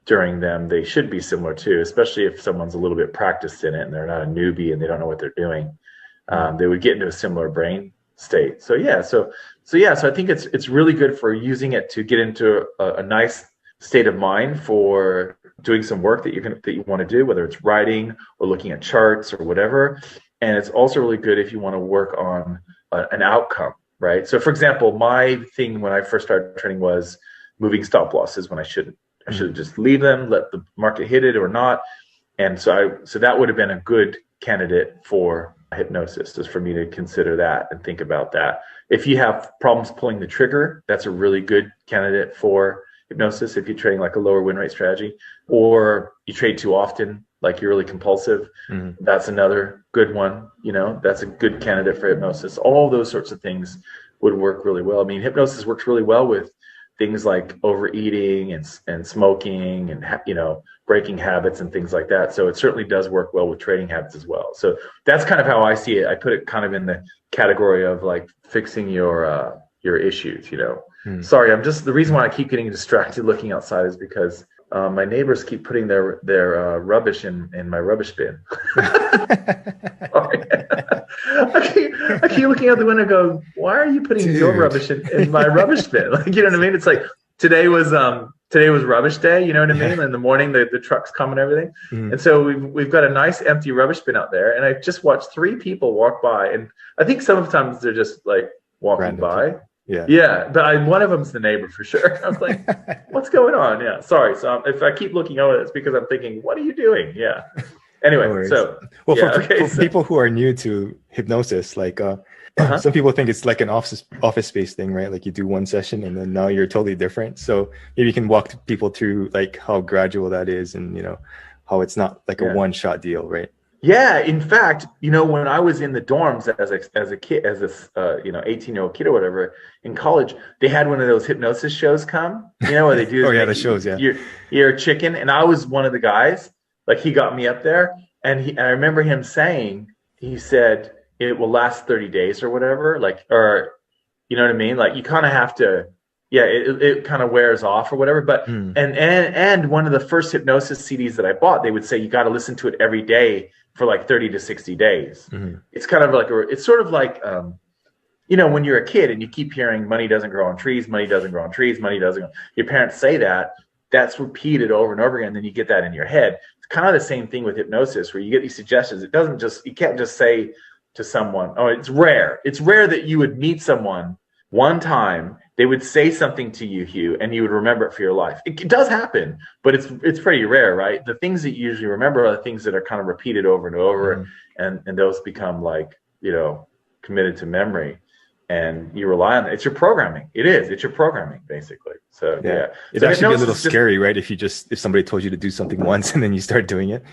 during them, they should be similar too, especially if someone's a little bit practiced in it and they're not a newbie and they don't know what they're doing. They would get into a similar brain state. So I think it's really good for using it to get into a nice state of mind for doing some work that you want to do, whether it's writing or looking at charts or whatever. And it's also really good if you want to work on an outcome, right? So for example, my thing when I first started trading was moving stop losses when I shouldn't. I should just leave them, let the market hit it or not. And so that would have been a good candidate for hypnosis, just for me to consider that and think about that. If you have problems pulling the trigger, that's a really good candidate for hypnosis. If you're trading like a lower win rate strategy, or you trade too often, like you're really compulsive, that's another good one. You know, that's a good candidate for hypnosis. All those sorts of things would work really well. I mean, hypnosis works really well with things like overeating and smoking and, you know, breaking habits and things like that. So it certainly does work well with trading habits as well. So that's kind of how I see it. I put it kind of in the category of like fixing your issues, you know. Sorry, the reason why I keep getting distracted looking outside is because my neighbors keep putting their rubbish in my rubbish bin. I keep looking out the window and go, why are you putting your rubbish in my rubbish bin? Like, you know what I mean? It's like today was rubbish day, you know what I mean? In the morning, the trucks come and everything. And so we've got a nice empty rubbish bin out there. And I just watched 3 people walk by. And I think sometimes they're just like walking random by. People. Yeah, but one of them's the neighbor for sure. I was like, what's going on? Yeah, sorry. So if I keep looking over, it's because I'm thinking, what are you doing? Yeah. Anyway, no for people who are new to hypnosis, like some people think it's like an office space thing, right? Like you do one session and then now you're totally different. So maybe you can walk people through like how gradual that is, and you know how it's not like a one-shot deal, right? Yeah, in fact, you know, when I was in the dorms as a kid, as this 18-year-old kid or whatever in college, they had one of those hypnosis shows come, you know, where they do the shows, you're a chicken, and I was one of the guys. Like, he got me up there, and I remember him saying, he said it will last 30 days or whatever, like, or you know what I mean? Like, you kind of have to, it kind of wears off or whatever. But and one of the first hypnosis CDs that I bought, they would say you got to listen to it every day for like 30 to 60 days. It's kind of like it's sort of like you know, when you're a kid and you keep hearing money doesn't grow on trees, money doesn't grow on trees, money doesn't grow. Your parents say that's repeated over and over again, and then you get that in your head. It's kind of the same thing with hypnosis, where you get these suggestions. You can't just say to someone, oh, it's rare that you would meet someone one time they would say something to you, Hugh, and you would remember it for your life. It does happen, but it's pretty rare, right? The things that you usually remember are the things that are kind of repeated over and over, and those become like, committed to memory, and you rely on it. It's your programming. It's your programming, basically. So it'd actually be a little scary, right? If somebody told you to do something once and then you start doing it.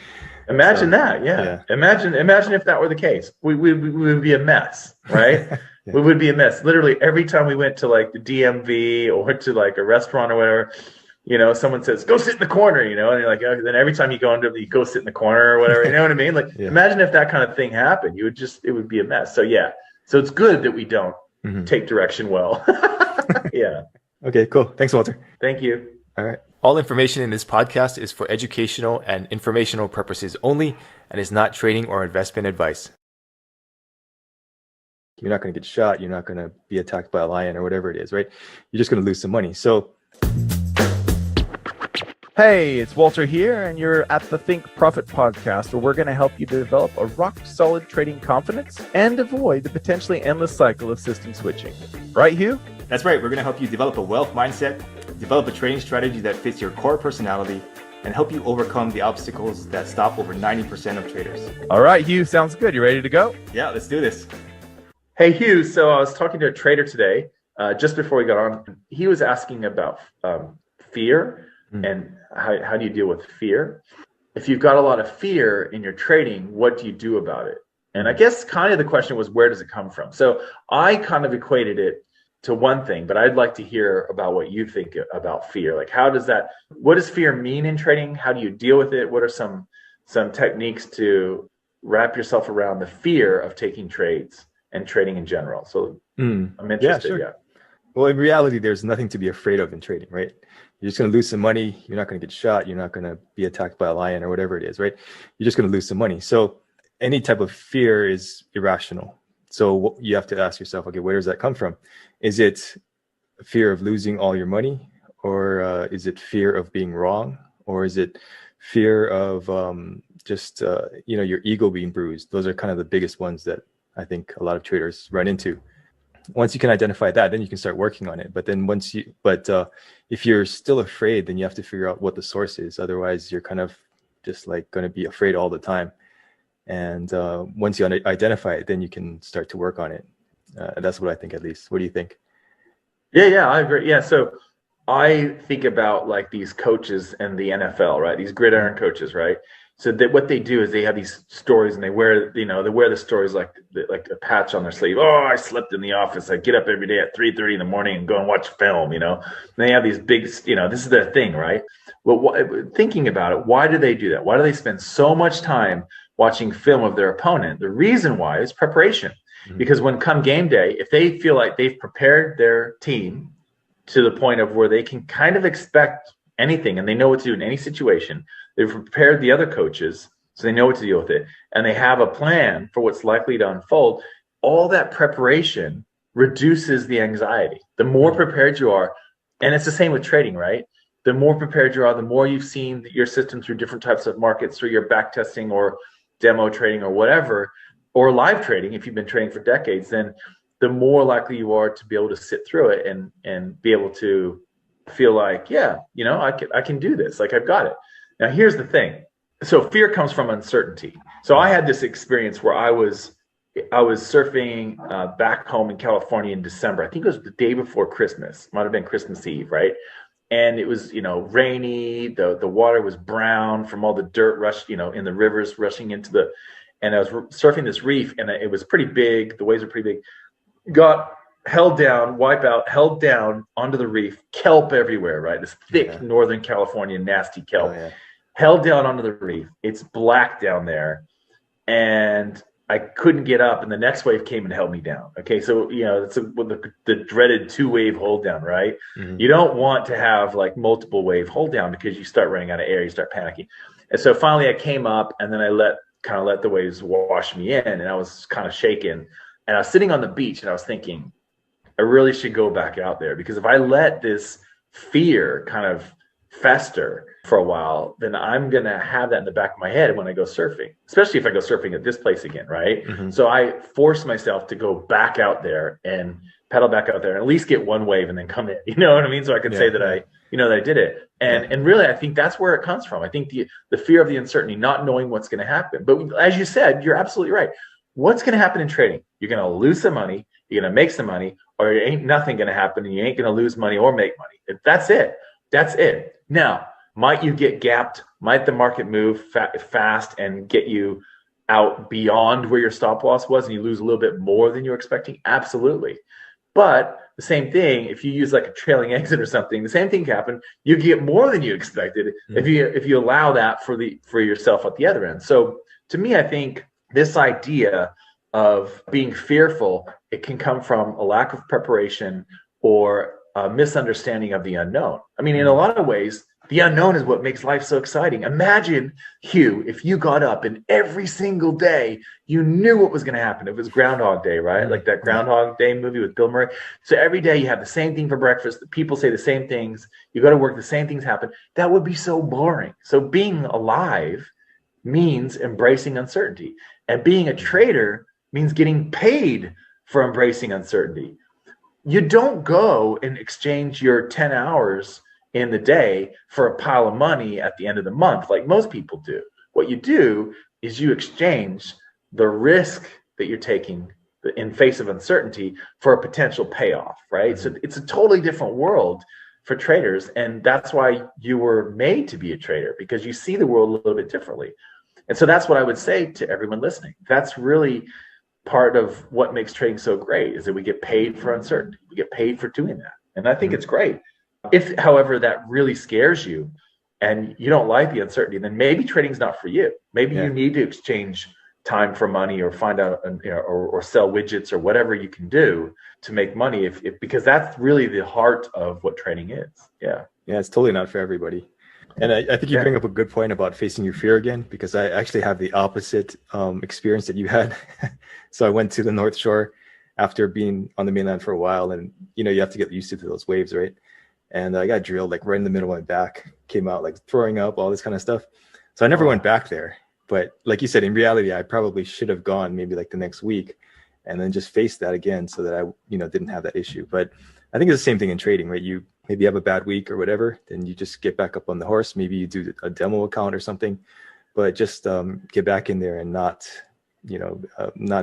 Imagine that. Imagine if that were the case. We would be a mess, right? We would be a mess. Literally every time we went to like the DMV or to like a restaurant or whatever, someone says, go sit in the corner, and you're like, oh, then every time you go into, you go sit in the corner or whatever, you know what I mean? Like, imagine if that kind of thing happened, it would be a mess. So so it's good that we don't take direction well. Okay, cool. Thanks, Walter. Thank you. All right. All information in this podcast is for educational and informational purposes only and is not trading or investment advice. You're not going to get shot. You're not going to be attacked by a lion or whatever it is, right? You're just going to lose some money. So, hey, it's Walter here, and you're at the Think Profit podcast, where we're going to help you develop a rock-solid trading confidence and avoid the potentially endless cycle of system switching. Right, Hugh? That's right. We're going to help you develop a wealth mindset, develop a trading strategy that fits your core personality, and help you overcome the obstacles that stop over 90% of traders. All right, Hugh, sounds good. You ready to go? Yeah, let's do this. Hey, Hugh. So I was talking to a trader today, just before we got on. He was asking about fear and how do you deal with fear? If you've got a lot of fear in your trading, what do you do about it? And I guess kind of the question was, where does it come from? So I kind of equated it to one thing, but I'd like to hear about what you think about fear. Like, what does fear mean in trading? How do you deal with it? What are some techniques to wrap yourself around the fear of taking trades and trading in general? So I'm interested. Yeah. Well, in reality, there's nothing to be afraid of in trading, right? You're just going to lose some money. You're not going to get shot. You're not going to be attacked by a lion or whatever it is, right? You're just going to lose some money. So any type of fear is irrational. So you have to ask yourself, okay, where does that come from? Is it fear of losing all your money? Or is it fear of being wrong? Or is it fear of your ego being bruised? Those are kind of the biggest ones that I think a lot of traders run into. Once you can identify that, then you can start working on it. But then if you're still afraid, then you have to figure out what the source is. Otherwise, you're kind of just like going to be afraid all the time. And once you identify it, then you can start to work on it. That's what I think, at least. What do you think? Yeah, I agree. Yeah, so I think about like these coaches in the NFL, right? These gridiron coaches, right? So what they do is they have these stories, and they wear the stories like a patch on their sleeve. Oh, I slept in the office. I get up every day at 3:30 in the morning and go and watch film. And they have these big, this is their thing, right? Well, thinking about it, why do they do that? Why do they spend so much time watching film of their opponent? The reason why is preparation. Because when come game day, if they feel like they've prepared their team to the point of where they can kind of expect anything and they know what to do in any situation, they've prepared the other coaches so they know what to deal with it, and they have a plan for what's likely to unfold, all that preparation reduces the anxiety. The more prepared you are, and it's the same with trading, right? The more prepared you are, the more you've seen your system through different types of markets, through your back testing or demo trading or whatever, or live trading, if you've been trading for decades, then the more likely you are to be able to sit through it and be able to feel like, I can do this. Like, I've got it. Now, here's the thing. So fear comes from uncertainty. So I had this experience where I was surfing back home in California in December. I think it was the day before Christmas. Might have been Christmas Eve, right? And it was, rainy. The water was brown from all the dirt rush, in the rivers rushing into and I was surfing this reef, and it was pretty big. The waves were pretty big. Got held down onto the reef, kelp everywhere, right? This thick Northern California nasty kelp. Held down onto the reef. It's black down there, and I couldn't get up, and the next wave came and held me down. Okay, so it's the dreaded 2-wave hold down, right? You don't want to have like multiple wave hold down because you start running out of air, you start panicking. And so finally I came up, and then I let the waves wash me in, and I was kind of shaken. And I was sitting on the beach, and I was thinking, I really should go back out there, because if I let this fear kind of fester for a while, then I'm going to have that in the back of my head when I go surfing, especially if I go surfing at this place again, right? So I forced myself to go back out there and pedal back out there and at least get one wave and then come in. You know what I mean? So I can say that I did it. And really, I think that's where it comes from. I think the fear of the uncertainty, not knowing what's going to happen. But as you said, you're absolutely right. What's going to happen in trading? You're going to lose some money, you're going to make some money, or it ain't nothing going to happen and you ain't going to lose money or make money. That's it. That's it. Now, might you get gapped? Might the market move fast and get you out beyond where your stop loss was and you lose a little bit more than you were expecting? Absolutely. But the same thing, if you use like a trailing exit or something, the same thing can happen. You get more than you expected if you allow that for yourself at the other end. So to me, I think this idea of being fearful, it can come from a lack of preparation or a misunderstanding of the unknown. I mean, in a lot of ways, the unknown is what makes life so exciting. Imagine, Hugh, if you got up and every single day you knew what was going to happen. It was Groundhog Day, right? Like that Groundhog Day movie with Bill Murray. So every day you have the same thing for breakfast. The people say the same things. You go to work, the same things happen. That would be so boring. So being alive means embracing uncertainty. And being a trader means getting paid for embracing uncertainty. You don't go and exchange your 10 hours in the day for a pile of money at the end of the month like most people do. What you do is you exchange the risk that you're taking in face of uncertainty for a potential payoff, right? So it's a totally different world for traders, and that's why you were made to be a trader, because you see the world a little bit differently. And so that's what I would say to everyone listening. That's really part of what makes trading so great, is that we get paid for uncertainty. We get paid for doing that. And I think it's great. If, however, that really scares you and you don't like the uncertainty, then maybe trading's not for you. Maybe you need to exchange time for money, or find out, or sell widgets or whatever you can do to make money, because that's really the heart of what trading is. Yeah, it's totally not for everybody. And I think you bring up a good point about facing your fear again, because I actually have the opposite experience that you had. So I went to the North Shore after being on the mainland for a while, and you have to get used to those waves, right? And I got drilled like right in the middle of my back, came out like throwing up, all this kind of stuff. So I never went back there. But like you said, in reality, I probably should have gone maybe like the next week and then just faced that again so that I, didn't have that issue. But I think it's the same thing in trading, right? You maybe have a bad week or whatever, then you just get back up on the horse. Maybe you do a demo account or something, but just get back in there and not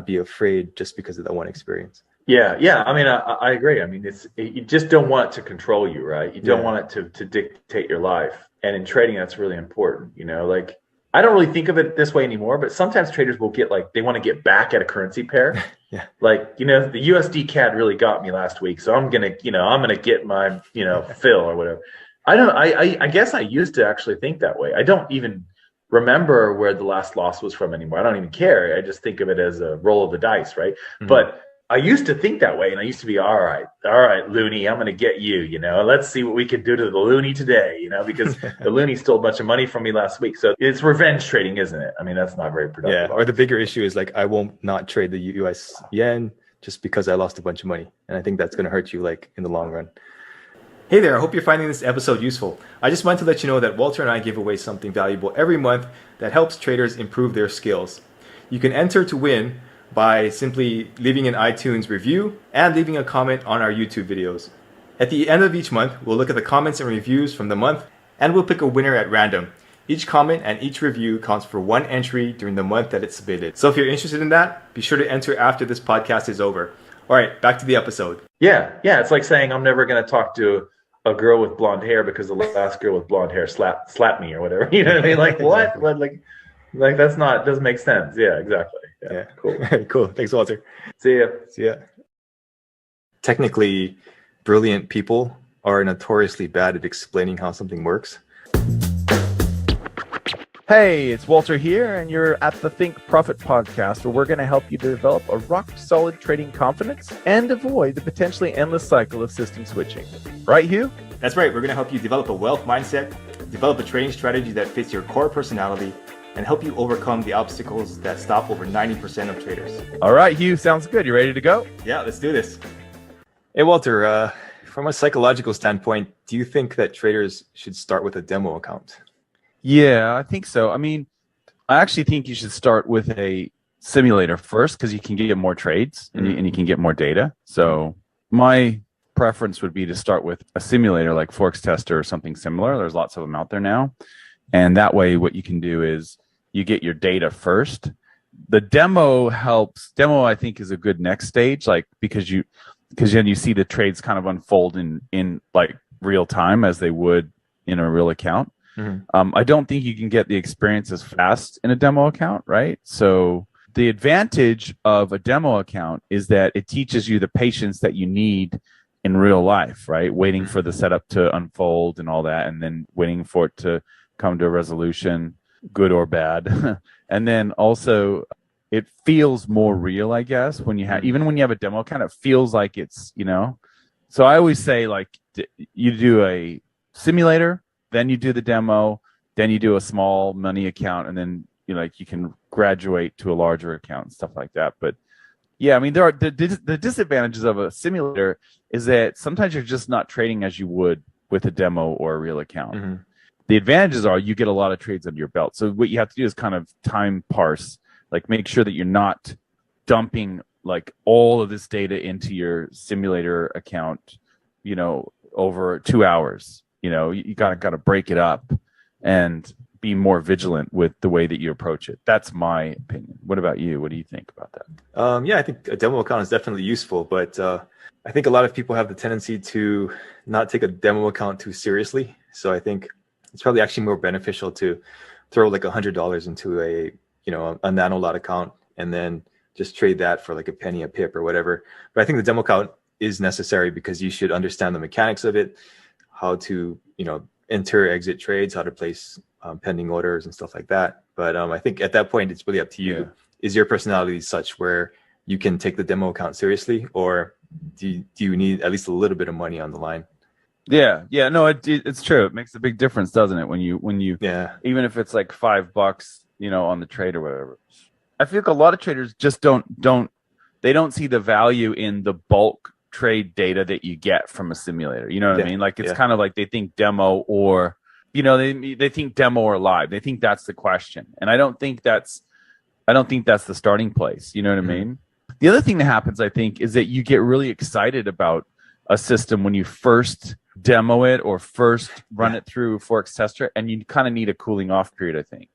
be afraid just because of that one experience. Yeah. I mean, I agree. I mean, you just don't want it to control you, right? You don't want it to dictate your life. And in trading, that's really important. Like, I don't really think of it this way anymore, but sometimes traders will get they want to get back at a currency pair. Like, the USD CAD really got me last week, so I'm gonna get my, fill or whatever. I guess I used to actually think that way. I don't even remember where the last loss was from anymore. I don't even care. I just think of it as a roll of the dice, right? Mm-hmm. But I used to think that way, and I used to be, all right, loony, I'm going to get you, let's see what we can do to the loony today, because the loony stole a bunch of money from me last week. So it's revenge trading, isn't it? I mean, that's not very productive. Yeah, or the bigger issue is like, I won't not trade the US yen just because I lost a bunch of money. And I think that's going to hurt you like in the long run. Hey there, I hope you're finding this episode useful. I just wanted to let you know that Walter and I give away something valuable every month that helps traders improve their skills. You can enter to win by simply leaving an iTunes review and leaving a comment on our YouTube videos. At the end of each month, we'll look at the comments and reviews from the month, and we'll pick a winner at random. Each comment and each review counts for one entry during the month that it's submitted. So if you're interested in that, be sure to enter after this podcast is over. All right, back to the episode. Yeah, it's like saying I'm never going to talk to a girl with blonde hair because the last girl with blonde hair slapped me or whatever. You know what I mean? Like, what? Like that's not, doesn't make sense. Yeah, exactly. Yeah. Cool. Cool. Thanks, Walter. See ya. Technically, brilliant people are notoriously bad at explaining how something works. Hey, it's Walter here, and you're at the Think Profit podcast, where we're going to help you develop a rock-solid trading confidence and avoid the potentially endless cycle of system switching. Right, Hugh? That's right. We're going to help you develop a wealth mindset, develop a trading strategy that fits your core personality, and help you overcome the obstacles that stop over 90% of traders. All right, Hugh, sounds good. You ready to go? Yeah, let's do this. Hey, Walter, from a psychological standpoint, do you think that traders should start with a demo account? Yeah, I think so. I mean, I actually think you should start with a simulator first, because you can get more trades and you can get more data. So my preference would be to start with a simulator like Forex Tester or something similar. There's lots of them out there now. And that way what you can do is you get your data first. The demo helps. Demo, I think, is a good next stage, like because then you see the trades kind of unfold in like real time as they would in a real account. I don't think you can get the experience as fast in a demo account, right? So the advantage of a demo account is that it teaches you the patience that you need in real life, right? Waiting for the setup to unfold and all that, and then waiting for it to come to a resolution, good or bad. And then also it feels more real, I guess, when you have, even when you have a demo account, it feels like it's, so I always say, like, you do a simulator, then you do the demo, then you do a small money account, and then you can graduate to a larger account and stuff like that. But yeah, I mean, there are the disadvantages of a simulator is that sometimes you're just not trading as you would with a demo or a real account. The advantages are you get a lot of trades under your belt. So what you have to do is kind of time parse, like make sure that you're not dumping like all of this data into your simulator account, over 2 hours. You gotta break it up and be more vigilant with the way that you approach it. That's my opinion. What about you? What do you think about that? Yeah, I think a demo account is definitely useful, but I think a lot of people have the tendency to not take a demo account too seriously. So I think it's probably actually more beneficial to throw like $100 into a nano lot account and then just trade that for like a penny a pip or whatever. But I think the demo account is necessary because you should understand the mechanics of it, how to enter, exit trades, how to place pending orders and stuff like that. But I think at that point it's really up to you. Yeah. Is your personality such where you can take the demo account seriously, or do you need at least a little bit of money on the line? Yeah, no, it's true. It makes a big difference, doesn't it? When you even if it's like $5, on the trade or whatever. I feel like a lot of traders just don't see the value in the bulk trade data that you get from a simulator. You know what I mean? Like it's kind of like they think demo or they think demo or live. They think that's the question, and I don't think that's the starting place. You know what I mean? The other thing that happens, I think, is that you get really excited about a system when you first demo it or first run it through Forex Tester, and you kind of need a cooling off period, I think.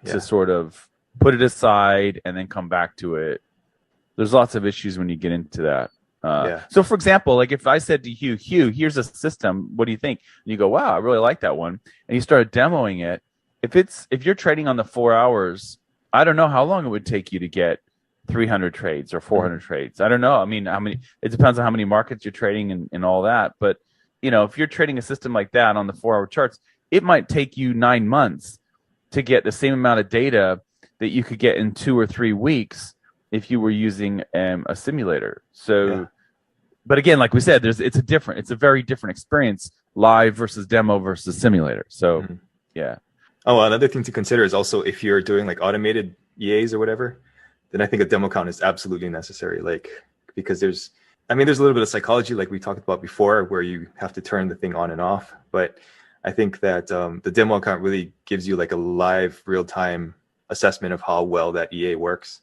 To sort of put it aside and then come back to it. There's lots of issues when you get into that. So for example, like if I said to Hugh, here's a system, what do you think? And you go, wow, I really like that one. And you started demoing it. If you're trading on the 4 hours, I don't know how long it would take you to get 300 trades or 400 trades. I don't know. I mean, it depends on how many markets you're trading and all that. But, if you're trading a system like that on the 4 hour charts, it might take you 9 months to get the same amount of data that you could get in 2 or 3 weeks if you were using a simulator. So, but again, like we said, it's a very different experience, live versus demo versus simulator. So, Oh, another thing to consider is also if you're doing like automated EAs or whatever, then I think a demo account is absolutely necessary. Like, because there's a little bit of psychology, like we talked about before, where you have to turn the thing on and off. But I think that the demo account really gives you like a live, real-time assessment of how well that EA works.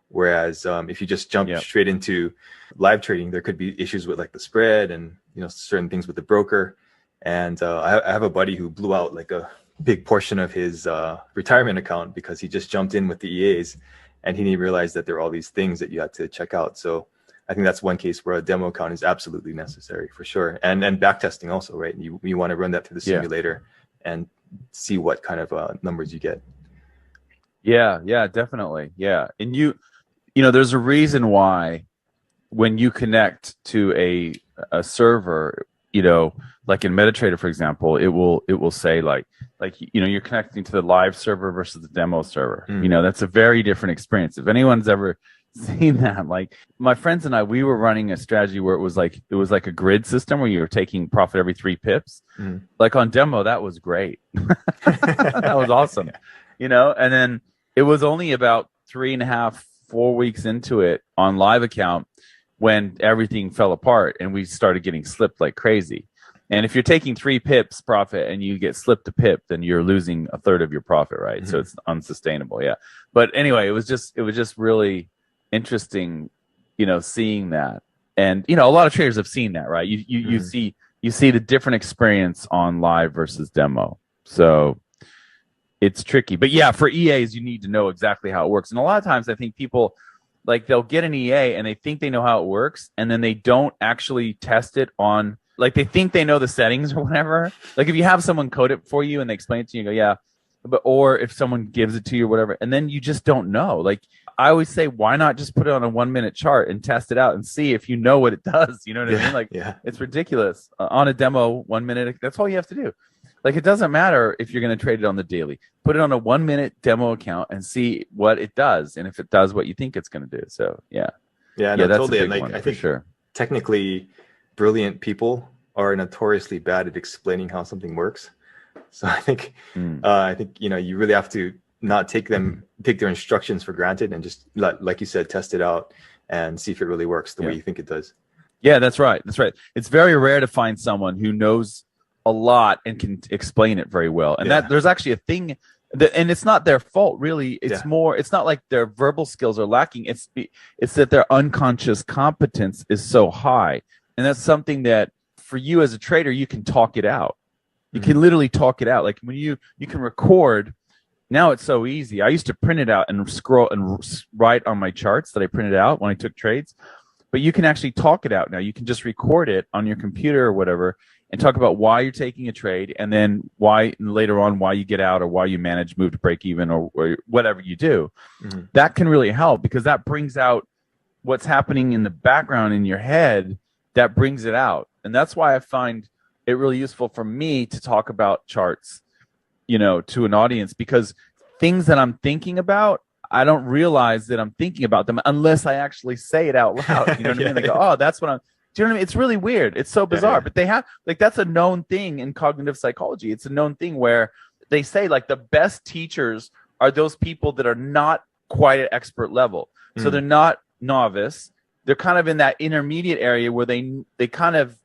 Whereas if you just jump straight into live trading, there could be issues with like the spread and certain things with the broker. And I have a buddy who blew out like a big portion of his retirement account because he just jumped in with the EAs, and he didn't realize that there are all these things that you have to check out. So I think that's one case where a demo account is absolutely necessary for sure. And back testing also, right? You want to run that through the simulator and see what kind of numbers you get. Yeah, definitely. Yeah. And there's a reason why when you connect to a server, like in MetaTrader, for example, it will say like you're connecting to the live server versus the demo server. That's a very different experience. If anyone's ever seen that, like my friends and I, we were running a strategy where it was like a grid system where you were taking profit every 3 pips. Like on demo, that was great. That was awesome. And then it was only about 3.5, 4 weeks into it on live account when everything fell apart and we started getting slipped like crazy. And if you're taking 3 pips profit and you get slipped a pip, then you're losing a third of your profit, right? So it's unsustainable. Yeah. But anyway, it was just really interesting, seeing that. And a lot of traders have seen that, right? You see the different experience on live versus demo. So it's tricky. But yeah, for EAs, you need to know exactly how it works. And a lot of times I think people, like, they'll get an EA and they think they know how it works, and then they don't actually test it on, like, they think they know the settings or whatever. Like, if you have someone code it for you and they explain it to you, you go, yeah. But, or if someone gives it to you or whatever, and then you just don't know. Like, I always say, why not just put it on a 1 minute chart and test it out and see if you know what it does? You know what I mean? Like, it's ridiculous. On a demo, 1 minute, that's all you have to do. Like, it doesn't matter if you're going to trade it on the daily. Put it on a 1 minute demo account and see what it does, and if it does what you think it's going to do. So, yeah, no, that's totally. a And big like, one, I think sure. technically brilliant people are notoriously bad at explaining how something works. So I think you really have to not take their instructions for granted, and just like you said, test it out and see if it really works the way you think it does. Yeah, that's right. It's very rare to find someone who knows a lot and can explain it very well. And that there's actually a thing that, and it's not their fault really. It's more, it's not like their verbal skills are lacking. It's that their unconscious competence is so high. And that's something that for you as a trader, you can talk it out. You can literally talk it out. Like when you can record. Now it's so easy. I used to print it out and scroll and write on my charts that I printed out when I took trades. But you can actually talk it out now. You can just record it on your computer or whatever and talk about why you're taking a trade, and then why later on why you get out, or why you manage move to break even, or whatever you do. That can really help, because that brings out what's happening in the background in your head. That brings it out. And that's why I find it really useful for me to talk about charts, to an audience, because things that I'm thinking about, I don't realize that I'm thinking about them unless I actually say it out loud. You know what I mean? They go, oh, that's what I'm. Do you know what I mean? It's really weird. It's so bizarre. But they have, like, that's a known thing in cognitive psychology. It's a known thing where they say, like, the best teachers are those people that are not quite at expert level. So they're not novice. They're kind of in that intermediate area where they kind of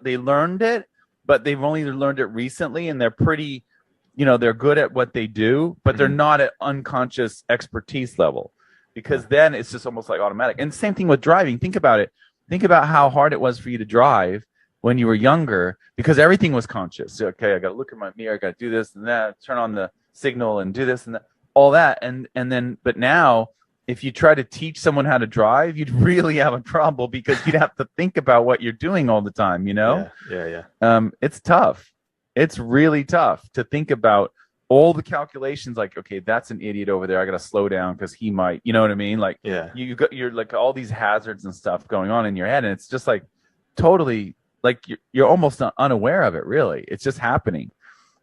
they learned it, but they've only learned it recently, and they're pretty, they're good at what they do, but they're not at unconscious expertise level, because then it's just almost like automatic. And same thing with driving. Think about it. Think about how hard it was for you to drive when you were younger, because everything was conscious. Okay, I got to look at my mirror, I got to do this and that, turn on the signal and do this and that, all that. And then, but now, if you try to teach someone how to drive, you'd really have a problem, because you'd have to think about what you're doing all the time, It's tough. It's really tough to think about all the calculations, like, okay, that's an idiot over there, I got to slow down because he might, you know what I mean? Like, you're like all these hazards and stuff going on in your head, and it's just like totally, like, you're almost unaware of it, really. It's just happening.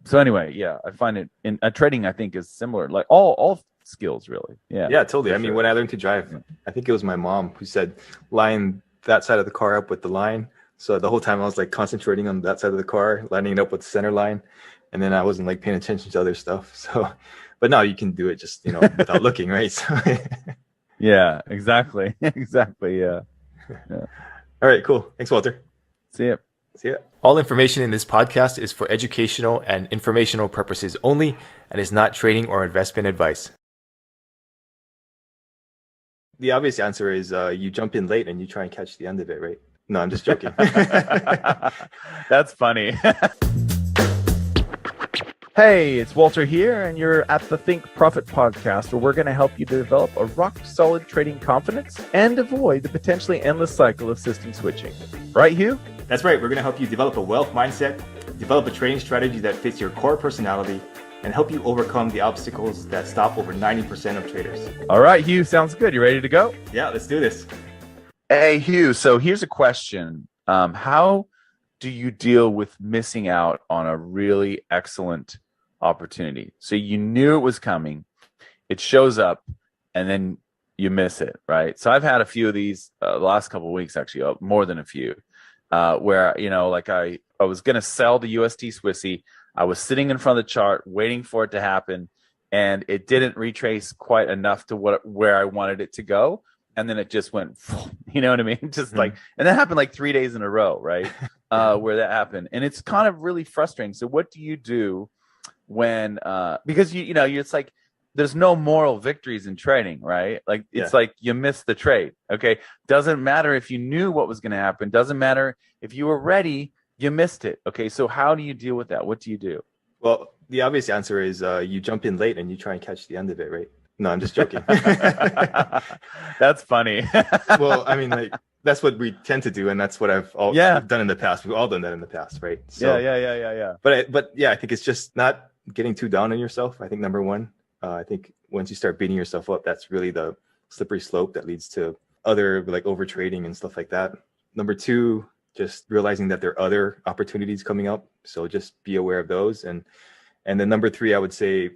So anyway, I find it in trading, I think, is similar, like all skills, really. Yeah, totally. I mean, when I learned to drive, I think it was my mom who said, line that side of the car up with the line. So the whole time I was like concentrating on that side of the car, lining it up with the center line, and then I wasn't like paying attention to other stuff. So, but now you can do it just without looking, right? So yeah, exactly. Yeah. All right, cool. Thanks, Walter. See ya. All information in this podcast is for educational and informational purposes only, and is not trading or investment advice. The obvious answer is you jump in late and you try and catch the end of it, right? No, I'm just joking. That's funny. Hey, it's Walter here, and you're at the Think Profit podcast, where we're going to help you develop a rock-solid trading confidence and avoid the potentially endless cycle of system switching. Right, Hugh? That's right. We're going to help you develop a wealth mindset, develop a trading strategy that fits your core personality, and help you overcome the obstacles that stop over 90% of traders. All right, Hugh, sounds good. You ready to go? Yeah, let's do this. Hey, Hugh, so here's a question. How do you deal with missing out on a really excellent opportunity? So you knew it was coming, it shows up, and then you miss it, right? So I've had a few of these the last couple of weeks, actually, more than a few, where, like I was going to sell the USD Swissy. I was sitting in front of the chart waiting for it to happen, and it didn't retrace quite enough to where I wanted it to go. And then it just went, you know what I mean? Just like, and that happened like 3 days in a row, right? Where that happened. And it's kind of really frustrating. So what do you do when, because it's like, there's no moral victories in trading, right? Like it's Yeah. like you missed the trade. Okay. Doesn't matter if you knew what was going to happen. Doesn't matter if you were ready, you missed it. Okay. So how do you deal with that? What do you do? Well, the obvious answer is you jump in late and you try and catch the end of it, right? No, I'm just joking. That's funny. Well, I mean, like that's what we tend to do, and that's what I've done in the past. We've all done that in the past, right? So, yeah. But yeah, I think it's just not getting too down on yourself. I think number one, I think once you start beating yourself up, that's really the slippery slope that leads to other like over trading and stuff like that. Number two, just realizing that there are other opportunities coming up, so just be aware of those. And then number three, I would say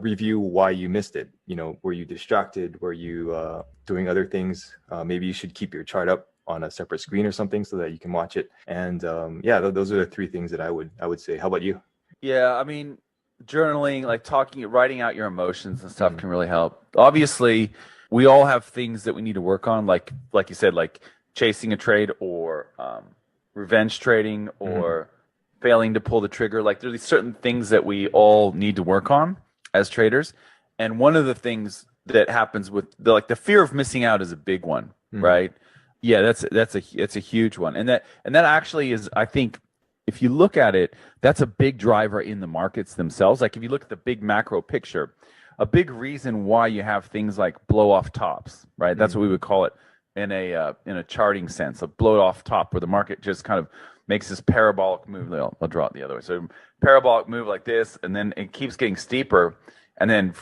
review why you missed it. You know, were you distracted? Were you doing other things? Maybe you should keep your chart up on a separate screen or something so that you can watch it. And yeah, those are the three things that I would say. How about you? Yeah, I mean, journaling, like writing out your emotions and stuff can really help. Obviously, we all have things that we need to work on, like you said, like chasing a trade or revenge trading or failing to pull the trigger. Like there's certain things that we all need to work on as traders. And one of the things that happens with the fear of missing out is a big one, right? Yeah, that's a huge one. And that actually is, I think, if you look at it, that's a big driver in the markets themselves. Like if you look at the big macro picture, a big reason why you have things like blow off tops, right? That's what we would call it in a charting sense, a blow off top, where the market just kind of makes this parabolic move. I'll draw it the other way. So parabolic move like this, and then it keeps getting steeper, and then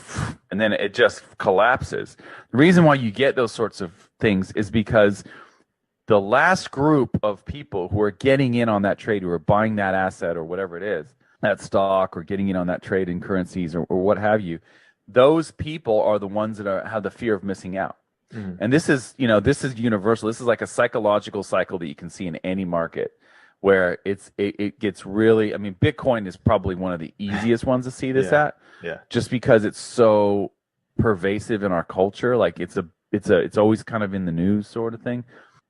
it just collapses. The reason why you get those sorts of things is because the last group of people who are getting in on that trade, who are buying that asset or whatever it is, that stock, or getting in on that trade in currencies or what have you, those people are the ones that have the fear of missing out. And this is universal. This is like a psychological cycle that you can see in any market, where it gets really, I mean, Bitcoin is probably one of the easiest ones to see this at, just because it's so pervasive in our culture. Like it's always kind of in the news sort of thing.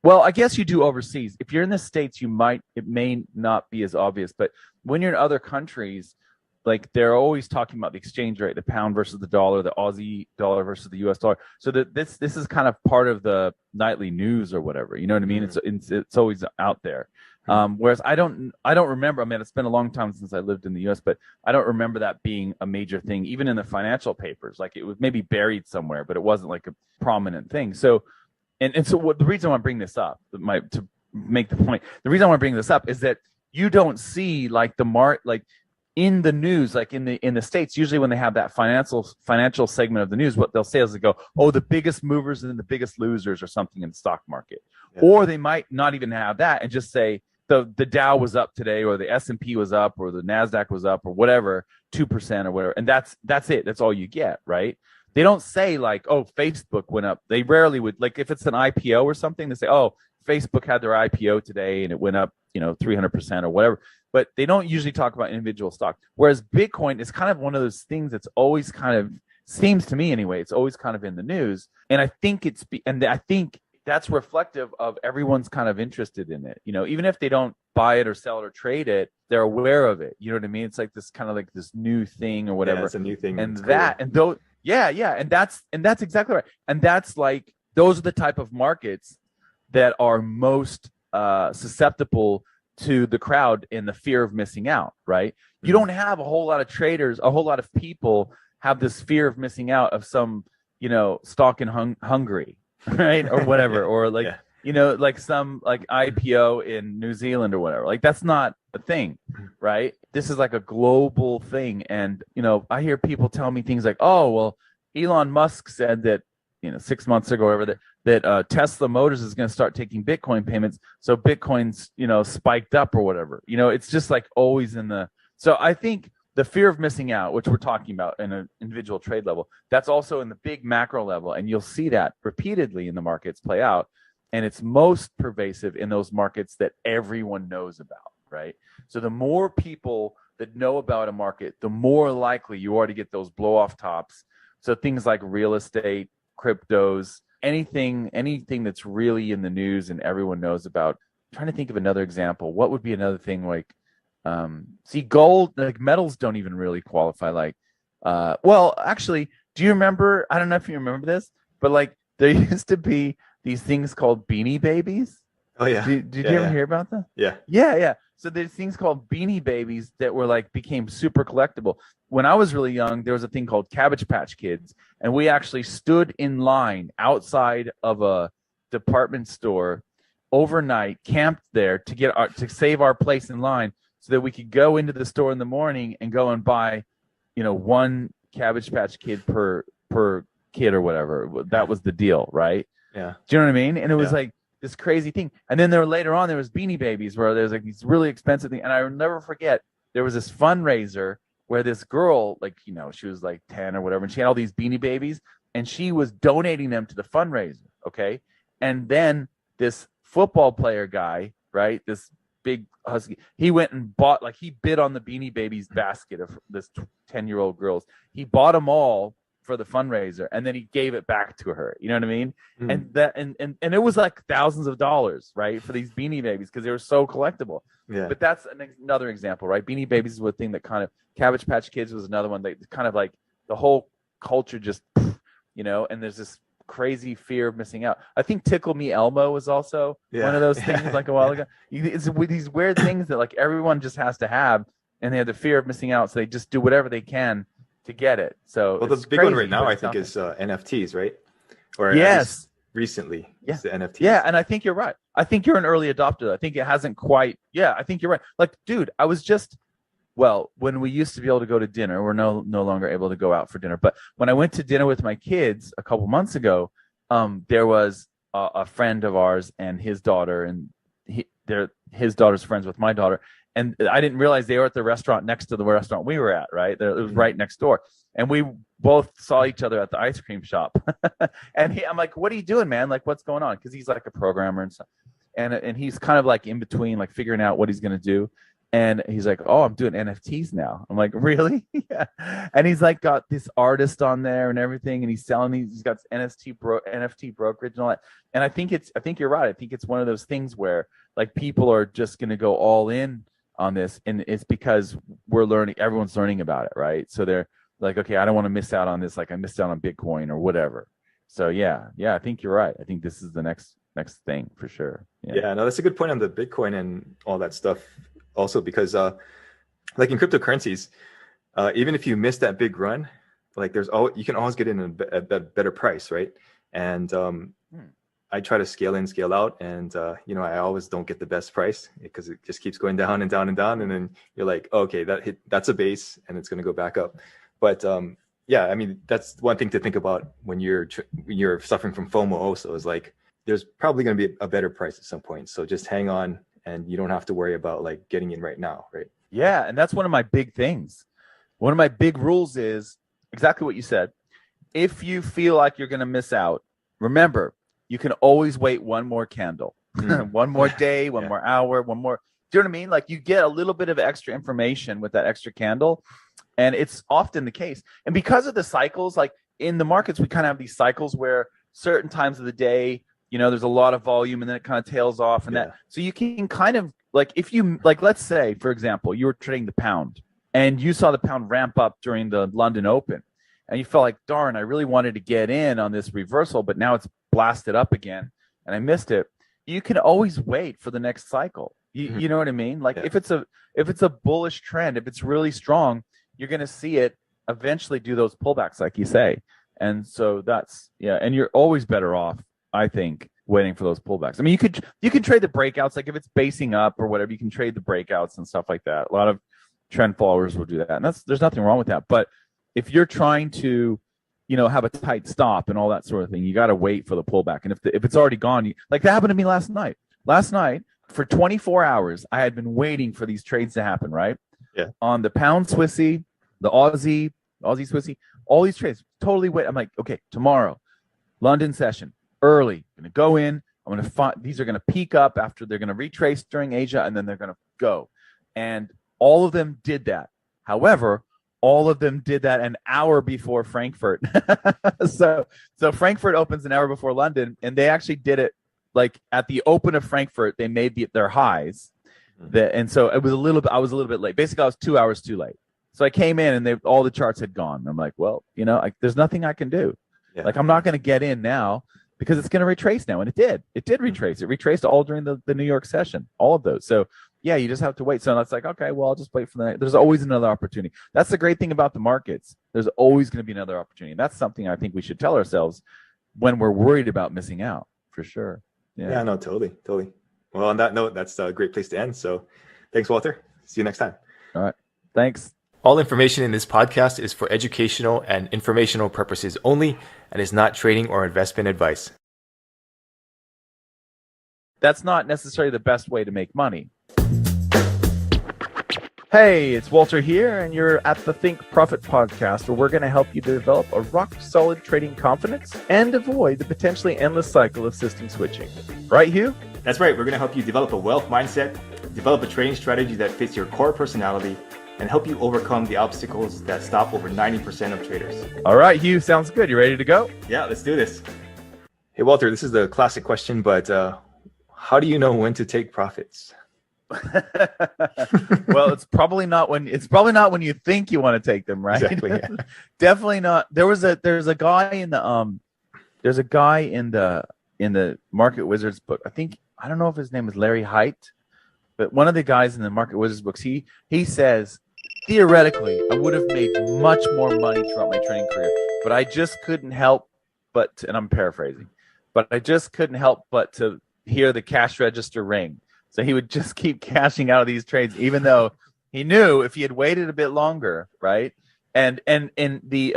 Well, I guess you do overseas. If you're in the States, it may not be as obvious, but when you're in other countries, like they're always talking about the exchange rate, the pound versus the dollar, the Aussie dollar versus the US dollar. So that this is kind of part of the nightly news or whatever. You know what I mean? It's always out there. Whereas I don't remember. I mean, it's been a long time since I lived in the US, but I don't remember that being a major thing, even in the financial papers. Like it was maybe buried somewhere, but it wasn't like a prominent thing. So, so the reason I want to bring this up, to make the point, the reason I want to bring this up is that you don't see like in the news, like in the States, usually when they have that financial segment of the news, what they'll say is they go, oh, the biggest movers and the biggest losers or something in the stock market. Yeah. Or they might not even have that and just say the Dow was up today, or the S&P was up, or the NASDAQ was up, or whatever, 2% or whatever. And that's it. That's all you get, right? They don't say like, oh, Facebook went up. They rarely would, like if it's an IPO or something, they say, oh, Facebook had their IPO today and it went up, 300% or whatever. But they don't usually talk about individual stock. Whereas Bitcoin is kind of one of those things that's always kind of, seems to me anyway, it's always kind of in the news. And I think I think that's reflective of everyone's kind of interested in it. Even if they don't buy it or sell it or trade it, they're aware of it. You know what I mean? It's like this kind of like this new thing or whatever. Yeah, it's a new thing. And that, cool. And those, yeah. And that's exactly right. And that's like, those are the type of markets that are most susceptible to the crowd and the fear of missing out, right? You don't have a whole lot of traders, a whole lot of people have this fear of missing out of some, stock in Hungary, right? Or whatever, or like, like some like IPO in New Zealand or whatever. Like that's not a thing, right? This is like a global thing. And, I hear people tell me things like, oh, well, Elon Musk said that, 6 months ago, or whatever, that Tesla Motors is going to start taking Bitcoin payments. So Bitcoin's, spiked up or whatever. It's just like always in the. So I think the fear of missing out, which we're talking about in an individual trade level, that's also in the big macro level. And you'll see that repeatedly in the markets play out. And it's most pervasive in those markets that everyone knows about, right? So the more people that know about a market, the more likely you are to get those blow off tops. So things like real estate, cryptos, anything that's really in the news and everyone knows about. I'm trying to think of another example. What would be another thing like, gold, like metals don't even really qualify. Like, well, actually, Do you remember? I don't know if you remember this, but like there used to be these things called Beanie Babies. Oh yeah. Did you ever hear about that? Yeah. Yeah. So there's things called Beanie Babies that were like became super collectible. When I was really young, there was a thing called Cabbage Patch Kids, and we actually stood in line outside of a department store overnight, camped there to save our place in line, so that we could go into the store in the morning and go and buy, one Cabbage Patch Kid per kid or whatever. That was the deal, right? Yeah. Do you know what I mean? And it was like this crazy thing. And then later on there was Beanie Babies, where there's like these really expensive things. And I will never forget, there was this fundraiser where this girl, like, she was like 10 or whatever, and she had all these Beanie Babies, and she was donating them to the fundraiser. Okay. And then this football player guy, right? This big husky, he went and bought, like, he bid on the Beanie Babies basket of this 10-year-old girls. He bought them all for the fundraiser, and then he gave it back to her. You know what I mean? And that and it was like thousands of dollars, right, for these Beanie Babies, because they were so collectible. Yeah. But that's another example, right? Beanie Babies was a thing that kind of, Cabbage Patch Kids was another one that kind of like the whole culture just, and there's this crazy fear of missing out. I think Tickle Me Elmo was also one of those things like a while ago. It's with these weird things that like everyone just has to have, and they have the fear of missing out, so they just do whatever they can to get it. So the big one right now, I think, is NFTs, right? Or yes, recently, the NFTs. Yeah, and I think you're right. I think you're an early adopter. I think it hasn't quite. Yeah, I think you're right. Like, dude, I was just. Well, when we used to be able to go to dinner, we're no longer able to go out for dinner. But when I went to dinner with my kids a couple months ago, there was a friend of ours and his daughter, and his daughter's friends with my daughter. And I didn't realize they were at the restaurant next to the restaurant we were at, right? It was right next door. And we both saw each other at the ice cream shop. And I'm like, what are you doing, man? Like, what's going on? Because he's like a programmer and stuff. And he's kind of like in between, like figuring out what he's going to do. And he's like, oh, I'm doing NFTs now. I'm like, really? Yeah. And he's like got this artist on there and everything. And he's selling these, he's got NFT brokerage and all that. And I think you're right. I think it's one of those things where like people are just going to go all in on this. And it's because everyone's learning about it. Right. So they're like, okay, I don't want to miss out on this. Like I missed out on Bitcoin or whatever. So yeah, I think you're right. I think this is the next thing for sure. Yeah, no, that's a good point on the Bitcoin and all that stuff. Also, because like in cryptocurrencies, even if you miss that big run, like you can always get in at a better price, right? And I try to scale in, scale out, and I always don't get the best price because it just keeps going down and down and down, and then you're like, oh, okay, that's a base, and it's going to go back up. But yeah, I mean, that's one thing to think about when you're suffering from FOMO. Also, is like there's probably going to be a better price at some point, so just hang on. And you don't have to worry about like getting in right now, right? Yeah, and that's one of my big things. One of my big rules is exactly what you said. If you feel like you're going to miss out, remember, you can always wait one more candle, one more day, one more hour, one more. Do you know what I mean? Like you get a little bit of extra information with that extra candle, and it's often the case. And because of the cycles, like in the markets, we kind of have these cycles where certain times of the day, there's a lot of volume and then it kind of tails off and that. So you can kind of like, if you like, let's say, for example, you were trading the pound and you saw the pound ramp up during the London Open and you felt like, darn, I really wanted to get in on this reversal, but now it's blasted up again and I missed it. You can always wait for the next cycle. You know what I mean? Like if it's a bullish trend, if it's really strong, you're going to see it eventually do those pullbacks, like you say. And so and you're always better off, I think, waiting for those pullbacks. I mean, you could trade the breakouts, like if it's basing up or whatever, you can trade the breakouts and stuff like that. A lot of trend followers will do that, and there's nothing wrong with that. But if you're trying to, have a tight stop and all that sort of thing, you got to wait for the pullback. And if it's already gone, like that happened to me last night. Last night for 24 hours, I had been waiting for these trades to happen. Right? Yeah. On the pound Swissy, the Aussie Swissy, all these trades totally wait. I'm like, okay, tomorrow, London session. Early, going to go in. I'm going to find these are going to peak up after they're going to retrace during Asia, and then they're going to go. And all of them did that. However, all of them did that an hour before Frankfurt. So Frankfurt opens an hour before London, and they actually did it like at the open of Frankfurt. They made their highs, and so it was I was a little bit late. Basically, I was 2 hours too late. So I came in and all the charts had gone. I'm like, well, there's nothing I can do. Yeah. Like, I'm not going to get in now because it's going to retrace now. And it did. It did retrace. It retraced all during the New York session, all of those. So yeah, you just have to wait. So it's like, okay, well, I'll just wait for the next. There's always another opportunity. That's the great thing about the markets. There's always going to be another opportunity. And that's something I think we should tell ourselves when we're worried about missing out, for sure. Yeah, no, totally. Well, on that note, that's a great place to end. So thanks, Walter. See you next time. All right. Thanks. All information in this podcast is for educational and informational purposes only and is not trading or investment advice. That's not necessarily the best way to make money. Hey, it's Walter here, and you're at the Think Profit podcast, where we're going to help you develop a rock-solid trading confidence and avoid the potentially endless cycle of system switching. Right, Hugh? That's right. We're going to help you develop a wealth mindset, develop a trading strategy that fits your core personality, and help you overcome the obstacles that stop over 90% of traders. All right, Hugh, sounds good. You ready to go? Yeah, let's do this. Hey, Walter, this is the classic question, but how do you know when to take profits? Well, it's probably not when you think you want to take them, right? Exactly. Yeah. Definitely not. There's a guy in the Market Wizards book. I don't know if his name is Larry Hite, but one of the guys in the Market Wizards books, he says, theoretically, I would have made much more money throughout my trading career, but I just couldn't help but, and I'm paraphrasing, but I just couldn't help but to hear the cash register ring. So he would just keep cashing out of these trades, even though he knew if he had waited a bit longer, right? And in the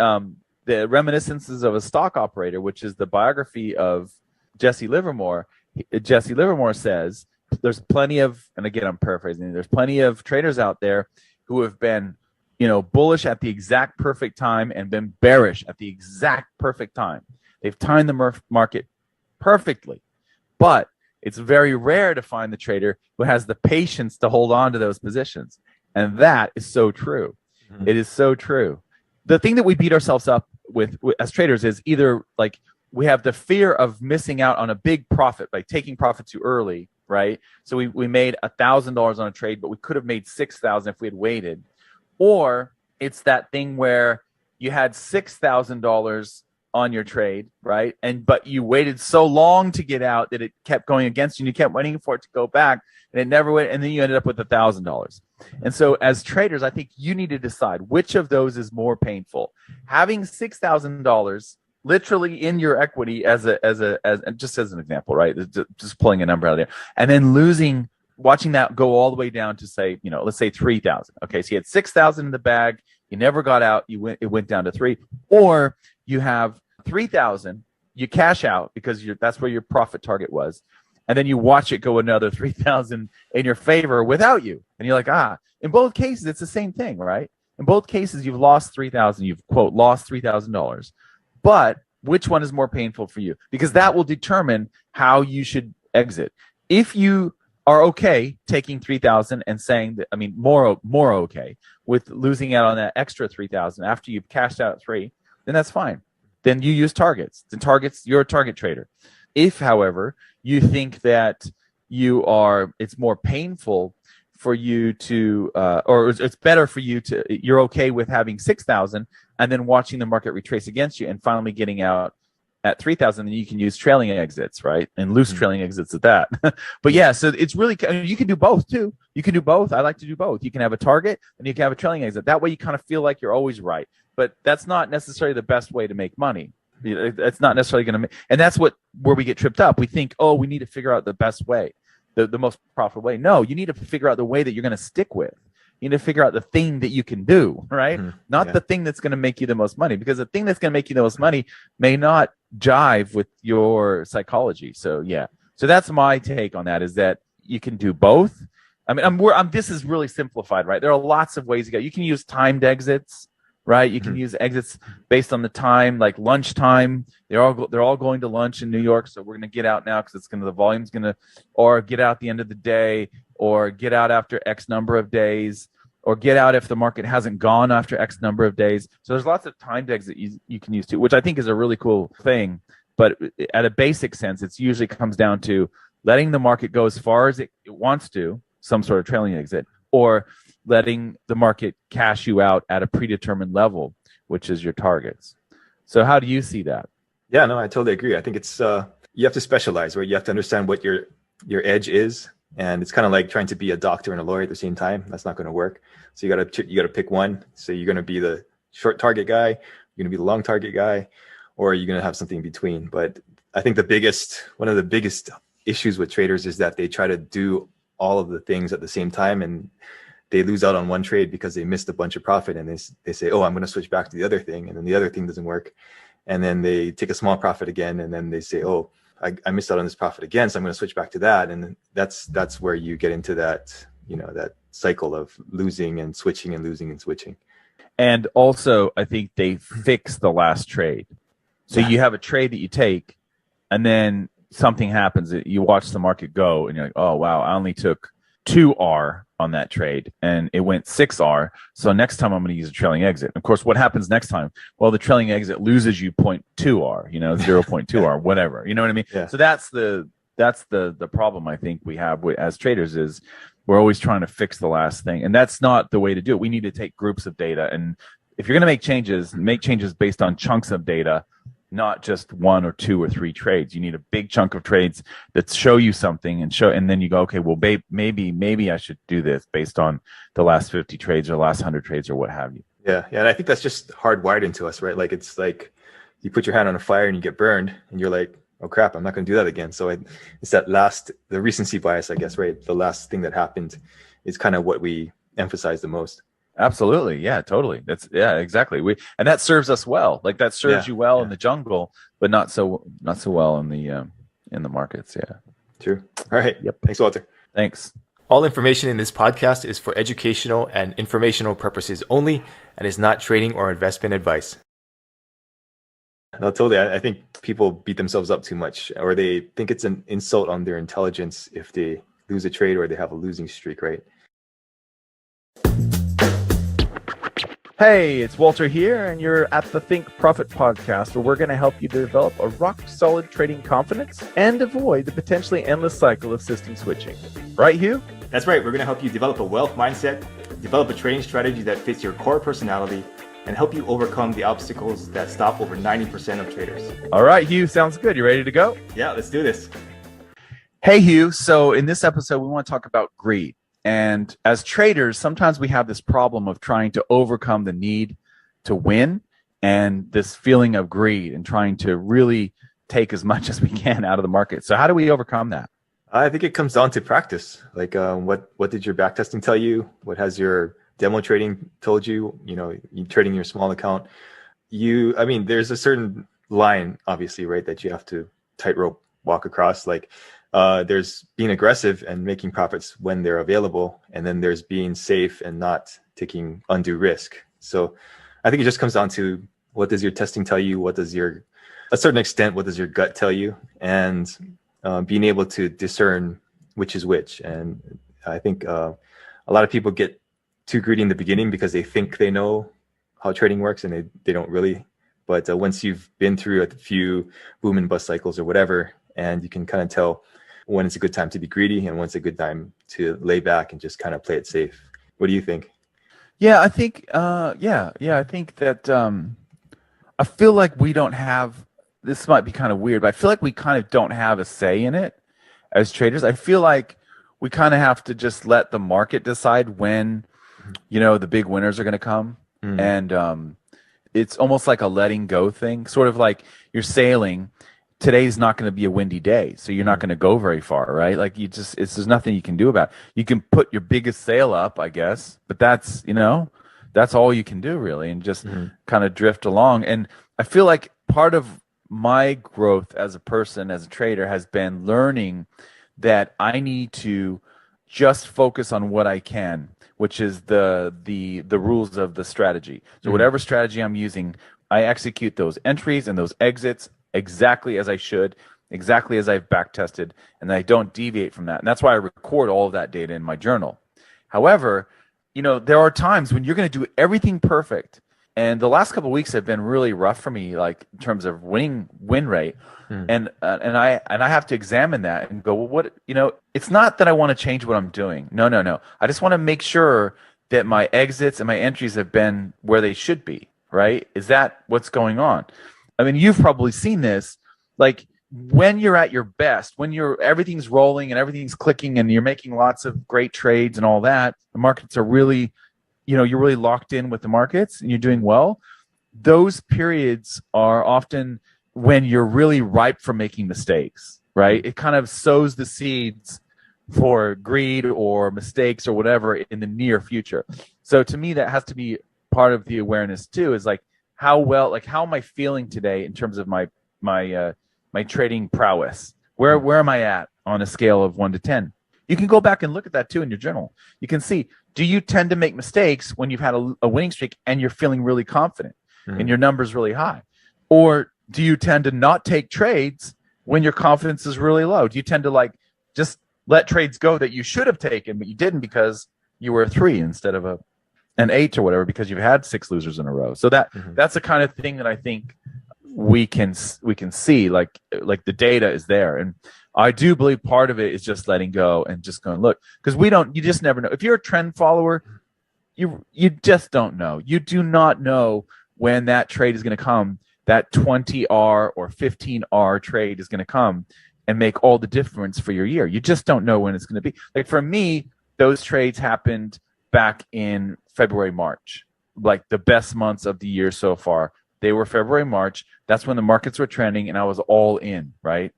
Reminiscences of a Stock Operator, which is the biography of Jesse Livermore says there's plenty of, and again I'm paraphrasing, there's plenty of traders out there who have been, bullish at the exact perfect time and been bearish at the exact perfect time. They've timed the market perfectly, but it's very rare to find the trader who has the patience to hold on to those positions. And that is so true. Mm-hmm. It is so true. The thing that we beat ourselves up with as traders is either like we have the fear of missing out on a big profit by taking profit too early, right? So we made $1,000 on a trade, but we could have made $6,000 if we had waited. Or it's that thing where you had $6,000 on your trade, right? But you waited so long to get out that it kept going against you, and you kept waiting for it to go back, and it never went, and then you ended up with $1,000. And so as traders, I think you need to decide which of those is more painful. Having $6,000 literally in your equity as just as an example, right? Just pulling a number out of there, and then watching that go all the way down to say, let's say 3,000. Okay, so you had 6,000 in the bag, you never got out, it went down to 3, or you have 3,000, you cash out because that's where your profit target was, and then you watch it go another 3,000 in your favor without you, and you're like, in both cases it's the same thing, right? In both cases you've lost 3,000, you've quote lost $3,000, but which one is more painful for you? Because that will determine how you should exit. If you are okay taking 3,000 and saying that, more okay with losing out on that extra 3,000 after you've cashed out at 3, then that's fine. Then you use targets. You're a target trader. If, however, you think that it's more painful for you to, or it's better for you to, you're okay with having 6,000 and then watching the market retrace against you and finally getting out at 3,000, then you can use trailing exits, right? And loose trailing exits at that. But yeah, so it's really, you can do both too. You can do both. I like to do both. You can have a target and you can have a trailing exit. That way you kind of feel like you're always right. But that's not necessarily the best way to make money. It's not necessarily going to make, and that's where we get tripped up. We think, we need to figure out the best way, the most profitable way. No, you need to figure out the way that you're going to stick with. You need to figure out the thing that you can do, right? Mm-hmm. Not the thing that's going to make you the most money, because the thing that's going to make you the most money may not jive with your psychology. So yeah, so that's my take on that, is that you can do both. This is really simplified, right? There are lots of ways to go. You can use timed exits, right? You can use exits based on the time, like lunchtime. They're all going to lunch in New York, so we're going to get out now because the volume's going to, or get out at the end of the day, or get out after X number of days, or get out if the market hasn't gone after X number of days. So there's lots of timed exit you can use too, which I think is a really cool thing. But at a basic sense, it usually comes down to letting the market go as far as it wants to, some sort of trailing exit, or letting the market cash you out at a predetermined level, which is your targets. So how do you see that? Yeah, no, I totally agree. I think it's you have to specialize, right? You have to understand what your edge is, and it's kind of like trying to be a doctor and a lawyer at the same time. That's not going to work. So you got to pick one. So you're going to be the short target guy, you're going to be the long target guy, or you're going to have something in between. But I think one of the biggest issues with traders is that they try to do all of the things at the same time, and they lose out on one trade because they missed a bunch of profit, and they say, oh, I'm going to switch back to the other thing, and then the other thing doesn't work, and then they take a small profit again, and then they say, oh, I missed out on this profit again, so I'm going to switch back to that. And that's where you get into that, that cycle of losing and switching and losing and switching. And also, I think they fix the last trade. So you have a trade that you take, and then something happens. You watch the market go, and you're like, oh, wow, I only took 2R on that trade, and it went 6R. So next time I'm going to use a trailing exit. Of course, what happens next time? Well, the trailing exit loses you 0.2R, 0.2R, whatever. You know what I mean? Yeah. So that's the problem I think we have as traders is we're always trying to fix the last thing, and that's not the way to do it. We need to take groups of data, and if you're going to make changes based on chunks of data, not just 1 or 2 or 3 trades. You need a big chunk of trades that show you something, and then you go, okay, well, maybe I should do this based on the last 50 trades or the last 100 trades or what have you. Yeah, and I think that's just hardwired into us, right? Like it's like you put your hand on a fire and you get burned, and you're like, oh crap, I'm not going to do that again. So it's the recency bias, I guess, right? The last thing that happened is kind of what we emphasize the most. Absolutely. Yeah, totally. Exactly. And that serves us well. Like that serves you well in the jungle, but not so well in the markets. Yeah. True. All right. Yep. Thanks, Walter. Thanks. All information in this podcast is for educational and informational purposes only and is not trading or investment advice. No, totally. I think people beat themselves up too much, or they think it's an insult on their intelligence if they lose a trade or they have a losing streak, right? Hey, it's Walter here, and you're at the Think Profit podcast, where we're going to help you develop a rock-solid trading confidence and avoid the potentially endless cycle of system switching. Right, Hugh? That's right. We're going to help you develop a wealth mindset, develop a trading strategy that fits your core personality, and help you overcome the obstacles that stop over 90% of traders. All right, Hugh, sounds good. You ready to go? Yeah, let's do this. Hey, Hugh. So in this episode, we want to talk about greed. And as traders, sometimes we have this problem of trying to overcome the need to win and this feeling of greed and trying to really take as much as we can out of the market. So how do we overcome that? I think it comes down to practice. Like what did your backtesting tell you? What has your demo trading told you? You trading your small account. There's a certain line, obviously, right, that you have to tightrope walk across. Like there's being aggressive and making profits when they're available, and then there's being safe and not taking undue risk. So I think it just comes down to what does your testing tell you? What does a certain extent, what does your gut tell you? And being able to discern which is which. And I think a lot of people get too greedy in the beginning because they think they know how trading works, and they don't really. But once you've been through a few boom and bust cycles or whatever, and you can kind of tell when it's a good time to be greedy and when it's a good time to lay back and just kind of play it safe. What do you think? Yeah, I think, I think that I feel like we don't have, this might be kind of weird, but I feel like we kind of don't have a say in it as traders. I feel like we kind of have to just let the market decide when, the big winners are going to come. And it's almost like a letting go thing, sort of like you're sailing. Today's not going to be a windy day, so you're not going to go very far, right? Like there's nothing you can do about it. You can put your biggest sail up, I guess, but that's all you can do really, and just kind of drift along. And I feel like part of my growth as a person, as a trader, has been learning that I need to just focus on what I can, which is the rules of the strategy. So whatever strategy I'm using, I execute those entries and those exits exactly as I should, exactly as I've back tested, and I don't deviate from that. And that's why I record all of that data in my journal. However, there are times when you're going to do everything perfect And the last couple of weeks have been really rough for me, like in terms of win rate. And I have to examine that and go, well, what, it's not that I want to change what I'm doing. No. I just want to make sure that my exits and my entries have been where they should be, right? Is that what's going on? I mean, you've probably seen this, like when you're at your best, when everything's rolling and everything's clicking and you're making lots of great trades and all that, the markets are really, you're really locked in with the markets and you're doing well. Those periods are often when you're really ripe for making mistakes, right? It kind of sows the seeds for greed or mistakes or whatever in the near future. So to me, that has to be part of the awareness too, is like how am I feeling today in terms of my trading prowess? Where am I at on a scale of 1 to 10? You can go back and look at that too in your journal. You can see, do you tend to make mistakes when you've had a winning streak and you're feeling really confident and your number's really high? Or do you tend to not take trades when your confidence is really low? Do you tend to just let trades go that you should have taken, but you didn't because you were a 3 instead of an 8 or whatever, because you've had 6 losers in a row? So that's the kind of thing that I think we can see, like the data is there. And I do believe part of it is just letting go and just going, look, because you just never know. If you're a trend follower, you just don't know. You do not know when that trade is going to come. That 20R or 15R trade is going to come and make all the difference for your year. You just don't know when it's going to be. Like for me, those trades happened back in February, March, like the best months of the year so far. They were February, March. That's when the markets were trending and I was all in, right?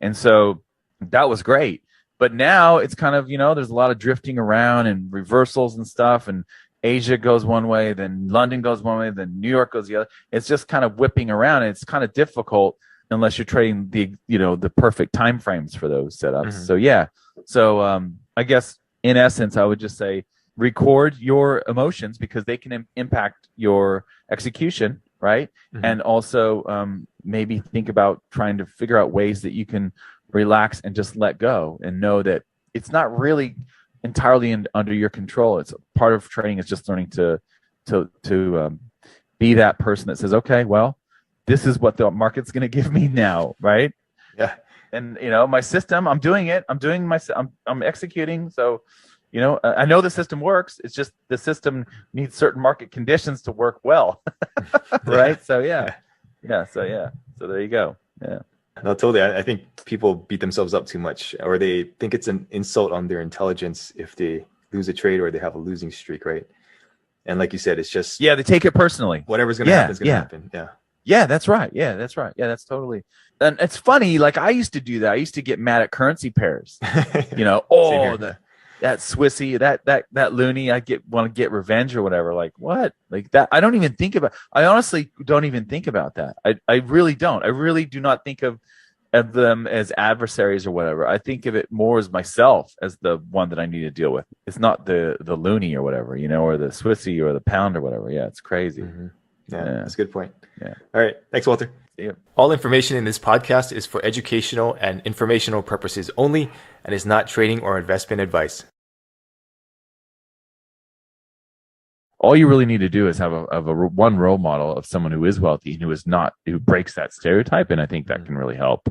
And so that was great. But now it's kind of, there's a lot of drifting around and reversals and stuff, and Asia goes one way, then London goes one way, then New York goes the other. It's just kind of whipping around. And it's kind of difficult unless you're trading the perfect time frames for those setups. So yeah. So I guess in essence, I would just say record your emotions because they can impact your execution, right? And also maybe think about trying to figure out ways that you can relax and just let go and know that it's not really entirely under your control. It's part of trading is just learning to be that person that says, okay, well, this is what the market's going to give me now, right? Yeah. And my system, I'm doing it. I'm executing. So, I know the system works. It's just the system needs certain market conditions to work well, right? So yeah. So there you go. Yeah. No, totally. I think people beat themselves up too much, or they think it's an insult on their intelligence if they lose a trade or they have a losing streak, right? And like you said, it's just they take it personally. Whatever's going to happen is going to happen. Yeah. Yeah, that's right. Yeah, that's right. Yeah, that's totally. And it's funny. Like I used to do that. I used to get mad at currency pairs. That Swissy, that loony. I want to get revenge or whatever. Like what? Like that. I don't even think about. I honestly don't even think about that. I really don't. I really do not think of them as adversaries or whatever. I think of it more as myself as the one that I need to deal with. It's not the loony or whatever, or the Swissy or the pound or whatever. Yeah, it's crazy. Yeah, that's a good point. Yeah. All right. Thanks, Walter. See ya. All information in this podcast is for educational and informational purposes only and is not trading or investment advice. All you really need to do is have one role model of someone who is wealthy and who breaks that stereotype, and I think that can really help.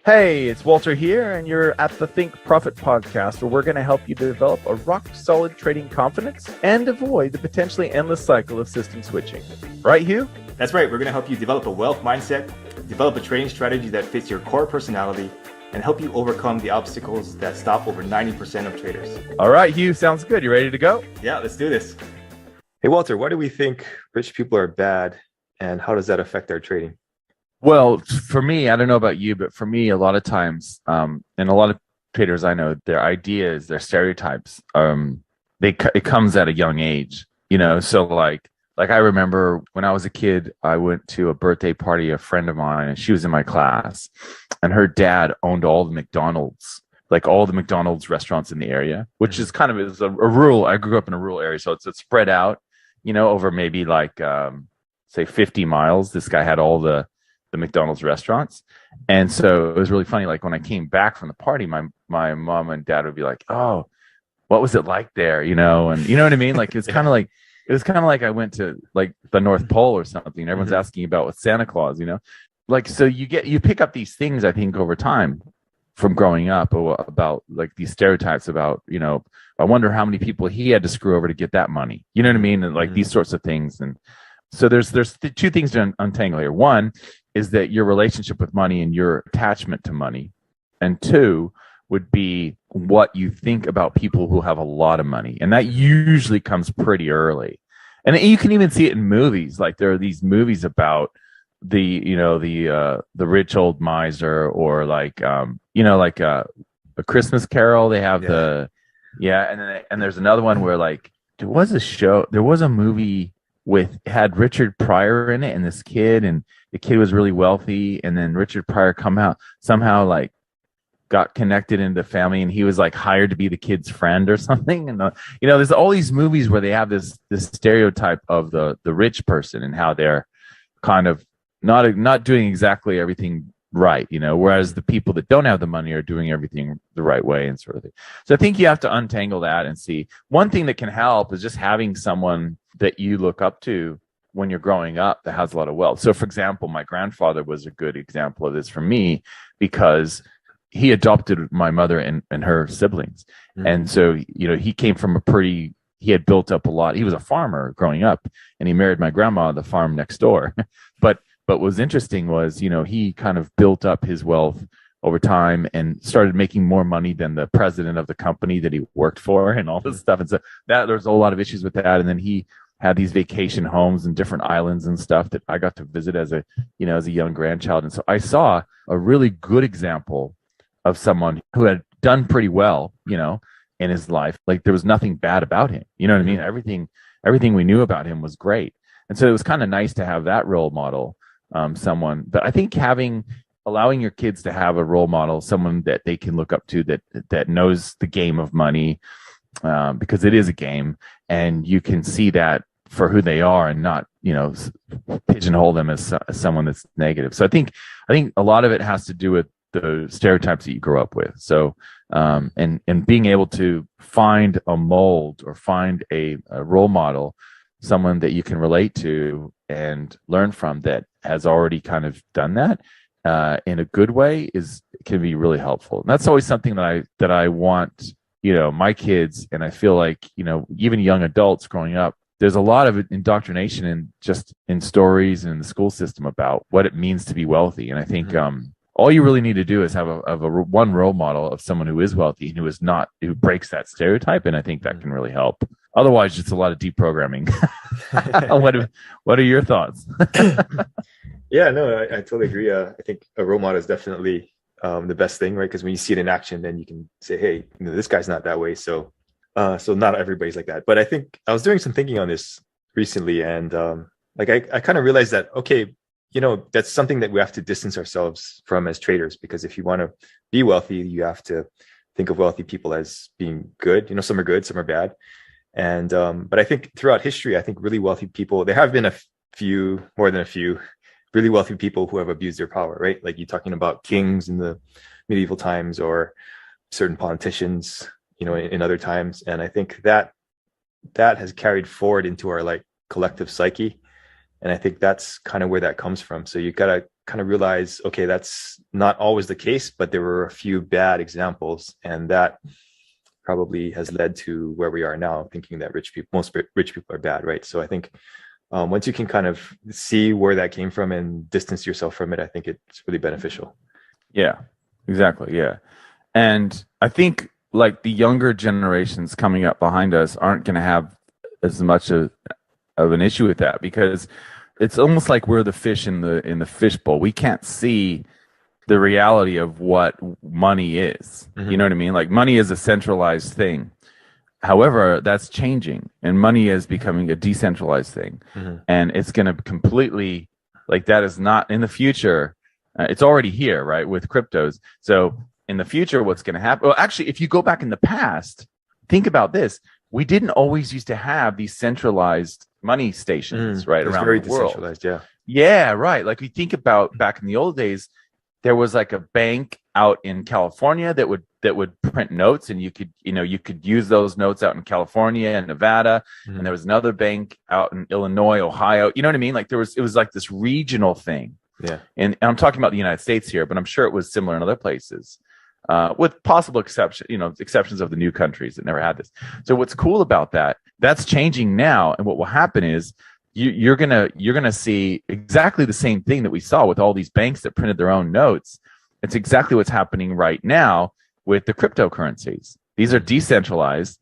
Hey, it's Walter here, and you're at the Think Profit podcast, where we're going to help you develop a rock-solid trading confidence and avoid the potentially endless cycle of system switching. Right, Hugh? That's right. We're going to help you develop a wealth mindset, develop a trading strategy that fits your core personality, and help you overcome the obstacles that stop over 90% of traders. All right, Hugh, sounds good. You ready to go? Yeah, let's do this. Hey, Walter, why do we think rich people are bad, and how does that affect our trading? Well, for me, I don't know about you, but for me, a lot of times, and a lot of traders I know, their ideas, their stereotypes, it comes at a young age, So like I remember when I was a kid, I went to a birthday party of a friend of mine, and she was in my class, and her dad owned all the McDonald's, like all the McDonald's restaurants in the area, which is kind of is a rural. I grew up in a rural area, so it's spread out, over maybe like say 50 miles. This guy had all the McDonald's restaurants. And so it was really funny. Like when I came back from the party, my mom and dad would be like, oh, what was it like there? And you know what I mean? Like, it's kind of like, It was kind of like I went to like the North Pole or something. Everyone's asking about with Santa Claus, like, so you pick up these things, I think, over time from growing up about like these stereotypes about, I wonder how many people he had to screw over to get that money. You know what I mean? And like these sorts of things. And so there's two things to untangle here. One is that your relationship with money and your attachment to money. And two would be what you think about people who have a lot of money. And that usually comes pretty early. And you can even see it in movies. Like there are these movies about the rich old miser, or like, like a Christmas Carol. They have and there's another one where like, there was a movie had Richard Pryor in it, and this kid, and the kid was really wealthy. And then Richard Pryor somehow like got connected into the family, and he was like hired to be the kid's friend or something. And there's all these movies where they have this stereotype of the rich person and how they're kind of not doing exactly everything right, whereas the people that don't have the money are doing everything the right way and sort of thing. So I think you have to untangle that and see. One thing that can help is just having someone that you look up to when you're growing up that has a lot of wealth. So for example, my grandfather was a good example of this for me, because he adopted my mother and her siblings. And so, he came from he had built up a lot. He was a farmer growing up, and he married my grandma on the farm next door. But what was interesting was, he kind of built up his wealth over time and started making more money than the president of the company that he worked for and all this stuff. And so there's a lot of issues with that. And then he had these vacation homes and different islands and stuff that I got to visit as a young grandchild. And so I saw a really good example of someone who had done pretty well, in his life. Like there was nothing bad about him. You know what I mean? Everything we knew about him was great. And so it was kind of nice to have that role model, someone. But I think allowing your kids to have a role model, someone that they can look up to that knows the game of money, because it is a game, and you can see that for who they are and not, pigeonhole them as someone that's negative. So I think a lot of it has to do with the stereotypes that you grow up with. So, and being able to find a mold or find a role model, someone that you can relate to and learn from that has already kind of done that in a good way can be really helpful. And that's always something that I want, my kids, and I feel like, even young adults growing up, there's a lot of indoctrination in stories and in the school system about what it means to be wealthy. And I think, all you really need to do is have one role model of someone who is wealthy and who breaks that stereotype. And I think that can really help. Otherwise, it's a lot of deprogramming. What are your thoughts? Yeah, no, I totally agree. I think a role model is definitely the best thing, right? Because when you see it in action, then you can say, hey, this guy's not that way. So not everybody's like that. But I think I was doing some thinking on this recently, and I kind of realized that, okay, that's something that we have to distance ourselves from as traders, because if you want to be wealthy, you have to think of wealthy people as being good. Some are good, some are bad. And, but I think throughout history, I think really wealthy people, there have been more than a few really wealthy people who have abused their power, right? Like you're talking about kings in the medieval times, or certain politicians, in other times. And I think that has carried forward into our like collective psyche. And I think that's kind of where that comes from. So you got to kind of realize, okay, that's not always the case, but there were a few bad examples, and that probably has led to where we are now, thinking that most rich people are bad, right? So I think once you can kind of see where that came from and distance yourself from it, I think it's really beneficial. Yeah, exactly. Yeah. And I think like the younger generations coming up behind us aren't going to have as much of an issue with that, because it's almost like we're the fish in the fishbowl. We can't see the reality of what money is. You know what I mean? Like money is a centralized thing. However, that's changing, and money is becoming a decentralized thing. And it's going to completely, like, that is not in the future. It's already here, right? With cryptos. So in the future, what's going to happen? Well, actually, if you go back in the past, think about this. We didn't always used to have these centralized money stations, right, around very the world. Decentralized, yeah. Yeah, right. Like we think about back in the old days, there was like a bank out in California that would print notes, and you could use those notes out in California and Nevada. And there was another bank out in Illinois, Ohio. You know what I mean? Like it was like this regional thing. Yeah. And I'm talking about the United States here, but I'm sure it was similar in other places, with possible exceptions of the new countries that never had this. So what's cool about that, that's changing now. And what will happen is you're gonna see exactly the same thing that we saw with all these banks that printed their own notes. It's exactly what's happening right now with the cryptocurrencies. These are decentralized,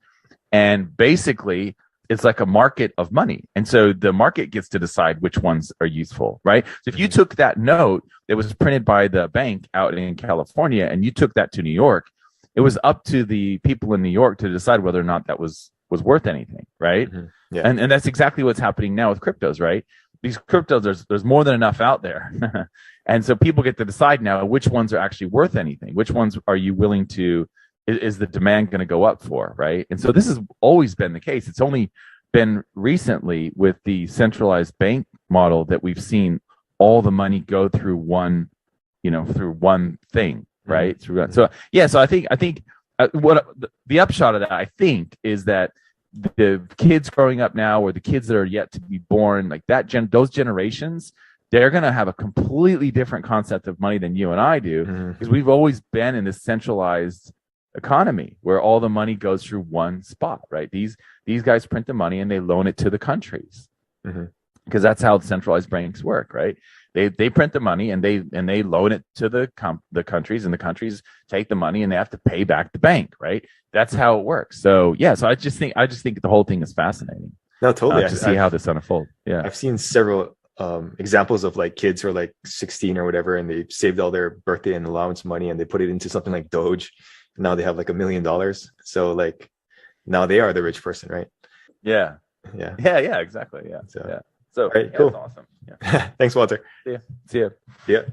and basically it's like a market of money. And so the market gets to decide which ones are useful, right? So if you took that note that was printed by the bank out in California and you took that to New York, it was up to the people in New York to decide whether or not that was worth anything, right? Yeah. And that's exactly what's happening now with cryptos, right? These cryptos, there's more than enough out there. And so people get to decide now which ones are actually worth anything. Which ones are you willing to, is the demand going to go up for, right? And so this has always been the case. It's only been recently with the centralized bank model that we've seen all the money go through one thing, right? So I think what the upshot of that, I think, is that the kids growing up now, or the kids that are yet to be born, like those generations, they're going to have a completely different concept of money than you and I do, because we've always been in this centralized economy where all the money goes through one spot, right? These guys print the money and they loan it to the countries, because that's how centralized banks work, right? They print the money and they loan it to the countries, and the countries take the money and they have to pay back the bank, right? That's how it works. So so I just think the whole thing is fascinating. No, totally. To see how this unfolds. Yeah, I've seen several examples of like kids who are like 16 or whatever, and they saved all their birthday and allowance money and they put it into something like Doge. And now they have like $1 million. So like now they are the rich person, right? Yeah, exactly. Yeah. So right, cool. That's awesome. Yeah. Thanks, Walter. See ya. Yeah.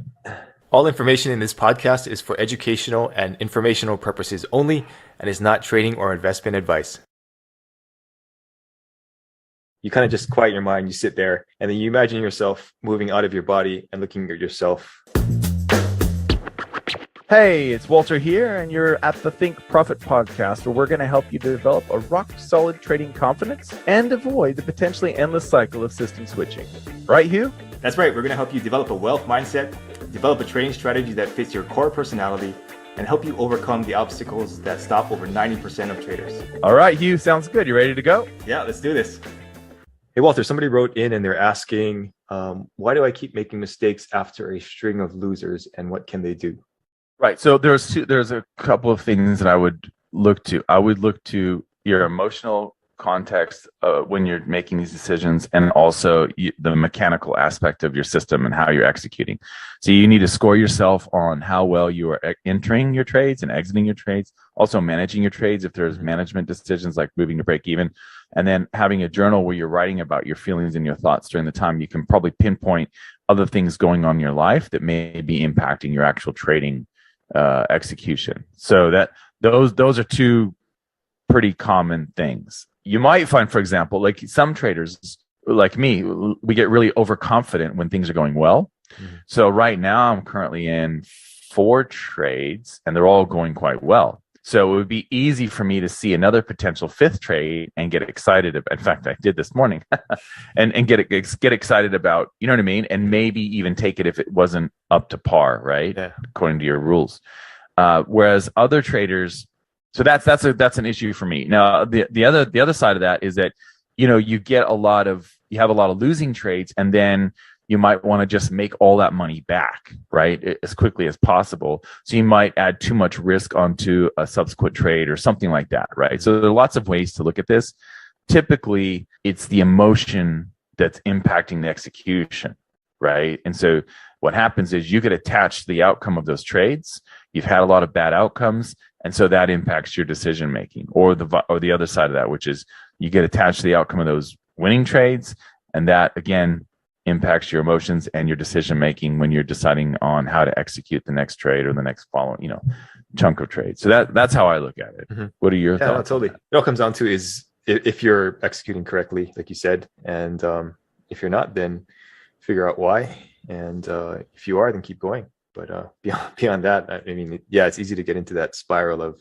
All information in this podcast is for educational and informational purposes only and is not trading or investment advice. You kind of just quiet your mind, you sit there, and then you imagine yourself moving out of your body and looking at yourself. Hey, it's Walter here, and you're at the Think Profit podcast, where we're going to help you develop a rock-solid trading confidence and avoid the potentially endless cycle of system switching. Right, Hugh? That's right. We're going to help you develop a wealth mindset, develop a trading strategy that fits your core personality, and help you overcome the obstacles that stop over 90% of traders. All right, Hugh, sounds good. You ready to go? Yeah, let's do this. Hey, Walter, somebody wrote in and they're asking, why do I keep making mistakes after a string of losers, and what can they do? Right. So there's a couple of things that I would look to. I would look to your emotional context when you're making these decisions, and also the mechanical aspect of your system and how you're executing. So you need to score yourself on how well you are entering your trades and exiting your trades, also managing your trades if there's management decisions like moving to break even, and then having a journal where you're writing about your feelings and your thoughts during the time. You can probably pinpoint other things going on in your life that may be impacting your actual trading execution. So that those are two pretty common things. You might find, for example, like some traders like me, we get really overconfident when things are going well. So right now I'm currently in 4 trades and they're all going quite well. So it would be easy for me to see another potential 5th trade and get excited. In fact, I did this morning and get excited about, you know what I mean? And maybe even take it if it wasn't up to par, right? Yeah. According to your rules. Whereas other traders, so that's an issue for me. Now, the other side of that is that, you have a lot of losing trades, and then you might want to just make all that money back, right, as quickly as possible. So you might add too much risk onto a subsequent trade or something like that, right? So there are lots of ways to look at this. Typically, it's the emotion that's impacting the execution, right? And so what happens is you get attached to the outcome of those trades. You've had a lot of bad outcomes, and so that impacts your decision making. Or the other side of that, which is you get attached to the outcome of those winning trades, and that again impacts your emotions and your decision making when you're deciding on how to execute the next trade or the next following, chunk of trade. So that's how I look at it. What are your thoughts? Totally. It all comes down to is if you're executing correctly, like you said, and if you're not, then figure out why. And if you are, then keep going. But beyond that, I mean, yeah, it's easy to get into that spiral of,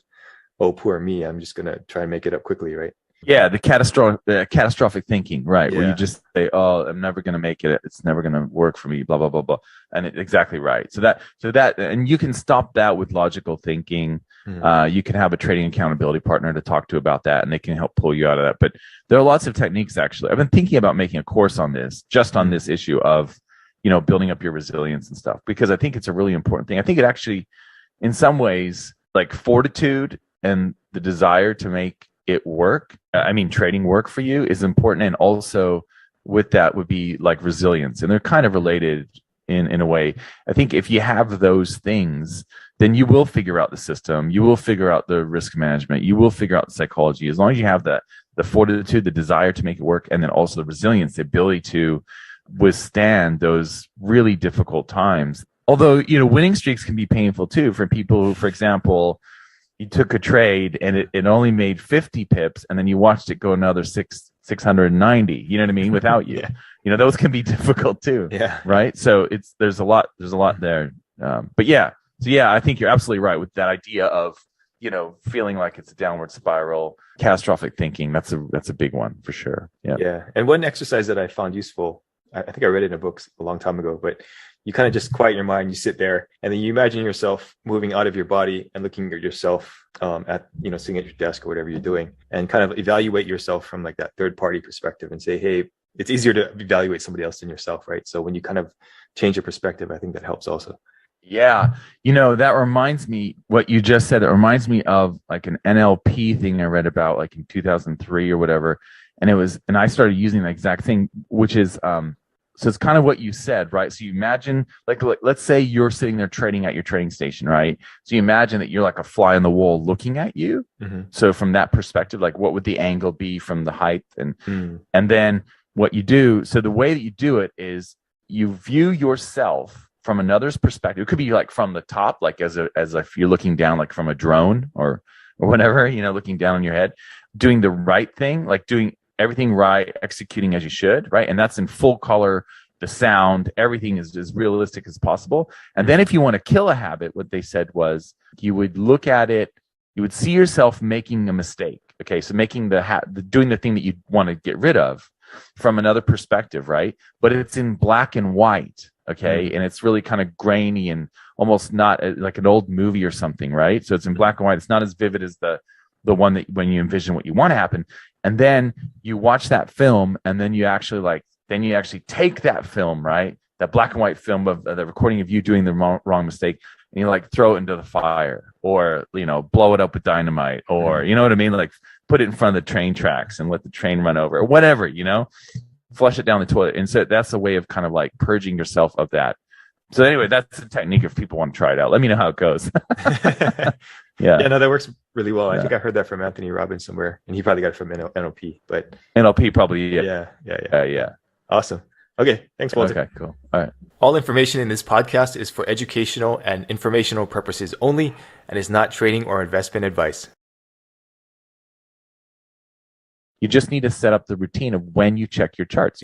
oh, poor me, I'm just gonna try and make it up quickly, right? Yeah, the catastrophic thinking, right? Where Yeah. you just say, "Oh, I'm never going to make it. It's never going to work for me." Blah blah blah blah, and exactly right. So that, and you can stop that with logical thinking. You can have a trading accountability partner to talk to about that, and they can help pull you out of that. But there are lots of techniques. Actually, I've been thinking about making a course on this, just on this issue of, building up your resilience and stuff, because I think it's a really important thing. I think it actually, in some ways, like fortitude and the desire to make it work, trading work for you is important. And also with that would be like resilience, and they're kind of related in a way. I think if you have those things, then you will figure out the system, you will figure out the risk management, you will figure out the psychology, as long as you have the fortitude, the desire to make it work, and then also the resilience, the ability to withstand those really difficult times. Although, winning streaks can be painful too for people who, for example, you took a trade and it only made 50 pips, and then you watched it go another 690, you know what I mean, without you. Yeah. Those can be difficult too. Yeah. Right. So there's a lot there. But yeah. So yeah, I think you're absolutely right with that idea of, feeling like it's a downward spiral, catastrophic thinking. That's a big one for sure. Yeah. Yeah. And one exercise that I found useful, I think I read it in a book a long time ago, but you kind of just quiet your mind, you sit there, and then you imagine yourself moving out of your body and looking at yourself sitting at your desk or whatever you're doing, and kind of evaluate yourself from like that third party perspective and say, hey, it's easier to evaluate somebody else than yourself, right? So when you kind of change your perspective, I think that helps also. Yeah. That reminds me, what you just said, it reminds me of like an NLP thing I read about like in 2003 or whatever. And I started using the exact thing, which is, so it's kind of what you said, right? So you imagine, like let's say you're sitting there trading at your trading station, right? So you imagine that you're like a fly on the wall looking at you. Mm-hmm. So from that perspective, like what would the angle be from the height? And then what you do, so the way that you do it is you view yourself from another's perspective. It could be like from the top, like as if you're looking down, like from a drone or whatever, looking down on your head, doing the right thing, like doing everything right, executing as you should, right? And that's in full color, the sound, everything is as realistic as possible. And then if you want to kill a habit, what they said was you would look at it, you would see yourself making a mistake. Okay, so making doing the thing that you want to get rid of from another perspective, right? But it's in black and white, okay? And it's really kind of grainy and almost not like an old movie or something, right? So it's in black and white. It's not as vivid as the one that when you envision what you want to happen. And then you watch that film, and then you actually take that film, right? That black and white film of the recording of you doing the wrong mistake, and you like throw it into the fire, or blow it up with dynamite, or you know what I mean, like put it in front of the train tracks and let the train run over, or whatever, flush it down the toilet. And so that's a way of kind of like purging yourself of that. So anyway, that's a technique if people want to try it out. Let me know how it goes. Yeah, no, that works really well. I think I heard that from Anthony Robbins somewhere, and he probably got it from NLP. But NLP probably, yeah. Awesome. Okay, thanks, Walter. Okay, cool. All right. All information in this podcast is for educational and informational purposes only, and is not trading or investment advice. You just need to set up the routine of when you check your charts.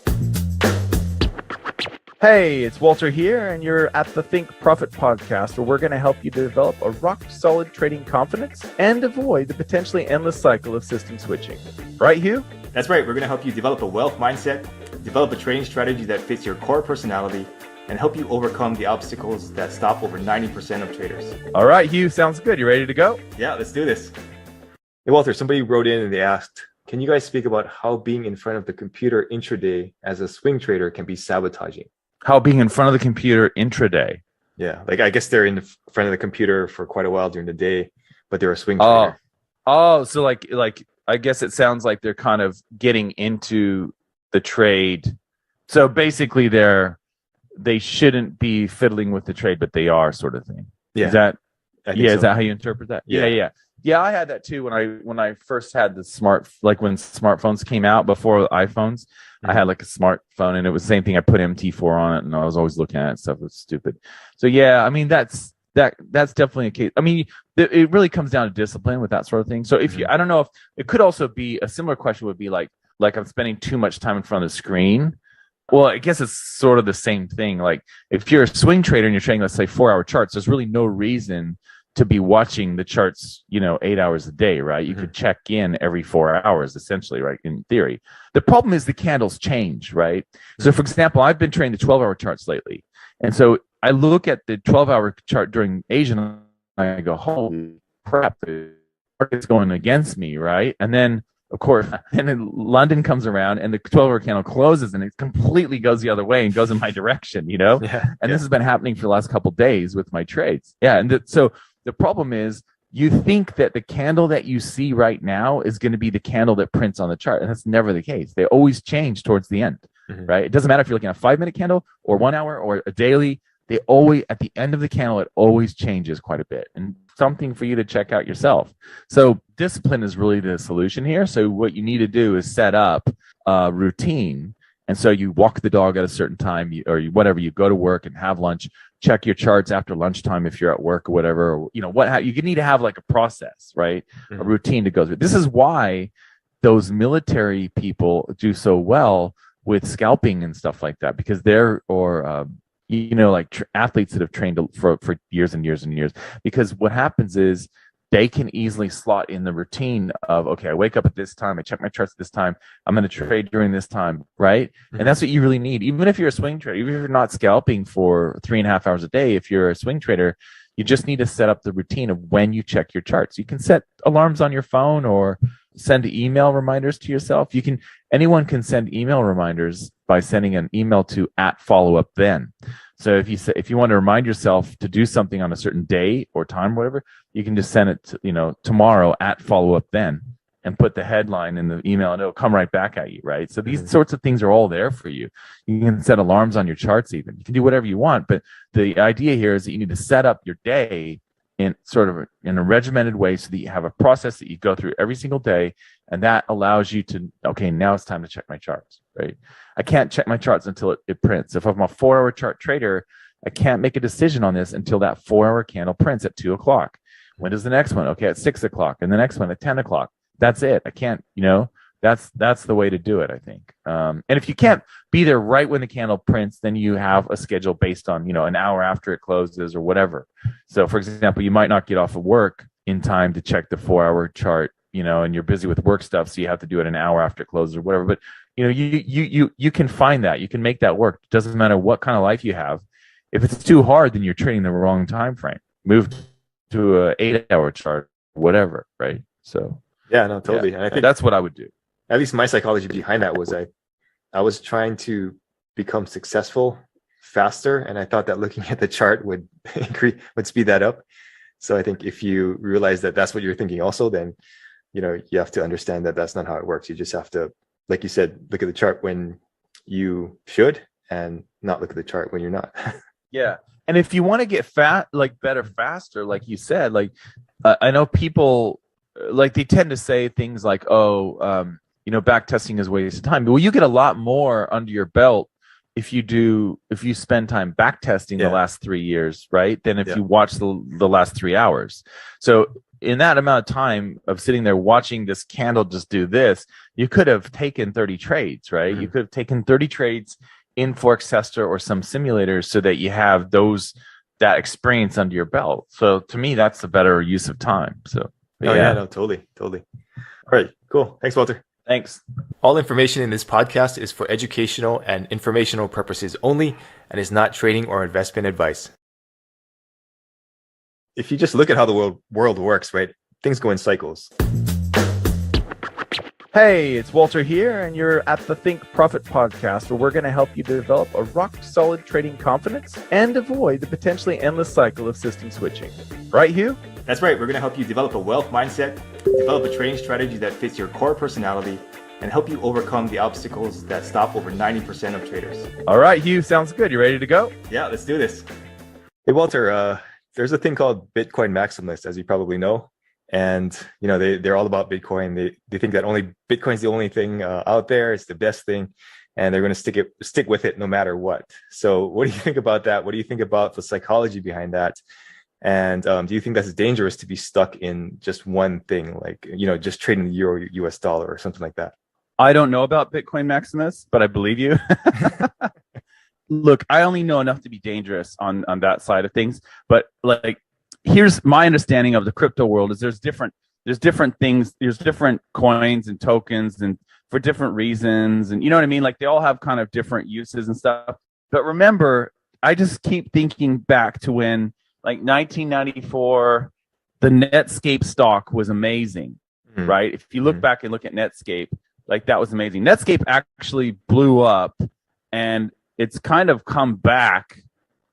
Hey, it's Walter here, and you're at the Think Profit podcast, where we're going to help you develop a rock-solid trading confidence and avoid the potentially endless cycle of system switching. Right, Hugh? That's right. We're going to help you develop a wealth mindset, develop a trading strategy that fits your core personality, and help you overcome the obstacles that stop over 90% of traders. All right, Hugh, sounds good. You ready to go? Yeah, let's do this. Hey, Walter, somebody wrote in and they asked, can you guys speak about how being in front of the computer intraday as a swing trader can be sabotaging? How being in front of the computer intraday? Yeah, like I guess they're in front of the computer for quite a while during the day, but they're a swing trader. Oh, so like I guess it sounds like they're kind of getting into the trade. So basically they shouldn't be fiddling with the trade, but they are, sort of thing. Yeah. Is that so. Is that how you interpret that? Yeah. Yeah, I had that too when I first had the when smartphones came out before iPhones. I had like a smartphone, and it was the same thing. I put MT4 on it, and I was always looking at it. Stuff was stupid. So yeah, I mean that's definitely a case. I mean, it really comes down to discipline with that sort of thing. So if I don't know if it could also be a similar question would be like I'm spending too much time in front of the screen. Well, I guess it's sort of the same thing. Like if you're a swing trader and you're trading, let's say 4-hour charts, there's really no reason to be watching the charts, 8 hours a day, right? You could check in every 4 hours, essentially, right? In theory. The problem is the candles change, right? So, for example, I've been trading the 12-hour charts lately. And so I look at the 12-hour chart during Asian and I go, holy crap, the market's going against me, right? And then, of course, and then London comes around and the 12-hour candle closes and it completely goes the other way and goes in my direction, And this has been happening for the last couple of days with my trades. Yeah, and so the problem is you think that the candle that you see right now is going to be the candle that prints on the chart, and that's never the case. They always change towards the end, right? It doesn't matter if you're looking at a 5-minute candle or 1 hour or a daily. They always, at the end of the candle, it always changes quite a bit, and something for you to check out yourself. So discipline is really the solution here. So what you need to do is set up a routine. And so you walk the dog at a certain time, whatever, you go to work and have lunch, check your charts after lunchtime if you're at work or whatever, or, you need to have like a process, right? A routine to go through. This is why those military people do so well with scalping and stuff like that, because they're, athletes that have trained for years and years and years, because what happens is they can easily slot in the routine of, okay, I wake up at this time, I check my charts at this time, I'm going to trade during this time, right? And that's what you really need. Even if you're a swing trader, even if you're not scalping for 3.5 hours a day, if you're a swing trader, you just need to set up the routine of when you check your charts. You can set alarms on your phone or send email reminders to yourself. Anyone can send email reminders by sending an email to @followupthen. So if you want to remind yourself to do something on a certain day or time, or whatever, you can just send it to, tomorrow @followupthen and put the headline in the email and it'll come right back at you, right? So these sorts of things are all there for you. You can set alarms on your charts even. You can do whatever you want, but the idea here is that you need to set up your day in a regimented way so that you have a process that you go through every single day, and that allows you to, okay, now it's time to check my charts, right? I can't check my charts until it prints. If I'm a 4-hour chart trader, I can't make a decision on this until that 4-hour candle prints at 2 o'clock. When does the next one? Okay, at 6 o'clock, and the next one at 10 o'clock. That's it. I can't, that's the way to do it, I think. And if you can't be there right when the candle prints, then you have a schedule based on, an hour after it closes or whatever. So for example, you might not get off of work in time to check the 4-hour chart, and you're busy with work stuff, so you have to do it an hour after it closes or whatever. But you can find that. You can make that work. It doesn't matter what kind of life you have. If it's too hard, then you're trading the wrong time frame. Move to a 8-hour chart, whatever, right? So yeah, no, totally. Yeah, and I think that's what I would do. At least my psychology behind that was I was trying to become successful faster, and I thought that looking at the chart would speed that up. So I think if you realize that that's what you're thinking also, then you have to understand that that's not how it works. You just have to, like you said, look at the chart when you should and not look at the chart when you're not. Yeah. And if you want to get better faster, like you said, I know people they tend to say things like, back testing is a waste of time. Well, you get a lot more under your belt if you spend time back testing the last 3 years, right? Than if you watch the last 3 hours. So in that amount of time of sitting there watching this candle just do this, you could have taken 30 trades, right? You could have taken 30 trades in Forex Tester or some simulators so that you have that experience under your belt. So to me, that's a better use of time. So totally. All right, cool. Thanks, Walter. Thanks. All information in this podcast is for educational and informational purposes only and is not trading or investment advice. If you just look at how the world works, right? Things go in cycles. Hey, it's Walter here, and you're at the Think Profit podcast, where we're going to help you develop a rock-solid trading confidence and avoid the potentially endless cycle of system switching. Right, Hugh? That's right. We're going to help you develop a wealth mindset, develop a trading strategy that fits your core personality, and help you overcome the obstacles that stop over 90% of traders. All right, Hugh, sounds good. You ready to go? Yeah, let's do this. Hey, Walter, there's a thing called Bitcoin maximalists, as you probably know. And, they're all about Bitcoin. They think that only Bitcoin's the only thing out there. It's the best thing. And they're going to stick with it no matter what. So what do you think about that? What do you think about the psychology behind that? And do you think that's dangerous to be stuck in just one thing, like, just trading the euro, US dollar or something like that? I don't know about Bitcoin Maximus, but I believe you. Look, I only know enough to be dangerous on that side of things. But like, here's my understanding of the crypto world: is there's different things, there's different coins and tokens, and for different reasons, and you know what I mean. Like they all have kind of different uses and stuff. But remember, I just keep thinking back to when, like 1994, the Netscape stock was amazing, right? If you look back and look at Netscape, like that was amazing. Netscape actually blew up, and it's kind of come back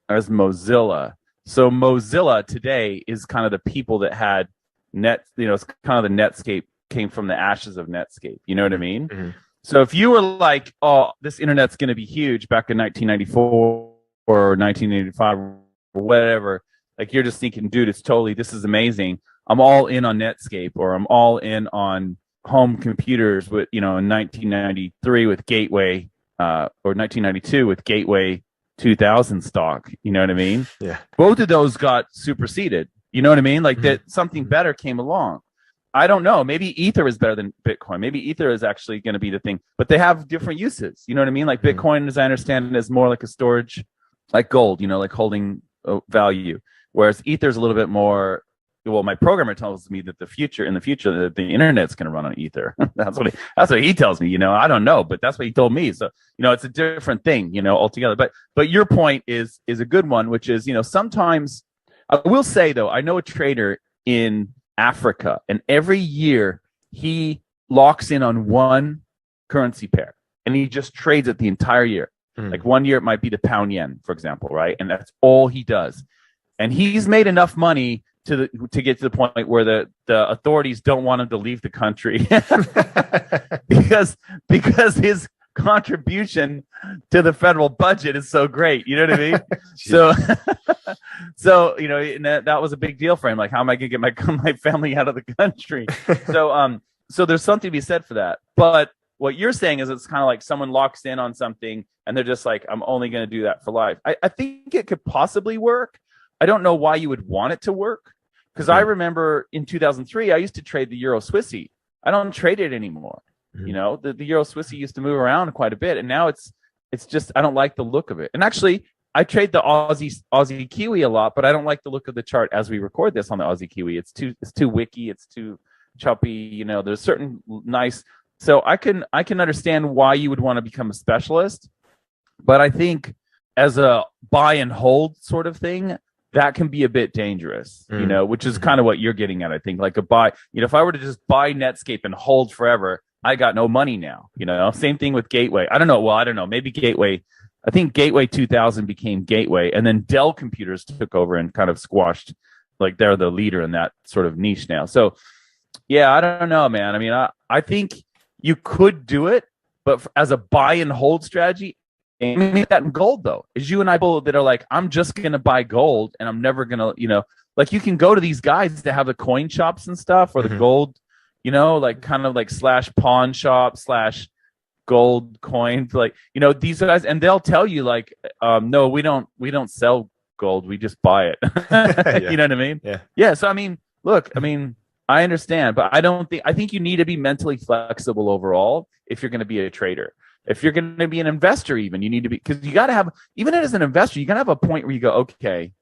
as Mozilla. So Mozilla today is kind of the people that had it's kind of the Netscape came from the ashes of Netscape. You know what I mean? So if you were like, oh, this internet's going to be huge back in 1994 or 1985 or whatever, like you're just thinking, dude, this is amazing. I'm all in on Netscape, or I'm all in on home computers with, in 1993 with Gateway, or 1992 with Gateway 2000 stock. You know what I mean? Yeah. Both of those got superseded. You know what I mean? Like that something better came along. I don't know. Maybe Ether is better than Bitcoin. Maybe Ether is actually going to be the thing, but they have different uses. You know what I mean? Like Bitcoin, as I understand it, is more like a storage, like gold, like holding value. Whereas Ether is a little bit more, well, my programmer tells me that in the future, the internet's going to run on Ether. That's what he tells me. I don't know, but that's what he told me. So, it's a different thing, altogether. But your point is a good one, which is, sometimes I will say though, I know a trader in Africa, and every year he locks in on one currency pair, and he just trades it the entire year. Like one year it might be the pound yen, for example, right? And that's all he does. And he's made enough money to get to the point where the authorities don't want him to leave the country because his contribution to the federal budget is so great. You know what I mean? So and that was a big deal for him. Like, how am I going to get my family out of the country? So there's something to be said for that. But what you're saying is it's kind of like someone locks in on something and they're just like, I'm only going to do that for life. I think it could possibly work. I don't know why you would want it to work, because I remember in 2003, I used to trade the EURUSD. I don't trade it anymore. The EURUSD used to move around quite a bit, and now it's just, I don't like the look of it. And actually, I trade the Aussie Kiwi a lot, but I don't like the look of the chart as we record this on the Aussie Kiwi. It's too wicky, it's too choppy. There's certain nice. So I can understand why you would want to become a specialist, but I think as a buy and hold sort of thing, that can be a bit dangerous, which is kind of what you're getting at. I think like a buy, if I were to just buy Netscape and hold forever, I got no money now, same thing with Gateway. I don't know. Well, I don't know. Maybe Gateway, I think Gateway 2000 became Gateway, and then Dell Computers took over and kind of squashed, like they're the leader in that sort of niche now. So yeah, I don't know, man. I mean, I think you could do it, but as a buy and hold strategy, I mean, that in gold though, is you and I both that are like, I'm just going to buy gold and I'm never going to, like you can go to these guys that have the coin shops and stuff, or the gold, like kind of like / pawn shop / gold coins, like, these guys, and they'll tell you like, no, we don't sell gold. We just buy it. You know what I mean? Yeah. Yeah. So, I mean, look, I understand, but I think you need to be mentally flexible overall if you're going to be a trader. If you're going to be an investor, even, you need to be, because you got to have, even as an investor, you got to have a point where you go, okay,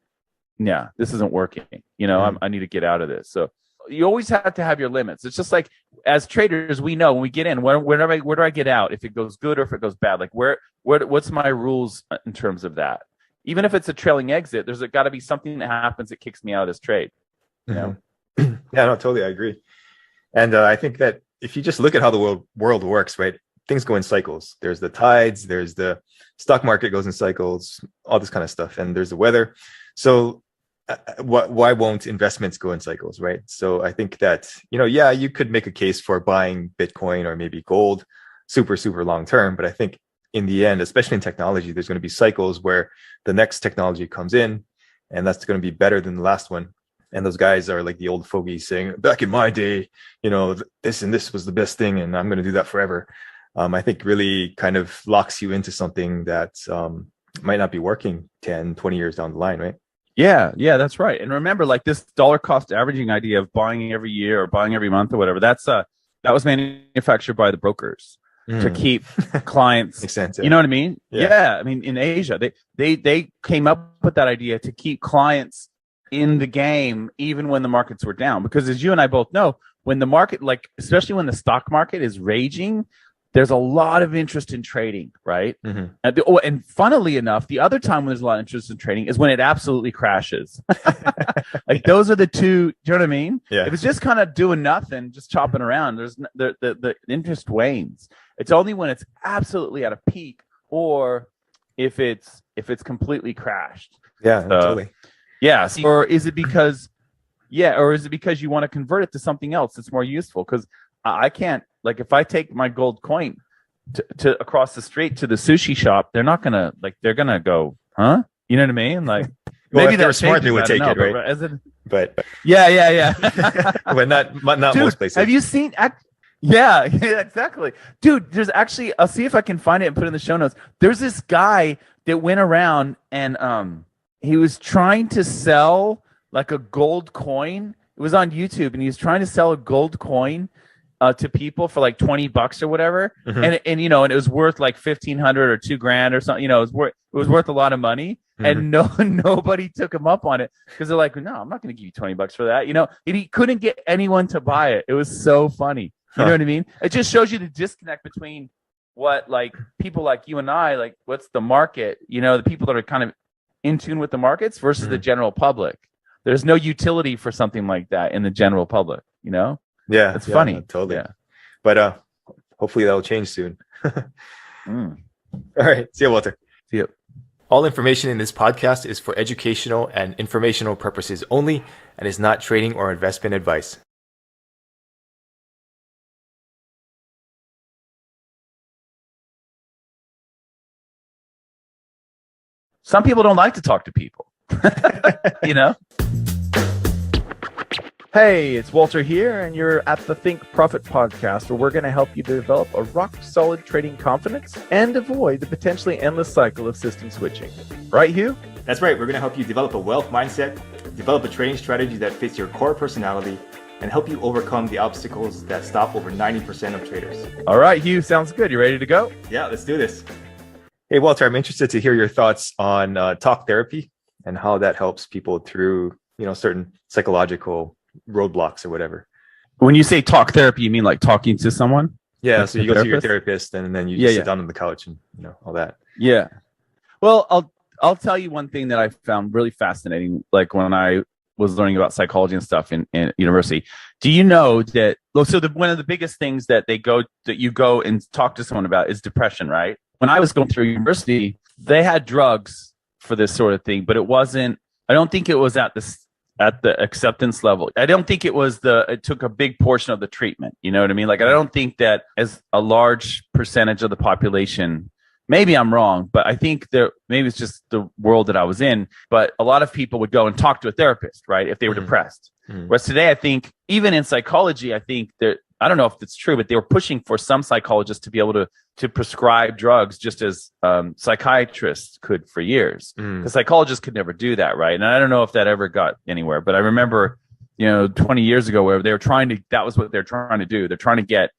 yeah, this isn't working. I need to get out of this. So you always have to have your limits. It's just like, as traders, we know when we get in, where do I get out? If it goes good or if it goes bad, like what's my rules in terms of that? Even if it's a trailing exit, there's got to be something that happens that kicks me out of this trade. Yeah, no, totally. I agree. And I think that if you just look at how the world works, right? Things go in cycles. There's the tides, there's the stock market goes in cycles, all this kind of stuff. And there's the weather. So why won't investments go in cycles, right? So I think that, you could make a case for buying Bitcoin or maybe gold super, super long term. But I think in the end, especially in technology, there's going to be cycles where the next technology comes in and that's going to be better than the last one. And those guys are like the old fogies saying, back in my day, this and this was the best thing, and I'm going to do that forever. I think really kind of locks you into something that might not be working 10, 20 years down the line, right? Yeah, that's right. And remember, like this dollar cost averaging idea of buying every year or buying every month or whatever, that was manufactured by the brokers. to keep clients. Makes sense. Yeah. You know what I mean? Yeah. Yeah. I mean, in Asia, they came up with that idea to keep clients in the game even when the markets were down. Because as you and I both know, when the market, like especially when the stock market is raging, there's a lot of interest in trading, right? And funnily enough, the other time when there's a lot of interest in trading is when it absolutely crashes. Like those are the two. Do you know what I mean? Yeah. If it's just kind of doing nothing, just chopping around, there's the interest wanes. It's only when it's absolutely at a peak, or if it's completely crashed. Yeah, totally. Yeah. Or is it because you want to convert it to something else that's more useful? Because I can't, like, if I take my gold coin to across the street to the sushi shop, they're not gonna, like, they're gonna go, huh? You know what I mean? Like, Well, maybe if they were that smart, they changes, would I take don't know, it, right? But But yeah. but not Dude, most places. have you seen? Yeah, exactly. Dude, there's actually, I'll see if I can find it and put it in the show notes. There's this guy that went around and he was trying to sell like a gold coin. It was on YouTube, and he was trying to sell a gold coin to people for like $20 or whatever, and you know, and it was worth like 1,500 or $2,000 or something. You know, it was worth a lot of money, and nobody took him up on it because they're like, no, I'm not going to give you $20 for that. You know, and he couldn't get anyone to buy it. It was so funny. You know what I mean? It just shows you the disconnect between what, like, people like you and I, like, what's the market? You know, the people that are kind of in tune with the markets versus the general public. There's no utility for something like that in the general public. You know? Yeah, it's funny. No, totally. Yeah. But hopefully that'll change soon. All right. See you, Walter. See you. All information in this podcast is for educational and informational purposes only and is not trading or investment advice. Some people don't like to talk to people. You know? Hey, it's Walter here, and you're at the Think Profit podcast, where we're going to help you develop a rock-solid trading confidence and avoid the potentially endless cycle of system switching. Right, Hugh? That's right. We're going to help you develop a wealth mindset, develop a trading strategy that fits your core personality, and help you overcome the obstacles that stop over 90% of traders. All right, Hugh, sounds good. You ready to go? Yeah, let's do this. Hey, Walter, I'm interested to hear your thoughts on talk therapy and how that helps people through, you know, certain psychological roadblocks or whatever. When you say talk therapy, you mean like talking to someone? Yeah, like so you go to your therapist and then you just sit down on the couch and, you know, all that. Yeah. Well, I'll tell you one thing that I found really fascinating, like when I was learning about psychology and stuff in university. Do you know that, so one of the biggest things that you go and talk to someone about is depression, right? When I was going through university, they had drugs for this sort of thing, but I don't think it was at the acceptance level. I don't think it took a big portion of the treatment. You know what I mean? Like, I don't think that as a large percentage of the population, maybe I'm wrong, but I think maybe it's just the world that I was in, but a lot of people would go and talk to a therapist, right? If they were depressed. Whereas today, I think even in psychology, I think I don't know if it's true, but they were pushing for some psychologists to be able to prescribe drugs just as psychiatrists could for years. Because psychologists could never do that, right? And I don't know if that ever got anywhere, but I remember, 20 years ago where that was what they're trying to do. They're trying to get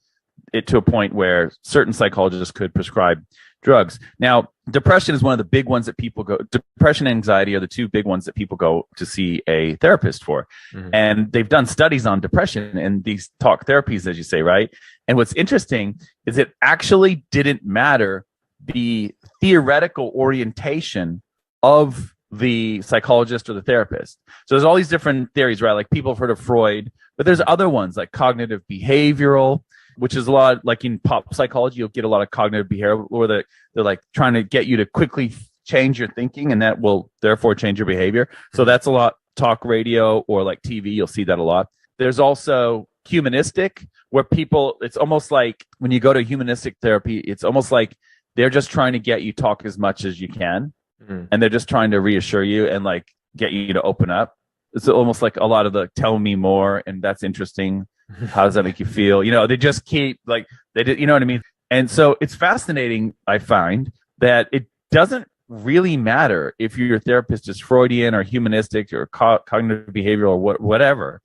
it to a point where certain psychologists could prescribe drugs. Now, depression is one of the big ones that depression and anxiety are the two big ones that people go to see a therapist for. And they've done studies on depression and these talk therapies, as you say, right? And what's interesting is it actually didn't matter the theoretical orientation of the psychologist or the therapist. So there's all these different theories, right? Like, people have heard of Freud, but there's other ones like cognitive behavioral, which is a lot, like in pop psychology, you'll get a lot of cognitive behavior where they're like trying to get you to quickly change your thinking, and that will therefore change your behavior. So that's a lot. Talk radio or like TV, you'll see that a lot. There's also humanistic, where it's almost like when you go to humanistic therapy, it's almost like they're just trying to get you talk as much as you can. And they're just trying to reassure you and like get you to open up. It's almost like a lot of the tell me more, and that's interesting. How does that make you feel? They just keep like you know what I mean? And so it's fascinating, I find, that it doesn't really matter if your therapist is Freudian or humanistic or cognitive behavioral or whatever.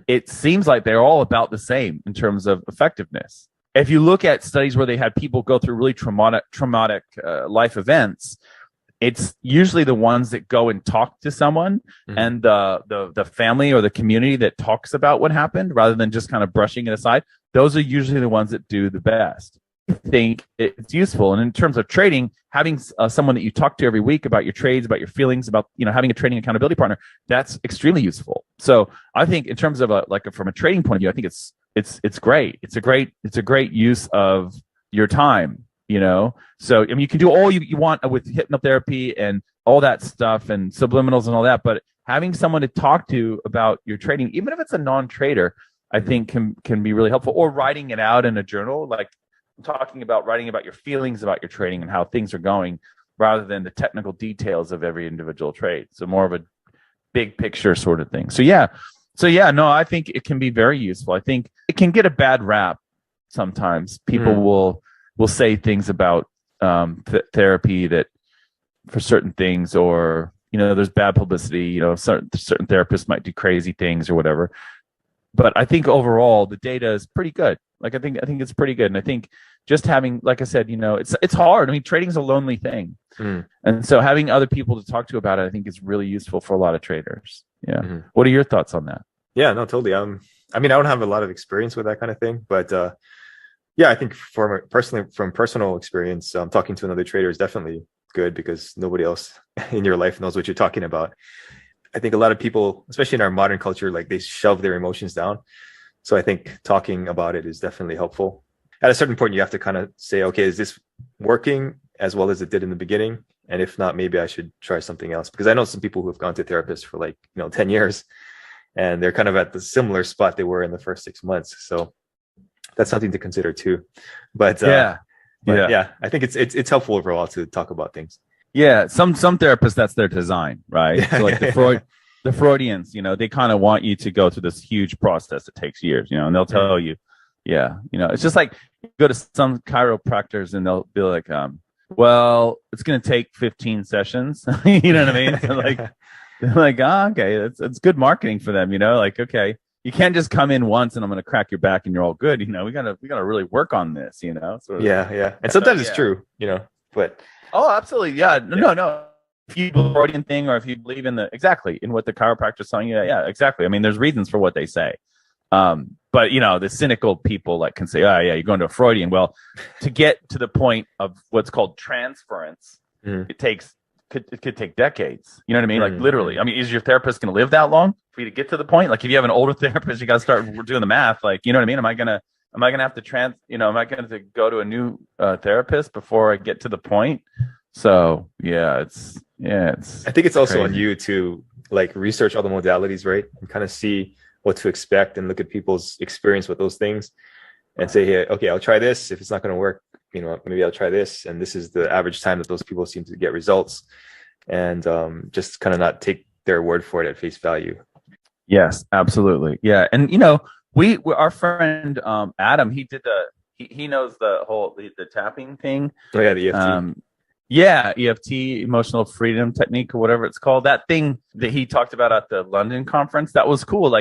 It seems like they're all about the same in terms of effectiveness. if you look at studies where they had people go through really traumatic life events, it's usually the ones that go and talk to someone and the family or the community that talks about what happened rather than just kind of brushing it aside. Those are usually the ones that do the best. I think it's useful. And in terms of trading, having someone that you talk to every week about your trades, about your feelings, about, having a trading accountability partner, that's extremely useful. So I think in terms of from a trading point of view, I think it's great. It's a great use of your time, So, you can do all you want with hypnotherapy and all that stuff and subliminals and all that, but having someone to talk to about your trading, even if it's a non-trader, I think can be really helpful. Or writing it out in a journal, like talking about writing about your feelings about your trading and how things are going rather than the technical details of every individual trade. So more of a big picture sort of thing. So no, I think it can be very useful. I think it can get a bad rap sometimes. People will say things about therapy that for certain things, or there's bad publicity. Certain therapists might do crazy things or whatever. But I think overall the data is pretty good. I think it's pretty good, and I think just having, like I said, it's hard. I mean, trading is a lonely thing, and so having other people to talk to about it, I think, is really useful for a lot of traders. Yeah. What are your thoughts on that? Yeah, no, totally. I don't have a lot of experience with that kind of thing, but I think from personal experience, talking to another trader is definitely good because nobody else in your life knows what you're talking about. I think a lot of people, especially in our modern culture, they shove their emotions down. So I think talking about it is definitely helpful. At a certain point, you have to kind of say, okay, is this working as well as it did in the beginning? And if not, maybe I should try something else. Because I know some people who have gone to therapists for 10 years, and they're kind of at the similar spot they were in the first 6 months. So that's something to consider too. But I think it's helpful overall to talk about things. Yeah, some therapists, that's their design, right? So the Freudians, they kind of want you to go through this huge process that takes years, and they'll tell you, it's just like you go to some chiropractors and they'll be like, well, it's going to take 15 sessions. You know what I mean? So they're like, okay, it's good marketing for them, okay, you can't just come in once and I'm going to crack your back and you're all good. We gotta really work on this, sort of. Yeah. And sometimes it's true, but. Oh, absolutely. Yeah. No. If you believe the Freudian thing, or if you believe in what the chiropractor is telling you, yeah, exactly. I mean, there's reasons for what they say. But the cynical people can say, oh yeah, you're going to a Freudian. Well, to get to the point of what's called transference, it could take decades. You know what I mean? Literally. I mean, is your therapist going to live that long for you to get to the point? If you have an older therapist, you got to start doing the math. You know what I mean? Am I going to have to am I going to go to a new therapist before I get to the point? So I think it's also on you to research all the modalities, right? And kind of see what to expect and look at people's experience with those things and say, hey, okay, I'll try this. If it's not going to work, maybe I'll try this. And this is the average time that those people seem to get results, and just kind of not take their word for it at face value. Yes, absolutely. Yeah. And, our friend Adam, he did he knows the whole the tapping thing. Oh yeah, the EFT. EFT, emotional freedom technique, or whatever it's called. That thing that he talked about at the London conference, that was cool.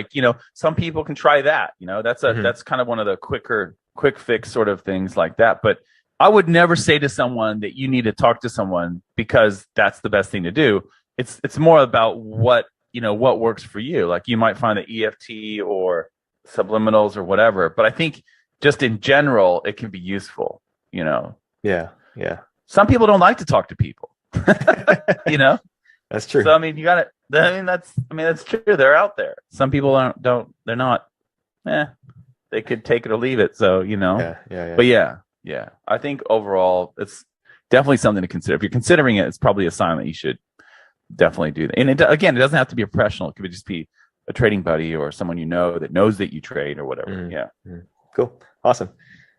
Some people can try that. That's kind of one of the quick fix sort of things like that. But I would never say to someone that you need to talk to someone because that's the best thing to do. It's more about what works for you. You might find that EFT or subliminals or whatever, but I think just in general it can be useful. Yeah. Some people don't like to talk to people. That's true. So that's true. They're out there. Some people they're not. They could take it or leave it. So Yeah. But yeah. I think overall it's definitely something to consider. If you're considering it, it's probably a sign that you should definitely do that. And it doesn't have to be a professional. It could just be a trading buddy or someone that knows that you trade or whatever. Yeah. Cool. Awesome.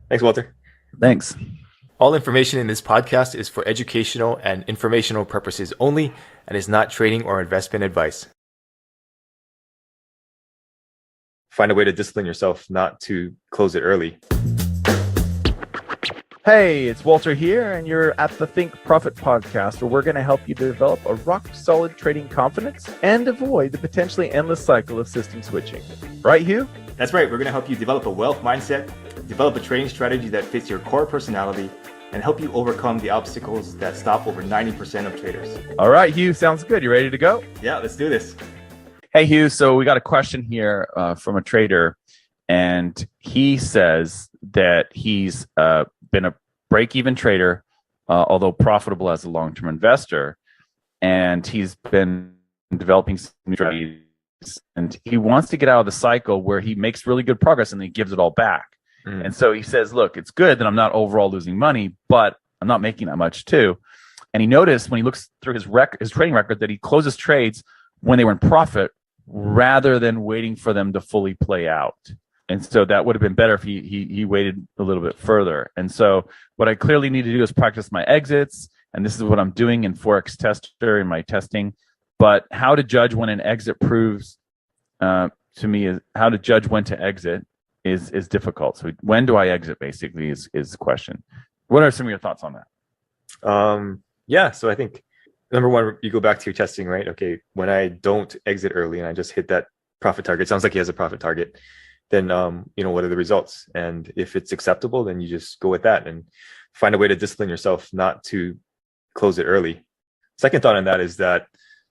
Thanks, Walter. Thanks. All information in this podcast is for educational and informational purposes only and is not trading or investment advice. Find a way to discipline yourself not to close it early. Hey, it's Walter here, and you're at the Think Profit podcast, where we're going to help you develop a rock-solid trading confidence and avoid the potentially endless cycle of system switching. Right, Hugh? That's right. We're going to help you develop a wealth mindset, develop a trading strategy that fits your core personality, and help you overcome the obstacles that stop over 90% of traders. All right, Hugh, sounds good. You ready to go? Yeah, let's do this. Hey, Hugh. So we got a question here from a trader, and he says that he's been a break-even trader, although profitable as a long-term investor, and he's been developing some strategies, and he wants to get out of the cycle where he makes really good progress and then he gives it all back. And so he says, look, it's good that I'm not overall losing money, but I'm not making that much too. And he noticed when he looks through his trading record that he closes trades when they were in profit rather than waiting for them to fully play out. And so that would have been better if he waited a little bit further. And so what I clearly need to do is practice my exits. And this is what I'm doing in Forex Tester in my testing. But how to judge when an exit proves to me is how to judge when to exit is difficult. So when do I exit basically is the question. What are some of your thoughts on that? Yeah, so I think number one, you go back to your testing, right? Okay, when I don't exit early and I just hit that profit target, sounds like he has a profit target, then what are the results? And if it's acceptable, then you just go with that and find a way to discipline yourself not to close it early. Second thought on that is that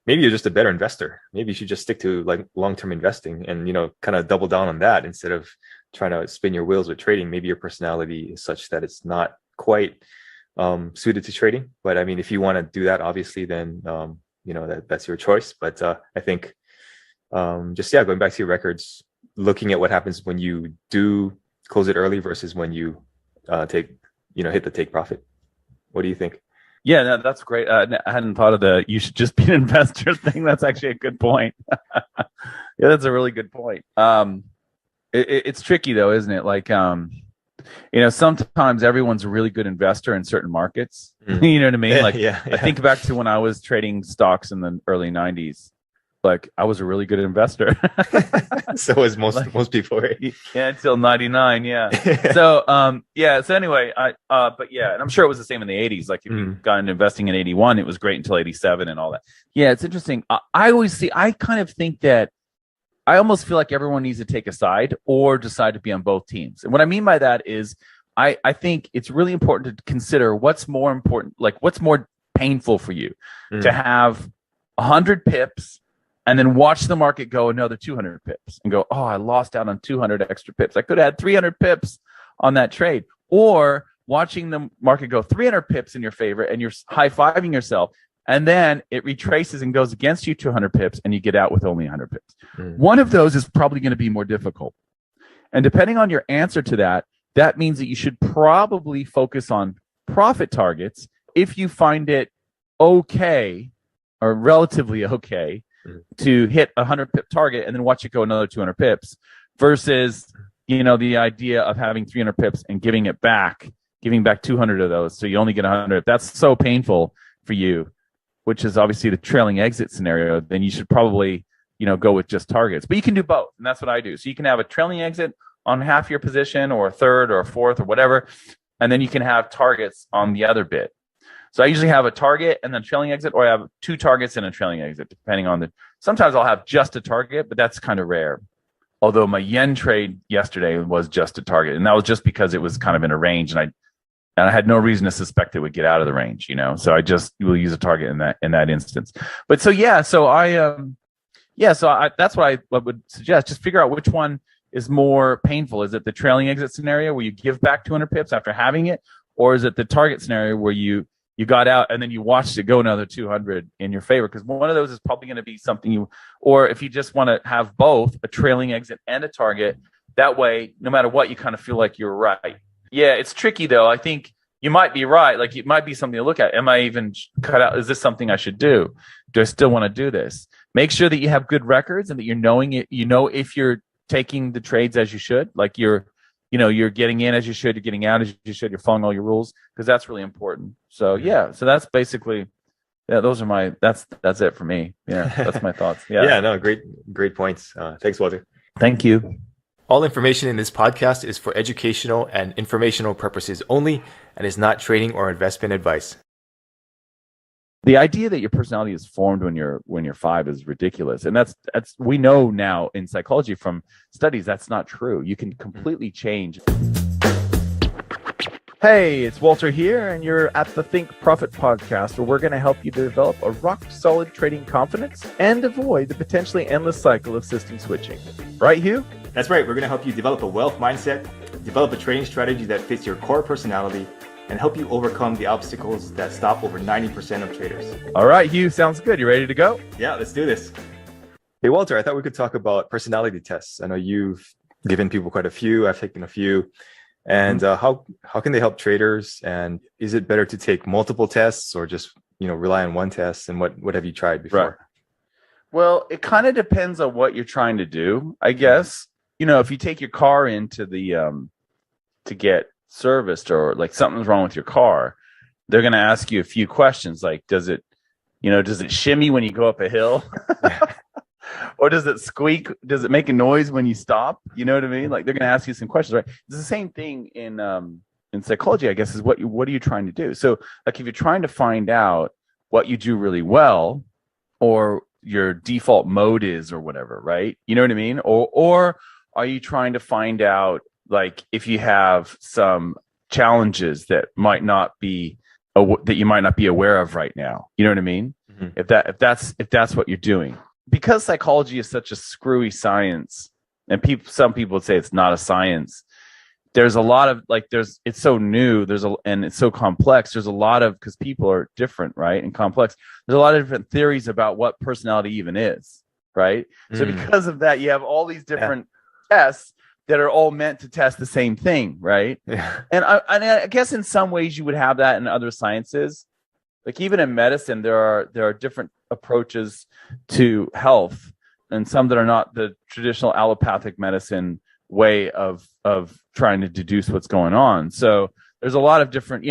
maybe you're just a better investor. Maybe you should just stick to like long-term investing and, kind of double down on that instead of trying to spin your wheels with trading. Maybe your personality is such that it's not quite suited to trading. But I mean, if you want to do that, obviously, then, that's your choice. But I think going back to your records, looking at what happens when you do close it early versus when you hit the take profit. What do you think? Yeah, no, that's great. I hadn't thought of the you should just be an investor thing. That's actually a good point. Yeah, that's a really good point. It's tricky though, isn't it? Like, sometimes everyone's a really good investor in certain markets. You know what I mean? Like, yeah. I think back to when I was trading stocks in the early 90s. Like, I was a really good investor. So was most people, right? Yeah, until 99. Yeah. So, So anyway, but yeah, and I'm sure it was the same in the 80s. Like, if you got into investing in 81, it was great until 87 and all that. Yeah, it's interesting. I kind of think that I almost feel like everyone needs to take a side or decide to be on both teams. And what I mean by that is, I think it's really important to consider what's more important, like what's more painful for you to have 100 pips and then watch the market go another 200 pips and go, oh, I lost out on 200 extra pips. I could have had 300 pips on that trade. Or watching the market go 300 pips in your favor and you're high-fiving yourself, and then it retraces and goes against you 200 pips and you get out with only 100 pips. One of those is probably going to be more difficult. And depending on your answer to that, that means that you should probably focus on profit targets if you find it okay or relatively okay to hit a 100 pip target and then watch it go another 200 pips versus, the idea of having 300 pips and giving back 200 of those. So you only get 100. That's so painful for you, which is obviously the trailing exit scenario. Then you should probably, go with just targets, but you can do both. And that's what I do. So you can have a trailing exit on half your position or a third or a fourth or whatever. And then you can have targets on the other bit. So I usually have a target and then trailing exit, or I have 2 targets and a trailing exit, depending on sometimes I'll have just a target, but that's kind of rare. Although my yen trade yesterday was just a target, and that was just because it was kind of in a range, and I had no reason to suspect it would get out of the range, So I just will use a target in that instance. But so that's what I would suggest. Just figure out which one is more painful. Is it the trailing exit scenario where you give back 200 pips after having it, or is it the target scenario where you got out and then you watched it go another 200 in your favor? Because one of those is probably going to be something or if you just want to have both a trailing exit and a target, that way, no matter what, you kind of feel like you're right. Yeah, it's tricky though. I think you might be right. Like, it might be something to look at. Am I even cut out? Is this something I should do? Do I still want to do this? Make sure that you have good records and that you're knowing it. If you're taking the trades as you should, like you're getting in as you should, you're getting out as you should, you're following all your rules, because that's really important. So so that's basically, that's it for me. Yeah, that's my thoughts. Yeah. Yeah, no, great points. Thanks, Walter. Thank you. All information in this podcast is for educational and informational purposes only and is not trading or investment advice. The idea that your personality is formed when you're 5 is ridiculous, and that's we know now in psychology from studies that's not true. You can completely change. Hey, it's Walter here, and you're at the Think Profit podcast, where we're going to help you develop a rock-solid trading confidence and avoid the potentially endless cycle of system switching. Right, Hugh? That's right. We're going to help you develop a wealth mindset, develop a trading strategy that fits your core personality, and help you overcome the obstacles that stop over 90% of traders. All right, Hugh, sounds good. You ready to go? Yeah, let's do this. Hey, Walter, I thought we could talk about personality tests. I know you've given people quite a few. I've taken a few. And how can they help traders? And is it better to take multiple tests or just rely on one test? And what have you tried before? Right. Well, it kind of depends on what you're trying to do, I guess. If you take your car into the to get serviced, or like something's wrong with your car, they're going to ask you a few questions like, does it shimmy when you go up a hill? Or does it squeak? Does it make a noise when you stop? You know what I mean? Like, they're going to ask you some questions, right? It's the same thing in psychology, I guess, is what are you trying to do? So, like, if you're trying to find out what you do really well, or your default mode is, or whatever, right? You know what I mean? Or are you trying to find out, like, if you have some challenges that might not be that you might not be aware of right now? You know what I mean? Mm-hmm. If that's what you're doing. Because psychology is such a screwy science, and some people would say it's not a science. There's a lot of it's so new. And it's so complex. There's a lot of, because people are different, right, and complex. There's a lot of different theories about what personality even is, right? So because of that, you have all these different tests that are all meant to test the same thing, right? Yeah. And I guess in some ways you would have that in other sciences. Like, even in medicine, there are different approaches to health, and some that are not the traditional allopathic medicine way of trying to deduce what's going on. So there's a lot of different,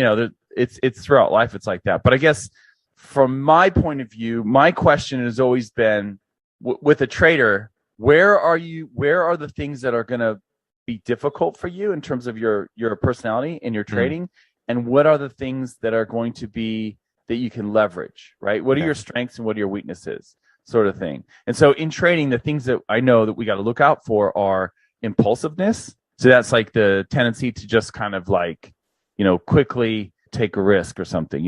it's throughout life, it's like that. But I guess from my point of view, my question has always been, with a trader, where are the things that are going to be difficult for you in terms of your personality and your trading, and what are the things that are going to be that you can leverage, right? What are your strengths and what are your weaknesses, sort of thing. And so in trading, the things that I know that we got to look out for are impulsiveness. So that's like the tendency to just kind of like, quickly take a risk or something.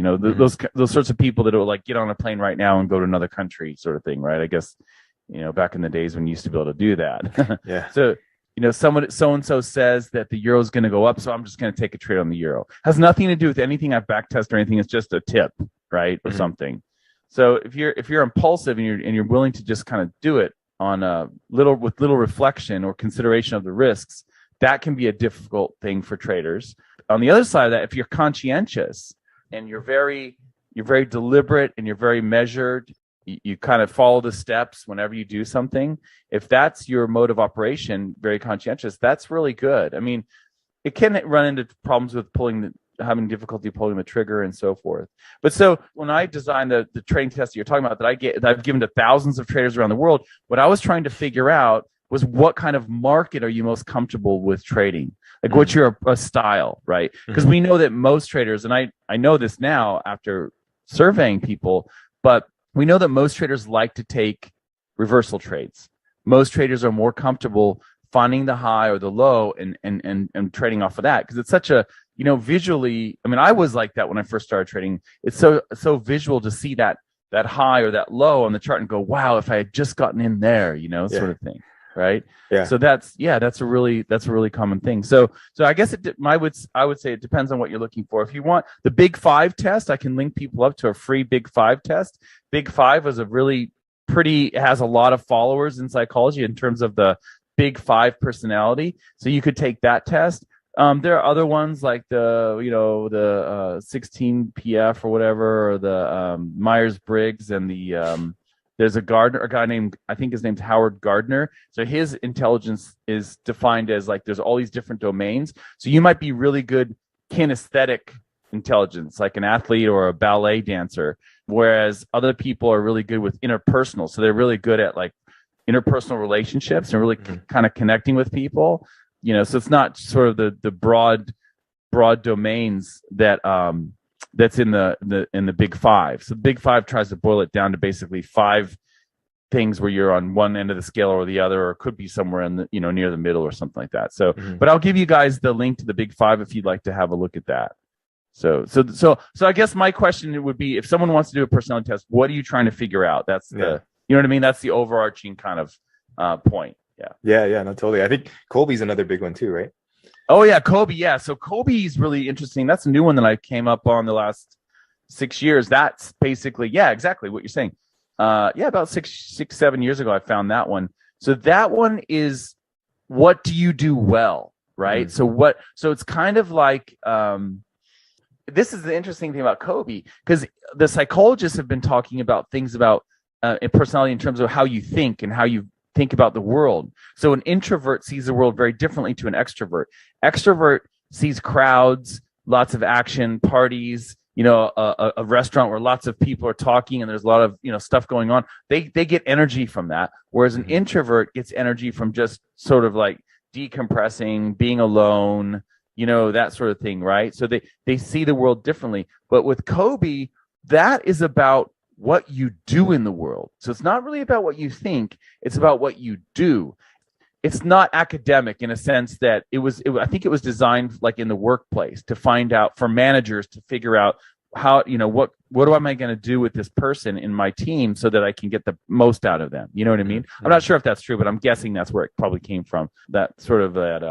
Those sorts of people that will like get on a plane right now and go to another country, sort of thing, right? I guess, back in the days when you used to be able to do that. Yeah. So, someone so-and-so says that the euro is going to go up, so I'm just going to take a trade on the euro. Has nothing to do with anything I've backtested or anything. It's just a tip, right, or something. So if you're impulsive and you're willing to just kind of do it on with little reflection or consideration of the risks, that can be a difficult thing for traders. On the other side of that, if you're conscientious and you're very deliberate and you're very measured, you kind of follow the steps whenever you do something. If that's your mode of operation, very conscientious, that's really good. I mean, it can run into problems with having difficulty pulling the trigger and so forth. But so when I designed the trading test that you're talking about, that I've given to thousands of traders around the world, what I was trying to figure out was, what kind of market are you most comfortable with trading? Like, what's your style, right? Because we know that most traders, and I know this now after surveying people, but we know that most traders like to take reversal trades. Most traders are more comfortable finding the high or the low and trading off of that, because it's such a, visually, I mean, I was like that when I first started trading. It's so visual to see that high or that low on the chart and go, wow, if I had just gotten in there, sort of thing. Right. Yeah. So that's a really common thing. So I guess I would say it depends on what you're looking for. If you want the Big Five test, I can link people up to a free Big Five test. Big Five is has a lot of followers in psychology in terms of the Big Five personality. So you could take that test. There are other ones like the 16 PF or whatever, or the Myers-Briggs, and the there's a guy named, I think his name's Howard Gardner. So his intelligence is defined as like, there's all these different domains. So you might be really good kinesthetic intelligence, like an athlete or a ballet dancer, whereas other people are really good with interpersonal. So they're really good at like interpersonal relationships and really kind of connecting with people. So it's not sort of the broad domains that that's in the Big Five. So the Big Five tries to boil it down to basically five things where you're on one end of the scale or the other, or could be somewhere in the, near the middle or something like that. So, but I'll give you guys the link to the Big Five if you'd like to have a look at that. So I guess my question would be, if someone wants to do a personality test, what are you trying to figure out? That's the, you know what I mean? That's the overarching kind of point. Yeah, no, totally. I think Colby's another big one too, right? Oh yeah, Kobe. Yeah, so Kobe's really interesting. That's a new one that I came up on the last 6 years. That's basically, exactly what you're saying. About 7 years ago, I found that one. So that one is, what do you do well, right? So it's kind of like, this is the interesting thing about Kobe, because the psychologists have been talking about things about personality in terms of how you think and how you think about the world. So an introvert sees the world very differently to an extrovert. Extrovert sees crowds, lots of action, parties, a restaurant where lots of people are talking and there's a lot of, stuff going on. They get energy from that. Whereas an introvert gets energy from just sort of like decompressing, being alone, that sort of thing, right? So they see the world differently. But with Kobe, that is about what you do in the world. So it's not really about what you think, it's about what you do. It's not academic in a sense that I think it was designed like in the workplace to find out, for managers to figure out how, what am I going to do with this person in my team so that I can get the most out of them? You know what I mean? I'm not sure if that's true, but I'm guessing that's where it probably came from. That sort of that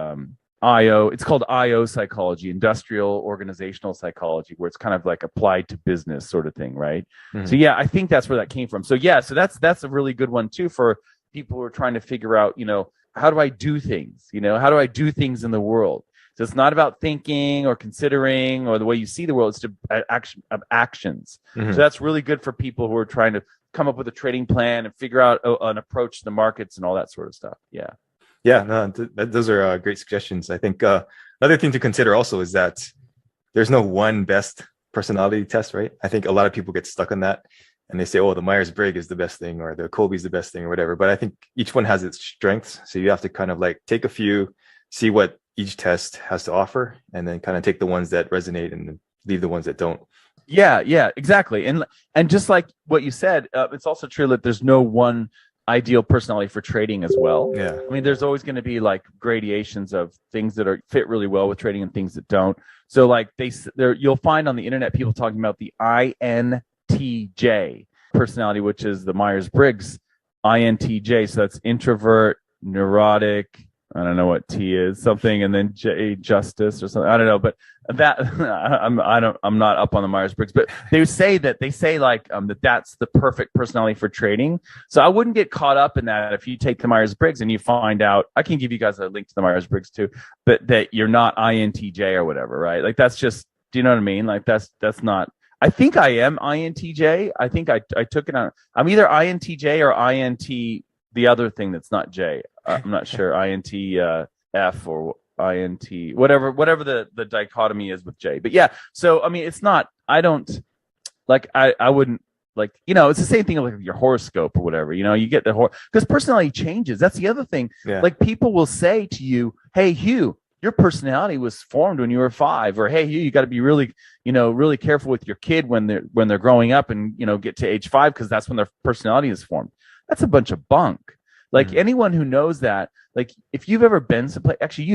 it's called IO psychology, industrial organizational psychology, where it's kind of like applied to business sort of thing, right? So I think that's where that came from. So so that's a really good one too for people who are trying to figure out, how do I do things? How do I do things in the world? So it's not about thinking or considering or the way you see the world. It's actions. So that's really good for people who are trying to come up with a trading plan and figure out an approach to the markets and all that sort of stuff. Yeah, no, those are great suggestions. I think another thing to consider also is that there's no one best personality test, right? I think a lot of people get stuck on that and they say, oh, the Myers-Briggs is the best thing or the Kolbe's the best thing or whatever. But I think each one has its strengths. So you have to kind of like take a few, see what each test has to offer, and then kind of take the ones that resonate and leave the ones that don't. Yeah, exactly. And just like what you said, it's also true that there's no one ideal personality for trading as well. I mean, there's always going to be like gradations of things that fit really well with trading and things that don't. So like you'll find on the internet people talking about the INTJ personality, which is the Myers-Briggs INTJ. So that's introvert, neurotic, I don't know what T is, something, and then J, justice or something. I don't know, but that I'm not up on the Myers-Briggs, but they say like that's the perfect personality for trading. So I wouldn't get caught up in that if you take the Myers-Briggs and you find out. I can give you guys a link to the Myers-Briggs too, but that you're not INTJ or whatever, right? Like that's just, do you know what I mean? Like that's not. I think I am INTJ. I think I took it on. I'm either INTJ or INT. The other thing that's not J. I'm not sure. INTF or INT, whatever the dichotomy is with J. But so I mean, it's not. I don't like. I wouldn't like. It's the same thing like your horoscope or whatever. You get the because personality changes. That's the other thing. Like people will say to you, "Hey, Hugh, your personality was formed when you were 5," or "Hey, Hugh, you got to be really, really careful with your kid when they're growing up and get to age 5 because that's when their personality is formed." That's a bunch of bunk. Like anyone who knows that, like if you've ever been someplace, actually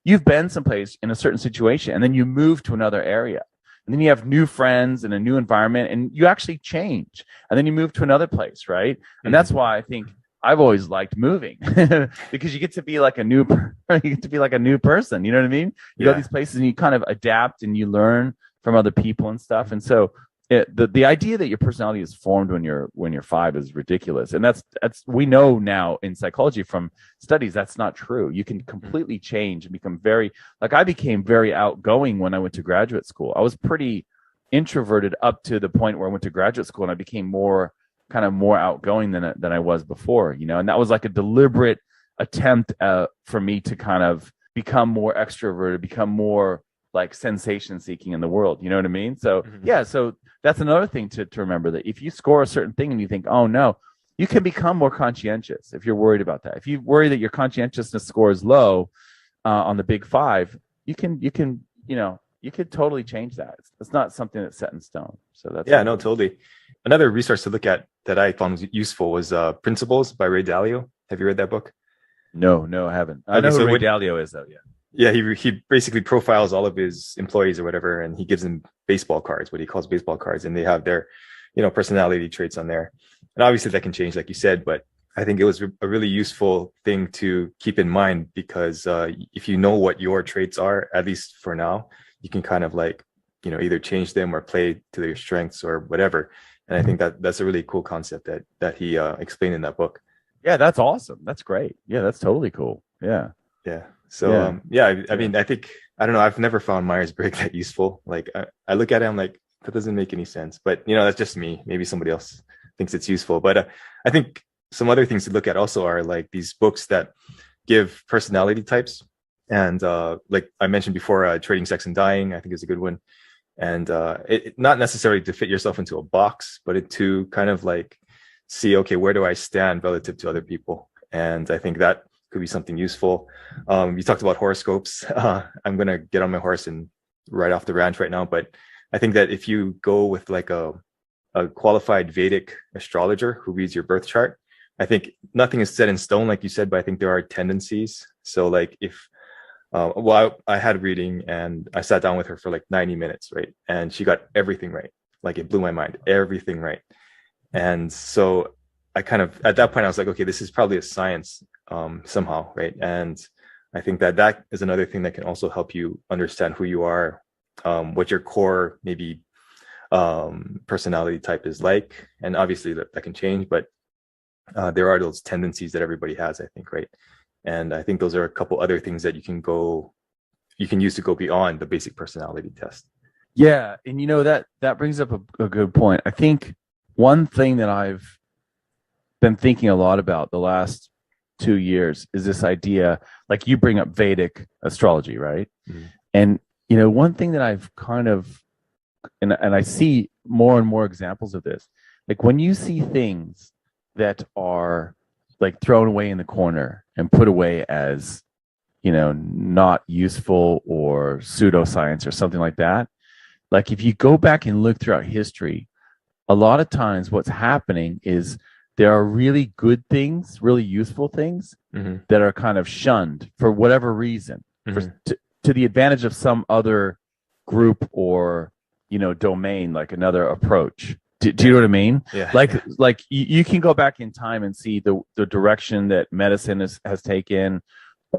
you've been someplace in a certain situation and then you move to another area and then you have new friends and a new environment and you actually change and then you move to another place, right? And that's why I think I've always liked moving because you get to be like a new person. You know what I mean? You go to these places and you kind of adapt and you learn from other people and stuff. And so the idea that your personality is formed when you're 5 is ridiculous, and that's we know now in psychology from studies that's not true. You can completely change and become I became very outgoing when I went to graduate school. I was pretty introverted up to the point where I went to graduate school, and I became more outgoing than I was before. And that was like a deliberate attempt for me to kind of become more extroverted, become more like sensation seeking in the world. You know what I mean? So so that's another thing to remember, that if you score a certain thing and you think, oh no, you can become more conscientious if you're worried about that. If you worry that your conscientiousness score is low on the Big 5, you can totally change that. It's not something that's set in stone. So that's no, totally. another resource to look at that I found useful was Principles by Ray Dalio. Have you read that book? No, I haven't. I know who Ray Dalio is, though. Yeah. Yeah, he basically profiles all of his employees or whatever, and he gives them baseball cards, what he calls baseball cards, and they have their, personality traits on there. And obviously that can change, like you said, but I think it was a really useful thing to keep in mind, because if you know what your traits are, at least for now, you can kind of like, either change them or play to their strengths or whatever. And I think that's a really cool concept that he explained in that book. Yeah, that's awesome. That's great. Yeah, that's totally cool. Yeah. Yeah. So, I mean, I think, I don't know, I've never found Myers-Briggs that useful. Like, I look at it, I'm like, that doesn't make any sense. But, that's just me. Maybe somebody else thinks it's useful. But I think some other things to look at also are like these books that give personality types. And like I mentioned before, Trading, Sex, and Dying, I think is a good one. And it not necessarily to fit yourself into a box, but to kind of like see, okay, where do I stand relative to other people? And I think that could be something useful. You talked about horoscopes. I'm going to get on my horse and ride off the ranch right now. But I think that if you go with like a qualified Vedic astrologer who reads your birth chart, I think nothing is set in stone, like you said, but I think there are tendencies. So like if, I had a reading and I sat down with her for like 90 minutes, right? And she got everything right. Like it blew my mind, everything right. And so I kind of, at that point, I was like, okay, this is probably a science somehow, right? And I think that is another thing that can also help you understand who you are, what your core maybe personality type is like. And obviously that can change, but there are those tendencies that everybody has, I think, right? And I think those are a couple other things that you can use to go beyond the basic personality test. Yeah, and that brings up a good point. I think one thing that I've been thinking a lot about the last 2 years is this idea, like you bring up Vedic astrology, right? Mm-hmm. And one thing that I've kind of, and I see more and more examples of this, like when you see things that are like thrown away in the corner and put away as, not useful or pseudoscience or something like that. Like if you go back and look throughout history, a lot of times what's happening is there are really good things, really useful things that are kind of shunned for whatever reason, to the advantage of some other group or, domain, like another approach. Do you know what I mean? Yeah. Like you can go back in time and see the direction that medicine has taken,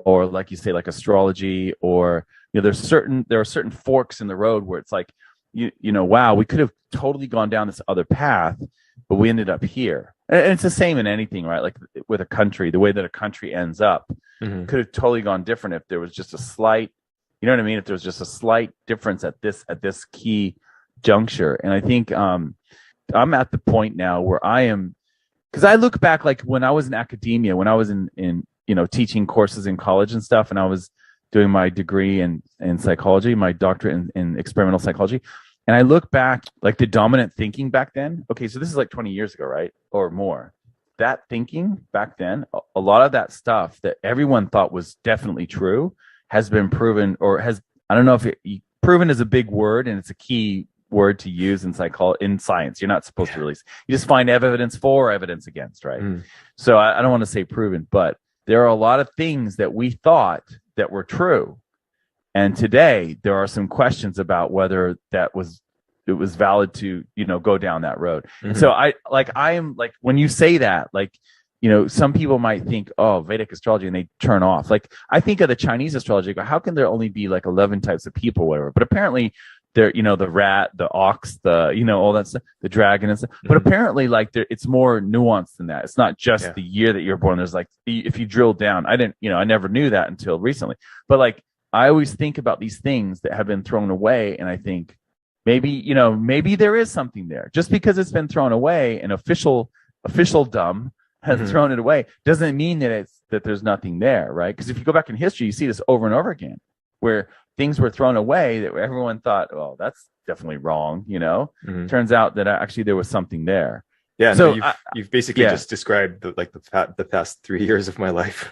or like you say, like astrology, or there are certain forks in the road where it's like, wow, we could have totally gone down this other path, but we ended up here. And it's the same in anything, right? Like with a country, the way that a country ends up could have totally gone different if there was just a slight, you know what I mean? If there was just a slight difference at this key juncture. And I think I'm at the point now where I am, because I look back, like when I was in academia, when I was in teaching courses in college and stuff, and I was doing my degree in psychology, my doctorate in experimental psychology. And I look back, like the dominant thinking back then. Okay, so this is like 20 years ago, right? Or more. That thinking back then, a lot of that stuff that everyone thought was definitely true has been proven, or has, I don't know if proven is a big word and it's a key word to use in science. You're not supposed to release. You just find evidence for, evidence against, right? So I don't want to say proven, but there are a lot of things that we thought that were true. And today there are some questions about whether it was valid to, go down that road. So I am like, when you say that, like, some people might think, oh, Vedic astrology, and they turn off. Like I think of the Chinese astrology, how can there only be like 11 types of people, whatever? But apparently there, the rat, the ox, all that stuff, the dragon and stuff. But apparently like it's more nuanced than that. It's not just the year that you're born. There's like, if you drill down, I never knew that until recently. But like, I always think about these things that have been thrown away, and I think maybe there is something there. Just because it's been thrown away and officialdom has thrown it away doesn't mean that there's nothing there, right? Because if you go back in history, you see this over and over again, where things were thrown away that everyone thought, oh, that's definitely wrong. Turns out that actually there was something there. Yeah, So no, you've basically just described the past 3 years of my life.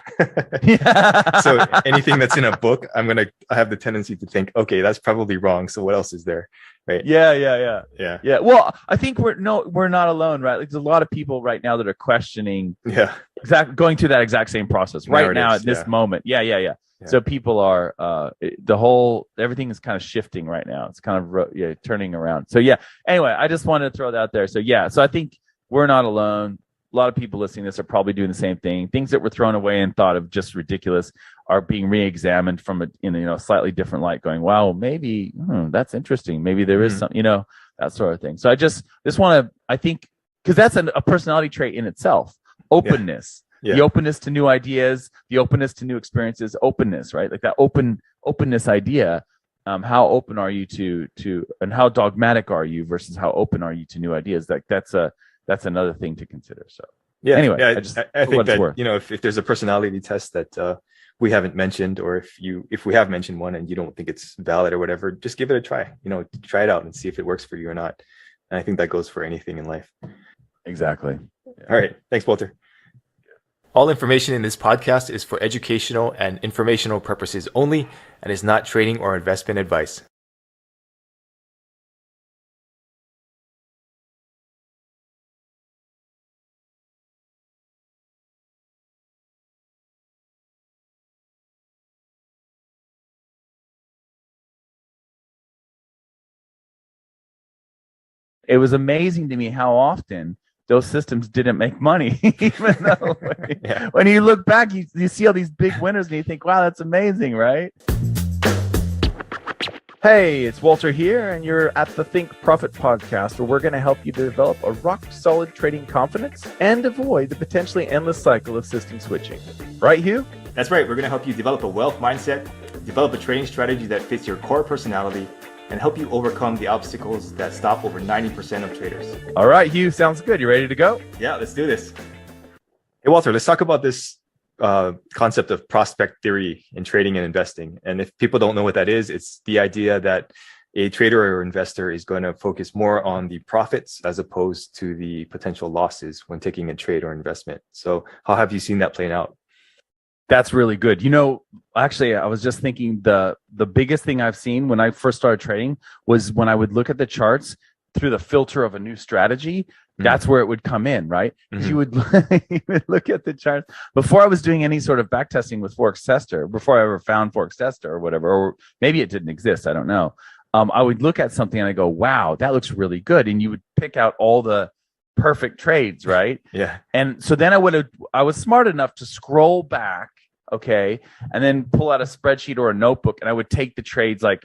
So anything that's in a book, I have the tendency to think, okay, that's probably wrong. So what else is there, right? Yeah. Well, I think we're not alone, right? Like there's a lot of people right now that are questioning, going through that exact same process right now at this moment. Yeah. So people are everything is kind of shifting right now. It's kind of turning around. So anyway, I just wanted to throw that out there. So so I think we're not alone. A lot of people listening to this are probably doing the same thing. Things that were thrown away and thought of just ridiculous are being re-examined from a slightly different light, going, wow, maybe that's interesting. Maybe there is some, that sort of thing. So I just want to, I think, because that's a personality trait in itself, openness. Yeah. The openness to new ideas, the openness to new experiences, openness, right? Like that openness idea. How open are you to, and how dogmatic are you versus how open are you to new ideas? Like that's another thing to consider. So anyway, I think that if there's a personality test that we haven't mentioned, or if we have mentioned one and you don't think it's valid or whatever, just give it a try. Try it out and see if it works for you or not. And I think that goes for anything in life. Exactly. All right. Thanks, Walter. All information in this podcast is for educational and informational purposes only and is not trading or investment advice. It was amazing to me how often those systems didn't make money, even though when you look back, you see all these big winners and you think, wow, that's amazing, right? Hey, it's Walter here, and you're at the Think Profit podcast, where we're going to help you develop a rock-solid trading confidence and avoid the potentially endless cycle of system switching. Right, Hugh? That's right. We're going to help you develop a wealth mindset, develop a trading strategy that fits your core personality, and help you overcome the obstacles that stop over 90% of traders. All right, Hugh, sounds good. You ready to go? Yeah, let's do this. Hey, Walter, let's talk about this concept of prospect theory in trading and investing. And if people don't know what that is, it's the idea that a trader or investor is going to focus more on the profits as opposed to the potential losses when taking a trade or investment. So how have you seen that playing out? That's really good. Actually, I was just thinking the biggest thing I've seen when I first started trading was when I would look at the charts through the filter of a new strategy. That's where it would come in, right? You would look at the charts before I was doing any sort of back testing with Forex Tester, before I ever found Forex Tester or whatever, or maybe it didn't exist. I don't know. I would look at something and I go, wow, that looks really good. And you would pick out all the perfect trades, right? Yeah. And so then I was smart enough to scroll back, okay, and then pull out a spreadsheet or a notebook, and I would take the trades, like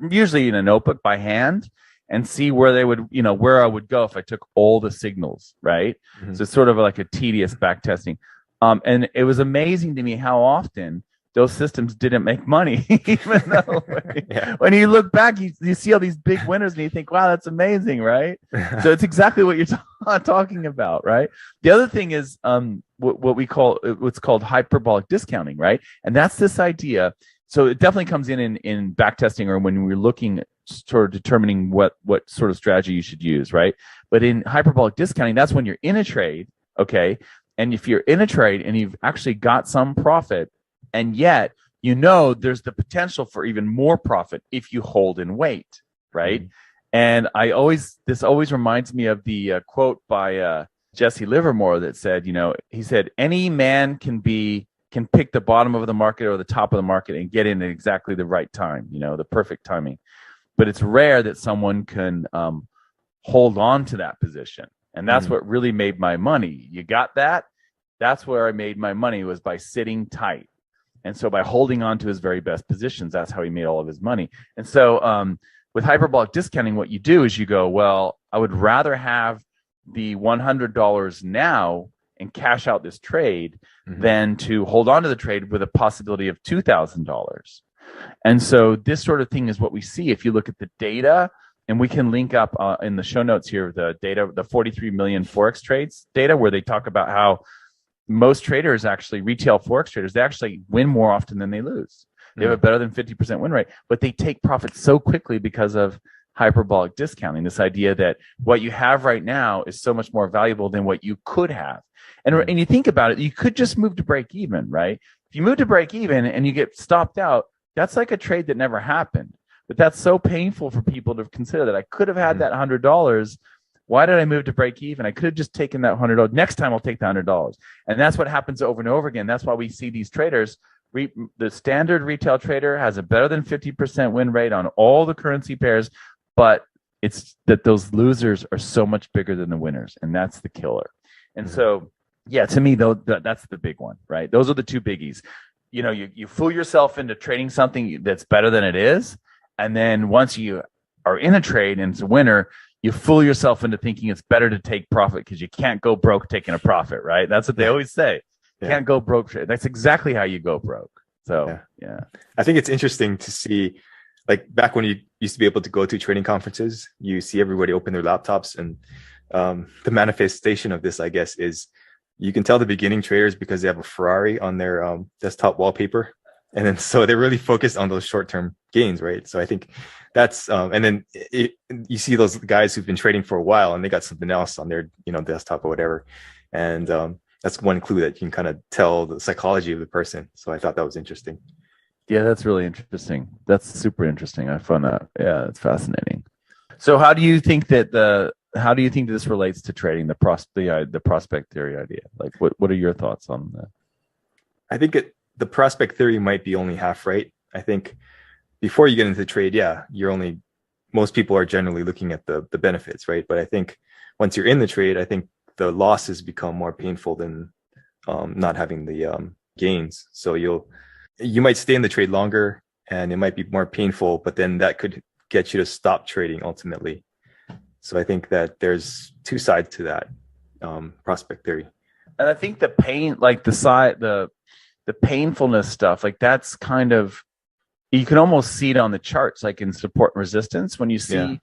usually in a notebook by hand, and see where they would, where I would go if I took all the signals, right? So it's sort of like a tedious back testing. And it was amazing to me how often those systems didn't make money, even though when you look back, you see all these big winners and you think, wow, that's amazing, right? So it's exactly what you're talking about, right? The other thing is what's called hyperbolic discounting, right? And that's this idea. So it definitely comes in back testing, or when we're looking sort of determining what sort of strategy you should use, right? But in hyperbolic discounting, that's when you're in a trade, okay? And if you're in a trade and you've actually got some profit, and yet there's the potential for even more profit if you hold and wait, right? And this always reminds me of the quote by Jesse Livermore that said, he said, any man can pick the bottom of the market or the top of the market and get in at exactly the right time, the perfect timing. But it's rare that someone can hold on to that position. And that's what really made my money. You got that? That's where I made my money, was by sitting tight. And so by holding on to his very best positions, that's how he made all of his money. And so with hyperbolic discounting, what you do is you go, well, I would rather have the $100 now and cash out this trade than to hold on to the trade with a possibility of $2,000. And so this sort of thing is what we see if you look at the data, and we can link up in the show notes here the data, the 43 million Forex trades data, where they talk about how most traders, actually retail Forex traders, they actually win more often than they lose. They have a better than 50% win rate, but they take profits so quickly because of hyperbolic discounting, this idea that what you have right now is so much more valuable than what you could have. And you think about it, you could just move to break even, right? If you move to break even and you get stopped out, that's like a trade that never happened. But that's so painful for people to consider that I could have had that $100. Why did I move to break even? I could have just taken that $100. Next time I'll take the $100. And that's what happens over and over again. That's why we see these traders. The standard retail trader has a better than 50% win rate on all the currency pairs, but it's that those losers are so much bigger than the winners, and that's the killer. And so, yeah, to me, though, that's the big one, right? Those are the two biggies. You fool yourself into trading something that's better than it is, and then once you are in a trade and it's a winner, you fool yourself into thinking it's better to take profit because you can't go broke taking a profit, right? That's what they always say. You can't go broke. That's exactly how you go broke. So, yeah. I think it's interesting to see, like back when you used to be able to go to trading conferences, you see everybody open their laptops, and the manifestation of this, I guess, is you can tell the beginning traders because they have a Ferrari on their desktop wallpaper. And then so they're really focused on those short-term gains, right? So I think that's and then you see those guys who've been trading for a while and they got something else on their desktop or whatever, and that's one clue that you can kind of tell the psychology of the person. So I thought that was interesting. Yeah, that's really interesting. That's super interesting. I found that. Yeah, it's fascinating. So how do you think this relates to trading, the prospect theory idea? Like, what are your thoughts on that? I think the prospect theory might be only half right. I think before you get into the trade, most people are generally looking at the benefits, right? But I think once you're in the trade, I think the losses become more painful than not having the gains. So you might stay in the trade longer and it might be more painful, but then that could get you to stop trading ultimately. So I think that there's two sides to that prospect theory. And I think the pain, like the painfulness stuff, like that's kind of, you can almost see it on the charts, like in support and resistance, when you see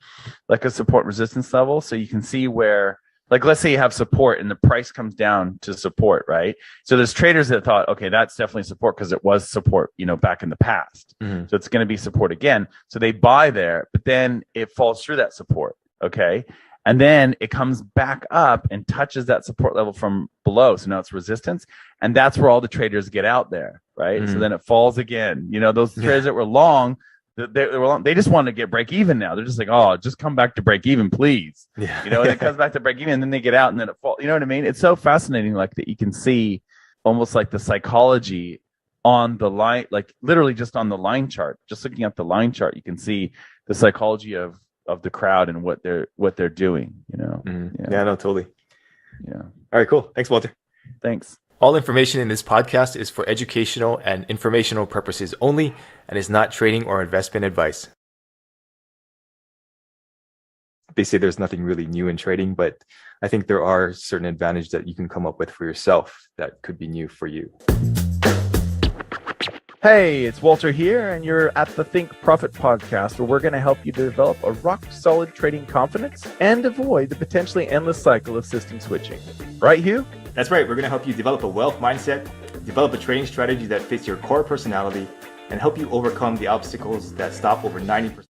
like a support resistance level. So you can see where, like, let's say you have support and the price comes down to support, right? So there's traders that thought, okay, that's definitely support because it was support, back in the past. So it's going to be support again. So they buy there, but then it falls through that support. Okay. And then it comes back up and touches that support level from below. So now it's resistance. And that's where all the traders get out there, right? So then it falls again. Those traders that were long, they just want to get break even now. They're just like, oh, just come back to break even, please. And it comes back to break even, and then they get out and then it falls. You know what I mean? It's so fascinating, like that you can see almost like the psychology on the line, like literally just on the line chart. Just looking at the line chart, you can see the psychology of the crowd and what they're doing, Yeah, no, totally. Yeah. All right, cool. Thanks, Walter. Thanks. All information in this podcast is for educational and informational purposes only and is not trading or investment advice. They say there's nothing really new in trading, but I think there are certain advantages that you can come up with for yourself that could be new for you. Hey, it's Walter here, and you're at the Think Profit podcast, where we're going to help you develop a rock-solid trading confidence and avoid the potentially endless cycle of system switching. Right, Hugh? That's right. We're going to help you develop a wealth mindset, develop a trading strategy that fits your core personality, and help you overcome the obstacles that stop over 90%